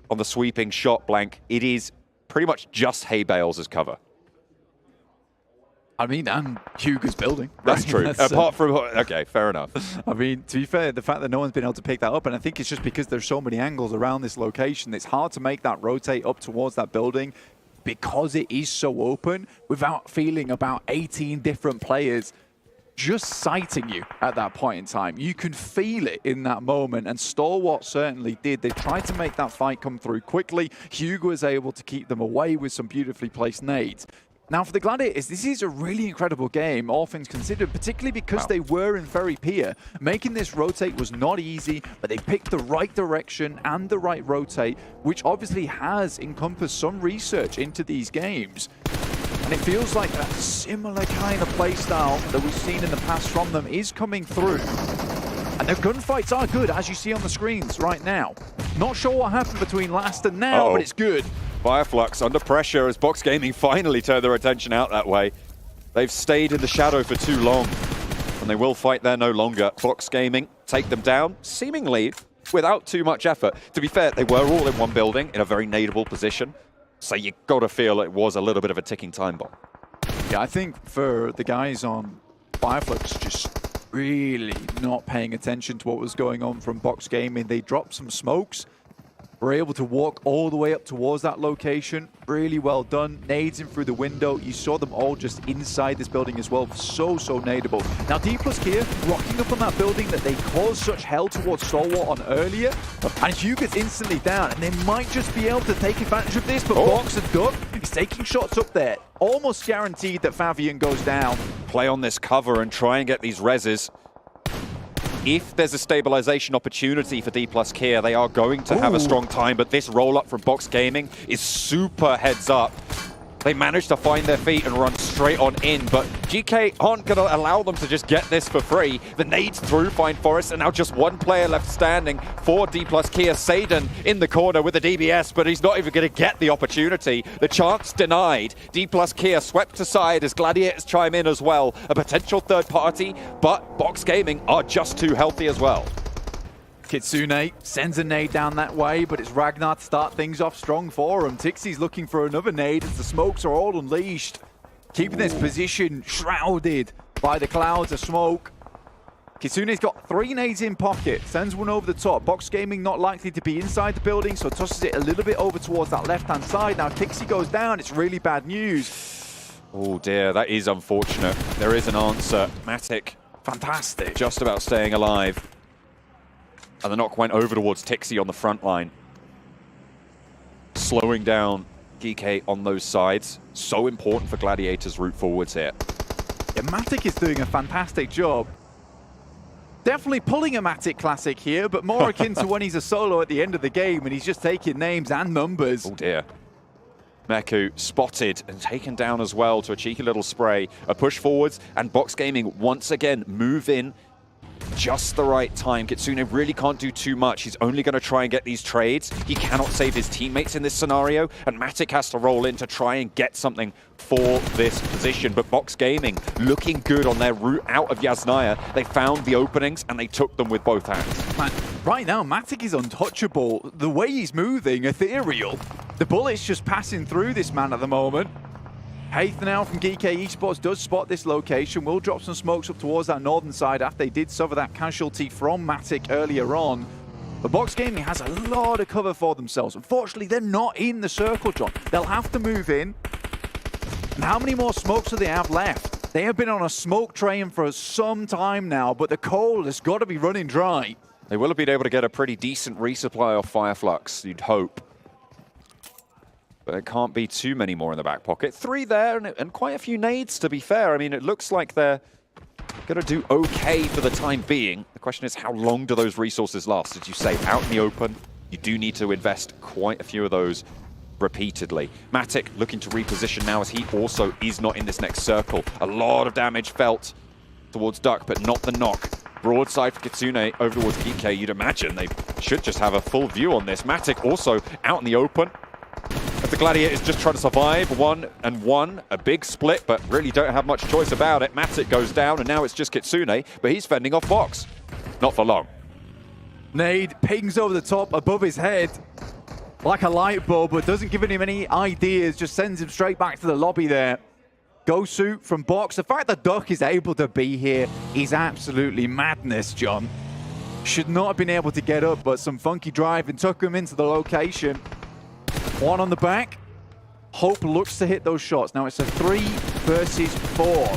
on the sweeping shot, Blank, it is pretty much just hay bales as cover. I mean, and Hugo's building. That's true. Apart from, okay, fair enough. I mean, to be fair, the fact that no one's been able to pick that up, and I think it's just because there's so many angles around this location, it's hard to make that rotate up towards that building because it is so open without feeling about 18 different players just sighting you at that point in time. You can feel it in that moment, and Stalwart certainly did. They tried to make that fight come through quickly. Hugo was able to keep them away with some beautifully placed nades. Now, for the Gladiators, this is a really incredible game, all things considered, particularly because they were in very peer. Making this rotate was not easy, but they picked the right direction and the right rotate, which obviously has encompassed some research into these games. And it feels like a similar kind of playstyle that we've seen in the past from them is coming through. And their gunfights are good, as you see on the screens right now. Not sure what happened between last and now, but it's good. Fireflux under pressure as Box Gaming finally turned their attention out that way. They've stayed in the shadow for too long, and they will fight there no longer. Box Gaming take them down, seemingly without too much effort. To be fair, they were all in one building in a very nadeable position, so you got to feel it was a little bit of a ticking time bomb. Yeah, I think for the guys on Fireflux, just really not paying attention to what was going on from Box Gaming. They dropped some smokes, were able to walk all the way up towards that location. Really well done. Nades in through the window. You saw them all just inside this building as well. So nadeable. Now, D+Kia rocking up on that building that they caused such hell towards Stalwart on earlier. And Hugo's instantly down. And they might just be able to take advantage of this. But Box and Duck is taking shots up there. Almost guaranteed that Fabian goes down. Play on this cover and try and get these reses. If there's a stabilization opportunity for D+Kia, they are going to have a strong time, but this roll-up from Box Gaming is super heads up. They managed to find their feet and run straight on in, but GK aren't going to allow them to just get this for free. The nades through Find Forest, and now just one player left standing for D+Kia. Saden in the corner with the DBS, but he's not even going to get the opportunity. The chance denied. D+Kia swept aside as Gladiators chime in as well. A potential third party, but Box Gaming are just too healthy as well. Kitsune sends a nade down that way, but it's Ragnar to start things off strong for him. Tixie's looking for another nade as the smokes are all unleashed. Keeping this position shrouded by the clouds of smoke. Kitsune's got 3 nades in pocket, sends one over the top. Box Gaming not likely to be inside the building, so tosses it a little bit over towards that left-hand side. Now Tixie goes down, it's really bad news. Oh dear, that is unfortunate. There is an answer. Matic, fantastic. Just about staying alive. And the knock went over towards Tixie on the front line. Slowing down GK on those sides. So important for Gladiators' route forwards here. Yeah, Matic is doing a fantastic job. Definitely pulling a Matic classic here, but more akin to when he's a solo at the end of the game and he's just taking names and numbers. Oh dear. Meku spotted and taken down as well to a cheeky little spray. A push forwards, and Box Gaming once again move in just the right time. Kitsune really can't do too much. He's only going to try and get these trades. He cannot save his teammates in this scenario, and Matic has to roll in to try and get something for this position. But Box Gaming looking good on their route out of Yasnaya. They found the openings and they took them with both hands. Man, right now, Matic is untouchable. The way he's moving, ethereal. The bullet's just passing through this man at the moment. Haith now from GK Esports does spot this location, will drop some smokes up towards that northern side after they did suffer that casualty from Matic earlier on. But Box Gaming has a lot of cover for themselves. Unfortunately, they're not in the circle, John. They'll have to move in. And how many more smokes do they have left? They have been on a smoke train for some time now, but the coal has got to be running dry. They will have been able to get a pretty decent resupply of Fireflux, you'd hope. But it can't be too many more in the back pocket. 3 there and quite a few nades, to be fair. I mean, it looks like they're going to do okay for the time being. The question is, how long do those resources last? As you say, out in the open, you do need to invest quite a few of those repeatedly. Matic looking to reposition now as he also is not in this next circle. A lot of damage felt towards Duck, but not the knock. Broadside for Kitsune over towards PK. You'd imagine they should just have a full view on this. Matic also out in the open. A the Gladiators just trying to survive 1-1. A big split, but really don't have much choice about it. Matic goes down, and now it's just Kitsune, but he's fending off Box. Not for long. Nade pings over the top above his head like a light bulb, but doesn't give him any ideas, just sends him straight back to the lobby there. Gyroscope from Box. The fact that Duck is able to be here is absolutely madness, John. Should not have been able to get up, but some funky driving took him into the location. One on the back. Hope looks to hit those shots. Now it's a 3 versus 4.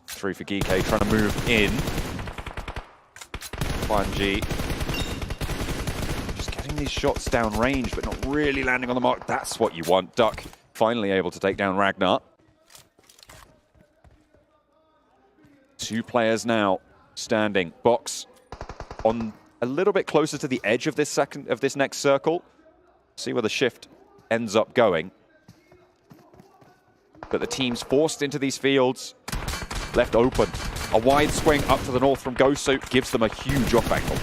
3 for GK trying to move in. 1G. Just getting these shots down range, but not really landing on the mark. That's what you want. Duck finally able to take down Ragnar. 2 players now standing. Box on a little bit closer to the edge of this next circle. See where the shift ends up going. But the team's forced into these fields, left open. A wide swing up to the north from Gyroscope gives them a huge off angle.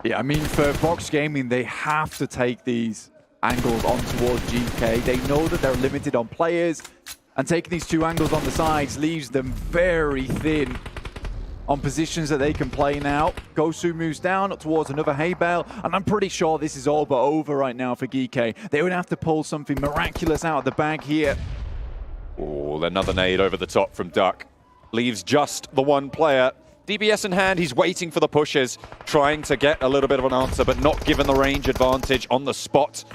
Yeah, I mean, for Box Gaming, they have to take these angles on towards GK. They know that they're limited on players, and taking these 2 angles on the sides leaves them very thin on positions that they can play now. Gyroscope moves down towards another hay bale, and I'm pretty sure this is all but over right now for GK. They would have to pull something miraculous out of the bag here. Oh, another nade over the top from Duck. Leaves just the 1 player. DBS in hand, he's waiting for the pushes, trying to get a little bit of an answer, but not given the range advantage on the spot.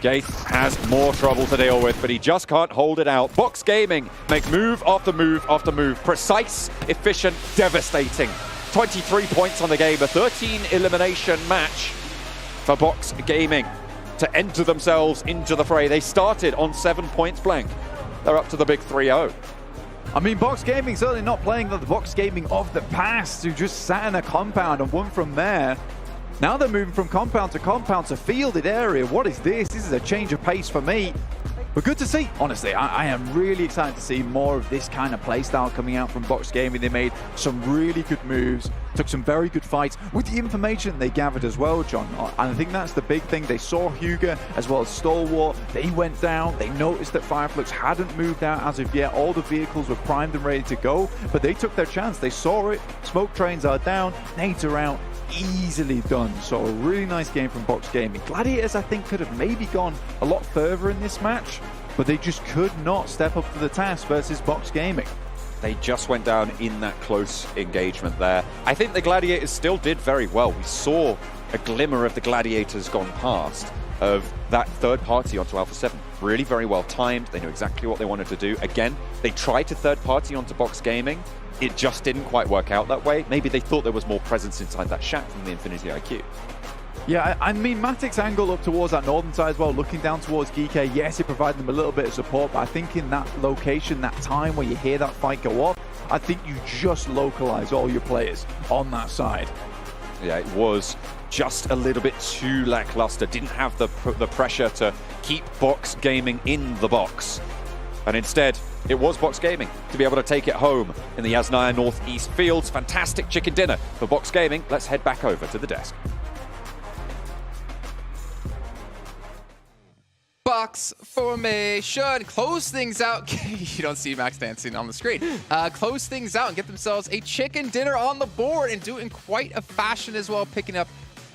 Gaith has more trouble to deal with, but he just can't hold it out. Box Gaming make move after move after move. Precise, efficient, devastating. 23 points on the game, a 13 elimination match for Box Gaming to enter themselves into the fray. They started on 7 points blank. They're up to the big 3-0. I mean, Box Gaming certainly not playing the Box Gaming of the past, who just sat in a compound and won from there. Now they're moving from compound to fielded area. What is this? This is a change of pace for me. But good to see. Honestly, I am really excited to see more of this kind of playstyle coming out from Box Gaming. They made some really good moves, took some very good fights with the information they gathered as well, John. And I think that's the big thing. They saw Hugo as well as Stalwart. They went down. They noticed that Fireflux hadn't moved out as of yet. All the vehicles were primed and ready to go, but they took their chance. They saw it. Smoke trains are down. Nades are out. Easily done. So a really nice game from Box Gaming. Gladiators, I think, could have maybe gone a lot further in this match, but they just could not step up to the task versus Box Gaming. They just went down in that close engagement there. I think the Gladiators still did very well. We saw a glimmer of the Gladiators gone past of that third party onto Alpha 7. Really very well timed. They knew exactly what they wanted to do. Again, they tried to third party onto Box Gaming. It just didn't quite work out that way. Maybe they thought there was more presence inside that shack from the Infinity IQ. Yeah, I mean, Matic's angle up towards that northern side as well, looking down towards GK, yes, it provided them a little bit of support, but I think in that location, that time where you hear that fight go off, I think you just localize all your players on that side. Yeah, it was just a little bit too lackluster. Didn't have the pressure to keep Box Gaming in the box. And instead, it was Box Gaming to be able to take it home in the Yasnaya Northeast Fields. Fantastic chicken dinner for Box Gaming. Let's head back over to the desk. Box formation. Close things out. You don't see Max dancing on the screen. Close things out and get themselves a chicken dinner on the board and do it in quite a fashion as well, picking up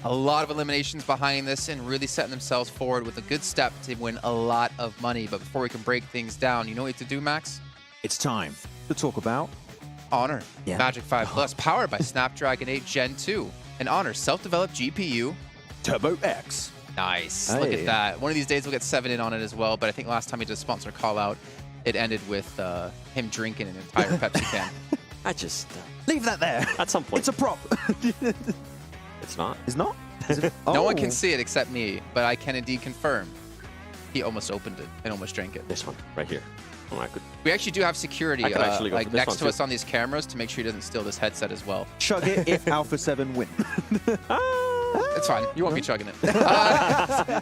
a lot of eliminations behind this and really setting themselves forward with a good step to win a lot of money. But before we can break things down, you know what you have to do, Max? It's time to talk about Honor. Yeah. Magic 5 Plus, powered by Snapdragon 8 Gen 2. And Honor self-developed GPU. Turbo X. Nice. Look at that. One of these days we'll get 7 in on it as well, but I think last time he did a sponsor call out, it ended with him drinking an entire Pepsi can. I just... leave that there. At some point. It's a prop. It's not. It's not? No one can see it except me, but I can indeed confirm he almost opened it and almost drank it. This one, right here. Oh, we actually do have security like next to us on these cameras to make sure he doesn't steal this headset as well. Chug it if Alpha 7 win. It's fine. You won't be chugging it.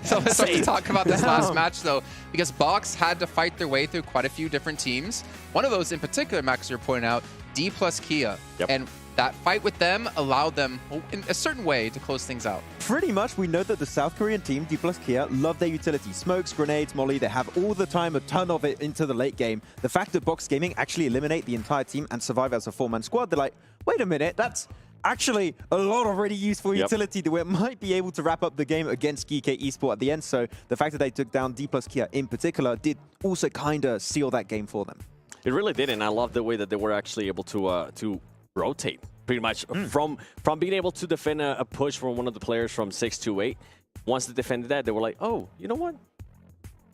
So let's start to talk about this last match, though, because Box had to fight their way through quite a few different teams. One of those in particular, Max, you're pointing out, D plus Kia. And that fight with them allowed them, in a certain way, to close things out. Pretty much, we know that the South Korean team, D plus Kia, love their utility. Smokes, grenades, molly, they have all the time, a ton of it into the late game. The fact that Box Gaming actually eliminate the entire team and survive as a 4-man squad, they're like, wait a minute, that's actually a lot of really useful utility that we might be able to wrap up the game against GK Esport at the end. So the fact that they took down D plus Kia in particular did also kind of seal that game for them. It really did, and I love the way that they were actually able to rotate pretty much from being able to defend a push from one of the players from 6 to 8. Once they defended that, they were like, oh, you know what?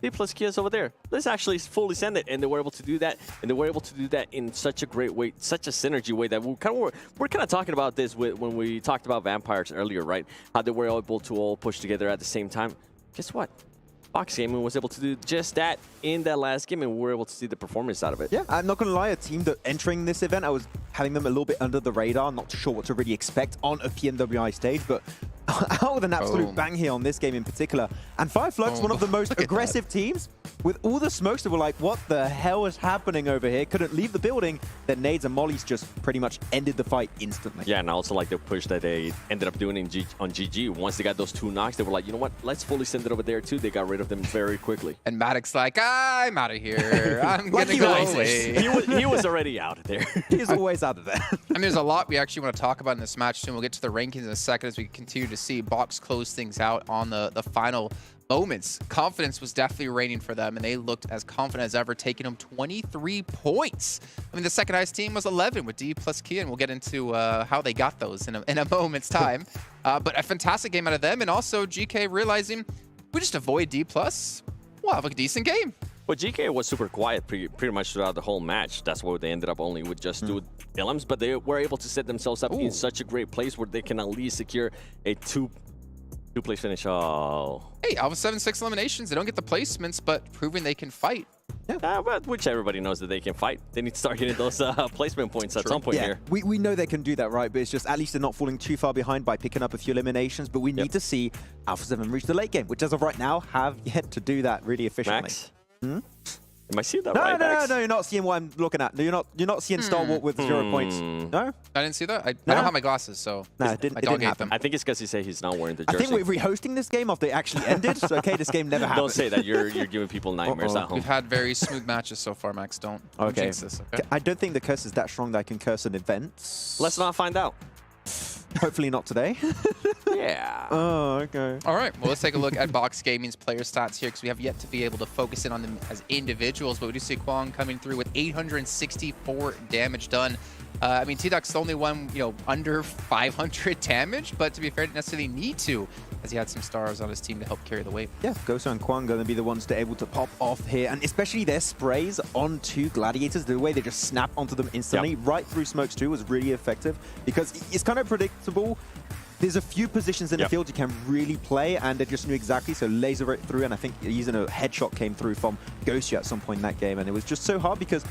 D plus Kia's over there. Let's actually fully send it. And they were able to do that. And they were able to do that in such a great way, such a synergy way that we're kind of talking about this when we talked about Vampires earlier, right? How they were able to all push together at the same time. Guess what? Box Gaming was able to do just that in that last game, and we were able to see the performance out of it. Yeah, I'm not going to lie, a team that entering this event, I was having them a little bit under the radar, not sure what to really expect on a PMWI stage, but out with an absolute bang here on this game in particular. And Fireflux, one of the most aggressive teams, with all the smokes that were like, what the hell is happening over here? Couldn't leave the building. Then nades and mollies just pretty much ended the fight instantly. Yeah, and I also like the push that they ended up doing on GG. Once they got those 2 knocks, they were like, you know what? Let's fully send it over there too. They got rid of them very quickly. And Maddox like, I'm out of here. I'm gonna go away. He was already out of there. He's always out of there. I mean, there's a lot we actually want to talk about in this match soon. We'll get to the rankings in a second as we continue to see Box close things out on the final moments. Confidence was definitely reigning for them, and they looked as confident as ever, taking them 23 points. I mean, the second highest team was 11 with D plus Kia, and we'll get into how they got those in a moment's time. But a fantastic game out of them, and also GK realizing we just avoid D plus, we'll have a decent game. Well, GK was super quiet pretty much throughout the whole match. That's why they ended up only with just 2 Ilms, but they were able to set themselves up in such a great place where they can at least secure a two-place finish. Oh. Hey, out of 7-6 eliminations, they don't get the placements, but proving they can fight. Yeah. But which everybody knows that they can fight. They need to start getting those placement points at some point here. We know they can do that, right? But it's just at least they're not falling too far behind by picking up a few eliminations. But we need to see Alpha 7 reach the late game, which as of right now have yet to do that really efficiently. Max? Am I seeing that right, Max? No, you're not seeing what I'm looking at. No, you're not seeing Star Wars with 0 points. No? I didn't see that. I don't have my glasses, so no, it didn't happen. I think it's because he said he's not wearing the jersey. I think we're rehosting this game after it actually ended. So, okay, this game never happened. Don't say that. You're giving people nightmares at home. We've had very smooth matches so far, Max. Don't jinx this, okay? I don't think the curse is that strong that I can curse an event. Let's not find out. Hopefully not today. Yeah. Oh, okay. All right. Well, let's take a look at Box Gaming's player stats here because we have yet to be able to focus in on them as individuals. But we do see Kwang coming through with 864 damage done. I mean, T-Duck's the only one, under 500 damage, but to be fair, didn't necessarily need to, as he had some stars on his team to help carry the weight. Yeah, Goso and Kwang going to be the ones to able to pop off here, and especially their sprays onto Gladiators, the way they just snap onto them instantly, right through smokes too, was really effective, because it's kind of predictable. There's a few positions in the field you can really play, and they just knew exactly, so laser it through, and I think using a headshot came through from Ghost at some point in that game, and it was just so hard because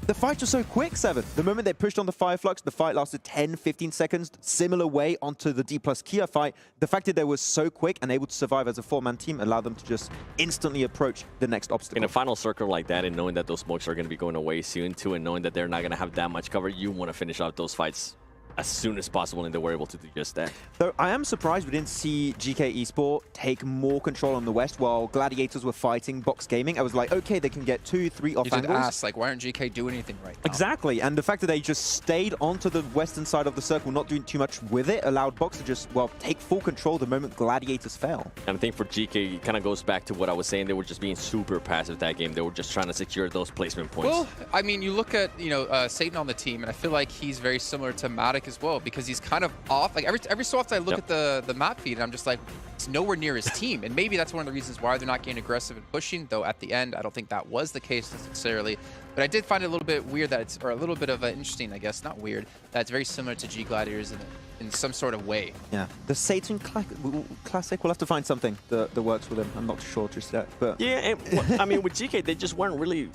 the fights were so quick, Seven. The moment they pushed on the Fireflux, the fight lasted 10-15 seconds, similar way onto the D plus Kia fight. The fact that they were so quick and able to survive as a 4-man team allowed them to just instantly approach the next obstacle. In a final circle like that, and knowing that those smokes are going to be going away soon too, and knowing that they're not going to have that much cover, you want to finish out those fights as soon as possible, and they were able to do just that. Though I am surprised we didn't see GK Esport take more control on the West while Gladiators were fighting Box Gaming. I was like, okay, they can get 2-3 off angles. You did ask, like, why aren't GK doing anything right now? Exactly, and the fact that they just stayed onto the western side of the circle, not doing too much with it, allowed Box to just, well, take full control the moment Gladiators fell. And I think for GK, it kind of goes back to what I was saying. They were just being super passive that game. They were just trying to secure those placement points. Well, I mean, you look at, Satan on the team, and I feel like he's very similar to Matic as well, because he's kind of off. Like every so often I look at the map feed and I'm just like, it's nowhere near his team. And maybe that's one of the reasons why they're not getting aggressive and pushing, though at the end I don't think that was the case necessarily. But I did find it a little bit weird that it's, or a little bit of interesting, I guess, not weird, that it's very similar to G Gladiators in some sort of way. Yeah, the Satan Classic, we'll have to find something that works with him. I'm not sure just yet, but... Yeah, and, I mean, with GK, they just weren't really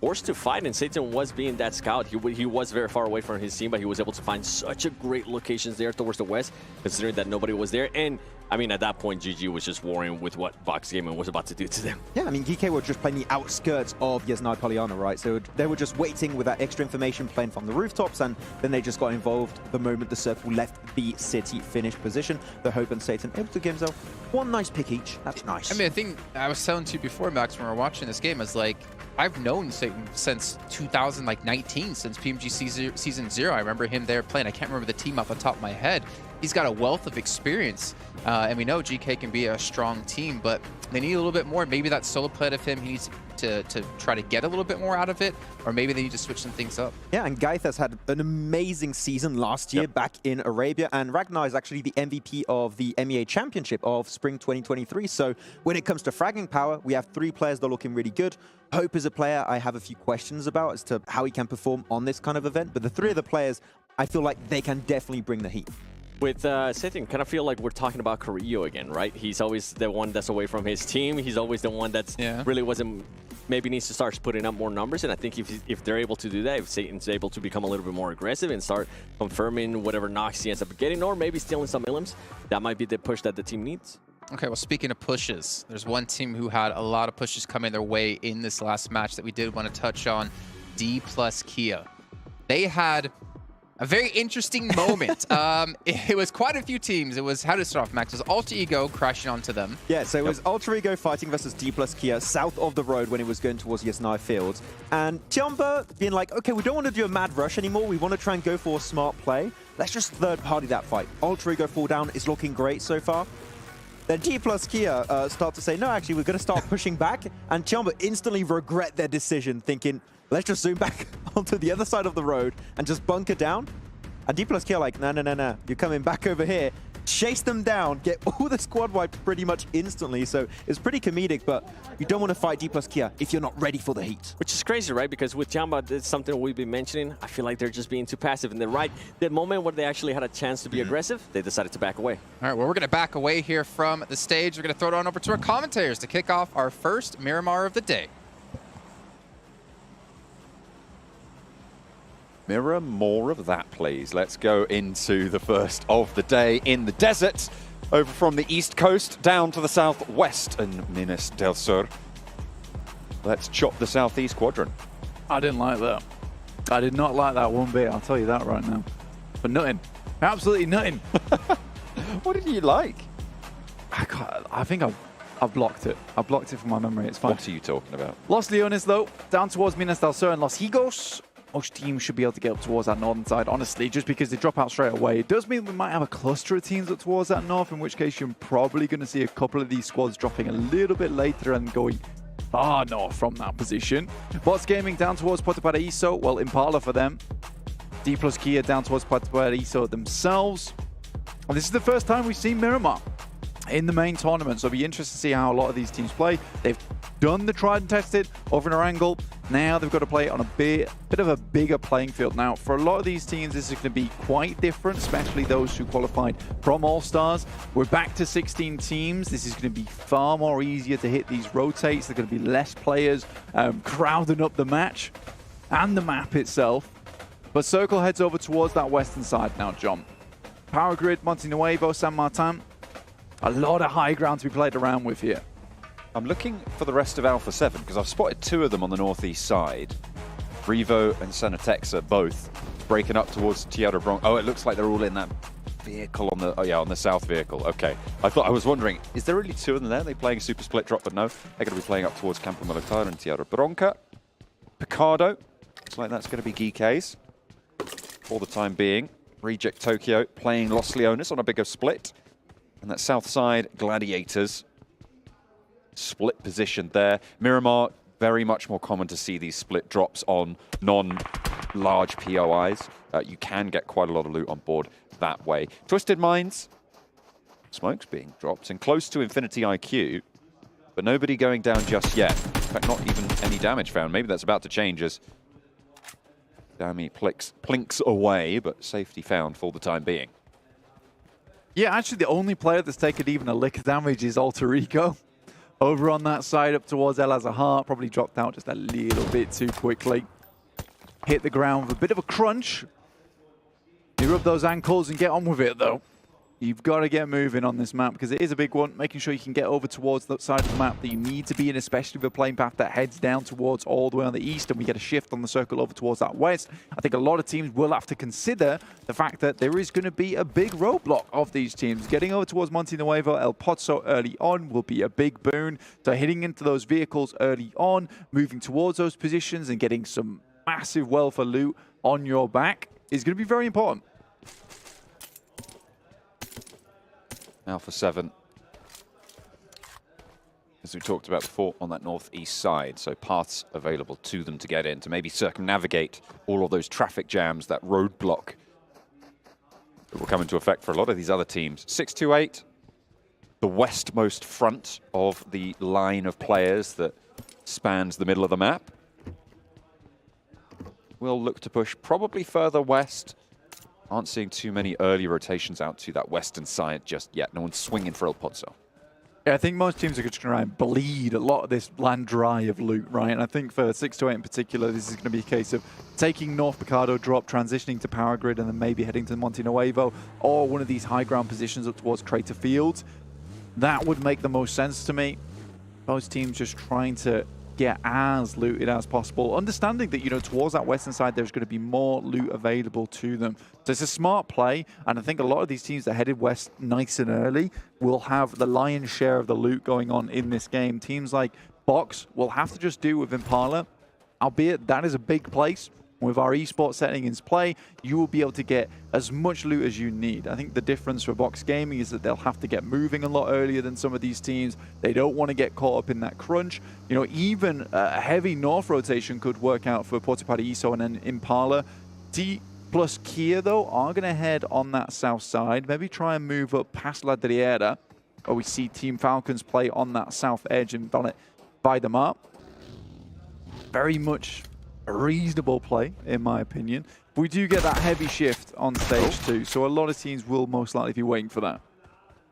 forced to fight, and Satan was being that scout. He was very far away from his team, but he was able to find such a great locations there towards the west, considering that nobody was there. And I mean, at that point, GG was just worrying with what Vox Gaming was about to do to them. Yeah, I mean, GK were just playing the outskirts of Yasnaya Polyana, right? So they were just waiting with that extra information, playing from the rooftops, and then they just got involved the moment the circle left the city finish position. The Hope and Satan able to give themselves one nice pick each. That's nice. I mean, I think I was telling to you before, Max, when we were watching this game, I was like, I've known Satan since 2019, since PMG Season 0. I remember him there playing. I can't remember the team off the top of my head. He's got a wealth of experience, and we know GK can be a strong team, but they need a little bit more. Maybe that solo play of him, he needs to try to get a little bit more out of it, or maybe they need to switch some things up. Yeah, and Gaith has had an amazing season last year back in Arabia, and Ragnar is actually the MVP of the MEA Championship of Spring 2023. So when it comes to fragging power, we have 3 players that are looking really good. Hope is a player I have a few questions about as to how he can perform on this kind of event, but the 3 other players, I feel like they can definitely bring the heat. With Satan, kind of feel like we're talking about Carrillo again, right? He's always the one that's away from his team. He's always the one that's really wasn't, maybe needs to start putting up more numbers. And I think if they're able to do that, if Satan's able to become a little bit more aggressive and start confirming whatever knocks he ends up getting, or maybe stealing some millims, that might be the push that the team needs. Okay, well, speaking of pushes, there's one team who had a lot of pushes coming their way in this last match that we did want to touch on, D+Kia. They had a very interesting moment. It was quite a few teams. It was, how to start off, Max? It was Alter Ego crashing onto them. Yeah, so it was Alter Ego fighting versus D+Kia south of the road when it was going towards Yasnaya Fields. And Tiamba being like, okay, we don't want to do a mad rush anymore. We want to try and go for a smart play. Let's just third party that fight. Alter Ego fall down is looking great so far. Then D+Kia start to say, no, actually, we're going to start pushing back. And Tiamba instantly regret their decision, thinking, let's just zoom back onto the other side of the road and just bunker down. And D+Kia like, no, you're coming back over here. Chase them down, get all the squad wiped pretty much instantly. So it's pretty comedic, but you don't want to fight D+Kia if you're not ready for the heat. Which is crazy, right? Because with Tiamba, it's something we've been mentioning. I feel like they're just being too passive. And the moment where they actually had a chance to be aggressive, they decided to back away. All right, well, we're going to back away here from the stage. We're going to throw it on over to our commentators to kick off our first Miramar of the day. Mirror, more of that, please. Let's go into the first of the day in the desert, over from the east coast down to the southwest in Minas del Sur. Let's chop the southeast quadrant. I didn't like that. I did not like that one bit, I'll tell you that right now. But nothing. Absolutely nothing. What did you like? I think I've blocked it. I blocked it from my memory. It's fine. What are you talking about? Los Leones, though, down towards Minas del Sur and Los Higos. Most teams should be able to get up towards that northern side, honestly, just because they drop out straight away. It does mean we might have a cluster of teams up towards that north, in which case you're probably going to see a couple of these squads dropping a little bit later and going far north from that position. Bots Gaming down towards Puerto Paraíso, well, Impala for them. D+Kia down towards Puerto Paraíso themselves. And this is the first time we've seen Miramar in the main tournament, so it'll be interesting to see how a lot of these teams play. They've done the tried and tested over in Erangel. Now they've got to play on a bit of a bigger playing field. Now, for a lot of these teams, this is going to be quite different, especially those who qualified from All-Stars. We're back to 16 teams. This is going to be far more easier to hit these rotates. There are going to be less players crowding up the match and the map itself. But Circle heads over towards that western side now, John. Power Grid, Monte Nuevo, San Martin. A lot of high ground to be played around with here. I'm looking for the rest of Alpha 7 because I've spotted 2 of them on the northeast side. Revo and Senatexa both breaking up towards Tierra Bronx. Oh, it looks like they're all in that vehicle on the on the south vehicle. Okay, I was wondering, is there really 2 of them there? Are they playing a super split drop? But no, they're going to be playing up towards Campo Militar and Tierra Bronca. Picardo, looks like that's going to be GK's for the time being. Reject Tokyo playing Los Leones on a bigger split. And that south side, Gladiators, split position there. Miramar, very much more common to see these split drops on non-large POIs. You can get quite a lot of loot on board that way. Twisted Minds, smokes being dropped and close to Infinity IQ, but nobody going down just yet. In fact, not even any damage found. Maybe that's about to change as Dami plinks away, but safety found for the time being. Yeah, actually the only player that's taken even a lick of damage is Alter Ego. Over on that side up towards El Azahar, probably dropped out just a little bit too quickly. Hit the ground with a bit of a crunch. You rub those ankles and get on with it though. You've got to get moving on this map because it is a big one, making sure you can get over towards the side of the map that you need to be in, especially with a playing path that heads down towards all the way on the east, and we get a shift on the circle over towards that west. I think a lot of teams will have to consider the fact that there is going to be a big roadblock of these teams. Getting over towards Monte Nuevo, El Pozo early on will be a big boon. So hitting into those vehicles early on, moving towards those positions and getting some massive wealth of loot on your back is going to be very important. Alpha 7, as we talked about before, on that northeast side, so paths available to them to get in, to maybe circumnavigate all of those traffic jams, that roadblock that will come into effect for a lot of these other teams. 628, the westmost front of the line of players that spans the middle of the map. We'll look to push probably further west. Aren't seeing too many early rotations out to that western side just yet. No one's swinging for El Pozo. Yeah, I think most teams are going to try and bleed a lot of this land dry of loot, right? And I think for 628 in particular, this is going to be a case of taking North Picado drop, transitioning to Power Grid, and then maybe heading to Monte Nuevo or one of these high ground positions up towards Crater Fields. That would make the most sense to me. Most teams just trying to get as looted as possible, understanding that, you know, towards that western side there's going to be more loot available to them. So it's a smart play, and I think a lot of these teams that headed west nice and early will have the lion's share of the loot going on in this game. Teams like Box will have to just do with Impala, albeit that is a big place. With our esports setting in play, you will be able to get as much loot as you need. I think the difference for Box Gaming is that they'll have to get moving a lot earlier than some of these teams. They don't want to get caught up in that crunch. You know, even a heavy north rotation could work out for Portapati ISO and then Impala. D plus Kia, though, are going to head on that south side. Maybe try and move up past La Driera, or we see Team Falcons play on that south edge and buy them up. Very much a reasonable play, in my opinion. We do get that heavy shift on stage 2, so a lot of teams will most likely be waiting for that.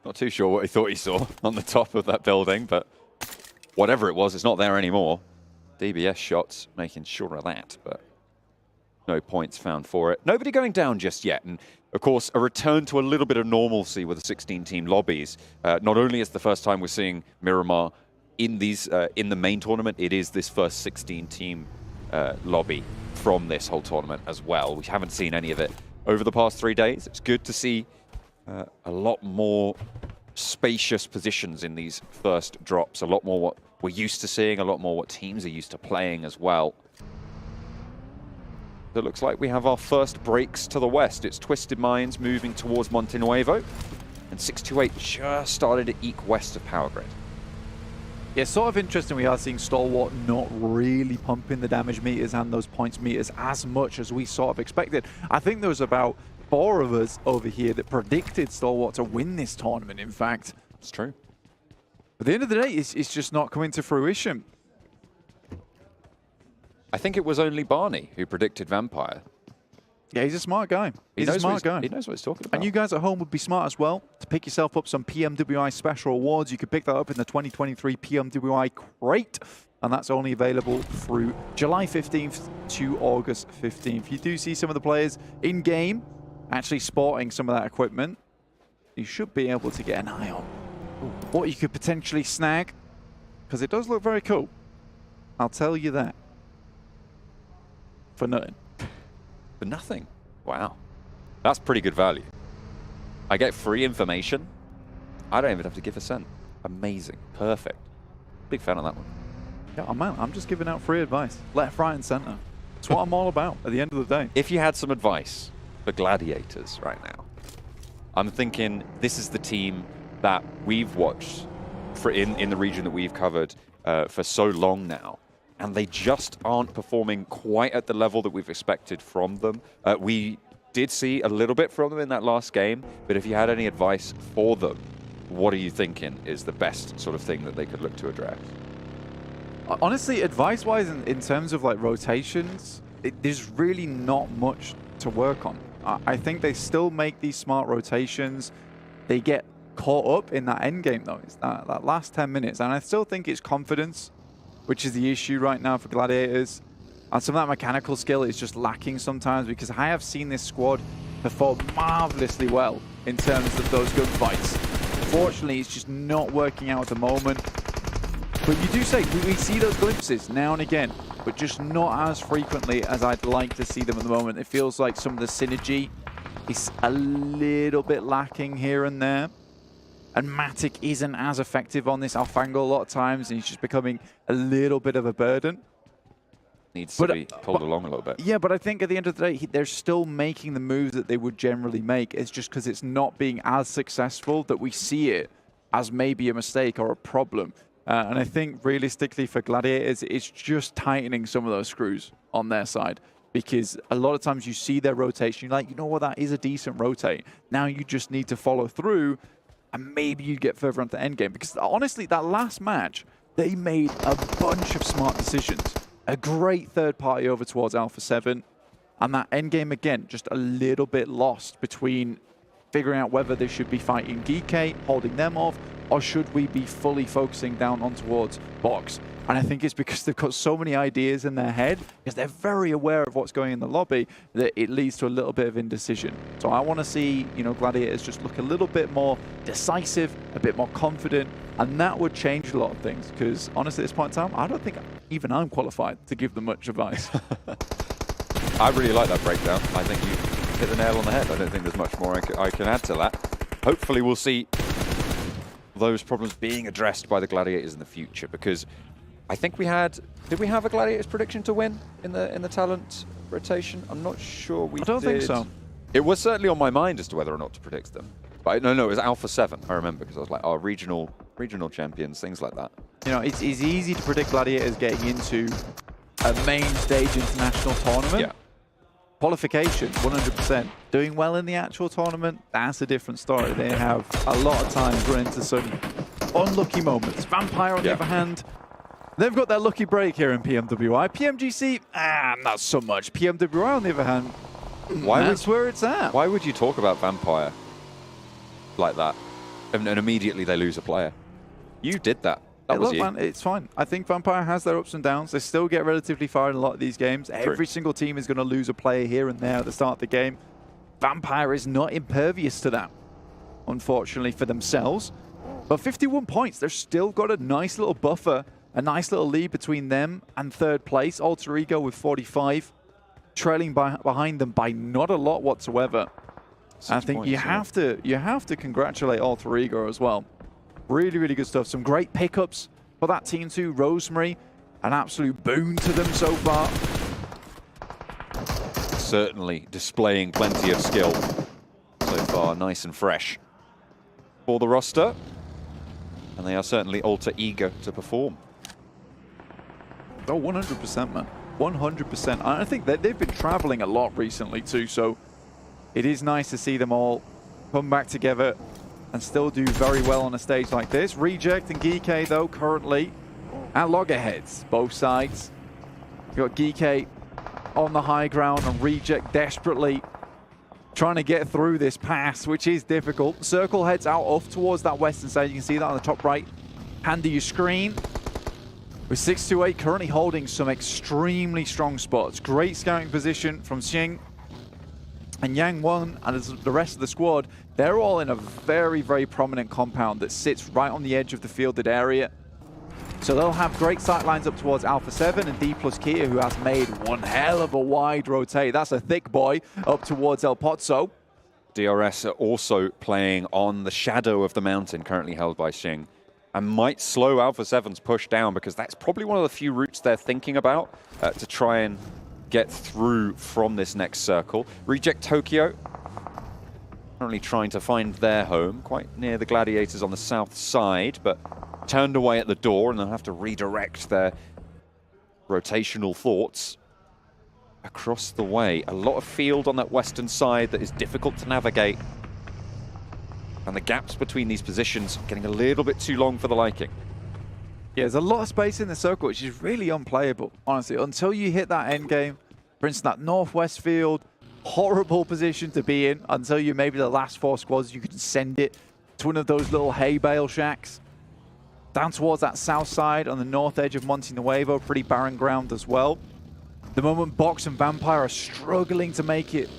Not too sure what he thought he saw on the top of that building, but whatever it was, it's not there anymore. DBS shots making sure of that, but no points found for it. Nobody going down just yet, and of course, a return to a little bit of normalcy with the 16-team lobbies. Not only is the first time we're seeing Miramar in these in the main tournament, it is this first 16-team lobby from this whole tournament as well. We haven't seen any of it over the past 3 days. It's good to see a lot more spacious positions in these first drops, a lot more what we're used to seeing, a lot more what teams are used to playing as well. It looks like we have our first breaks to the west. It's Twisted Minds moving towards Monte Nuevo, and 628 just started to eke west of Power Grid. Yeah, sort of interesting we are seeing Stalwart not really pumping the damage meters and those points meters as much as we sort of expected. I think there was about 4 of us over here that predicted Stalwart to win this tournament, in fact. It's true. At the end of the day, it's just not coming to fruition. I think it was only Barney who predicted Vampire. Yeah, he's a smart guy. He's a smart guy. He knows what he's talking about. And you guys at home would be smart as well to pick yourself up some PMWI special awards. You could pick that up in the 2023 PMWI crate, and that's only available through July 15th to August 15th. You do see some of the players in-game actually sporting some of that equipment. You should be able to get an eye on what you could potentially snag, because it does look very cool. I'll tell you that. For nothing. For nothing? Wow. That's pretty good value. I get free information. I don't even have to give a cent. Amazing. Perfect. Big fan of that one. Yeah, man, I'm just giving out free advice. Left, right, and center. That's what I'm all about at the end of the day. If you had some advice for gladiators right now, I'm thinking this is the team that we've watched for in the region that we've covered for so long now. And they just aren't performing quite at the level that we've expected from them. We did see a little bit from them in that last game, but if you had any advice for them, what are you thinking is the best sort of thing that they could look to address? Honestly, advice-wise, in terms of like rotations, there's really not much to work on. I think they still make these smart rotations. They get caught up in that end game, though. It's that last 10 minutes. And I still think it's confidence, which is the issue right now for Gladiators. And some of that mechanical skill is just lacking sometimes, because I have seen this squad perform marvelously well in terms of those gunfights. Unfortunately, it's just not working out at the moment. But you do say, we see those glimpses now and again, but just not as frequently as I'd like to see them at the moment. It feels like some of the synergy is a little bit lacking here and there. And Matic isn't as effective on this Alpha angle a lot of times, and he's just becoming a little bit of a burden. Needs to be pulled along a little bit. Yeah, but I think at the end of the day, they're still making the moves that they would generally make. It's just because it's not being as successful that we see it as maybe a mistake or a problem. And I think realistically for Gladiators, it's just tightening some of those screws on their side. Because a lot of times you see their rotation, you're like, you know what, that is a decent rotate. Now you just need to follow through, and maybe you get further onto the end game. Because honestly, that last match, they made a bunch of smart decisions. A great third party over towards Alpha 7. And that end game, again, just a little bit lost between figuring out whether they should be fighting GK, holding them off, or should we be fully focusing down on towards Box. And I think it's because they've got so many ideas in their head, because they're very aware of what's going in the lobby, that it leads to a little bit of indecision. So I want to see, you know, Gladiators just look a little bit more decisive, a bit more confident, and that would change a lot of things. Because honestly, at this point in time, I don't think even I'm qualified to give them much advice. I really like that breakdown. I think you hit the nail on the head. I don't think there's much more I can add to that. Hopefully we'll see those problems being addressed by the Gladiators in the future, because I think we had... Did we have a Gladiators prediction to win in the talent rotation? I'm not sure we did. I don't think so. It was certainly on my mind as to whether or not to predict them. But no, it was Alpha 7, I remember, because I was like, oh, regional champions, things like that. You know, it's easy to predict Gladiators getting into a main stage international tournament. Yeah. Qualification, 100%. Doing well in the actual tournament, that's a different story. They have a lot of times run into some unlucky moments. Vampire, on the other hand, they've got their lucky break here in PMWI. PMGC, not so much. PMWI, on the other hand, that's where it's at. Why would you talk about Vampire like that and immediately they lose a player? You did that. That was look, you. man, it's fine. I think Vampire has their ups and downs. They still get relatively far in a lot of these games. True. Every single team is going to lose a player here and there at the start of the game. Vampire is not impervious to that, unfortunately, for themselves. But 51 points, they've still got a nice little buffer, a nice little lead between them and third place. Alter Ego with 45, trailing behind them by not a lot whatsoever. I think you have to congratulate Alter Ego as well. Really, really good stuff. Some great pickups for that team too. Rosemary, an absolute boon to them so far. Certainly displaying plenty of skill so far, nice and fresh for the roster. And they are certainly Alter Ego to perform. Oh, 100%, man. 100%. I think that they've been traveling a lot recently too, so it is nice to see them all come back together and still do very well on a stage like this. Reject and GK, though, currently at loggerheads, both sides. You've got GK on the high ground and Reject desperately trying to get through this pass, which is difficult. Circle heads out off towards that western side. You can see that on the top right hand of your screen. With 628 currently holding some extremely strong spots. Great scouting position from Xing. And Yang Won and the rest of the squad, they're all in a very, very prominent compound that sits right on the edge of the fielded area. So they'll have great sight lines up towards Alpha 7 and D plus Kia, who has made one hell of a wide rotate. That's a thick boy up towards El Pozzo. DRS are also playing on the shadow of the mountain currently held by Xing, and might slow Alpha 7's push down, because that's probably one of the few routes they're thinking about to try and get through from this next circle. Reject Tokyo currently trying to find their home quite near the Gladiators on the south side, but turned away at the door, and they'll have to redirect their rotational thoughts across the way. A lot of field on that western side that is difficult to navigate, and the gaps between these positions getting a little bit too long for the liking. Yeah, there's a lot of space in the circle, which is really unplayable, honestly, until you hit that end game. For instance, that northwest field, horrible position to be in until you maybe the last 4 squads, you can send it to one of those little hay bale shacks. Down towards that south side on the north edge of Monte Nuevo, pretty barren ground as well. The moment Box and Vampire are struggling to make it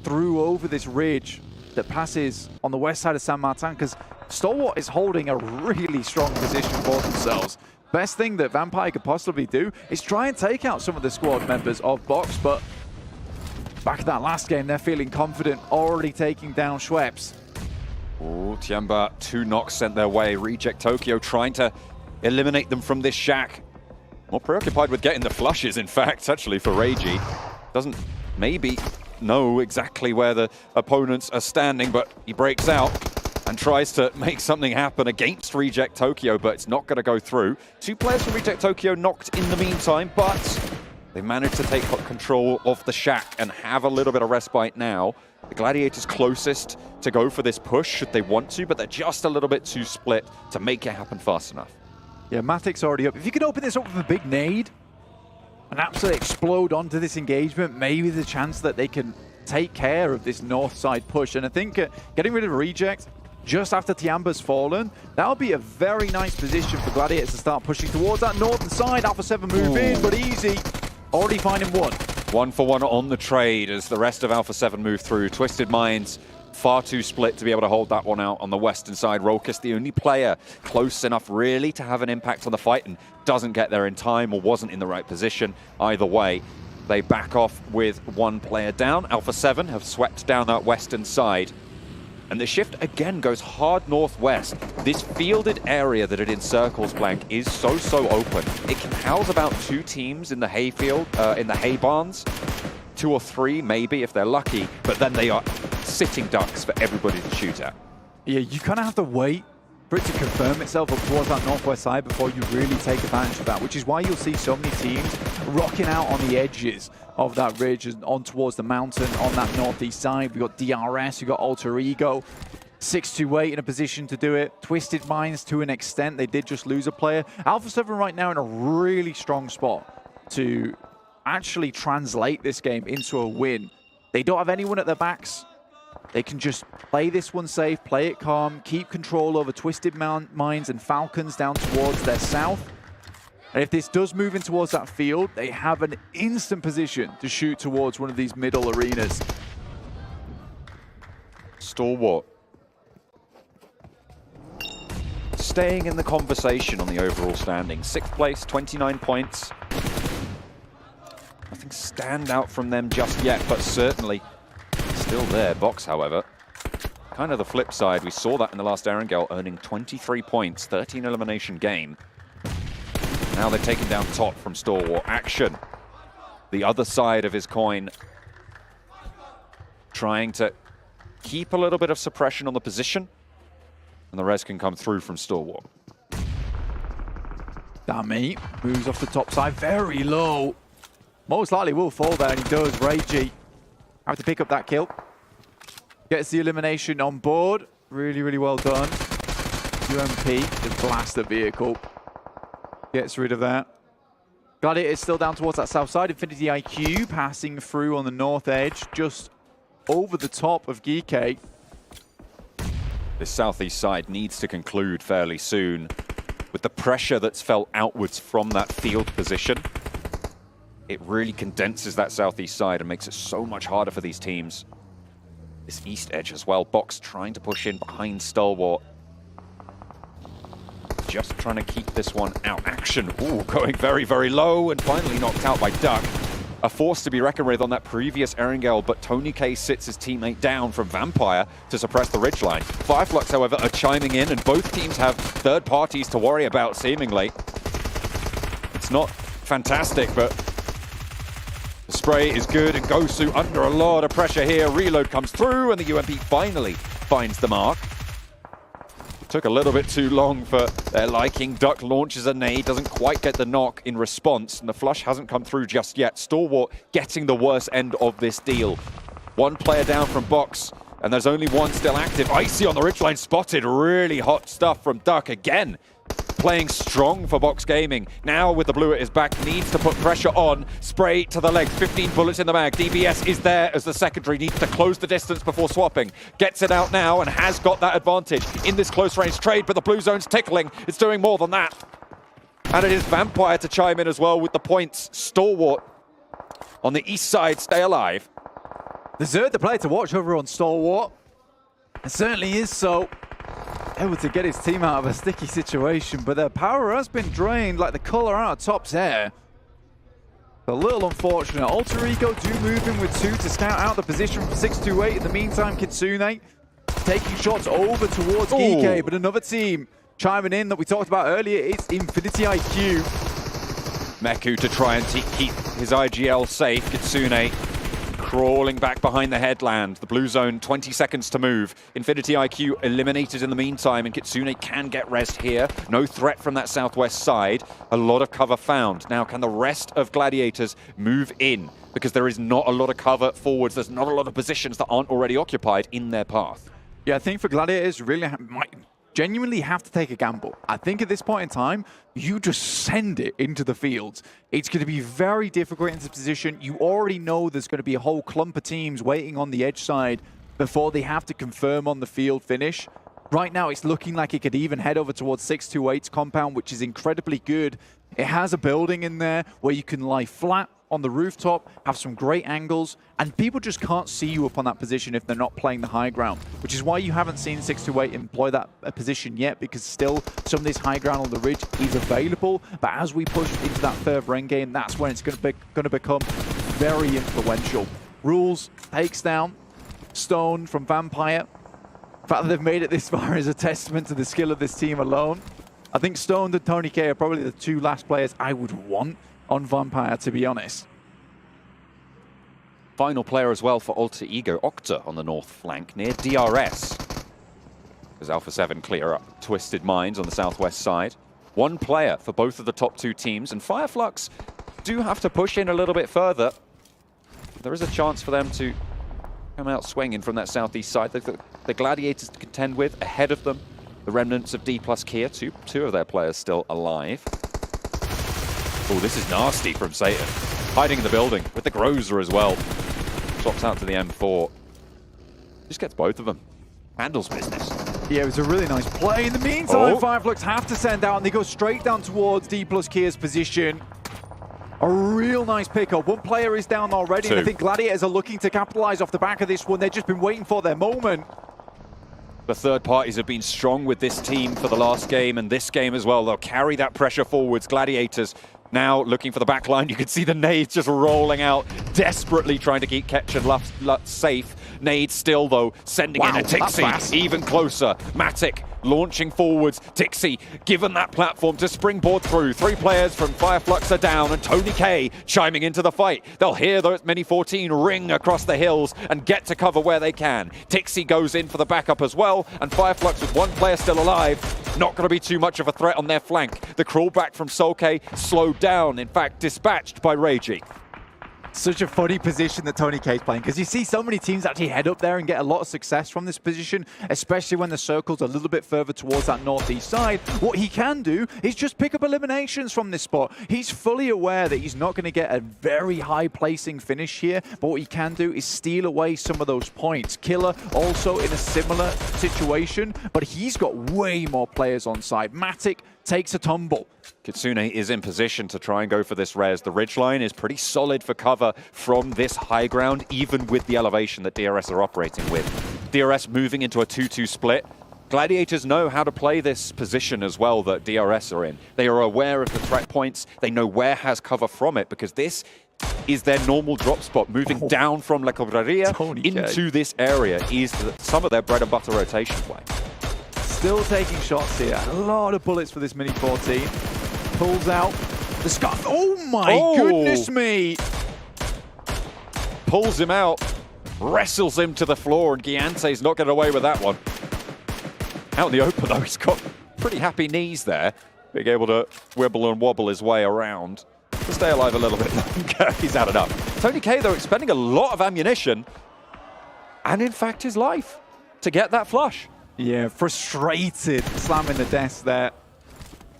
through over this ridge, that passes on the west side of San Martin, because Stalwart is holding a really strong position for themselves. Best thing that Vampire could possibly do is try and take out some of the squad members of Box, but back in that last game, they're feeling confident, already taking down Schweppes. Oh, Tiamba, 2 knocks sent their way. Reject Tokyo trying to eliminate them from this shack. More preoccupied with getting the flushes, in fact, actually, for Reiji. Doesn't maybe know exactly where the opponents are standing, but he breaks out and tries to make something happen against Reject Tokyo, but it's not going to go through. 2 players from Reject Tokyo knocked in the meantime, but they managed to take control of the shack and have a little bit of respite now. The Gladiators closest to go for this push should they want to, but they're just a little bit too split to make it happen fast enough. Yeah, Matic's already up. If you can open this up with a big nade and absolutely explode onto this engagement, maybe the chance that they can take care of this north side push. And I think getting rid of Reject just after Tiamba's fallen, that'll be a very nice position for Gladiators to start pushing towards that northern side. Alpha 7 move in, but easy. Already finding 1. 1 for 1 on the trade as the rest of Alpha 7 move through. Twisted Minds far too split to be able to hold that one out on the western side. Rokus, the only player close enough really to have an impact on the fight, and doesn't get there in time or wasn't in the right position. Either way, they back off with 1 player down. Alpha 7 have swept down that western side. And the shift again goes hard northwest. This fielded area that it encircles, Blank, is so open. It can house about 2 teams in the hayfield, in the hay barns. 2 or 3 maybe if they're lucky, but then they are sitting ducks for everybody to shoot at. Yeah, you kind of have to wait for it to confirm itself up towards that northwest side before you really take advantage of that, which is why you'll see so many teams rocking out on the edges of that ridge and on towards the mountain on that northeast side. We've got DRS, we've got Alter Ego, 628 in a position to do it. Twisted Minds to an extent, they did just lose a player. Alpha 7 right now in a really strong spot to actually translate this game into a win. They don't have anyone at their backs. They can just play this one safe, play it calm, keep control over Twisted Minds and Falcons down towards their south. And if this does move in towards that field, they have an instant position to shoot towards one of these middle arenas. Stalwart staying in the conversation on the overall standing. 6th place, 29 points. Nothing stand out from them just yet, but certainly still there. Box, however, kind of the flip side. We saw that in the last Erangel, earning 23 points, 13 elimination game. Now they're taking down top from Stalwart. Action, the other side of his coin, trying to keep a little bit of suppression on the position, and the rest can come through from Stalwart. Dami moves off the top side, very low. Most likely will fall there, and he does. Reiji have to pick up that kill. Gets the elimination on board. Really well done. UMP just blast the vehicle. Gets rid of that. Gladiator is still down towards that south side. Infinity IQ passing through on the north edge, just over the top of Geeke. This southeast side needs to conclude fairly soon. With the pressure that's felt outwards from that field position, it really condenses that southeast side and makes it so much harder for these teams. This east edge as well. Box trying to push in behind Stalwart. Just trying to keep this one out. Action, ooh, going very low and finally knocked out by Duck. A force to be reckoned with on that previous Erangel, but Tony K sits his teammate down from Vampire to suppress the ridgeline. Fireflux, however, are chiming in, and both teams have third parties to worry about, seemingly. It's not fantastic, but the spray is good, and Gosu under a lot of pressure here. Reload comes through, and the UMP finally finds the mark. Took a little bit too long for their liking. Duck launches a nade, doesn't quite get the knock in response, and the flush hasn't come through just yet. Stalwart getting the worst end of this deal. 1 player down from Box, and there's only 1 still active. Icy on the ridgeline spotted. Really hot stuff from Duck again. Playing strong for Box Gaming. Now with the blue at his back, needs to put pressure on. Spray to the legs, 15 bullets in the bag. DBS is there as the secondary, needs to close the distance before swapping. Gets it out now and has got that advantage in this close range trade, but the blue zone's tickling. It's doing more than that. And it is Vampire to chime in as well with the points. Stalwart on the east side, stay alive. Desert the player to watch over on Stalwart. It certainly is so. Able to get his team out of a sticky situation, but their power has been drained like the color out of Top's hair. A little unfortunate. Alter Ego do move in with 2 to scout out the position from 628. In the meantime, Kitsune taking shots over towards GK, but another team chiming in that we talked about earlier. It's Infinity IQ. Meku to try and keep his IGL safe. Kitsune crawling back behind the headland. The blue zone, 20 seconds to move. Infinity IQ eliminated in the meantime, and Kitsune can get rest here. No threat from that southwest side. A lot of cover found. Now, can the rest of Gladiators move in? Because there is not a lot of cover forwards. There's not a lot of positions that aren't already occupied in their path. Yeah, I think for Gladiators, really might genuinely have to take a gamble. I think at this point in time, you just send it into the fields. It's going to be very difficult in this position. You already know there's going to be a whole clump of teams waiting on the edge side before they have to confirm on the field finish. Right now, it's looking like it could even head over towards 628's compound, which is incredibly good. It has a building in there where you can lie flat on the rooftop, have some great angles, and people just can't see you up on that position if they're not playing the high ground, which is why you haven't seen 628 employ that position yet, because still some of this high ground on the ridge is available. But as we push into that further end game, that's when it's going to become very influential. Rules takes down Stone from Vampire. The fact that they've made it this far is a testament to the skill of this team alone. I think Stone and Tony K are probably the 2 last players I would want on Vampire, to be honest. Final player as well for Alter Ego, Octa on the north flank near DRS. As Alpha 7 clear up Twisted Minds on the southwest side. 1 player for both of the top 2 teams, and Fireflux do have to push in a little bit further. There is a chance for them to come out swinging from that southeast side. They've got the Gladiators to contend with ahead of them. The remnants of D plus Kia, two of their players still alive. Oh, this is nasty from Satan. Hiding in the building with the Grozer as well. Swaps out to the M4. Just gets both of them. Handles business. Yeah, it was a really nice play. In the meantime, Fireflux have to send out, and they go straight down towards D plus Kia's position. A real nice pickup. 1 player is down already, and I think Gladiators are looking to capitalize off the back of this one. They've just been waiting for their moment. The third parties have been strong with this team for the last game and this game as well. They'll carry that pressure forwards. Gladiators now looking for the back line. You can see the nades just rolling out, desperately trying to keep Ketch and Lutz safe. Nades still, though, sending in a Tixi even closer. Matic launching forwards. Tixi given that platform to springboard through. 3 players from Fireflux are down, and Tony K chiming into the fight. They'll hear those Mini 14 ring across the hills and get to cover where they can. Tixi goes in for the backup as well, and Fireflux with 1 player still alive. Not going to be too much of a threat on their flank. The crawl back from Solke slowed down, in fact dispatched by Reiji. Such a funny position that Tony K is playing, because you see so many teams actually head up there and get a lot of success from this position, especially when the circle's a little bit further towards that northeast side. What he can do is just pick up eliminations from this spot. He's fully aware that he's not going to get a very high placing finish here, but what he can do is steal away some of those points. Killer also in a similar situation, but he's got way more players on side. Matic takes a tumble. Kitsune is in position to try and go for this res. The ridgeline is pretty solid for cover from this high ground, even with the elevation that DRS are operating with. DRS moving into a 2-2 split. Gladiators know how to play this position as well that DRS are in. They are aware of the threat points. They know where has cover from it, because this is their normal drop spot. Moving down from La Cobraria into this area is some of their bread and butter rotation play. Still taking shots here. A lot of bullets for this Mini 14. Pulls out the scarf. Oh my goodness me! Pulls him out, wrestles him to the floor, and Giante's not getting away with that one. Out in the open though, he's got pretty happy knees there, being able to wibble and wobble his way around to stay alive a little bit longer. He's had enough. Tony K though expending a lot of ammunition, and in fact his life, to get that flush. Yeah, frustrated, slamming the desk there.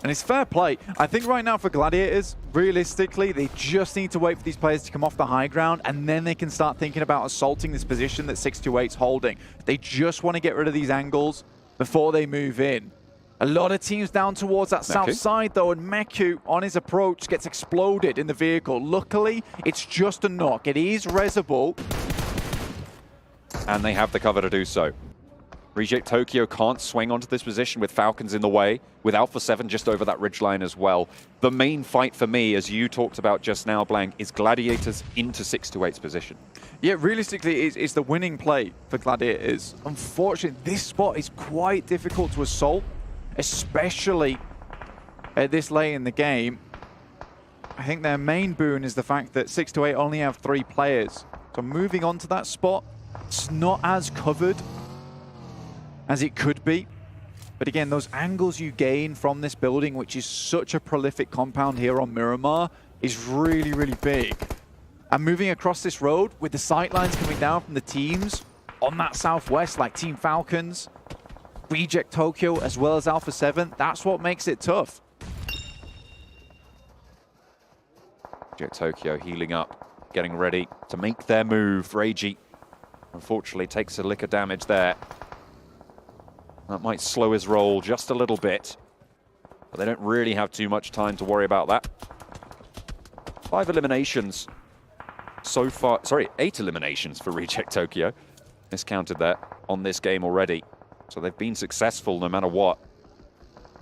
And it's fair play. I think right now for Gladiators, realistically, they just need to wait for these players to come off the high ground, and then they can start thinking about assaulting this position that 628's holding. They just want to get rid of these angles before they move in. A lot of teams down towards that south side, though, and Meku, on his approach, gets exploded in the vehicle. Luckily, it's just a knock. It is resable. And they have the cover to do so. Reject Tokyo can't swing onto this position with Falcons in the way, with Alpha 7 just over that ridgeline as well. The main fight for me, as you talked about just now, Blank, is Gladiators into 628's position. Yeah, realistically, it's the winning play for Gladiators. Unfortunately, this spot is quite difficult to assault, especially at this late in the game. I think their main boon is the fact that 628 only have 3 players. So moving on to that spot, it's not as covered as it could be. But again, those angles you gain from this building, which is such a prolific compound here on Miramar, is really, really big. And moving across this road with the sightlines coming down from the teams on that southwest, like Team Falcons, Reject Tokyo, as well as Alpha 7, that's what makes it tough. Reject Tokyo healing up, getting ready to make their move. Reiji, unfortunately, takes a lick of damage there. That might slow his roll just a little bit, but they don't really have too much time to worry about that. 5 eliminations so far. Sorry, 8 eliminations for Reject Tokyo. Miscounted that on this game already. So they've been successful no matter what.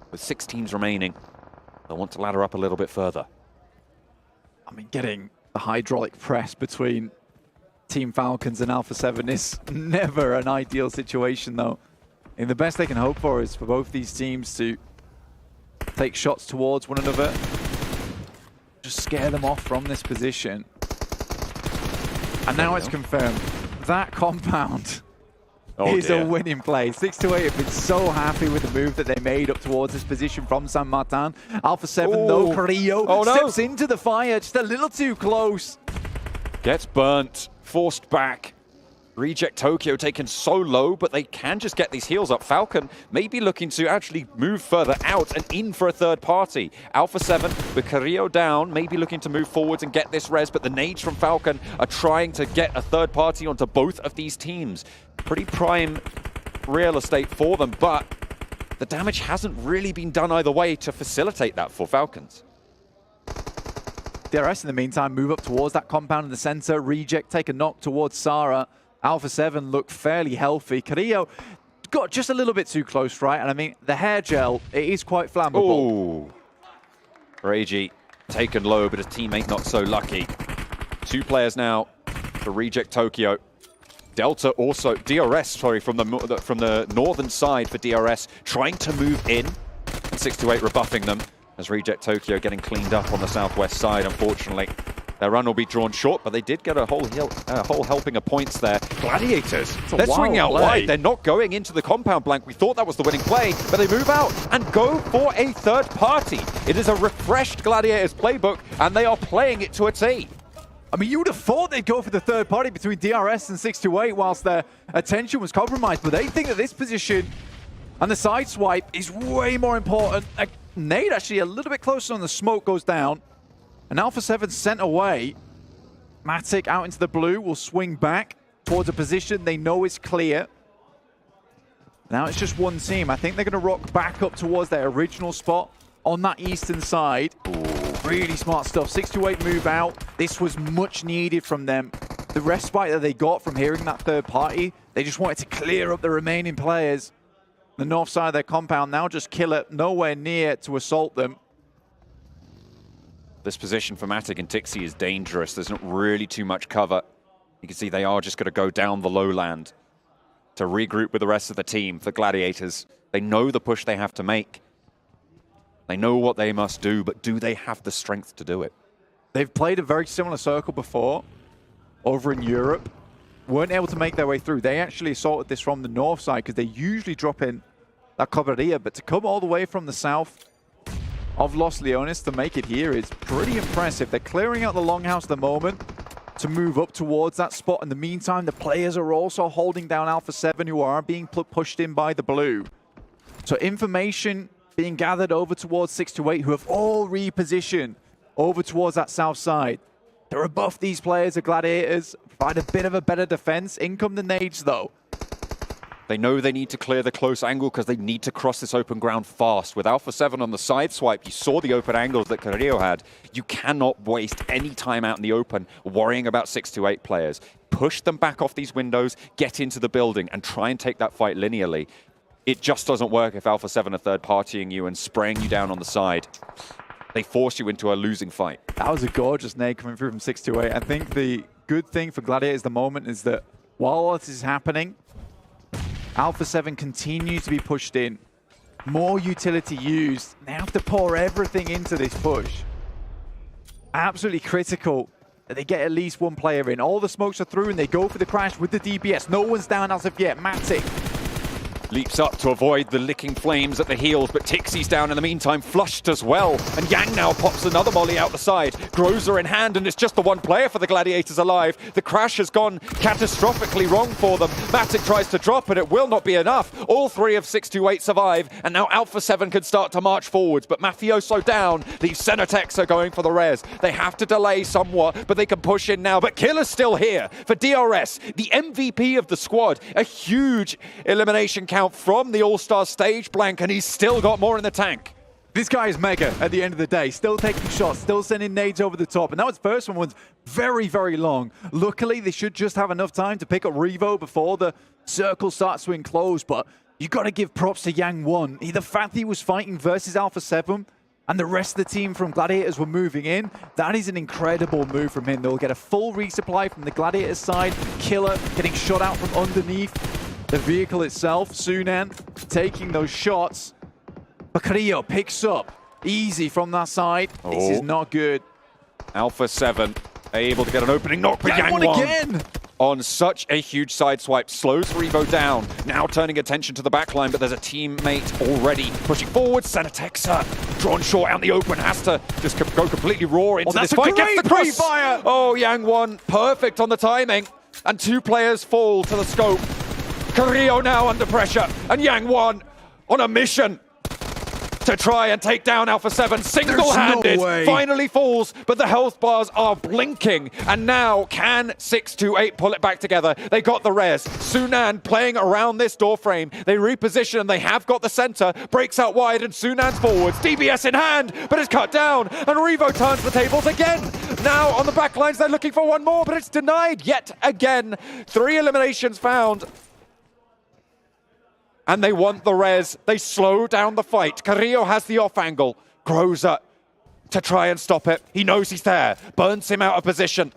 With 6 teams remaining, they'll want to ladder up a little bit further. I mean, getting the hydraulic press between Team Falcons and Alpha 7 is never an ideal situation, though. And the best they can hope for is for both these teams to take shots towards one another, just scare them off from this position. And now it's confirmed. That compound is a winning play. 628 have been so happy with the move that they made up towards this position from San Martin. Alpha 7, though, Carrillo steps into the fire just a little too close. Gets burnt, forced back. Reject Tokyo taken so low, but they can just get these heals up. Falcon may be looking to actually move further out and in for a third party. Alpha 7 with Carrillo down, maybe looking to move forwards and get this res, but the nades from Falcon are trying to get a third party onto both of these teams. Pretty prime real estate for them, but the damage hasn't really been done either way to facilitate that for Falcons. DRS in the meantime move up towards that compound in the center. Reject take a knock towards Sarah. Alpha 7 look fairly healthy. Carrillo got just a little bit too close, right? And I mean, the hair gel, it is quite flammable. Ooh. Reiji taken low, but his teammate not so lucky. 2 players now for Reject Tokyo. Delta also, DRS, sorry, from the northern side for DRS, trying to move in. 628 rebuffing them as Reject Tokyo getting cleaned up on the southwest side, unfortunately. Their run will be drawn short, but they did get a whole helping of points there. Gladiators, they're swinging out wide. They're not going into the compound blank. We thought that was the winning play, but they move out and go for a third party. It is a refreshed Gladiators playbook, and they are playing it to a T. I mean, you would have thought they'd go for the third party between DRS and 628 whilst their attention was compromised, but they think that this position and the side swipe is way more important. Nade actually a little bit closer on the smoke goes down. And Alpha 7 sent away. Matic out into the blue will swing back towards a position they know is clear. Now it's just one team. I think they're going to rock back up towards their original spot on that eastern side. Ooh, really smart stuff. 628 move out. This was much needed from them. The respite that they got from hearing that third party, they just wanted to clear up the remaining players. The north side of their compound now just kill it, nowhere near to assault them. This position for Matic and Tixi is dangerous. There's not really too much cover. You can see they are just going to go down the lowland to regroup with the rest of the team for Gladiators. They know the push they have to make. They know what they must do, but do they have the strength to do it? They've played a very similar circle before over in Europe. Weren't able to make their way through. They actually assaulted this from the north side because they usually drop in that Cobraria, but to come all the way from the south of Los Leones to make it here is pretty impressive. They're clearing out the longhouse at the moment to move up towards that spot. In the meantime, the players are also holding down Alpha 7 who are being pushed in by the blue. So information being gathered over towards 628 who have all repositioned over towards that south side. To rebuff these players of Gladiators, provide a bit of a better defense. In come the nades though. They know they need to clear the close angle because they need to cross this open ground fast. With Alpha 7 on the side swipe, you saw the open angles that Carrillo had. You cannot waste any time out in the open worrying about 6 to 8 players. Push them back off these windows, get into the building, and try and take that fight linearly. It just doesn't work if Alpha 7 are third-partying you and spraying you down on the side. They force you into a losing fight. That was a gorgeous nade coming through from 6 to 8. I think the good thing for Gladiators at the moment is that while all this is happening, Alpha 7 continue to be pushed in. More utility used. They have to pour everything into this push. Absolutely critical that they get at least one player in. All the smokes are through and they go for the crash with the DPS. No one's down as of yet. Matic leaps up to avoid the licking flames at the heels, but Tixie's down in the meantime, flushed as well. And Yang now pops another molly out the side. Groza in hand, and it's just the one player for the Gladiators alive. The crash has gone catastrophically wrong for them. Matic tries to drop, and it will not be enough. All 3 of 628 survive, and now Alpha 7 can start to march forwards, but Mafioso down. The Cenetex are going for the res. They have to delay somewhat, but they can push in now. But Killer's still here for DRS, the MVP of the squad. A huge elimination count from the All-Star stage blank, and he's still got more in the tank. This guy is mega at the end of the day. Still taking shots, still sending nades over the top. And that first one was very, very long. Luckily, they should just have enough time to pick up Revo before the circle starts to enclose. But you got to give props to Yang 1. The fact that he was fighting versus Alpha 7 and the rest of the team from Gladiators were moving in, that is an incredible move from him. They'll get a full resupply from the Gladiators side. Killer getting shot out from underneath the vehicle itself. Sunan taking those shots. But Carrillo picks up easy from that side. Oh. This is not good. Alpha 7 able to get an opening knock, but Yang 1 again on such a huge side swipe. Slows Revo down. Now turning attention to the backline, but there's a teammate already pushing forward. Cenetex drawn short out in the open. Has to just go completely raw into this fight. Gets the cross. Fire. Oh, Yang 1 perfect on the timing. And 2 players fall to the scope. Carrillo now under pressure, and Yang 1 on a mission to try and take down Alpha 7 single-handed. No finally falls, but the health bars are blinking. And now can 628 pull it back together? They got the res. Sunan playing around this door frame. They reposition and they have got the center. Breaks out wide and Sunan's forwards. DBS in hand, but it's cut down. And Revo turns the tables again. Now on the back lines, they're looking for one more, but it's denied yet again. 3 eliminations found. And they want the res. They slow down the fight. Carrillo has the off angle. Groza to try and stop it. He knows he's there. Burns him out of position.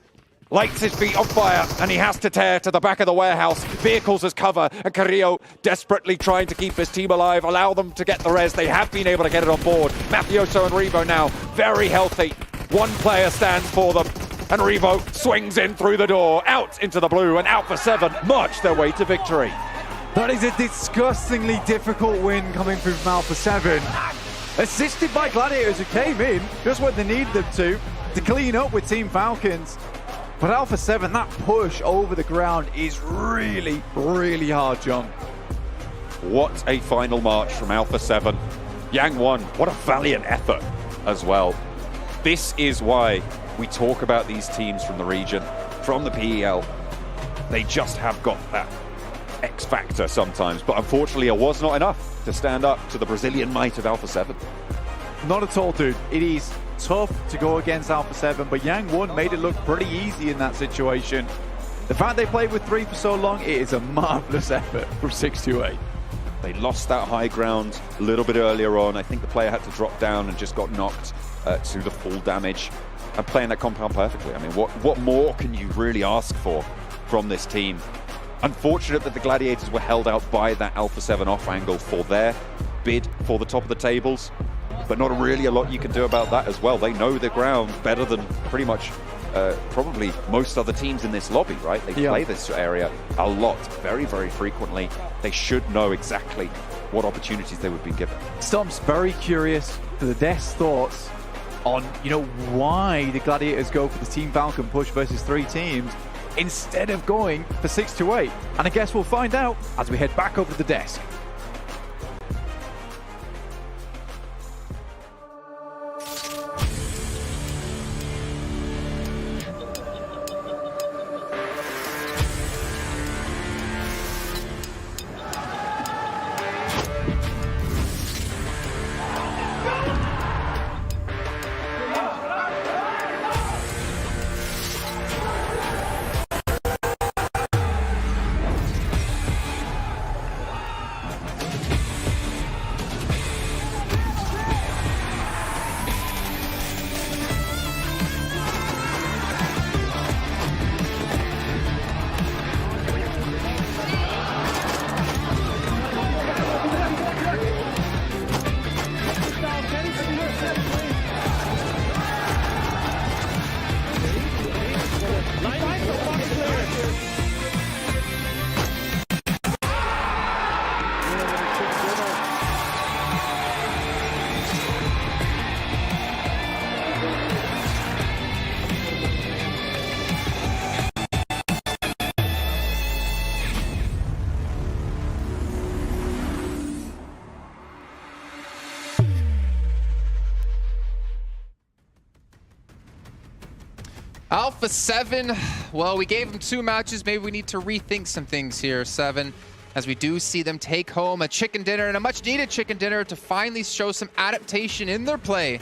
Lights his feet on fire, and he has to tear to the back of the warehouse. Vehicles as cover, and Carrillo desperately trying to keep his team alive, allow them to get the res. They have been able to get it on board. Mafioso and Revo now very healthy. 1 player stands for them, and Revo swings in through the door, out into the blue, and Alpha 7 march their way to victory. That is a disgustingly difficult win coming through from Alpha 7. Assisted by Gladiators who came in just when they needed them to clean up with Team Falcons. But Alpha 7, that push over the ground is really, really hard, John. What a final march from Alpha 7. Yang 1, what a valiant effort as well. This is why we talk about these teams from the region, from the PEL. They just have got that X factor sometimes, but unfortunately it was not enough to stand up to the Brazilian might of Alpha 7. Not at all, dude. It is tough to go against Alpha 7, but Yang 1 made it look pretty easy in that situation. The fact they played with 3 for so long, it is a marvelous effort from 628. They lost that high ground a little bit earlier on. I think the player had to drop down and just got knocked to the full damage. And playing that compound perfectly. I mean, what more can you really ask for from this team? Unfortunate that the Gladiators were held out by that Alpha 7 off angle for their bid for the top of the tables, but not really a lot you can do about that as well. They know the ground better than pretty much probably most other teams in this lobby, right? They play this area a lot, very, very frequently. They should know exactly what opportunities they would be given. Stump's very curious for the Death's thoughts on, why the Gladiators go for the Team Falcon push versus 3 teams instead of going for 628. And I guess we'll find out as we head back over the desk. Alpha 7, well, we gave them 2 matches. Maybe we need to rethink some things here, 7, as we do see them take home a chicken dinner, and a much needed chicken dinner, to finally show some adaptation in their play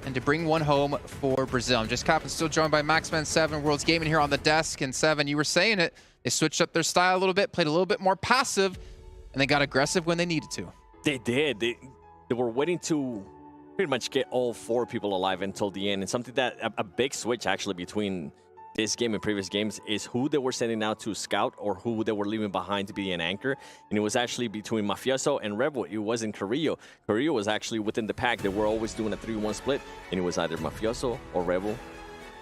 and to bring one home for Brazil. I'm just Captain, still joined by Maxman7, Worlds Gaming here on the desk. And 7, you were saying it, they switched up their style a little bit, played a little bit more passive, and they got aggressive when they needed to. They did. They were waiting to pretty much get all 4 people alive until the end. And something that a big switch actually between this game and previous games is who they were sending out to scout or who they were leaving behind to be an anchor. And it was actually between Mafioso and Rebel. It wasn't Carrillo. Carrillo was actually within the pack. They were always doing a 3-1 split, and it was either Mafioso or Rebel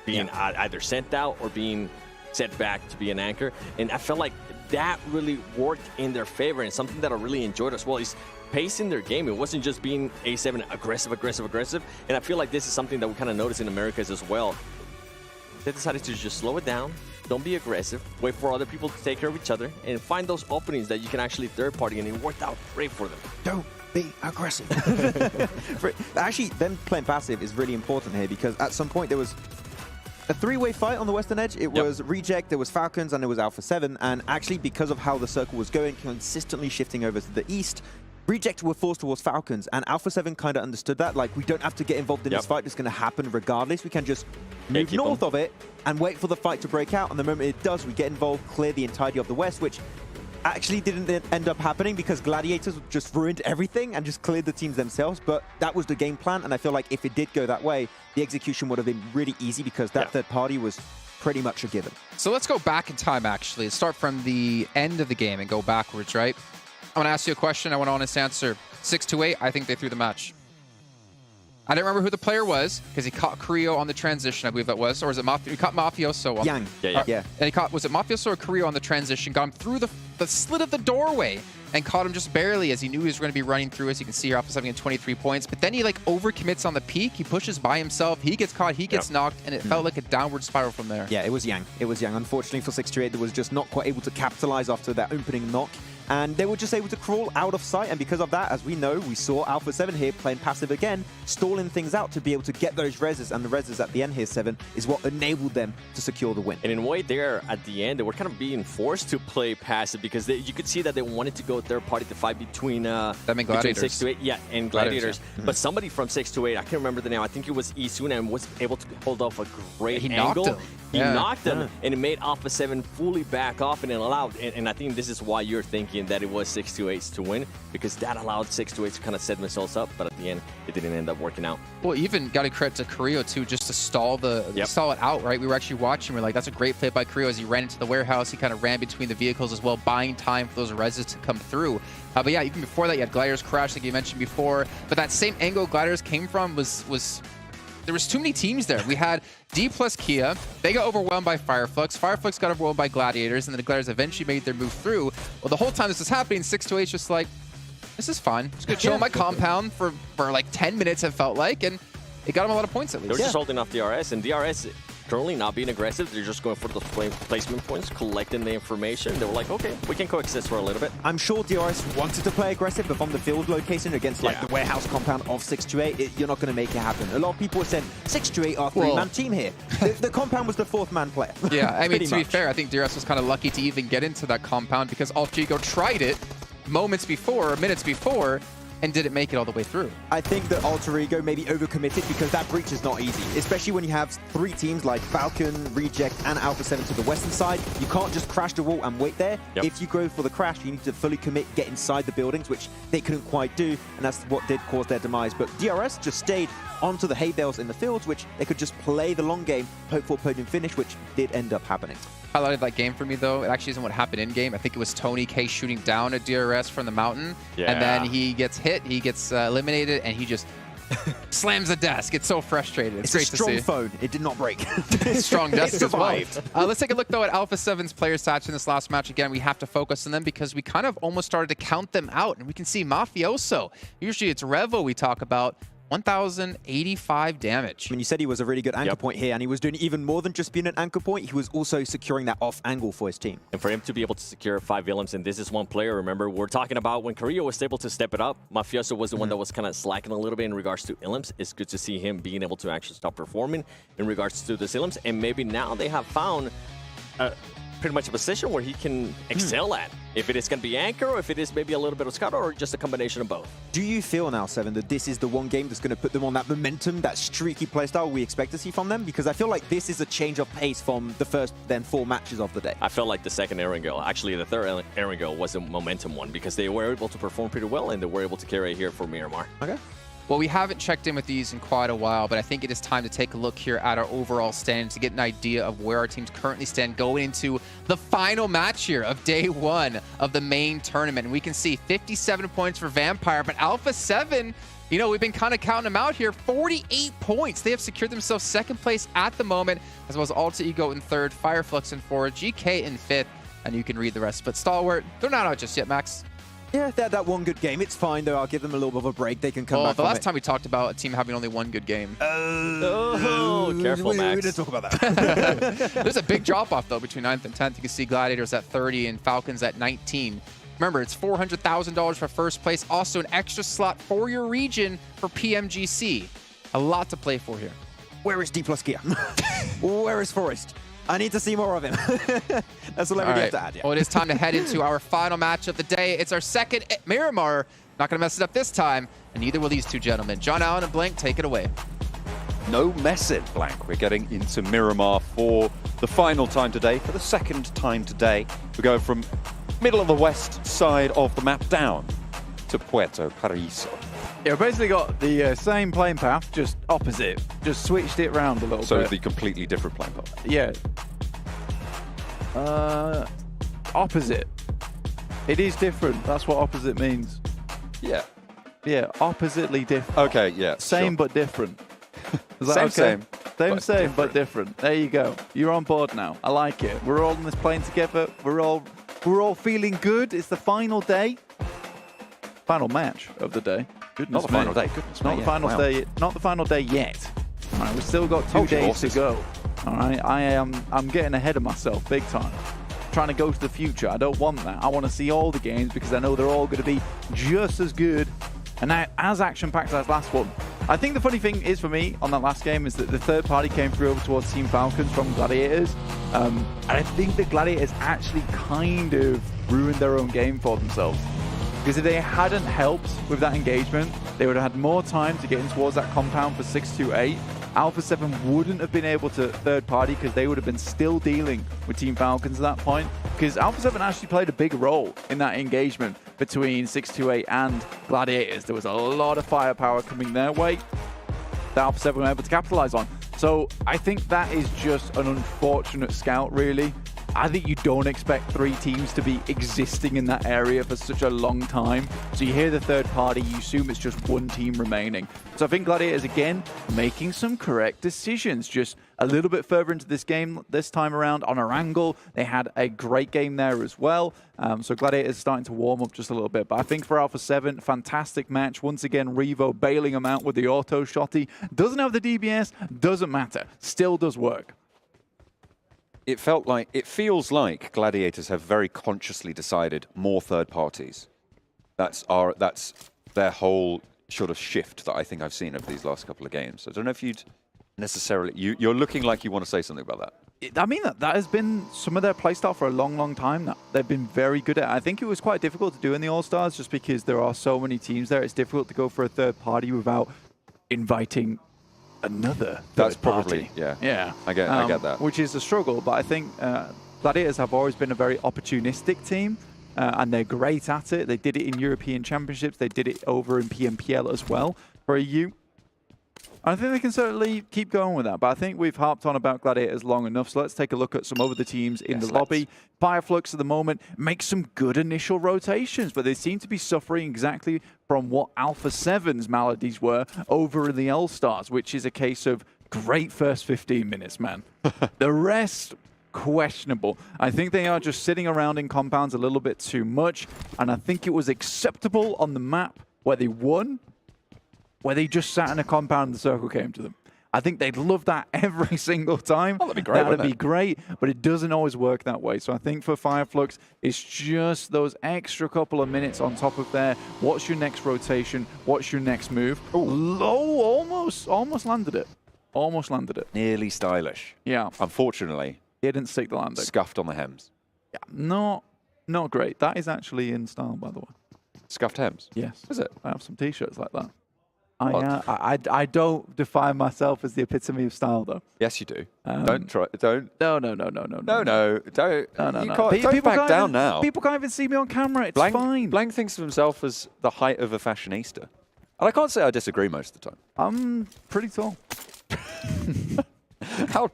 being either sent out or being set back to be an anchor. And I felt like that really worked in their favor, and something that I really enjoyed as well is pacing their game. It wasn't just being A7 aggressive. And I feel like this is something that we kind of notice in Americas as well. They decided to just slow it down, don't be aggressive, wait for other people to take care of each other, and find those openings that you can actually third party, and it worked out great for them. Don't be aggressive. Actually, them playing passive is really important here, because at some point there was a 3-way fight on the Western Edge. It was Reject, there was Falcons, and there was Alpha 7. And actually, because of how the circle was going, consistently shifting over to the east, Reject were forced towards Falcons, and Alpha 7 kind of understood that. Like, we don't have to get involved in this fight. It's going to happen regardless. We can just move north of it and wait for the fight to break out. And the moment it does, we get involved, clear the entirety of the West, which actually didn't end up happening because Gladiators just ruined everything and just cleared the teams themselves. But that was the game plan, and I feel like if it did go that way, the execution would have been really easy because that third party was pretty much a given. So let's go back in time, actually. Let's start from the end of the game and go backwards, right? I want to ask you a question. I want an honest answer. 6-8, I think they threw the match. I don't remember who the player was because he caught Carrillo on the transition, I believe that was. Or was it Mafioso? He caught Mafioso. Yang. Yeah. And he caught, was it Mafioso or Carrillo on the transition? Got him through the slit of the doorway and caught him just barely as he knew he was going to be running through. As you can see here, Alpha 7 getting 23 points. But then he like overcommits on the peak. He pushes by himself. He gets caught. He gets knocked. And it felt like a downward spiral from there. Yeah, it was Yang. It was Yang. Unfortunately for 6-8, they was just not quite able to capitalize after that opening knock. And they were just able to crawl out of sight. And because of that, as we know, we saw Alpha 7 here playing passive again, stalling things out to be able to get those reses. And the reses at the end here, 7, is what enabled them to secure the win. And in a way there, at the end, they were kind of being forced to play passive because you could see that they wanted to go third party to fight between 6-8, and Gladiators. But somebody from 6-8, I can't remember the name, I think it was Isuna, and was able to hold off a great angle. Knocked him. He knocked him, and it made Alpha 7 fully back off, and it allowed, and I think this is why you're thinking that it was 6-8 to win, because that allowed 6-8 to kind of set themselves up, but at the end, it didn't end up working out. Well, even got to credit to Carrillo, too, just to stall stall it out, right? We were actually watching, we're like, that's a great play by Carrillo as he ran into the warehouse. He kind of ran between the vehicles as well, buying time for those reses to come through. But yeah, even before that, you had Gladiators crash, like you mentioned before, but that same angle Gladiators came from was there was too many teams there. We had D plus Kia. They got overwhelmed by Fireflux. Fireflux got overwhelmed by Gladiators, and then the Gladiators eventually made their move through. Well, the whole time this was happening, 6-8 just like, this is fun. Just gonna chill in my compound for like 10 minutes, it felt like, and it got them a lot of points at least. They were just holding off DRS, and DRS currently not being aggressive. They're just going for the placement points, collecting the information. They were like, okay, we can coexist for a little bit. I'm sure DRS wanted to play aggressive, but from the field location against like the warehouse compound of 6-8, you're not going to make it happen. A lot of people are saying 6-8 are a 3-man team here. The compound was the 4th-man player. Yeah, I mean, to be fair, I think DRS was kind of lucky to even get into that compound because Altrigo tried it minutes before, and didn't make it all the way through. I think that Alter Ego maybe overcommitted because that breach is not easy, especially when you have 3 teams like Falcon, Reject, and Alpha 7 to the western side. You can't just crash the wall and wait there. If you go for the crash, you need to fully commit, get inside the buildings, which they couldn't quite do, and that's what did cause their demise. But DRS just stayed onto the hay bales in the fields, which they could just play the long game, hope for a podium finish, which did end up happening. Highlight of that game for me, though, it actually isn't what happened in game. I think it was Tony K shooting down at DRS from the mountain, and then he gets hit, he gets eliminated, and he just slams the desk. It's so frustrating. It's great to see. It's a strong phone. It did not break. Strong desk as well. Let's take a look, though, at Alpha 7's player stats in this last match. Again, we have to focus on them because we kind of almost started to count them out, and we can see Mafioso. Usually it's Revo we talk about. 1,085 damage. I mean, you said he was a really good anchor point here, and he was doing even more than just being an anchor point. He was also securing that off angle for his team. And for him to be able to secure 5 Willems, and this is one player, remember, we're talking about when Korea was able to step it up, Mafioso was the one that was kind of slacking a little bit in regards to Willems. It's good to see him being able to actually stop performing in regards to the Willems, and maybe now they have found pretty much a position where he can excel at. If it is going to be anchor, or if it is maybe a little bit of scout, or just a combination of both. Do you feel now, Seven, that this is the one game that's going to put them on that momentum, that streaky playstyle we expect to see from them? Because I feel like this is a change of pace from the first, then 4 matches of the day. I felt like the second Erangel, actually the third Erangel was a momentum one, because they were able to perform pretty well, and they were able to carry it here for Miramar. Okay. Well, we haven't checked in with these in quite a while, but I think it is time to take a look here at our overall stand to get an idea of where our teams currently stand going into the final match here of day 1 of the main tournament. And we can see 57 points for Vampire, but Alpha 7, you know, we've been kind of counting them out here, 48 points. They have secured themselves 2nd place at the moment, as well as Alter Ego in 3rd, Fireflux in 4th, GK in 5th, and you can read the rest. But Stalwart, they're not out just yet, Max. Yeah, they had that one good game. It's fine, though. I'll give them a little bit of a break. They can come back. The last time we talked about a team having only 1 good game. Careful, Max. We didn't talk about that. There's a big drop-off, though, between 9th and 10th. You can see Gladiators at 30 and Falcons at 19. Remember, it's $400,000 for 1st place. Also, an extra slot for your region for PMGC. A lot to play for here. Where is D+ Kia? Where is Forrest? I need to see more of him. That's all I really have to add. Yeah. Well, it is time to head into our final match of the day. It's our second at Miramar. Not going to mess it up this time, and neither will these two gentlemen. John Allen and Blank, take it away. No messing, Blank. We're getting into Miramar for the final time today, for the 2nd time today. We're going from middle of the west side of the map down to Puerto Paraíso. Yeah, we basically got the same playing path, just opposite. Just switched it around a little bit. So the completely different playing path. Yeah. Opposite. It is different. That's what opposite means. Yeah. Yeah, oppositely different. Okay, yeah. Same sure. but different. Is that same, okay? same. Same but different. There you go. You're on board now. I like it. We're all on this plane together. We're all feeling good. It's the final day. Final match of the day. Goodness not the final day. Goodness not me, the final day. Not the final day yet. All right, we've still got 2 days to go. All right, I'm getting ahead of myself big time. Trying to go to the future. I don't want that. I want to see all the games because I know they're all going to be just as good and as action-packed as last one. I think the funny thing is for me on that last game is that the 3rd party came through over towards Team Falcons from Gladiators. And I think the Gladiators actually kind of ruined their own game for themselves. Because if they hadn't helped with that engagement, they would have had more time to get in towards that compound for 628. Alpha 7 wouldn't have been able to 3rd party because they would have been still dealing with Team Falcons at that point. Because Alpha 7 actually played a big role in that engagement between 628 and Gladiators. There was a lot of firepower coming their way that Alpha 7 were able to capitalize on. So I think that is just an unfortunate scout, really. I think you don't expect 3 teams to be existing in that area for such a long time. So you hear the 3rd party, you assume it's just 1 team remaining. So I think Gladiators, again, making some correct decisions. Just a little bit further into this game this time around on Erangel. They had a great game there as well. So Gladiators starting to warm up just a little bit. But I think for Alpha 7, fantastic match. Once again, Revo bailing them out with the auto shotty. Doesn't have the DBS, doesn't matter. Still does work. It feels like Gladiators have very consciously decided more 3rd parties. That's their whole sort of shift that I think I've seen over these last couple of games. I don't know if you'd necessarily... You're looking like you want to say something about that. I mean, that has been some of their playstyle for a long, long time now. They've been very good at it. I think it was quite difficult to do in the All-Stars just because there are so many teams there. It's difficult to go for a 3rd party without inviting another. That's probably, yeah. I get that. Which is a struggle, but I think Gladiators have always been a very opportunistic team, and they're great at it. They did it in European Championships. They did it over in PMPL as well for EU. I think they can certainly keep going with that, but I think we've harped on about Gladiators long enough, so let's take a look at some other teams in the lobby. Fireflux at the moment makes some good initial rotations, but they seem to be suffering exactly from what Alpha 7's maladies were over in the All-Stars, which is a case of great first 15 minutes, man. The rest, questionable. I think they are just sitting around in compounds a little bit too much, and I think it was acceptable on the map where they won, where they just sat in a compound and the circle came to them. I think they'd love that every single time. Oh, that'd be great. That'd be great, but it doesn't always work that way. So I think for Fireflux, it's just those extra couple of minutes on top of there. What's your next rotation? What's your next move? Low, almost landed it. Almost landed it. Nearly stylish. Yeah. Unfortunately, he didn't stick the landing. Scuffed on the hems. Yeah, not great. That is actually in style, by the way. Scuffed hems? Yes. Is it? I have some T-shirts like that. I don't define myself as the epitome of style, though. Yes, you do. Don't try. Don't. No. Don't. No. You can't, don't back down now. People can't even see me on camera. It's fine. Blank thinks of himself as the height of a fashionista. And I can't say I disagree most of the time. I'm pretty tall.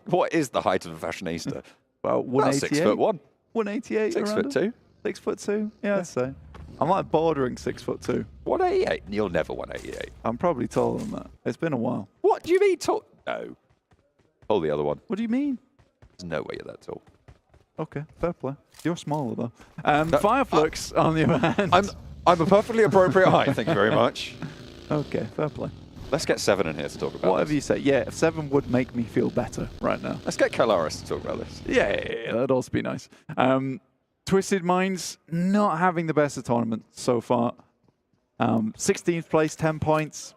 What is the height of a fashionista? Well, 188. 6'1". 188. 6'2". 6'2". Yeah, I'd say. I'm like bordering 6'2". 188. You're never 188. I'm probably taller than that. It's been a while. What do you mean tall? No. Pull the other one. What do you mean? There's no way you're that tall. Okay, fair play. You're smaller though. Fireflux, on the other hand. I'm a perfectly appropriate height. Thank you very much. Okay, fair play. Let's get Seven in here to talk about Whatever this. you say. Yeah, 7 would make me feel better right now. Let's get Kalaris to talk about this. Yeah, that'd also be nice. Twisted Minds not having the best of tournament so far. 16th place, 10 points.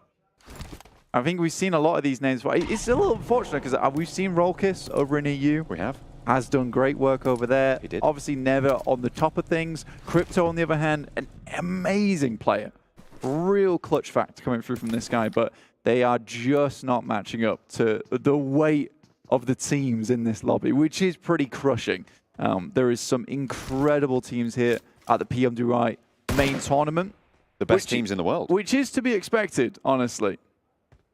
I think we've seen a lot of these names. It's a little unfortunate because we've seen Rollkiss over in EU. We have. Has done great work over there. He did. Obviously never on the top of things. Crypto, on the other hand, an amazing player. Real clutch factor coming through from this guy, but they are just not matching up to the weight of the teams in this lobby, which is pretty crushing. There is some incredible teams here at the PMWI main tournament. The best teams in the world. Which is to be expected, honestly.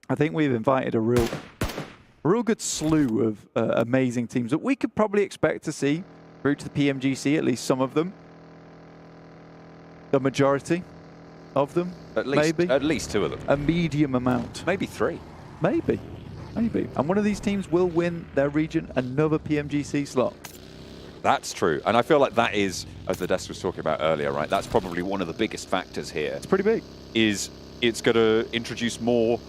I think we've invited a real good slew of amazing teams that we could probably expect to see through to the PMGC, at least some of them. The majority of them, maybe. At least 2 of them. A medium amount. Maybe 3. Maybe. And one of these teams will win their region another PMGC slot. That's true. And I feel like that is, as the desk was talking about earlier, right? That's probably one of the biggest factors here. It's pretty big. Is it's going to introduce more,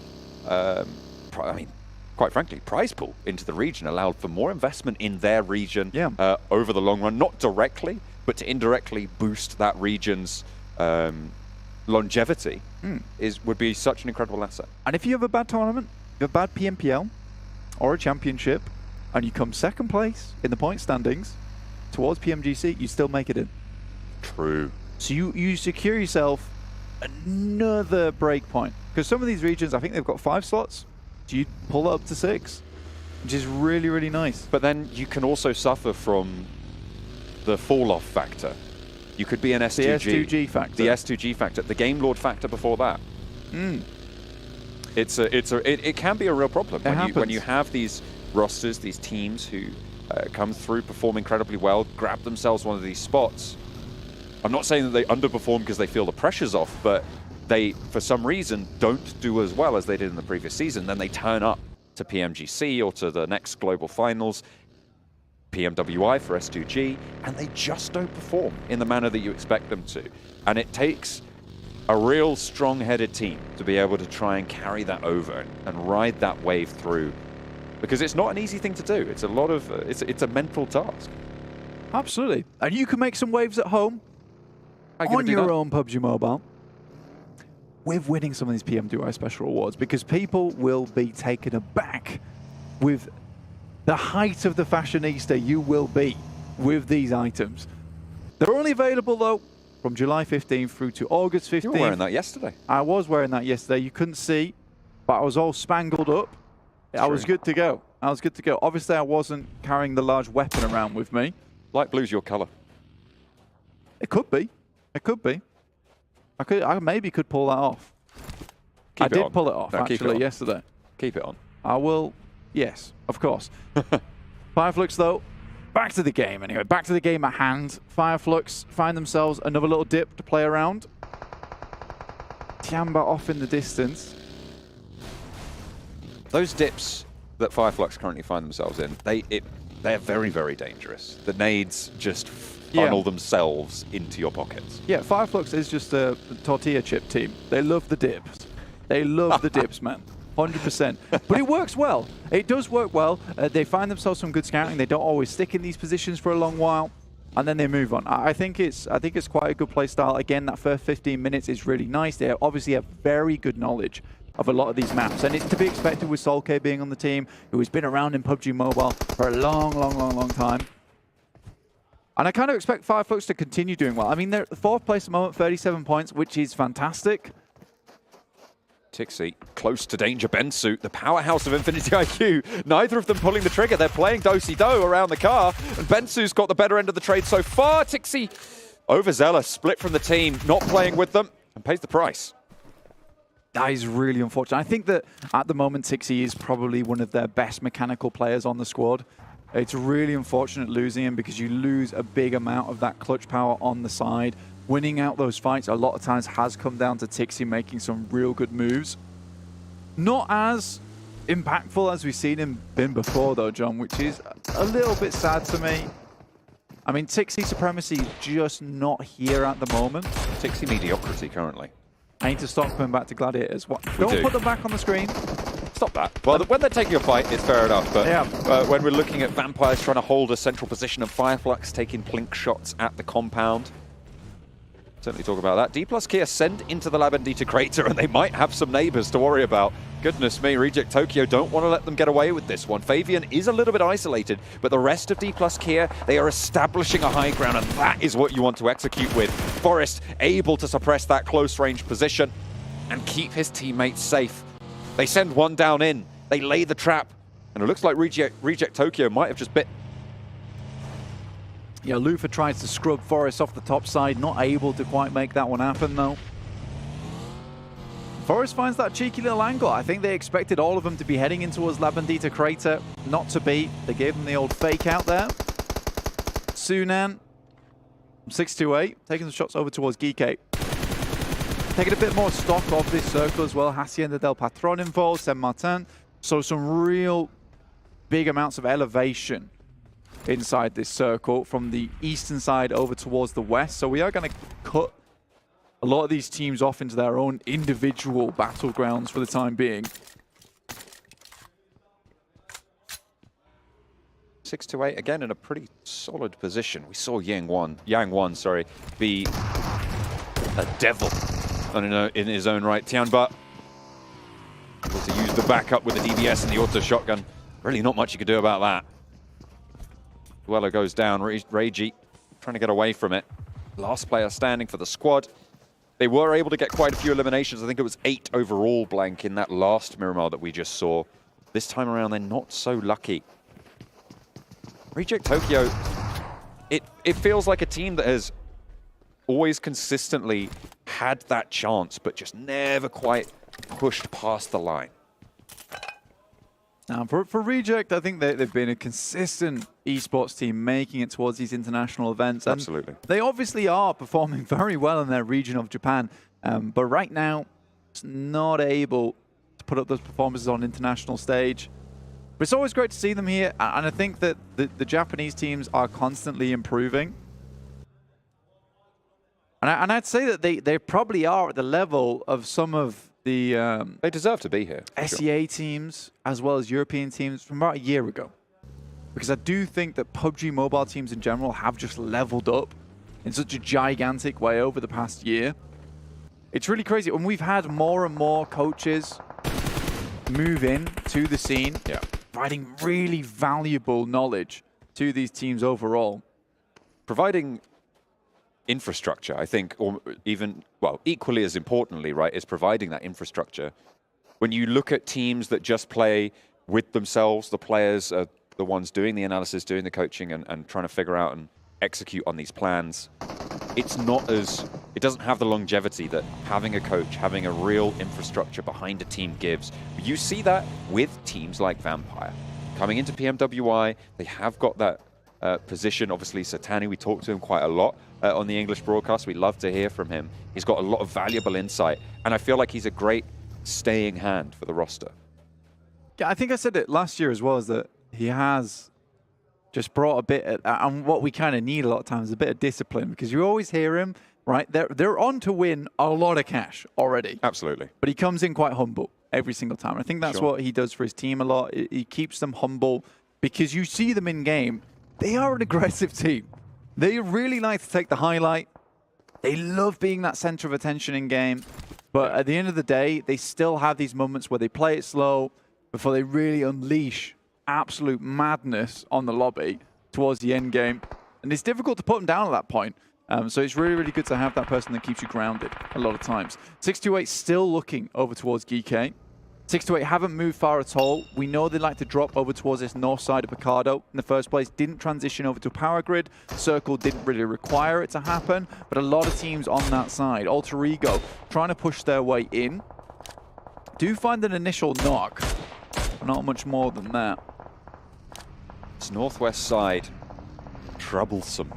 quite frankly, prize pool into the region, allowed for more investment in their region over the long run. Not directly, but to indirectly boost that region's longevity would be such an incredible asset. And if you have a bad tournament, you have a bad PMPL or a championship, and you come second place in the point standings towards PMGC, you still make it in. True. So you secure yourself another break point. Because some of these regions, I think they've got 5 slots. So you pull it up to 6, which is really, really nice. But then you can also suffer from the fall-off factor. You could be an S2G. The S2G factor. The S2G factor. The Game Lord factor before that. It can be a real problem when you have these rosters, these teams who come through, perform incredibly well, grab themselves one of these spots. I'm not saying that they underperform because they feel the pressure's off, but they, for some reason, don't do as well as they did in the previous season. Then they turn up to PMGC or to the next global finals, PMWI for S2G, and they just don't perform in the manner that you expect them to. And it takes a real strong-headed team to be able to try and carry that over and ride that wave through, because it's not an easy thing to do. It's a lot of it's a mental task. Absolutely. And you can make some waves at home on your own PUBG Mobile with winning some of these PMWI special awards, because people will be taken aback with the height of the fashionista you will be with these items. They're only available, though, from July 15th through to August 15th. You were wearing that yesterday. I was wearing that yesterday. You couldn't see, but I was all spangled up. I was good to go. Obviously, I wasn't carrying the large weapon around with me. Light blue's your color. It could be. I maybe could pull that off. I did pull it off, actually, yesterday. Keep it on. I will. Yes, of course. Fireflux, though, back to the game anyway. Back to the game at hand. Fireflux find themselves another little dip to play around. Tiamba off in the distance. Those dips that Fireflux currently find themselves in, they're very, very dangerous. The nades just funnel themselves into your pockets. Yeah, Fireflux is just a tortilla chip team. They love the dips. They love the dips, man. 100%. But it works well. It does work well. They find themselves some good scouting. They don't always stick in these positions for a long while, and then they move on. I think it's quite a good play style. Again, that first 15 minutes is really nice. They obviously have very good knowledge of a lot of these maps, and it's to be expected with Solke being on the team, who has been around in PUBG Mobile for a long time. And I kind of expect Fireflux to continue doing well. I mean, they're 4th place at the moment, 37 points, which is fantastic. Tixi close to danger. Bensu, the powerhouse of Infinity IQ. Neither of them pulling the trigger. They're playing do-si-do around the car, and Bensu's got the better end of the trade so far. Tixi overzealous, split from the team, not playing with them, and pays the price. That is really unfortunate. I think that at the moment, Tixi is probably one of their best mechanical players on the squad. It's really unfortunate losing him because you lose a big amount of that clutch power on the side. Winning out those fights a lot of times has come down to Tixi making some real good moves. Not as impactful as we've seen him been before though, John, which is a little bit sad to me. I mean, Tixi supremacy is just not here at the moment. Tixi mediocrity currently. I need to stop coming back to Gladiators. What? Don't put them back on the screen. Stop that. Well, when they're taking a fight, it's fair enough. But yeah. When we're looking at Vampires trying to hold a central position and Fireflux taking plink shots at the compound, certainly talk about that. D plus Kia send into the Labendita crater, and they might have some neighbors to worry about. Goodness me, Reject Tokyo don't want to let them get away with this one. Fabian is a little bit isolated, but the rest of D plus Kia, they are establishing a high ground, and that is what you want to execute with. Forest able to suppress that close range position and keep his teammates safe. They send one down in, they lay the trap, and it looks like Reject Tokyo might have just bit. Yeah, Lufa tries to scrub Forest off the top side, not able to quite make that one happen though. Forest finds that cheeky little angle. I think they expected all of them to be heading in towards Labendita crater. Not to be. They gave them the old fake out there. Sunan, 628, taking the shots over towards Geekate. Taking a bit more stock of this circle as well. Hacienda del Patron involved, Saint Martin. So some real big amounts of elevation inside this circle from the eastern side over towards the west. So we are going to cut a lot of these teams off into their own individual battlegrounds for the time being. 6 to 8 again in a pretty solid position. We saw Yang Wan, be a devil in his own right. Tianba able to use the backup with the DBS and the auto shotgun. Really not much you could do about that. Duello goes down. Reiji trying to get away from it. Last player standing for the squad. They were able to get quite a few eliminations. I think it was 8 overall, Blank, in that last Miramar that we just saw. This time around, they're not so lucky. Reject Tokyo, it feels like a team that has always consistently had that chance, but just never quite pushed past the line. Now, for Reject, I think they've been a consistent esports team making it towards these international events. And absolutely. They obviously are performing very well in their region of Japan, but right now, it's not able to put up those performances on international stage. But it's always great to see them here, and I think that the Japanese teams are constantly improving. And I'd say that they probably are at the level of some of the they deserve to be here. SEA teams as well as European teams from about a year ago. Because I do think that PUBG Mobile teams in general have just leveled up in such a gigantic way over the past year. It's really crazy. And we've had more and more coaches move in to the scene, providing really valuable knowledge to these teams overall. Providing infrastructure, I think, or even, well, equally as importantly, right, is providing that infrastructure. When you look at teams that just play with themselves, the players are the ones doing the analysis, doing the coaching, and trying to figure out and execute on these plans. It's not as, it doesn't have the longevity that having a coach, having a real infrastructure behind a team gives. You see that with teams like Vampire. Coming into PMWI, they have got that position. Obviously, Satani, we talked to him quite a lot on the English broadcast. We love to hear from him. He's got a lot of valuable insight, and I feel like he's a great staying hand for the roster. Yeah, I think I said it last year as well, is that he has just brought a bit, and what we kind of need a lot of times, a bit of discipline, because you always hear him right? They're on to win a lot of cash already. Absolutely. But he comes in quite humble every single time. I think that's what he does for his team a lot. He keeps them humble because you see them in game. They are an aggressive team. They really like to take the highlight. They love being that center of attention in game. But at the end of the day, they still have these moments where they play it slow before they really unleash absolute madness on the lobby towards the end game. And it's difficult to put them down at that point. So it's really, really good to have that person that keeps you grounded a lot of times. 628 still looking over towards GK. 628 haven't moved far at all. We know they like to drop over towards this north side of Picardo in the first place. Didn't transition over to a power grid. Circle didn't really require it to happen, but a lot of teams on that side. Alter Ego trying to push their way in. Do find an initial knock, but not much more than that. It's northwest side. Troublesome.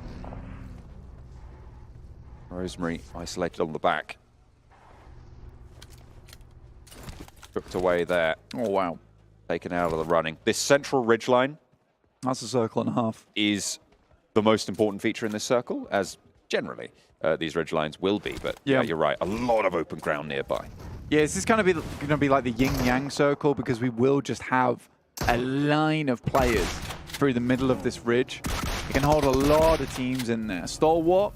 Rosemary isolated on the back. Hooked away there. Oh, wow. Taken out of the running. This central ridgeline. That's a circle and a half. Is the most important feature in this circle, as generally these ridgelines will be. But yeah, you're right. A lot of open ground nearby. Yeah, this is going to be like the yin-yang circle because we will just have a line of players through the middle of this ridge. You can hold a lot of teams in there. Stalwart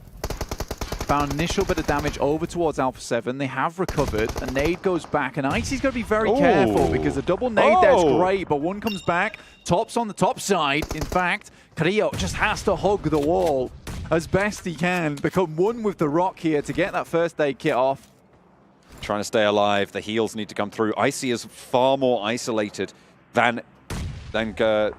found initial bit of damage over towards Alpha 7. They have recovered. A nade goes back, and Icy's got to be very careful because the double nade there's great, but one comes back. Top's on the top side. In fact, Carrillo just has to hug the wall as best he can. Become one with the rock here to get that first aid kit off. Trying to stay alive. The heals need to come through. Icy is far more isolated than the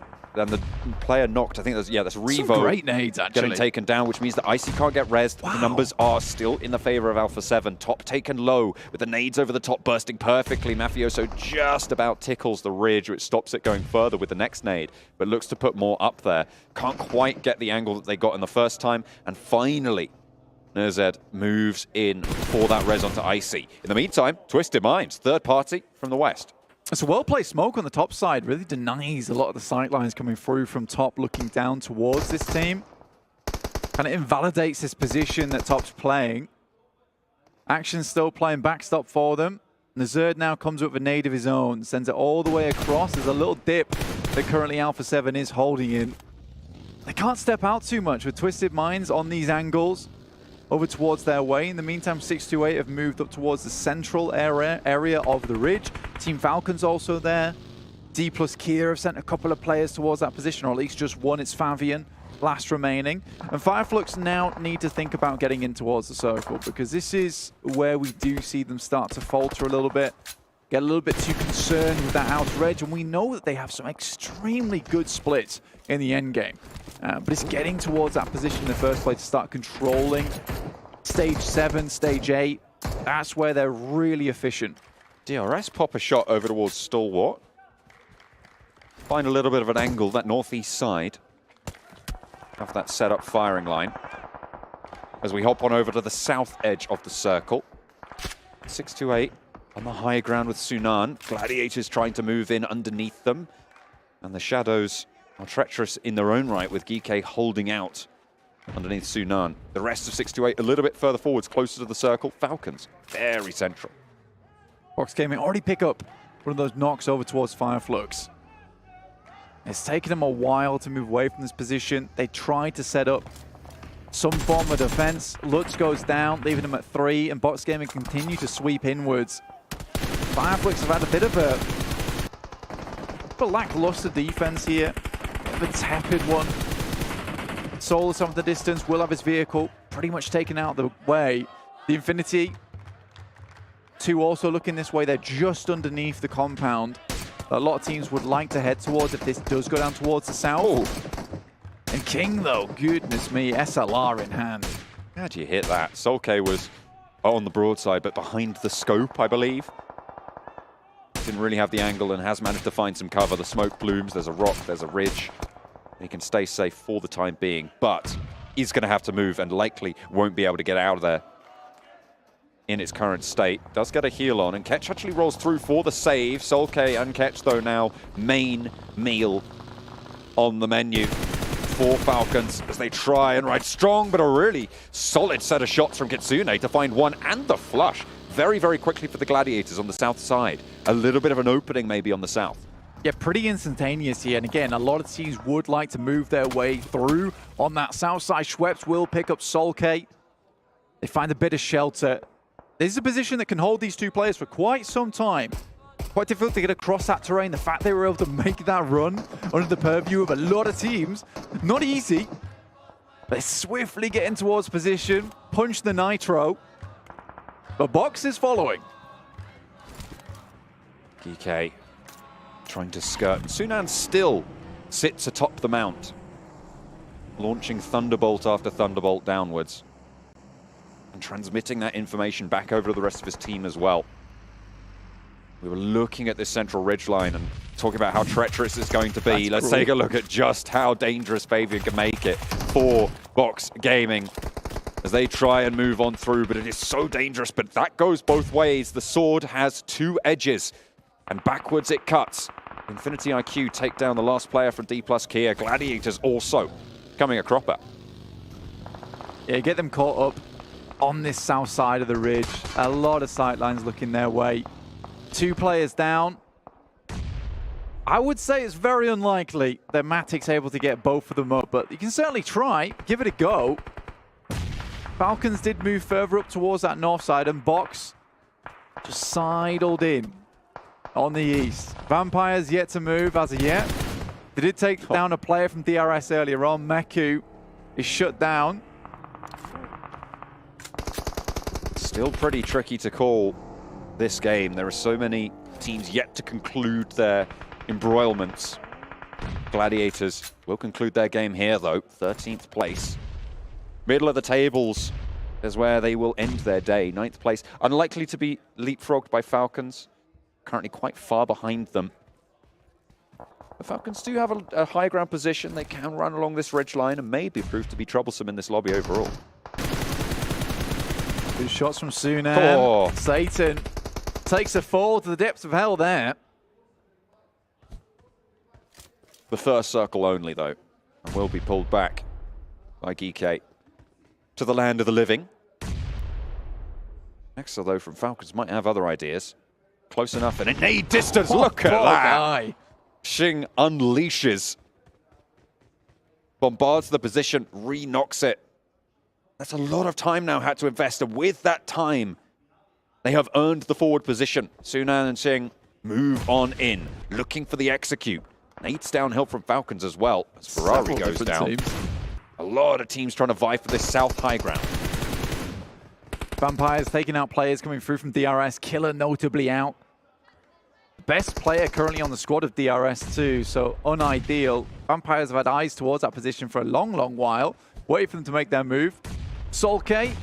player knocked. I think that's Revo. Some great nades, actually. Getting taken down, which means that Icy can't get rezzed. Wow. The numbers are still in the favor of Alpha 7. Top taken low with the nades over the top bursting perfectly. Mafioso just about tickles the ridge, which stops it going further with the next nade, but looks to put more up there. Can't quite get the angle that they got in the first time. And finally, Nerzed moves in for that res onto Icy. In the meantime, Twisted Minds, third party from the west. It's a well-placed smoke on the top side. Really denies a lot of the sight lines coming through from top, looking down towards this team. Kind of invalidates this position that top's playing. Action's still playing backstop for them. Nerzed now comes up with a nade of his own, sends it all the way across. There's a little dip that currently Alpha 7 is holding in. They can't step out too much with Twisted Minds on these angles over towards their way. In the meantime, 628 have moved up towards the central area of the ridge. Team Falcon's also there. D plus Kia have sent a couple of players towards that position, or at least just one. It's Favian, last remaining. And Fireflux now need to think about getting in towards the circle, because this is where we do see them start to falter a little bit, get a little bit too concerned with that outer edge, and we know that they have some extremely good splits in the end game. But it's getting towards that position in the first place to start controlling stage 7, stage 8. That's where they're really efficient. DRS pop a shot over towards Stalwart. Find a little bit of an angle, that northeast side of that setup firing line. As we hop on over to the south edge of the circle. 628 on the high ground with Sunan. Gladiators trying to move in underneath them. And the Shadows are treacherous in their own right, with GK holding out underneath Sunan. The rest of 628 a little bit further forwards, closer to the circle. Falcons, very central. KOF Gaming already pick up one of those knocks over towards Fireflux. It's taken them a while to move away from this position. They tried to set up some form of defense. Lutz goes down, leaving them at 3, and KOF Gaming continue to sweep inwards. Fireflux have had a bit of a lackluster defense here. The tepid one. Solus off the distance, will have his vehicle pretty much taken out of the way. The Infinity 2 also looking this way. They're just underneath the compound. A lot of teams would like to head towards if this does go down towards the south. And King, though, goodness me, SLR in hand. How do you hit that? Solke was on the broadside, but behind the scope, I believe. Didn't really have the angle and has managed to find some cover. The smoke blooms, there's a rock, there's a ridge. He can stay safe for the time being, but he's going to have to move and likely won't be able to get out of there in its current state. Does get a heal on, and Ketch actually rolls through for the save. Solke and Ketch, though, now main meal on the menu for Falcons as they try and ride strong, but a really solid set of shots from Kitsune to find one and the flush very, very quickly for the Gladiators on the south side. A little bit of an opening maybe on the south. Yeah, pretty instantaneous here. And again, a lot of teams would like to move their way through on that south side. Schweppes will pick up Solkay. They find a bit of shelter. This is a position that can hold these two players for quite some time. Quite difficult to get across that terrain. The fact they were able to make that run under the purview of a lot of teams, not easy. They're swiftly getting towards position, punch the nitro. But Box is following. GK trying to skirt. Sunan still sits atop the mount, launching Thunderbolt after Thunderbolt downwards and transmitting that information back over to the rest of his team as well. We were looking at this central ridgeline and talking about how treacherous it's going to be. Let's take a look at just how dangerous Fabian can make it for Box Gaming as they try and move on through, but it is so dangerous. But that goes both ways. The sword has two edges, and backwards it cuts. Infinity IQ take down the last player from D+ Kia. Gladiators also coming a cropper. Yeah, get them caught up on this south side of the ridge. A lot of sightlines looking their way. 2 players down. I would say it's very unlikely that Matic's able to get both of them up, but you can certainly try, give it a go. Falcons did move further up towards that north side, and Box just sidled in on the east. Vampires yet to move as of yet. They did take down a player from DRS earlier on. Meku is shut down. Still pretty tricky to call this game. There are so many teams yet to conclude their embroilments. Gladiators will conclude their game here though, 13th place. Middle of the tables is where they will end their day. 9th place, unlikely to be leapfrogged by Falcons. Currently quite far behind them. The Falcons do have a high ground position. They can run along this ridge line and maybe prove to be troublesome in this lobby overall. Good shots from Sunan. Oh. Satan takes a fall to the depths of hell there. The first circle only though, and will be pulled back by GK to the land of the living. Next though from Falcons might have other ideas. Close enough and in a distance. Look at that. Xing unleashes. Bombards the position, re-knocks it. That's a lot of time now had to invest, and with that time, they have earned the forward position. Sunan and Xing move on in, looking for the execute. Nate's downhill from Falcons as well, as Ferrari goes down. Teams. A lot of teams trying to vie for this south high ground. Vampires taking out players coming through from DRS. Killer notably out. Best player currently on the squad of DRS too, so unideal. Vampires have had eyes towards that position for a long, long while. Wait for them to make their move. Solkay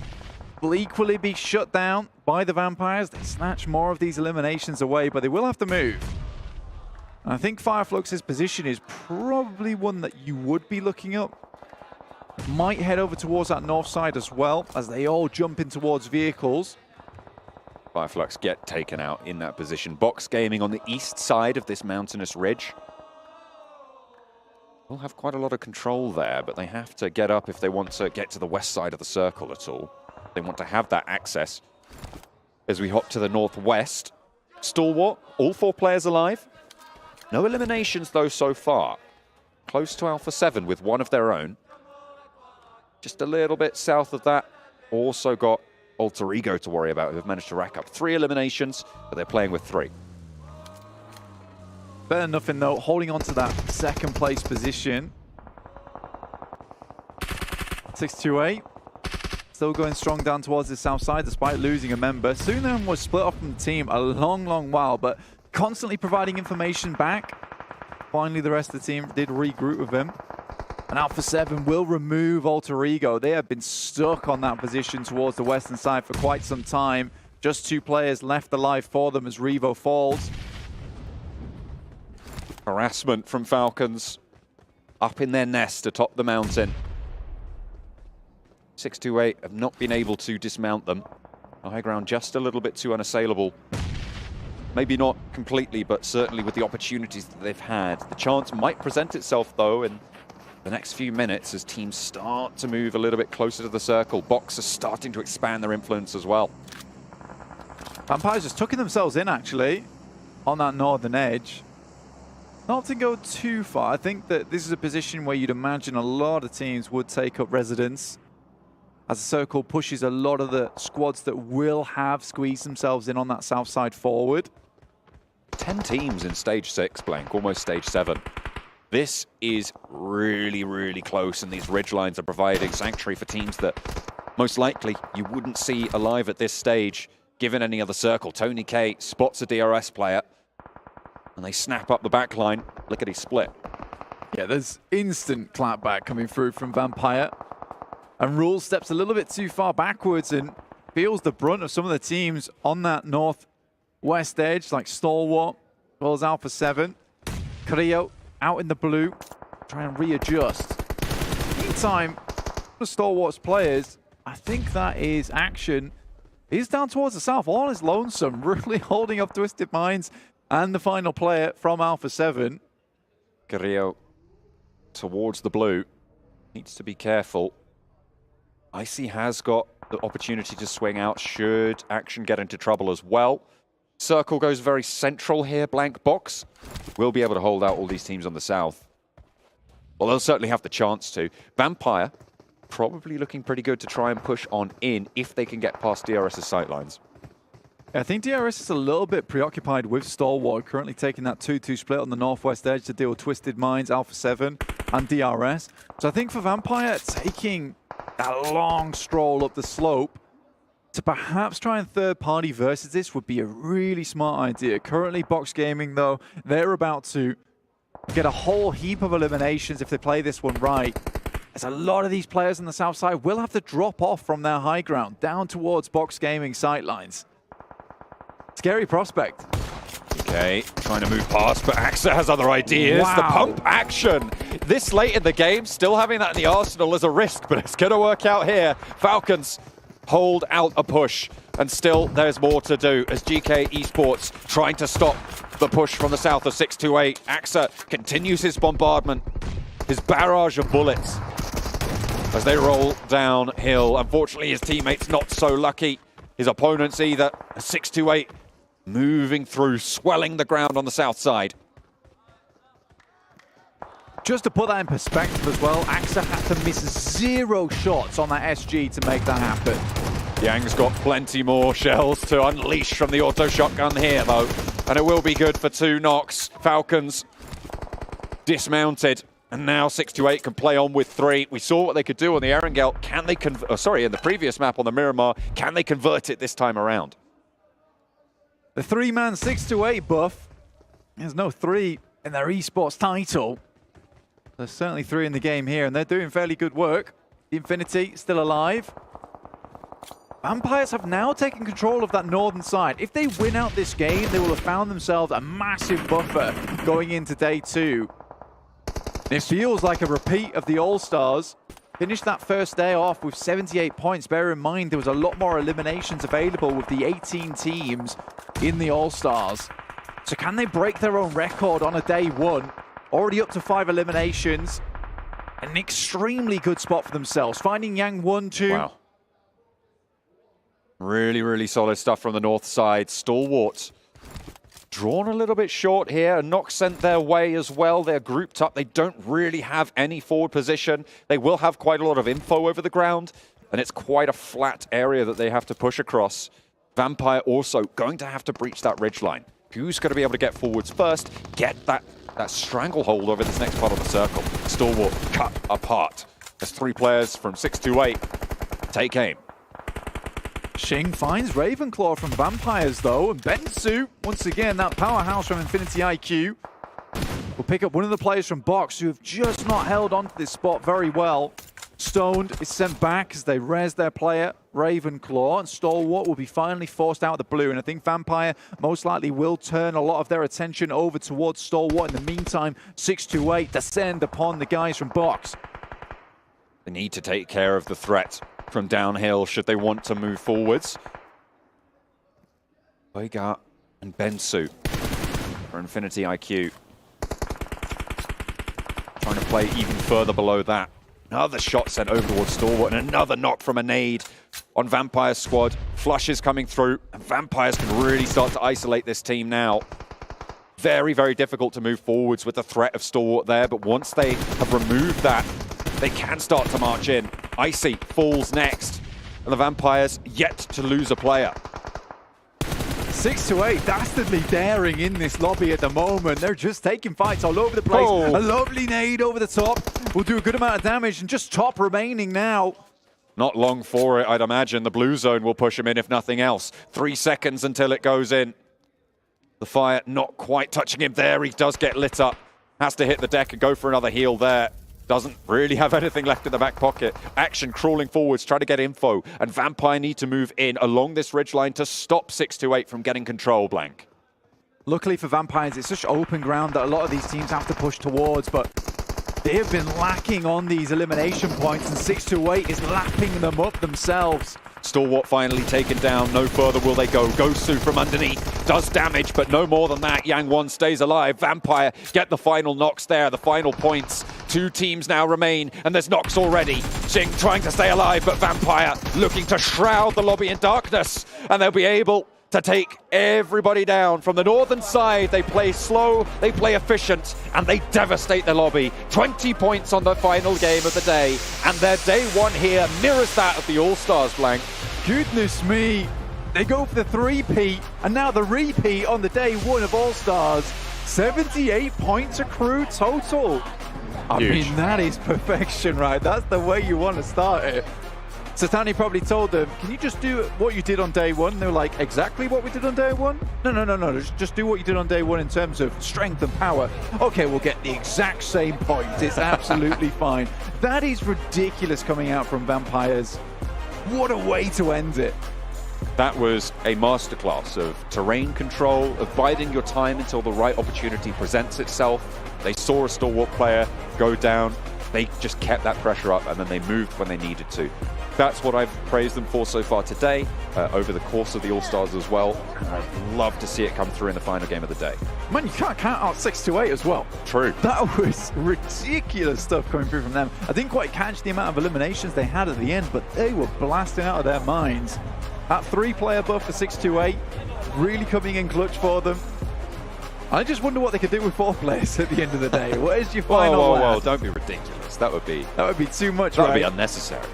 will equally be shut down by the Vampires. They snatch more of these eliminations away, but they will have to move. And I think Fireflux's position is probably one that you would be looking up. Might head over towards that north side as well, as they all jump in towards vehicles. Fireflux get taken out in that position. Box Gaming on the east side of this mountainous ridge. Will have quite a lot of control there, but they have to get up if they want to get to the west side of the circle at all. They want to have that access. As we hop to the northwest, Stalwart, all 4 players alive. No eliminations though so far. Close to Alpha 7 with one of their own. Just a little bit south of that, also got Alter Ego to worry about, who have managed to rack up 3 eliminations, but they're playing with 3. Better than nothing though, holding on to that second place position. 628. Still going strong down towards the south side despite losing a member. Sunan was split off from the team a long, long while, but constantly providing information back. Finally, the rest of the team did regroup with him. And Alpha 7 will remove Alter Ego. They have been stuck on that position towards the western side for quite some time. Just 2 players left alive for them as Revo falls. Harassment from Falcons up in their nest atop the mountain. 628 have not been able to dismount them. The high ground just a little bit too unassailable. Maybe not completely, but certainly with the opportunities that they've had. The chance might present itself though, and the next few minutes as teams start to move a little bit closer to the circle. Box are starting to expand their influence as well. Vampire's just tucking themselves in, actually, on that northern edge. Not to go too far. I think that this is a position where you'd imagine a lot of teams would take up residence, as the circle pushes a lot of the squads that will have squeezed themselves in on that south side forward. 10 teams in stage 6, Blank, almost stage 7. This is really, really close, and these ridge lines are providing sanctuary for teams that most likely you wouldn't see alive at this stage, given any other circle. Tony K spots a DRS player, and they snap up the back line. Look at his split. Yeah, there's instant clapback coming through from Vampire. And Rule steps a little bit too far backwards and feels the brunt of some of the teams on that northwest edge, like Stalwart, as well as Alpha 7. Creo out in the blue, try and readjust. Meantime, the Stalwart's players, I think that is Action. He's down towards the south, all is lonesome, really holding up Twisted Minds and the final player from Alpha 7. Creo towards the blue, needs to be careful. Icy has got the opportunity to swing out should Action get into trouble as well. Circle goes very central here, Blank Box. We'll be able to hold out all these teams on the south. Well, they'll certainly have the chance to. Vampire probably looking pretty good to try and push on in if they can get past DRS's sightlines. I think DRS is a little bit preoccupied with Stalwart, currently taking that 2-2 split on the northwest edge to deal with Twisted Minds, Alpha 7, and DRS. So I think for Vampire, taking that long stroll up the slope to perhaps try and third-party versus this would be a really smart idea. Currently, Box Gaming, though, they're about to get a whole heap of eliminations if they play this one right. As a lot of these players on the south side will have to drop off from their high ground down towards Box Gaming sightlines. Scary prospect. Okay, trying to move past, but Axa has other ideas. Wow. The pump action. This late in the game, still having that in the arsenal is a risk, but it's going to work out here. Falcons hold out a push, and still there's more to do as GK Esports trying to stop the push from the south of 628. Axa continues his bombardment, his barrage of bullets as they roll downhill. Unfortunately, his teammates not so lucky. His opponents either. 628 moving through, swelling the ground on the south side. Just to put that in perspective as well, Axa had to miss 0 shots on that SG to make that happen. Yang's got plenty more shells to unleash from the auto shotgun here, though. And it will be good for 2 knocks. Falcons dismounted. And now 628 can play on with 3. We saw what they could do on the Erangel. Can they in the previous map on the Miramar, can they convert it this time around? The 3-man 628 buff. There's no 3 in their esports title. There's certainly 3 in the game here, and they're doing fairly good work. The Infinity still alive. Vampires have now taken control of that northern side. If they win out this game, they will have found themselves a massive buffer going into day 2. It feels like a repeat of the All-Stars. Finished that first day off with 78 points. Bear in mind, there was a lot more eliminations available with the 18 teams in the All-Stars. So can they break their own record on a day 1? Already up to 5 eliminations. An extremely good spot for themselves. Finding Yang 1-2. Wow. Really, really solid stuff from the north side. Stalwarts drawn a little bit short here. A knock sent their way as well. They're grouped up. They don't really have any forward position. They will have quite a lot of info over the ground, and it's quite a flat area that they have to push across. Vampire also going to have to breach that ridgeline. Who's going to be able to get forwards first, get that stranglehold over this next part of the circle? Stalwart cut apart as 3 players from 628 take aim. Xing finds Ravenclaw from Vampires, though, and Bensu, once again, that powerhouse from Infinity IQ, will pick up one of the players from Box who have just not held onto this spot very well. Stoned is sent back as they res their player, Ravenclaw, and Stalwart will be finally forced out of the blue, and I think Vampire most likely will turn a lot of their attention over towards Stalwart. In the meantime, 628 descend upon the guys from Box. They need to take care of the threat from downhill should they want to move forwards. Boyga and Bensu for Infinity IQ. trying to play even further below that. Another shot sent over towards Stalwart, and another knock from a nade on Vampire's squad. Flushes coming through, and Vampires can really start to isolate this team now. Very, very difficult to move forwards with the threat of Stalwart there, but once they have removed that, they can start to march in. Icy falls next, and the Vampires yet to lose a player. 6-8, dastardly daring in this lobby at the moment. They're just taking fights all over the place. Oh. A lovely nade over the top will do a good amount of damage, and just top remaining now. Not long for it, I'd imagine. The blue zone will push him in, if nothing else. 3 seconds until it goes in. The fire not quite touching him there. He does get lit up. Has to hit the deck and go for another heal there. Doesn't really have anything left in the back pocket. Action crawling forwards, trying to get info. And Vampire need to move in along this ridgeline to stop 628 from getting control, Blank. Luckily for Vampires, it's such open ground that a lot of these teams have to push towards, but they have been lacking on these elimination points, and 628 is lapping them up themselves. Stalwart finally taken down. No further will they go. Gosu from underneath does damage, but no more than that. Yang Won stays alive. Vampire get the final knocks there, the final points. 2 teams now remain, and there's knocks already. Jing trying to stay alive, but Vampire looking to shroud the lobby in darkness, and they'll be able to take everybody down. From the northern side, they play slow, they play efficient, and they devastate the lobby. 20 points on the final game of the day, and their day one here mirrors that of the All-Stars, Blank. Goodness me, they go for the 3-peat, and now the repeat on the day one of All-Stars. 78 points accrued total. I mean, that is perfection, right? That's the way you want to start it. Satani probably told them, can you just do what you did on day one? And they were like, exactly what we did on day one? No. Just do what you did on day one in terms of strength and power. Okay, we'll get the exact same point. It's absolutely fine. That is ridiculous coming out from Vampires. What a way to end it. That was a masterclass of terrain control, of biding your time until the right opportunity presents itself. They saw a Stalwart player go down. They just kept that pressure up, and then they moved when they needed to. That's what I've praised them for so far today, over the course of the All-Stars as well. And I'd love to see it come through in the final game of the day. Man, you can't count out 6-8 as well. True. That was ridiculous stuff coming through from them. I didn't quite catch the amount of eliminations they had at the end, but they were blasting out of their minds. That 3-player buff for 6-8, really coming in clutch for them. I just wonder what they could do with 4 players at the end of the day. Where's your final whoa, don't be ridiculous. That would be too much, That would be unnecessary.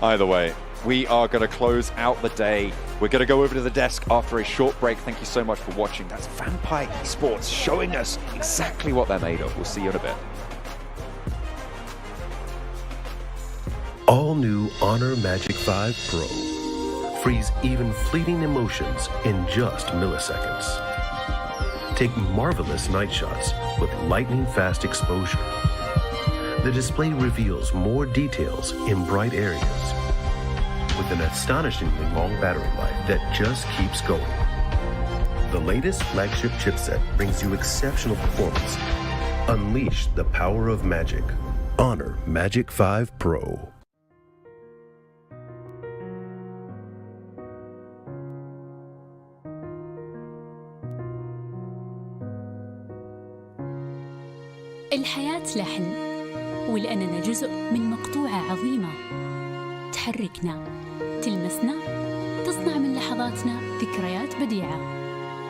Either way, we are going to close out the day. We're going to go over to the desk after a short break. Thank you so much for watching. That's Vampire Esports showing us exactly what they're made of. We'll see you in a bit. All new Honor Magic 5 Pro. Freeze even fleeting emotions in just milliseconds. Take marvelous night shots with lightning fast exposure. The display reveals more details in bright areas with an astonishingly long battery life that just keeps going. The latest flagship chipset brings you exceptional performance. Unleash the power of magic. Honor Magic 5 Pro. الحياة لحن، ولأننا جزء من مقطوعة عظيمة تحركنا، تلمسنا، تصنع من لحظاتنا ذكريات بديعة.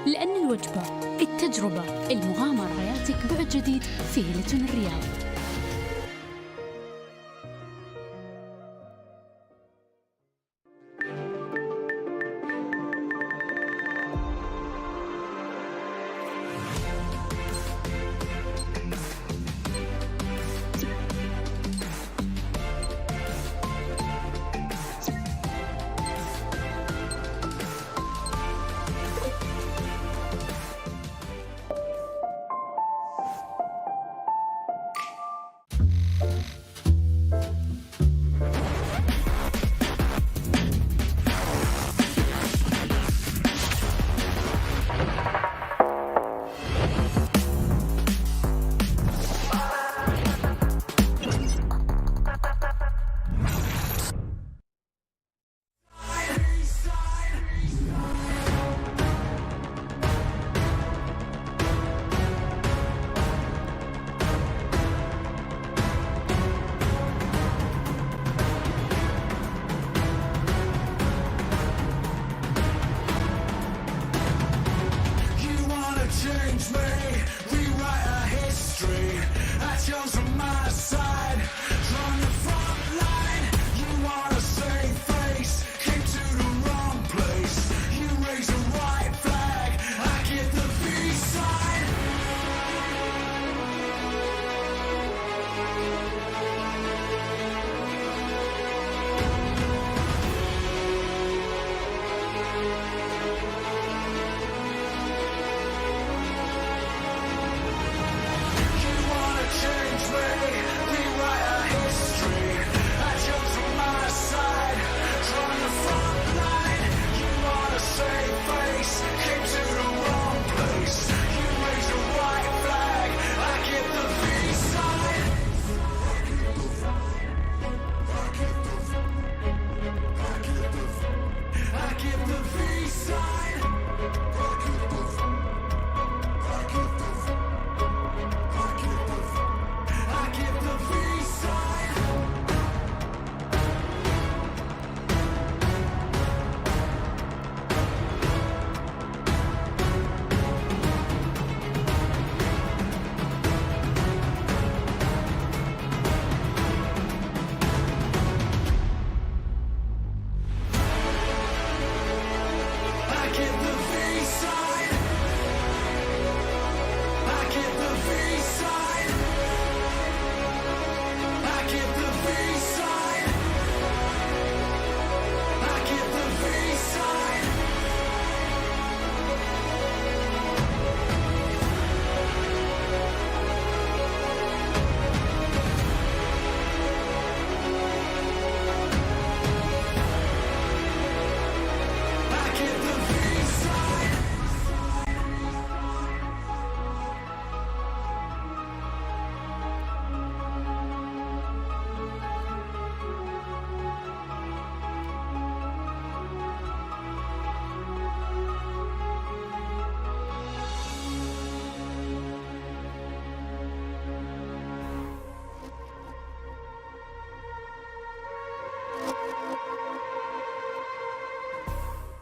لأن الوجبة، التجربة، المغامرة، حياتك بعد جديد في هيلتون الرياض.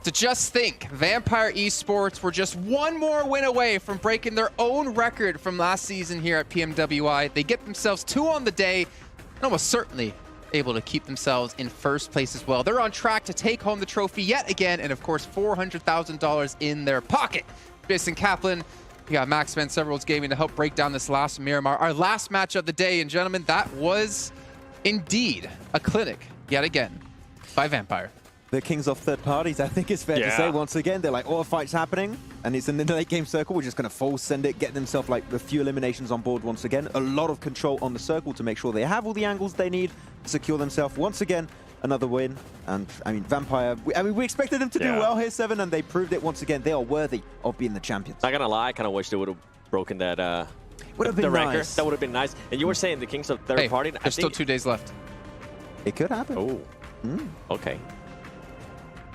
To just think, Vampire Esports were just one more win away from breaking their own record from last season here at PMWI. They get themselves 2 on the day, and almost certainly able to keep themselves in first place as well. They're on track to take home the trophy yet again, and of course, $400,000 in their pocket. Jason Kaplan, we got Max Van Severals Gaming to help break down this last Miramar. Our last match of the day, and gentlemen, that was indeed a clinic yet again by Vampire. The kings of third parties, I think it's fair to say. Once again, they're like, all the fights happening, and it's in the late game circle. We're just going to full send it, get themselves like a few eliminations on board once again. A lot of control on the circle to make sure they have all the angles they need to secure themselves. Once again, another win. And I mean, Vampire, we expected them to do well here, Seven, and they proved it once again. They are worthy of being the champions. Not gonna lie, I kind of wish they would have broken that would have been record. nice. That would have been nice. And you were saying the kings of third party. There's still 2 days left. It could happen. Oh, okay.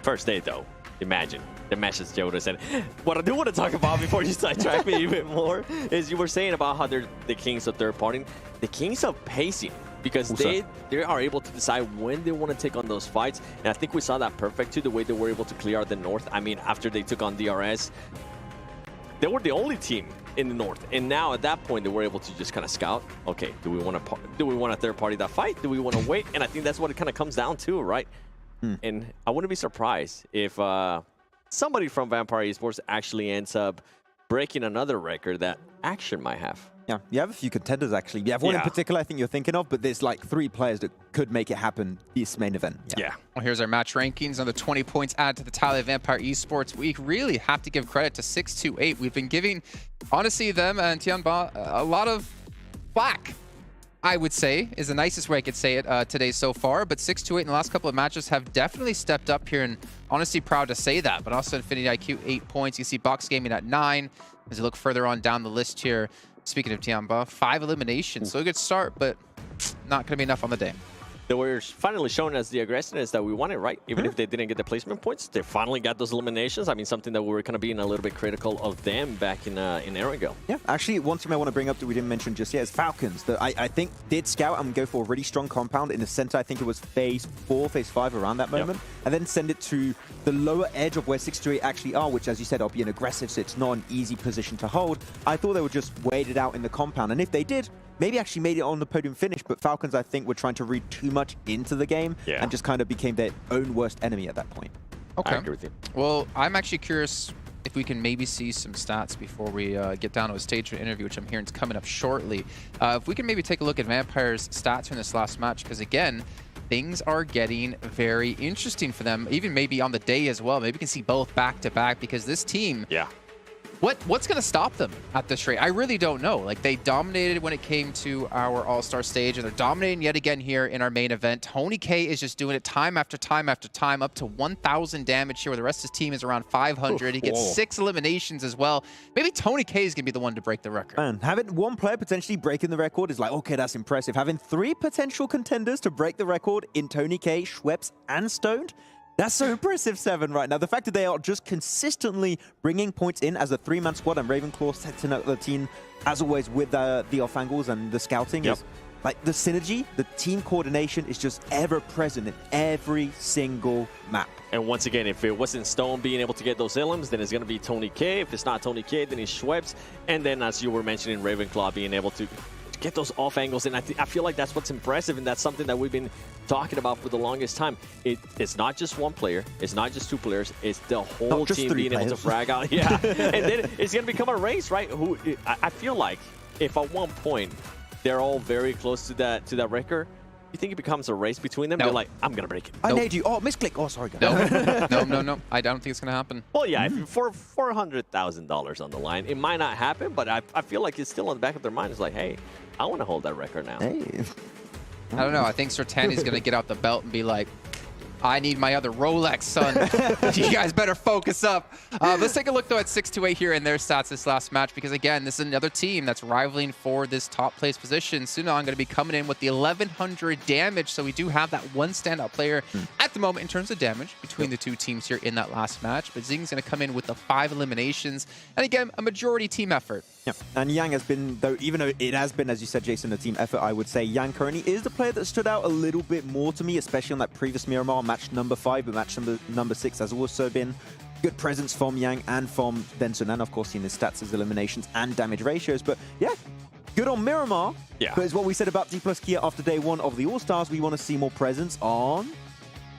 First day, though, imagine the message Joe would have said. What I do want to talk about before you sidetrack me even more is you were saying about how they're the kings of third party, the kings of pacing, because they are able to decide when they want to take on those fights. And I think we saw that perfect too, the way they were able to clear out the North. I mean, after they took on DRS, they were the only team in the North, and now at that point they were able to just kind of scout. Okay, do we want to third party that fight? Do we want to wait? And I think that's what it kind of comes down to, right? And I wouldn't be surprised if somebody from Vampire Esports actually ends up breaking another record that Action might have. Yeah, you have a few contenders, actually. You have one in particular I think you're thinking of, but there's like 3 players that could make it happen this main event. Well, here's our match rankings. Another 20 points added to the tally of Vampire Esports. We really have to give credit to 628. We've been giving, honestly, them and Tianba a lot of flack, I would say, is the nicest way I could say it today so far. But 628 in the last couple of matches have definitely stepped up here, and honestly proud to say that. But also Infinity IQ, 8 points. You see Box Gaming at 9. As you look further on down the list here, speaking of Tianba, 5 eliminations. So a good start, but not going to be enough on the day. They were finally shown as the aggressiveness that we wanted, right? Even if they didn't get the placement points, they finally got those eliminations. I mean, something that we were kind of being a little bit critical of them back in Erangel. Yeah, actually, one team I want to bring up that we didn't mention just yet is Falcons, that I think did scout and go for a really strong compound in the center. I think it was phase 4, phase 5 around that moment, and then send it to the lower edge of where 628 actually are, which, as you said, are being aggressive, so it's not an easy position to hold. I thought they would just wait it out in the compound, and if they did, maybe actually made it on the podium finish, but Falcons, I think, were trying to read too much into the game and just kind of became their own worst enemy at that point. Okay. I agree with you. Well, I'm actually curious if we can maybe see some stats before we get down to a stage interview, which I'm hearing is coming up shortly. If we can maybe take a look at Vampire's stats from this last match, because again, things are getting very interesting for them, even maybe on the day as well. Maybe we can see both back-to-back, because this team... What's going to stop them at this rate? I really don't know. Like, they dominated when it came to our All-Star stage, and they're dominating yet again here in our main event. Tony K is just doing it time after time after time, up to 1,000 damage here, where the rest of his team is around 500. He gets 6 eliminations as well. Maybe Tony K is going to be the one to break the record. Man, having one player potentially breaking the record is like, okay, that's impressive. Having 3 potential contenders to break the record in Tony K, Schweppes, and Stoned, that's so impressive, Seven, right now. The fact that they are just consistently bringing points in as a 3-man squad, and Ravenclaw setting up the team, as always, with the off angles and the scouting. Is, like, the synergy, the team coordination is just ever present in every single map. And once again, if it wasn't Stone being able to get those elims, then it's going to be Tony K. If it's not Tony K, then it's Schweppes. And then, as you were mentioning, Ravenclaw being able to get those off angles. And I feel like that's what's impressive, and that's something that we've been talking about for the longest time. It's not just one player, it's not just 2 players, it's the whole team being able to frag out. And then it's going to become a race, right? I feel like if at one point they're all very close to that record, you think it becomes a race between them? They're like, I'm going to break it. I need you. Oh, misclick. Oh, sorry, guys. No. I don't think it's going to happen. Well, yeah, if for $400,000 on the line, it might not happen, but I feel like it's still on the back of their mind. It's like, hey, I want to hold that record now. Hey. I don't know. I think Sertani's going to get out the belt and be like, I need my other Rolex, son. You guys better focus up. Let's take a look, though, at 628 here in their stats this last match, because, again, this is another team that's rivaling for this top place position. Sunan going to be coming in with the 1,100 damage, so we do have that one standout player at the moment in terms of damage between the 2 teams here in that last match. But Zing's going to come in with the 5 eliminations. And, again, a majority team effort Yeah, and Yang has been, even though it has been, as you said, Jason, a team effort, I would say Yang currently is the player that stood out a little bit more to me, especially on that previous Miramar match number 5, but match number 6 has also been good presence from Yang and from Denson, and of course in his stats, his eliminations and damage ratios. But yeah, good on Miramar. Yeah. But it's what we said about D+ Kia after day 1 of the All-Stars. We want to see more presence on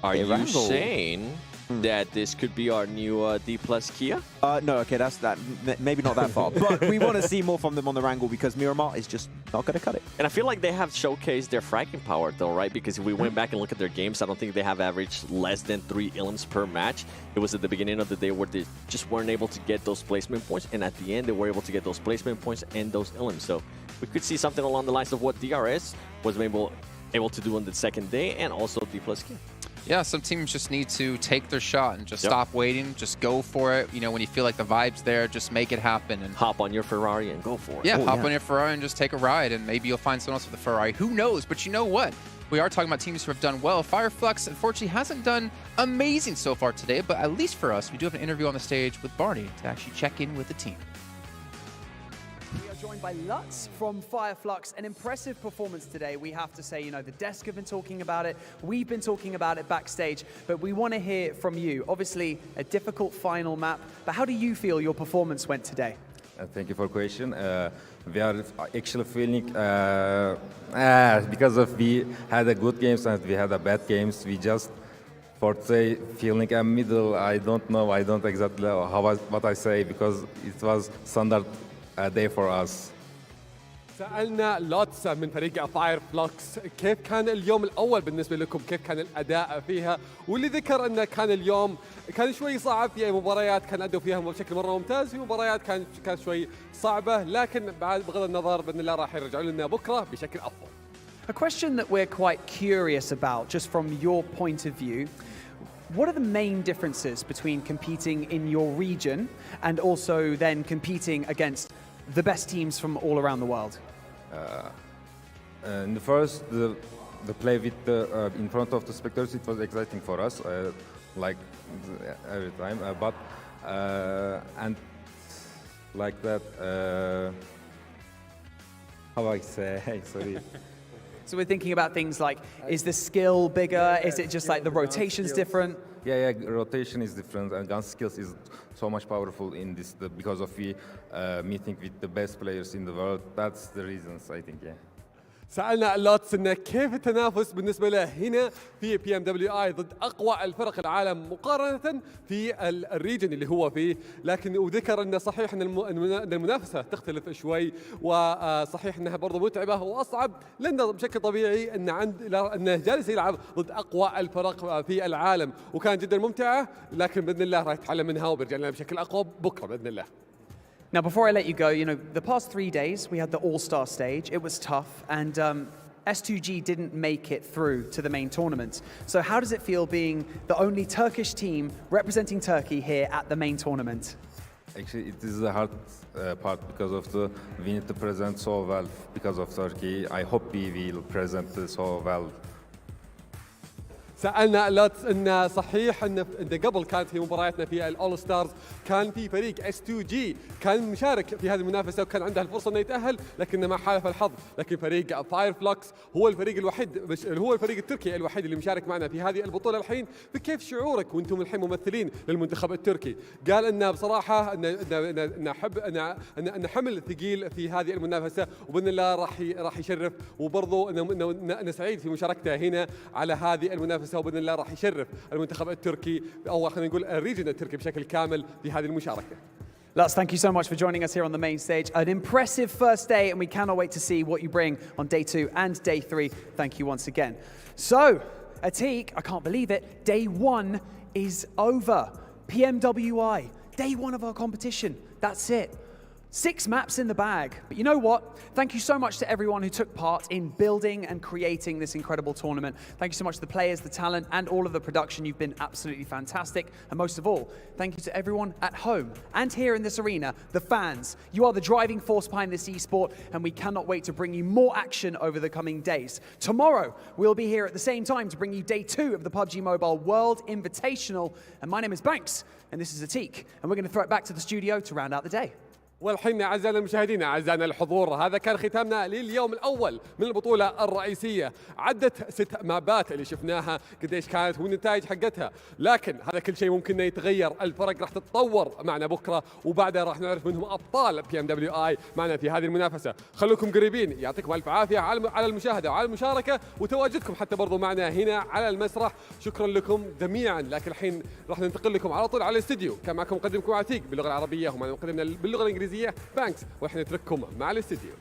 Are you Erangel. saying that this could be our new D+ Kia? No, okay, that's that. Maybe not that far. But we want to see more from them on the Wrangle because Miramar is just not going to cut it. And I feel like they have showcased their fragging power, though, right? Because if we went back and look at their games, I don't think they have averaged less than 3 ilms per match. It was at the beginning of the day where they just weren't able to get those placement points, and at the end, they were able to get those placement points and those ilms. So we could see something along the lines of what DRS was able to do on the second day, and also D+ Kia. Yeah, some teams just need to take their shot and just stop waiting, just go for it. You know, when you feel like the vibe's there, just make it happen. And hop on your Ferrari and go for it. Yeah, hop on your Ferrari and just take a ride, and maybe you'll find someone else with a Ferrari. Who knows? But you know what? We are talking about teams who have done well. Fireflux, unfortunately, hasn't done amazing so far today, but at least for us, we do have an interview on the stage with Barney to actually check in with the team. We are joined by Lutz from Fireflux. An impressive performance today, we have to say. You know, the desk have been talking about it. We've been talking about it backstage, but we want to hear from you. Obviously, a difficult final map, but how do you feel your performance went today? Thank you for the question. We are actually feeling, because of we had a good games and we had a bad games, we just, for say, feeling a middle. I don't know, I don't exactly know what I say, because it was standard day for us. سألنا لوتس من فريق فاير فلوكس كيف كان اليوم الأول بالنسبة لكم، كيف كان الأداء فيها، واللي ذكر أنه كان اليوم كان شوي صعب. في مباريات كان أدوا فيها بشكل مرة ممتاز، في مباريات كانت شوي صعبة، لكن بغض النظر بإذن الله راح يرجعوا لنا بكرة بشكل أفضل. A question that we're quite curious about, just from your point of view, what are the main differences between competing in your region and also then competing against the best teams from all around the world? In the first, the play with the in front of the spectators, it was exciting for us, like every time. But and like that, how I say? Sorry. So we're thinking about things like, is the skill bigger? Is it just like the rotation's different? Yeah, rotation is different, and gun skills is so much powerful in this because of we meeting with the best players in the world. That's the reasons, I think. Yeah. سألنا لوتس إنه كيف التنافس بالنسبة له هنا في PMWI ضد أقوى الفرق العالم مقارنة في الريجن اللي هو فيه، لكن وذكر إنه صحيح إن المنافسة تختلف شوي، وصحيح إنها برضو متعبة وأصعب، لأنه بشكل طبيعي إنه جالس يلعب ضد أقوى الفرق في العالم، وكان جدا ممتعة، لكن بإذن الله راح يتعلم منها وبيرجع لنا بشكل أقوى بكرة بإذن الله. Now, before I let you go, you know, the past 3 days, we had the All-Star stage. It was tough, and S2G didn't make it through to the main tournament. So how does it feel being the only Turkish team representing Turkey here at the main tournament? Actually, it is the hard part because of we need to present so well because of Turkey. I hope we will present so well. سألنا لوتس إن صحيح إن قبل كانت في مبارياتنا في الأول ستارز كان في فريق S2G كان مشارك في هذه المنافسة وكان عنده الفرصة إنه يتأهل، لكن ما حالف الحظ. لكن فريق فايرفلوكس هو الفريق الوحيد، هو الفريق التركي الوحيد اللي مشارك معنا في هذه البطولة الحين. فكيف شعورك وأنتم الحين ممثلين للمنتخب التركي؟ قال إن بصراحة إن حمل ثقيل في هذه المنافسة، وبإذن الله راح يشرف، وبرضه إنه سعيد في مشاركته هنا على هذه المنافسة، وبإذن الله راح يشرف المنتخب التركي أو خلينا نقول الريجن التركي بشكل كامل في هذه المشاركة. Lutz, thank you so much for joining us here on the main stage. An impressive first day, and we cannot wait to see what you bring on day 2 and day 3. Thank you once again. So, Atik, I can't believe it, day 1 is over. PMWI, day 1 of our competition. That's it. 6 maps in the bag. But you know what? Thank you so much to everyone who took part in building and creating this incredible tournament. Thank you so much to the players, the talent, and all of the production. You've been absolutely fantastic. And most of all, thank you to everyone at home and here in this arena, the fans. You are the driving force behind this esport, and we cannot wait to bring you more action over the coming days. Tomorrow, we'll be here at the same time to bring you day 2 of the PUBG Mobile World Invitational. And my name is Banks, and this is Atik. And we're going to throw it back to the studio to round out the day. والحين أعزائنا المشاهدين أعزائنا الحضور، هذا كان ختامنا لليوم الأول من البطولة الرئيسية. عدت 6 مابات اللي شفناها قديش كانت والنتائج حقتها، لكن هذا كل شيء ممكن يتغير. الفرق راح تتطور معنا بكرة، وبعدها راح نعرف منهم أبطال PMWI معنا في هذه المنافسة. خلوكم قريبين، يعطيكم ألف عافية على المشاهدة وعلى المشاركة وتواجدكم حتى برضو معنا هنا على المسرح. شكرا لكم جميعا. لكن الحين راح ننتقل لكم على طول على الاستديو. كان معكم مقدمكم عتيق باللغة العربية ومعنا مقدمنا باللغة الإنجليزية بانكس، واحنا نترككم مع الاستديو.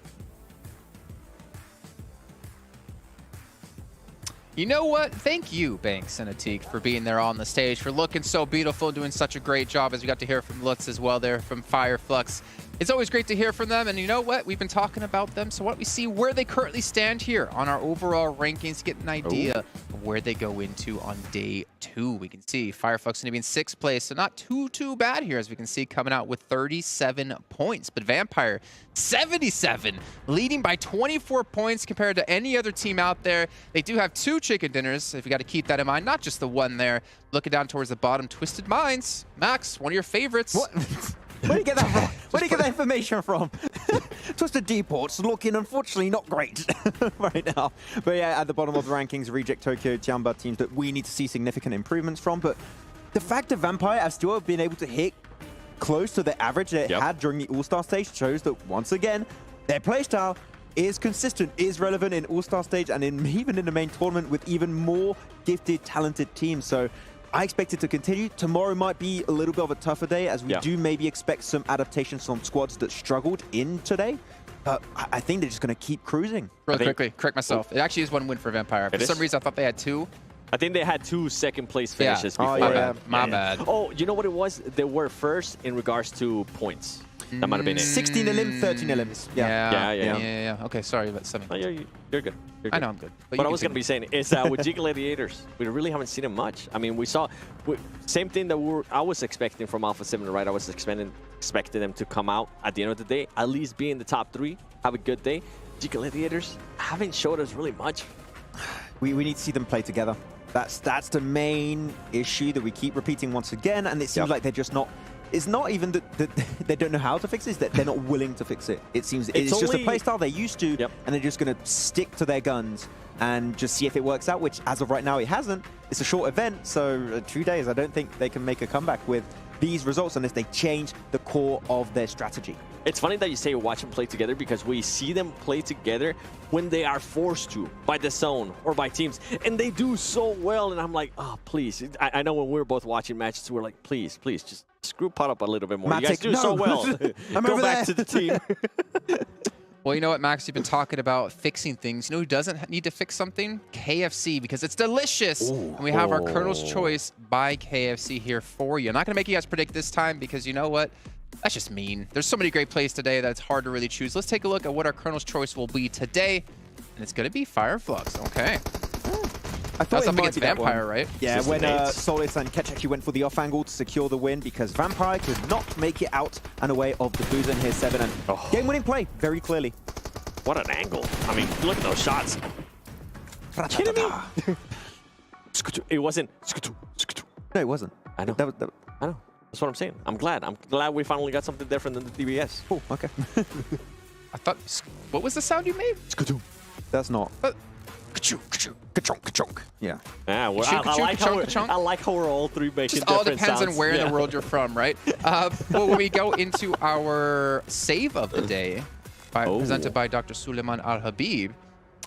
You know what? Thank you, Banks and Atik, for being there on the stage, for looking so beautiful, doing such a great job, as we got to hear from Lutz as well there from Fireflux. It's always great to hear from them, and you know what? We've been talking about them, so why don't we see where they currently stand here on our overall rankings to get an idea of where they go into on day 2. We can see Fireflux going to be in 6th place, so not too bad here, as we can see, coming out with 37 points. But Vampire, 77, leading by 24 points compared to any other team out there. They do have 2 chicken dinners, if you got to keep that in mind, not just the one there. Looking down towards the bottom, Twisted Minds. Max, one of your favorites. What? Where do you get that from? Where do you get that information from? Twisted Deport's looking, unfortunately, not great right now. But yeah, at the bottom of the rankings, Reject Tokyo, Tiamba, teams that we need to see significant improvements from. But the fact that Vampire have still been able to hit close to the average they had during the All-Star stage shows that, once again, their playstyle is consistent, is relevant in All-Star stage, and even in the main tournament with even more gifted, talented teams. So I expect it to continue. Tomorrow might be a little bit of a tougher day, as we do maybe expect some adaptations from squads that struggled in today. But I think they're just going to keep cruising. Really quickly, correct myself. It actually is 1 win for Vampire. For some reason, I thought they had 2. I think they had 2 second-place finishes before. My bad. Oh, you know what it was? They were first in regards to points. That might have been it. 16 elim, 13 elims. Yeah. Okay, sorry about something. Oh, you're good. I know I'm good. But what I was going to be saying is with G Gladiators, we really haven't seen them much. I mean, we saw same thing that I was expecting from Alpha 7, right? I was expecting them to come out at the end of the day, at least be in the top 3, have a good day. G Gladiators haven't showed us really much. We need to see them play together. That's the main issue that we keep repeating once again, and it seems like they're just not. It's not even that they don't know how to fix it, it's that they're not willing to fix it. It seems it's just a playstyle they're used to, and they're just going to stick to their guns and just see if it works out, which as of right now it hasn't. It's a short event, so 2 days. I don't think they can make a comeback with these results unless they change the core of their strategy. It's funny that you say watch them play together, because we see them play together when they are forced to by the zone or by teams, and they do so well. And I'm like, oh, please. I know when we were both watching matches, we were like, please, just screw Pot up a little bit more. You guys do so well. Go back to the team. Well, you know what, Max? You've been talking about fixing things. You know who doesn't need to fix something? KFC, because it's delicious. And we have our Colonel's Choice by KFC here for you. I'm not going to make you guys predict this time, because you know what? That's just mean. There's so many great plays today that it's hard to really choose. Let's take a look at what our Colonel's Choice will be today. And it's going to be Fireflux. Okay. I thought that's up against Vampire, right? Yeah, when Solis and Ketch actually went for the off angle to secure the win, because Vampire could not make it out and away of the boozer in here 7. And game-winning play, very clearly. What an angle. I mean, look at those shots. Kidding me? It wasn't. No, it wasn't. I know. I know. That's what I'm saying. I'm glad we finally got something different than the DBS. Oh, okay. I thought, what was the sound you made? That's not. Yeah. Yeah, well, I like how we're all 3 making just all different depends sounds. on where in the world you're from, right? Well, when we go into our save of the day, presented by Dr. Suleiman Al-Habib,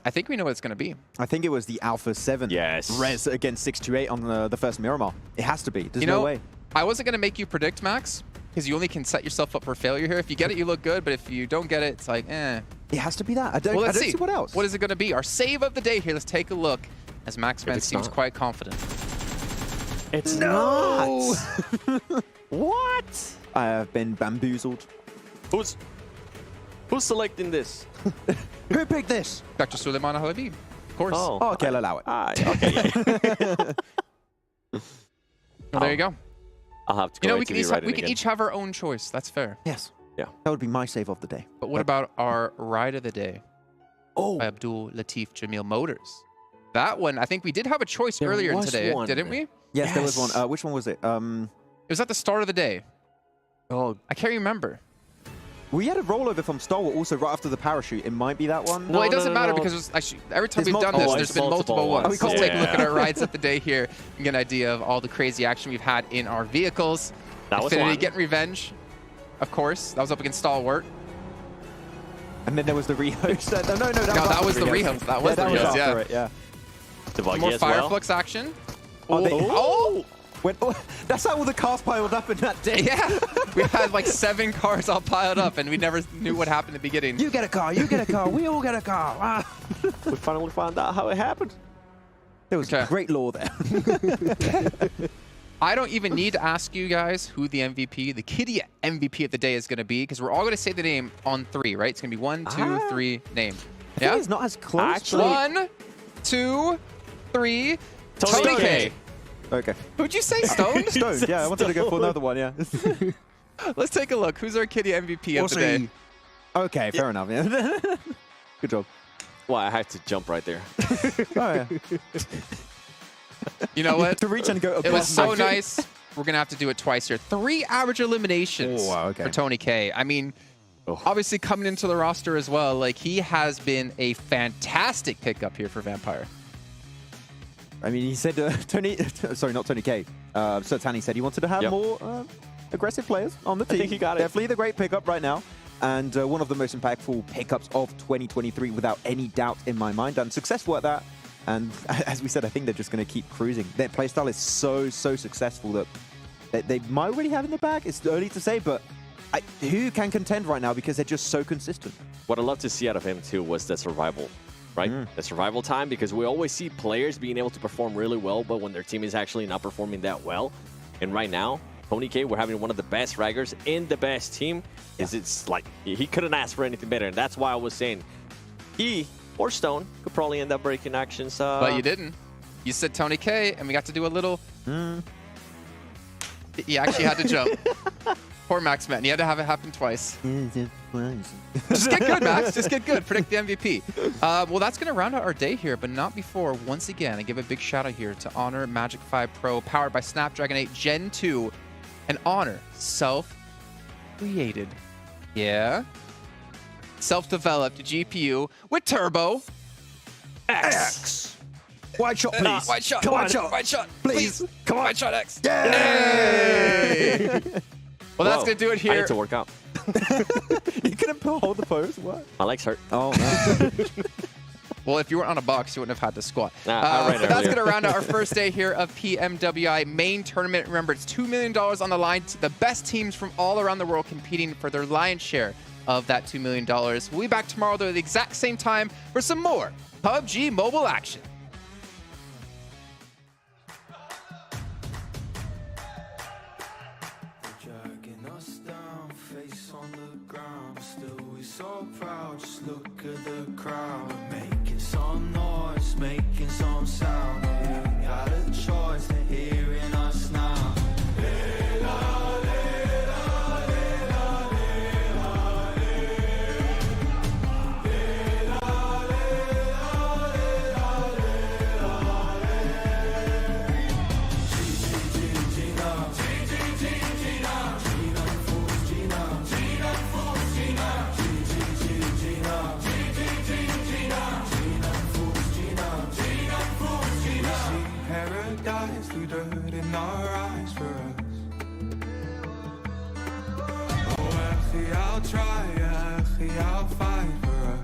I think we know what it's going to be. I think it was the Alpha 7 res against 628 on the first Miramar. It has to be. There's no way. I wasn't going to make you predict, Max, because you only can set yourself up for failure here. If you get it, you look good, but if you don't get it, it's like, eh. It has to be that. I don't see what else. What is it going to be? Our save of the day here. Let's take a look, as Max Man seems quite confident. It's not. What? I have been bamboozled. Who's selecting this? Who picked this? Dr. Suleiman Al-Habib, of course. Oh, okay, I'll allow it. Okay. Well, there you go. I'll have to go we can each have our own choice. That's fair. Yes. Yeah. That would be my save of the day. But what about our ride of the day? By Abdul Latif Jamil Motors. That one, I think we did have a choice earlier today, didn't we? Yes, there was one. Which one was it? It was at the start of the day. Oh, I can't remember. We had a rollover from Stalwart also right after the parachute. It might be that one. Well, it doesn't matter because it's actually, every time we've done this, there's been multiple ones. Let's take a look at our rides of the day here and get an idea of all the crazy action we've had in our vehicles. That was Infinity one. getting revenge, of course. That was up against Stalwart. And then there was the rehost. No, that was the rehost. That was the rehost, yeah. More Fireflux action. Oh! That's how all the cars piled up in that day. Yeah, we had like 7 cars all piled up, and we never knew what happened at the beginning. You get a car, you get a car, we all get a car. Ah. We finally found out how it happened. There was great lore there. I don't even need to ask you guys who the MVP, the Kitty MVP of the day is going to be, because we're all going to say the name on 3, right? It's going to be 1, 2, 3, name. Yeah, it's not as close. Actually, 1, 2, 3. Tony K. Okay. Who'd you say? Stone? Stone. Yeah, I wanted to go for another one. Yeah. Let's take a look. Who's our Kitty MVP of the day? Okay, fair enough. Yeah. Good job. Well, I had to jump right there. Oh yeah. You know what? To reach and go. It was so nice. We're gonna have to do it twice here. 3 average eliminations for Tony K. I mean, obviously coming into the roster as well, like he has been a fantastic pickup here for Vampire. I mean, he said sorry, not Tony K. Sir Tanny said he wanted to have more aggressive players on the team. I think he got it. Definitely the great pickup right now. And one of the most impactful pickups of 2023 without any doubt in my mind. And successful at that. And as we said, I think they're just going to keep cruising. Their playstyle is so successful that they might already have in the bag. It's early to say, but who can contend right now because they're just so consistent. What I love to see out of him too was the survival, right? The survival time, because we always see players being able to perform really well, but when their team is actually not performing that well. And right now, Tony K, we're having one of the best fraggers in the best team. It's like he couldn't ask for anything better, and that's why I was saying he or Stone could probably end up breaking actions. But you didn't. You said Tony K, and we got to do a little. He actually had to jump. Poor Max, man. You had to have it happen twice. Just get good, Max. Just get good. Predict the MVP. Well, that's going to round out our day here, but not before, once again, I give a big shout out here to Honor Magic 5 Pro, powered by Snapdragon 8 Gen 2, and Honor self-created. Yeah. Self-developed GPU with Turbo X. Wide shot, please. Wide shot. Come on. Wide shot. Please. Come on. Wide shot X. Yay! Well, that's going to do it here. I need to work out. You couldn't hold the pose? What? My legs hurt. Oh, no. Well, if you weren't on a box, you wouldn't have had to squat. That's going to round out our first day here of PMWI main tournament. Remember, it's $2 million on the line. The best teams from all around the world competing for their lion's share of that $2 million. We'll be back tomorrow, though, at the exact same time for some more PUBG Mobile action. So proud, just look at the crowd, making some noise, making some sound. We got a choice, they're hearing us now. Paradise through dirt in our eyes for us. Oh, actually, I'll try, actually, I'll fight for us.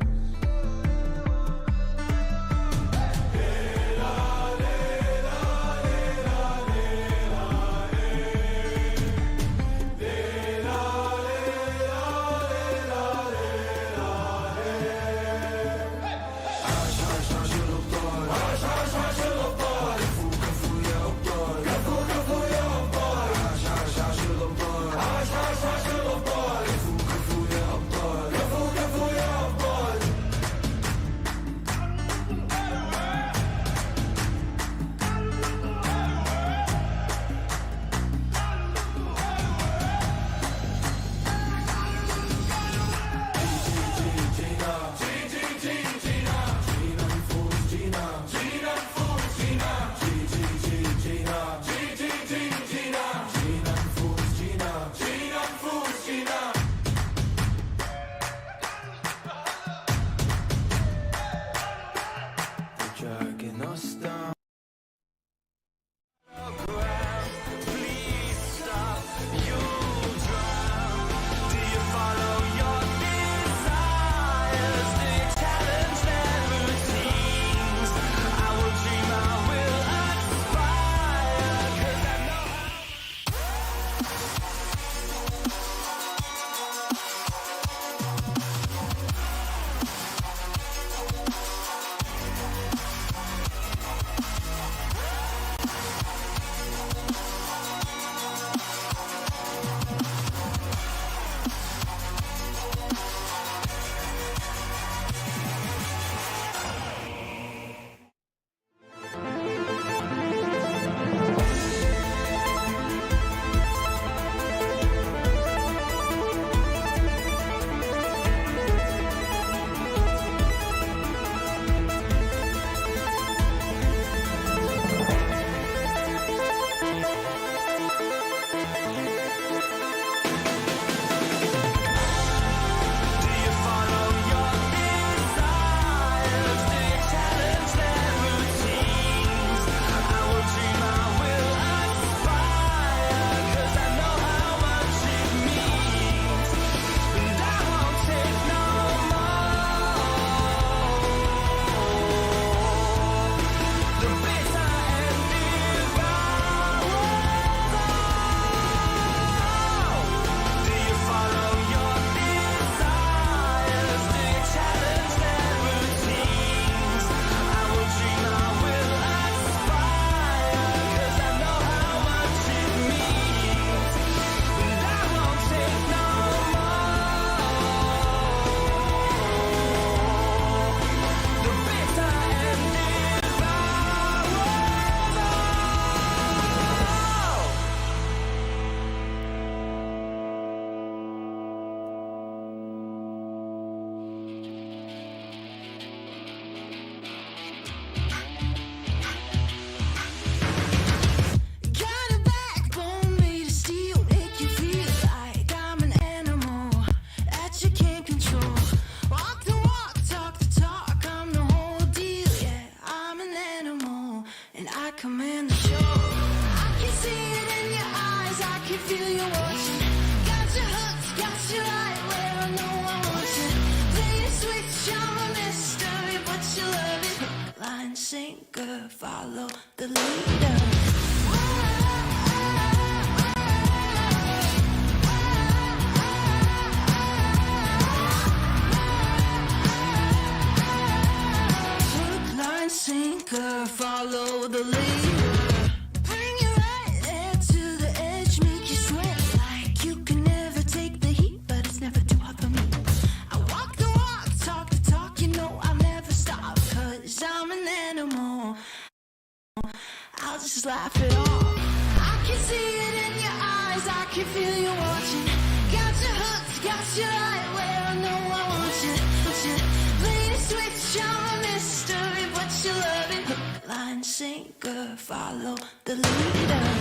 laugh it off. I can see it in your eyes, I can feel you watching. Got you hooked, got you right where I know I want you. But you play the switch, I'm a mystery, but you love it. Hook, line, sinker, follow the leader.